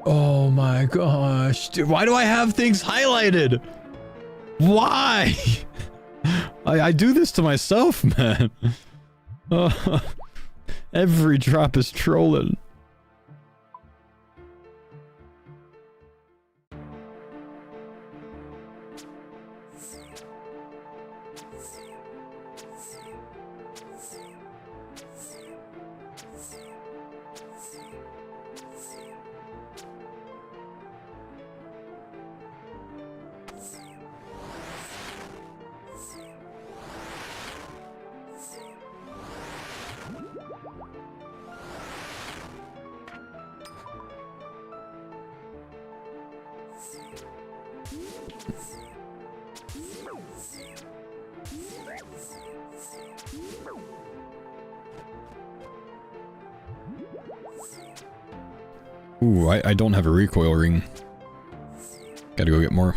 Oh my gosh, dude, why do I have things highlighted? Why? I do this to myself, man. Every drop is trolling. Ooh, I don't have a recoil ring. Gotta go get more.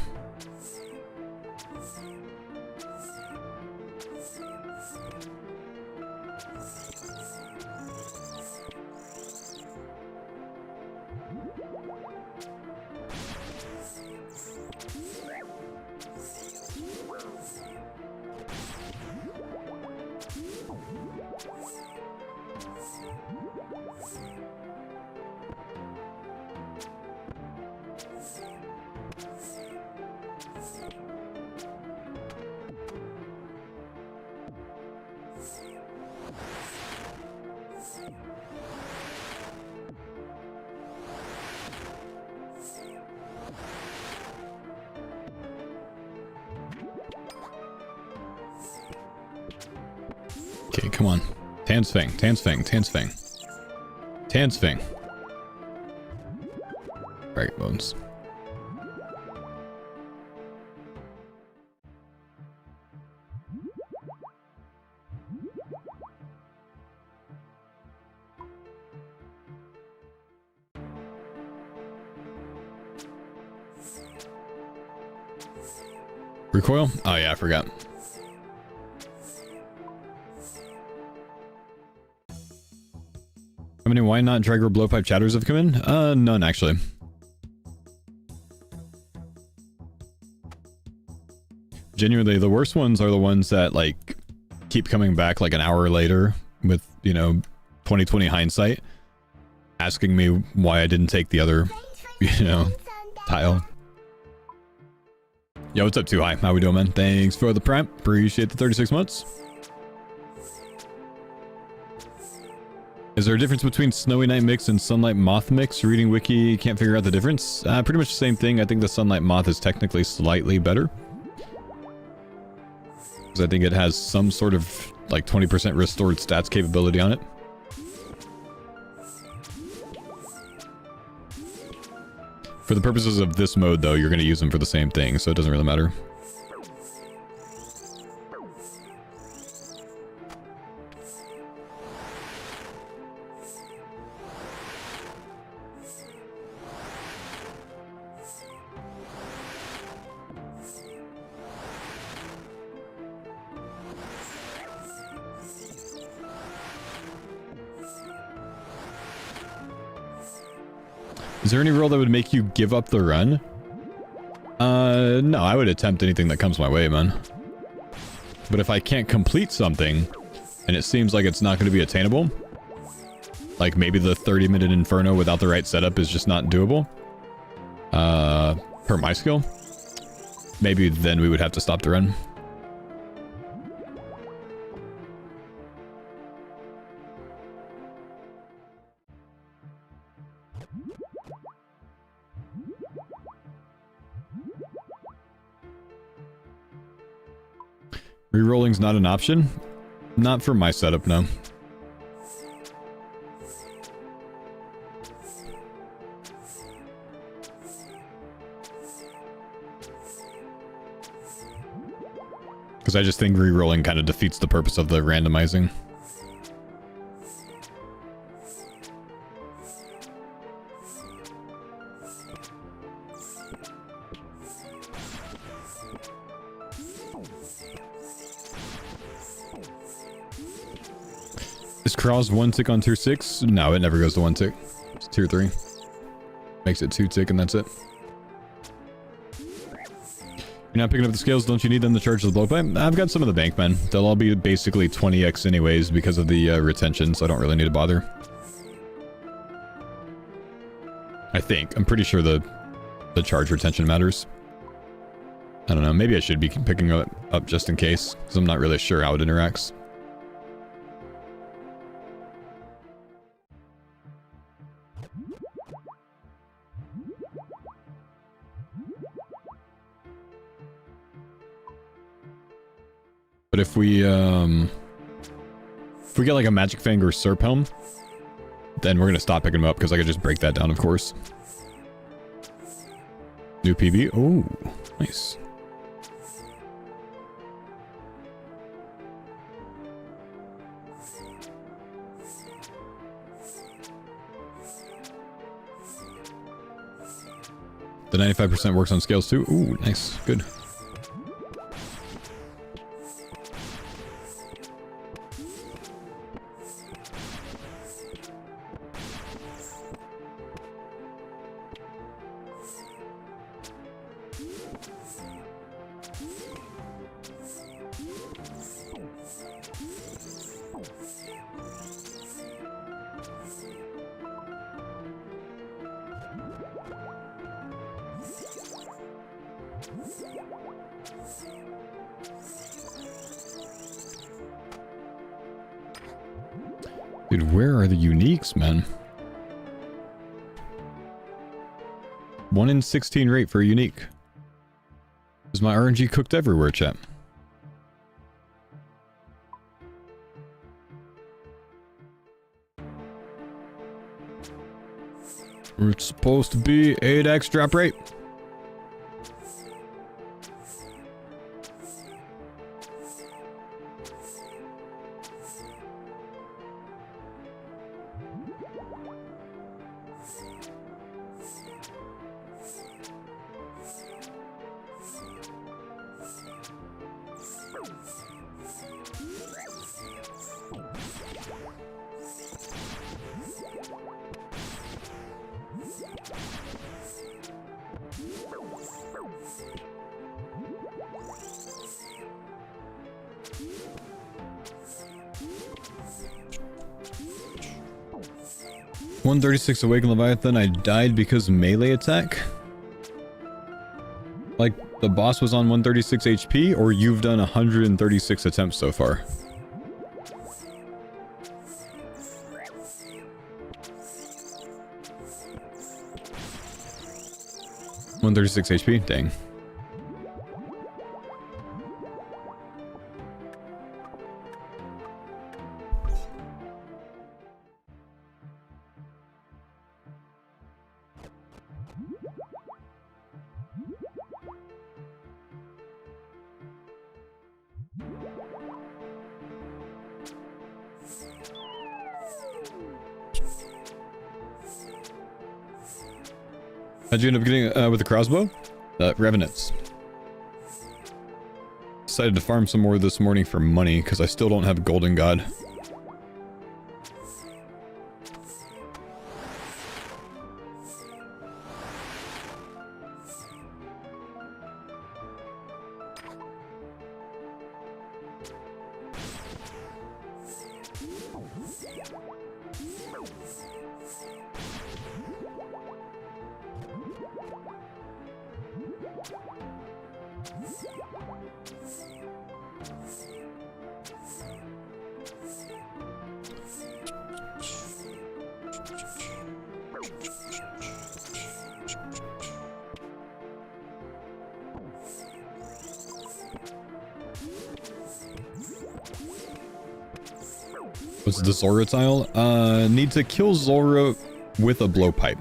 Okay, come on. Tansfang, Tansfang, Tansfang. Tansfang. Right, bones. Recoil? Oh yeah, I forgot. How many why not Dragger blowpipe chatters have come in? None actually. Genuinely, the worst ones are the ones that like keep coming back like an hour later with, you know, 2020 hindsight, asking me why I didn't take the other, you know, tile. Yo, what's up, Too High? How we doing, man? Thanks for the prime. Appreciate the 36 months. Is there a difference between Snowy Night Mix and Sunlight Moth Mix? Reading Wiki, can't figure out the difference. Pretty much the same thing. I think the Sunlight Moth is technically slightly better, because I think it has some sort of like 20% restored stats capability on it. For the purposes of this mode, though, you're going to use them for the same thing, so it doesn't really matter. Is there any rule that would make you give up the run? No, I would attempt anything that comes my way, man. But if I can't complete something, and it seems like it's not going to be attainable, like maybe the 30-minute Inferno without the right setup is just not doable, per my skill, maybe then we would have to stop the run. Rerolling's not an option? Not for my setup, no. Because I just think rerolling kind of defeats the purpose of the randomizing. Is Krause 1 tick on tier 6? No, it never goes to 1 tick. It's tier 3. Makes it 2 tick and that's it. You're not picking up the scales, don't you need them to charge the blowpipe? I've got some of the bank, man. They'll all be basically 20x anyways because of the retention, so I don't really need to bother. I think. I'm pretty sure the charge retention matters. I don't know, maybe I should be picking it up just in case, because I'm not really sure how it interacts. But if we get like a Magic Fang or Serp Helm, then we're gonna stop picking them up because I could just break that down, of course. New PB. Oh. Nice. The 95% works on scales too. Ooh, nice. Good. Dude, where are the uniques, man? 1 in 16 rate for a unique. Is my RNG cooked everywhere, chat? It's supposed to be 8x drop rate. .136 Awakened Leviathan, I died because melee attack? Like, the boss was on 136 HP, or you've done 136 attempts so far? .136 HP? Dang. How'd you end up getting with the crossbow? Revenants. Decided to farm some more this morning for money because I still don't have Golden God. What's the Zulrah tile? Need to kill Zulrah with a blowpipe.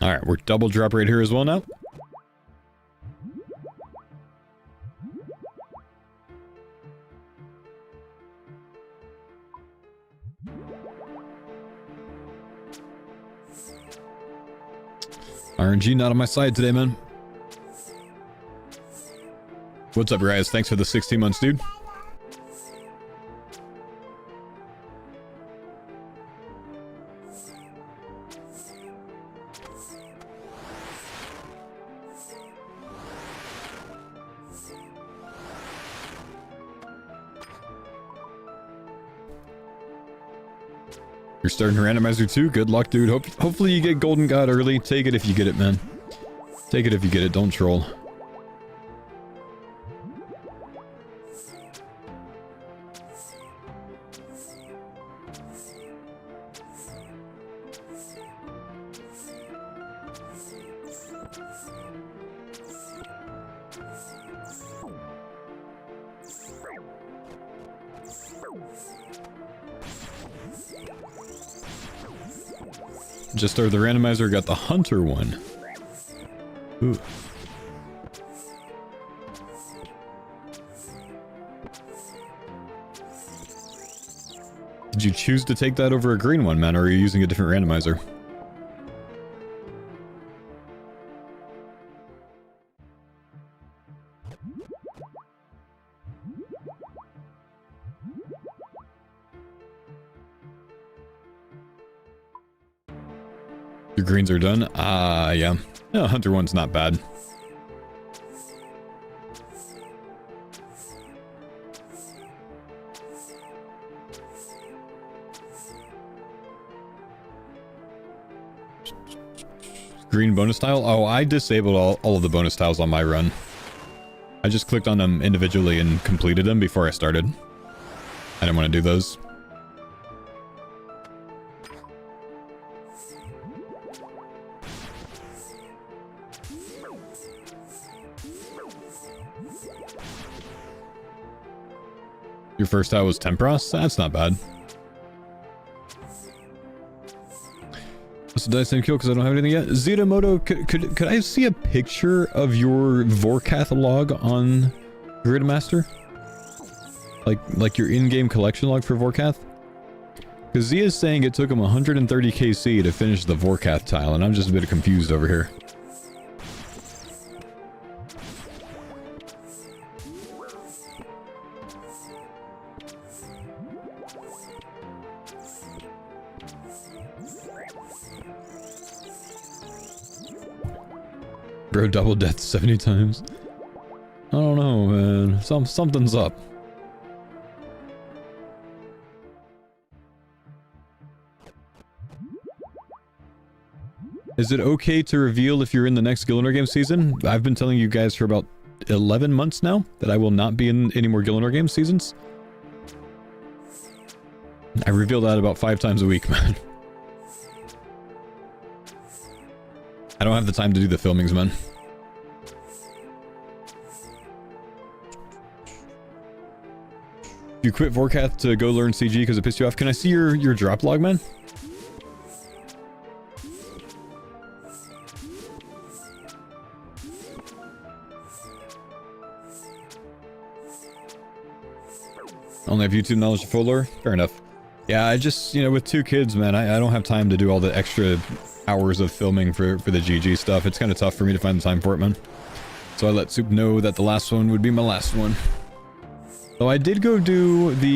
Alright, we're double drop rate here as well now. RNG not on my side today, man. What's up, guys? Thanks for the 16 months, dude. You're starting randomizer too? Good luck, dude. Hopefully you get Golden God early. Take it if you get it, man. Take it if you get it. Don't troll. Just started the randomizer, got the hunter one. Ooh. Did you choose to take that over a green one, man, or are you using a different randomizer? Your greens are done? Yeah. Yeah, hunter one's not bad. Green bonus tile? Oh, I disabled all of the bonus tiles on my run. I just clicked on them individually and completed them before I started. I didn't want to do those. Your first tile was Tempros? That's not bad. So did I same kill because I don't have anything yet? Zetamoto, could I see a picture of your Vorkath log on Gridmaster? Like your in-game collection log for Vorkath? Because Z is saying it took him 130 KC to finish the Vorkath tile, and I'm just a bit confused over here. Bro, double death 70 times. I don't know, man. Something's up. Is it okay to reveal if you're in the next Gillinor game season? I've been telling you guys for about 11 months now that I will not be in any more Gillinor game seasons. I reveal that about 5 times a week, man. I don't have the time to do the filmings, man. You quit Vorkath to go learn CG because it pissed you off. Can I see your drop log, man? Only have YouTube knowledge of full lore? Fair enough. Yeah, I just, you know, with 2 kids, man, I don't have time to do all the extra hours of filming for the GG stuff. It's kind of tough for me to find the time for it, man. So I let Soup know that the last one would be my last one. So I did go do the,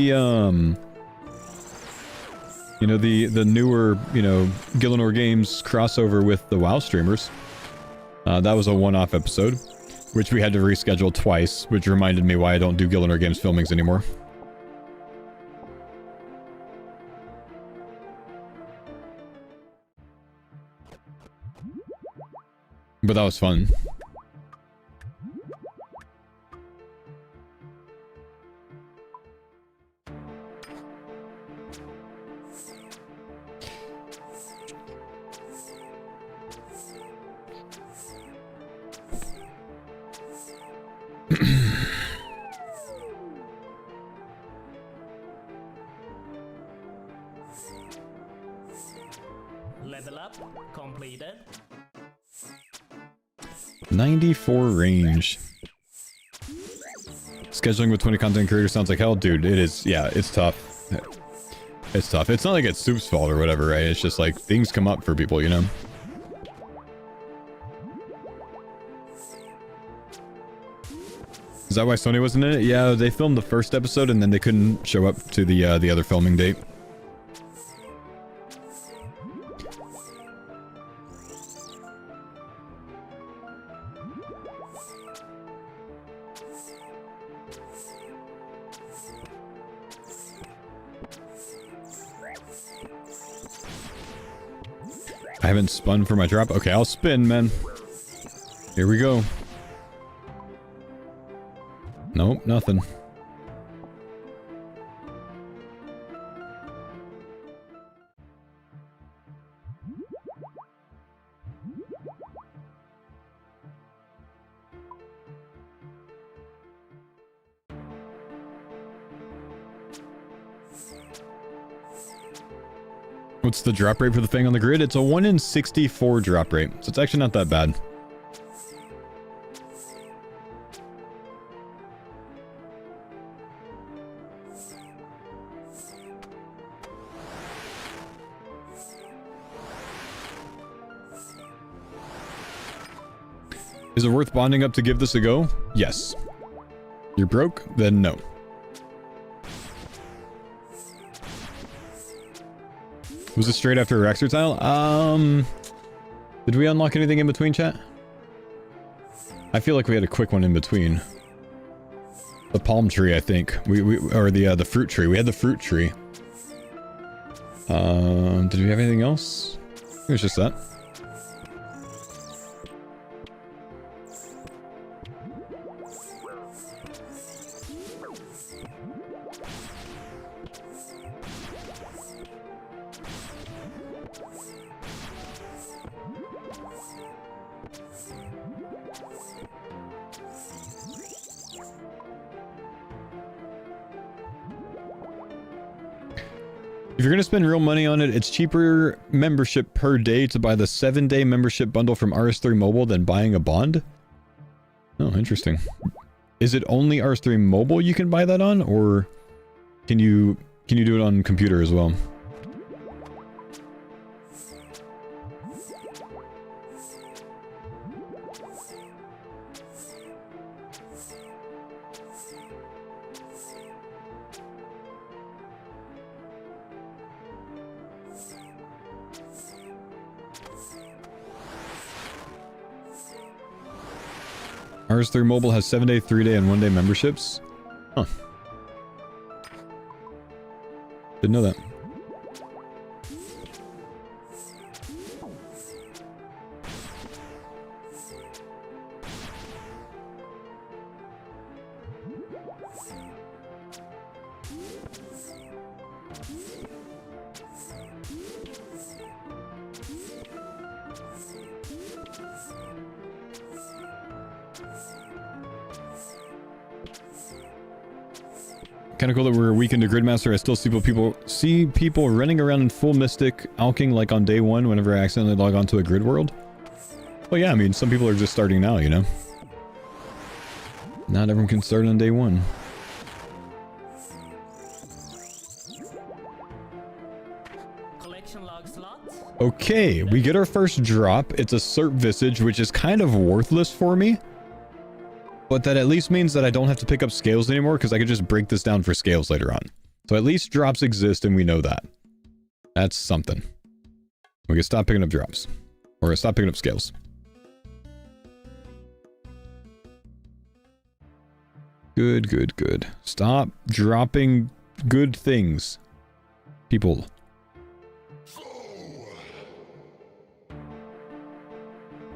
you know, the newer, you know, Gillinor Games crossover with the WoW streamers. That was a one-off episode, which we had to reschedule twice, which reminded me why I don't do Gillinor Games filmings anymore. But that was fun. Level up completed. 94 range. Scheduling with 20 content creators sounds like hell, dude. It is, yeah, it's tough. It's tough. It's not like it's Soup's fault or whatever, right? It's just like things come up for people, you know? Is that why Sony wasn't in it? Yeah, they filmed the first episode and then they couldn't show up to the other filming date. I haven't spun for my drop. Okay, I'll spin, man. Here we go. Nope, nothing. What's the drop rate for the thing on the grid? It's a 1 in 64 drop rate, so it's actually not that bad. Is it worth bonding up to give this a go? Yes. You're broke? Then no. Was it straight after Araxur tile? Did we unlock anything in between, chat? I feel like we had a quick one in between. The palm tree, I think. Or the fruit tree. We had the fruit tree. Did we have anything else? It was just that. If you're going to spend real money on it, it's cheaper membership per day to buy the 7-day membership bundle from RS3 Mobile than buying a bond? Oh, interesting. Is it only RS3 Mobile you can buy that on, or can you do it on computer as well? RS3 Mobile has 7-day, 3-day, and 1-day memberships? Huh. Didn't know that. Kind of cool that we're a week into Gridmaster. I still see people running around in full Mystic, alking like on day 1 whenever I accidentally log onto a grid world. Well, yeah, I mean, some people are just starting now, you know? Not everyone can start on day 1. Collection log slot. Okay, we get our first drop. It's a Serp Visage, which is kind of worthless for me. But that at least means that I don't have to pick up scales anymore, because I could just break this down for scales later on. So at least drops exist, and we know that. That's something. We can stop picking up drops. Or stop picking up scales. Good, good, good. Stop dropping good things. People.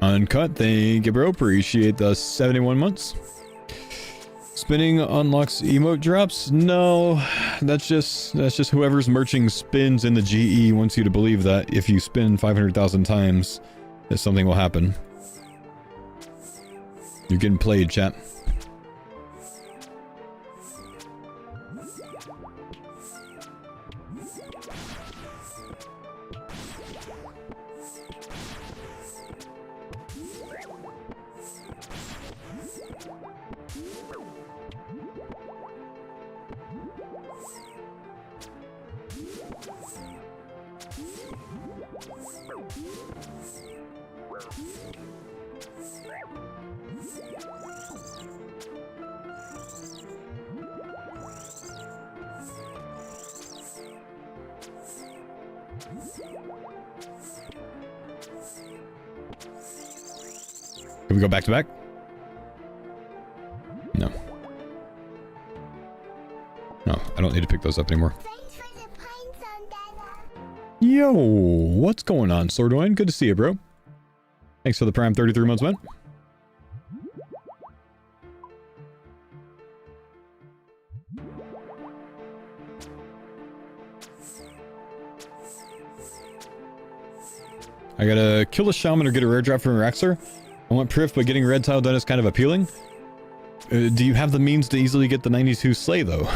Uncut, thank you, bro. Appreciate the 71 months. Spinning unlocks emote drops? No, that's just whoever's merching spins in the GE wants you to believe that if you spin 500,000 times, that something will happen. You're getting played, chat. Can we go back to back? No. No, I don't need to pick those up anymore. Thanks for the pines on Dada. Yo, what's going on, Sordoin? Good to see you, bro. Thanks for the Prime 33 months, man. I gotta kill a shaman or get a rare drop from Araxur. I want Prif, but getting red tile done is kind of appealing. Do you have the means to easily get the 92 slay, though?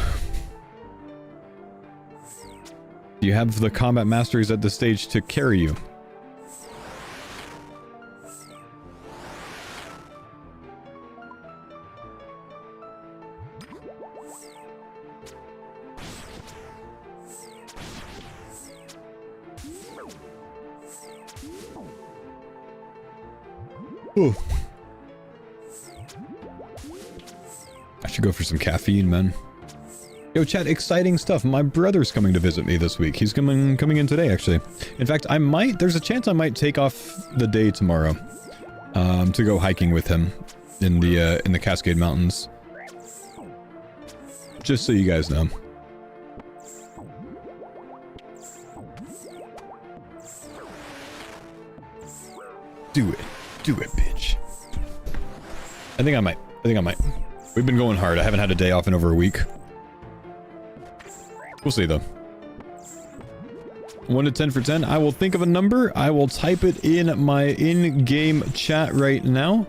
Do you have the combat masteries at this stage to carry you? Ooh. I should go for some caffeine, man. Yo, chat, exciting stuff. My brother's coming to visit me this week. He's coming in today, actually. In fact, there's a chance I might take off the day tomorrow to go hiking with him in the Cascade Mountains. Just so you guys know. Do it. Do it, bitch. I think I might. We've been going hard. I haven't had a day off in over a week. We'll see, though. 1 to 10 for 10. I will think of a number. I will type it in my in-game chat right now.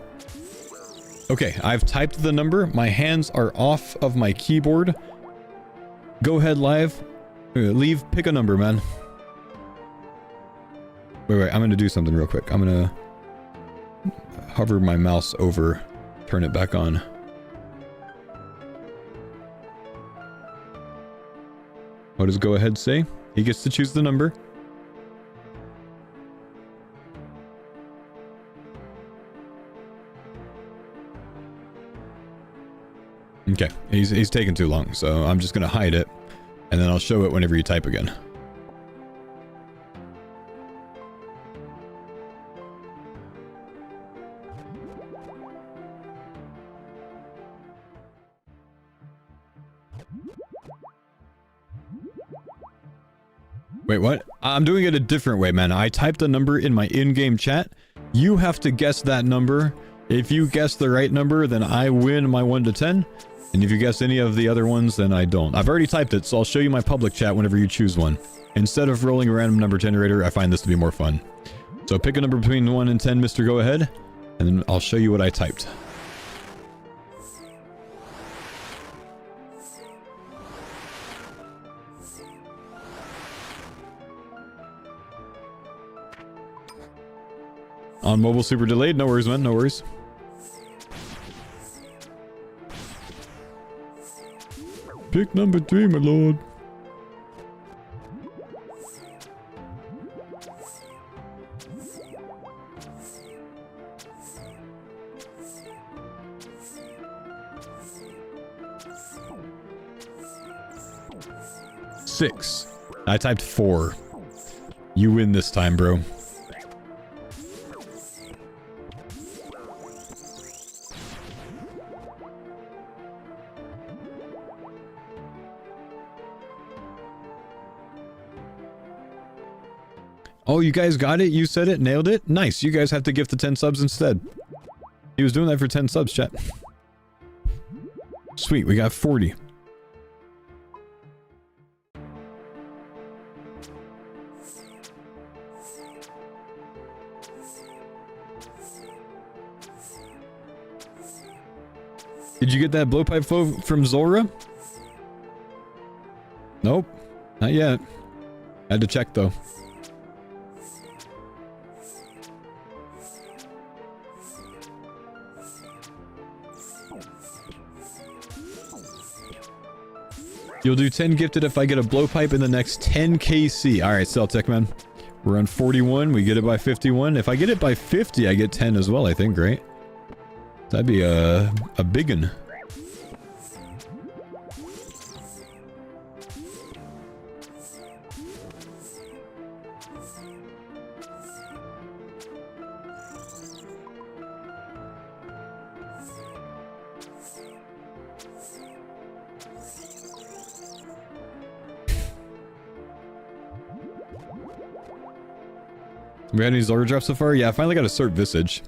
Okay, I've typed the number. My hands are off of my keyboard. Go ahead, live. Leave. Pick a number, man. Wait. I'm going to do something real quick. I'm going to hover my mouse over, turn it back on. What does go ahead say? He gets to choose the number. Okay, he's taking too long, so I'm just gonna hide it, and then I'll show it whenever you type again. Wait, what? I'm doing it a different way, man. I typed a number in my in-game chat. You have to guess that number. If you guess the right number, then I win my 1 to 10. And if you guess any of the other ones, then I don't. I've already typed it, so I'll show you my public chat whenever you choose one. Instead of rolling a random number generator, I find this to be more fun. So pick a number between 1 and 10, Mr. Go Ahead, and then I'll show you what I typed. On mobile, super delayed. No worries, man. No worries. Pick number 3, my lord. Six. I typed 4. You win this time, bro. Oh, you guys got it? You said it? Nailed it? Nice. You guys have to gift the 10 subs instead. He was doing that for 10 subs, chat. Sweet, we got 40. Did you get that blowpipe Faux from Zulrah? Nope. Not yet. Had to check, though. You'll do 10 gifted if I get a blowpipe in the next 10 KC. Alright, Celtic, man. We're on 41. We get it by 51. If I get it by 50, I get 10 as well, I think, right? That'd be a big one. We had any Zulrah drops so far? Yeah, I finally got a Cert Visage.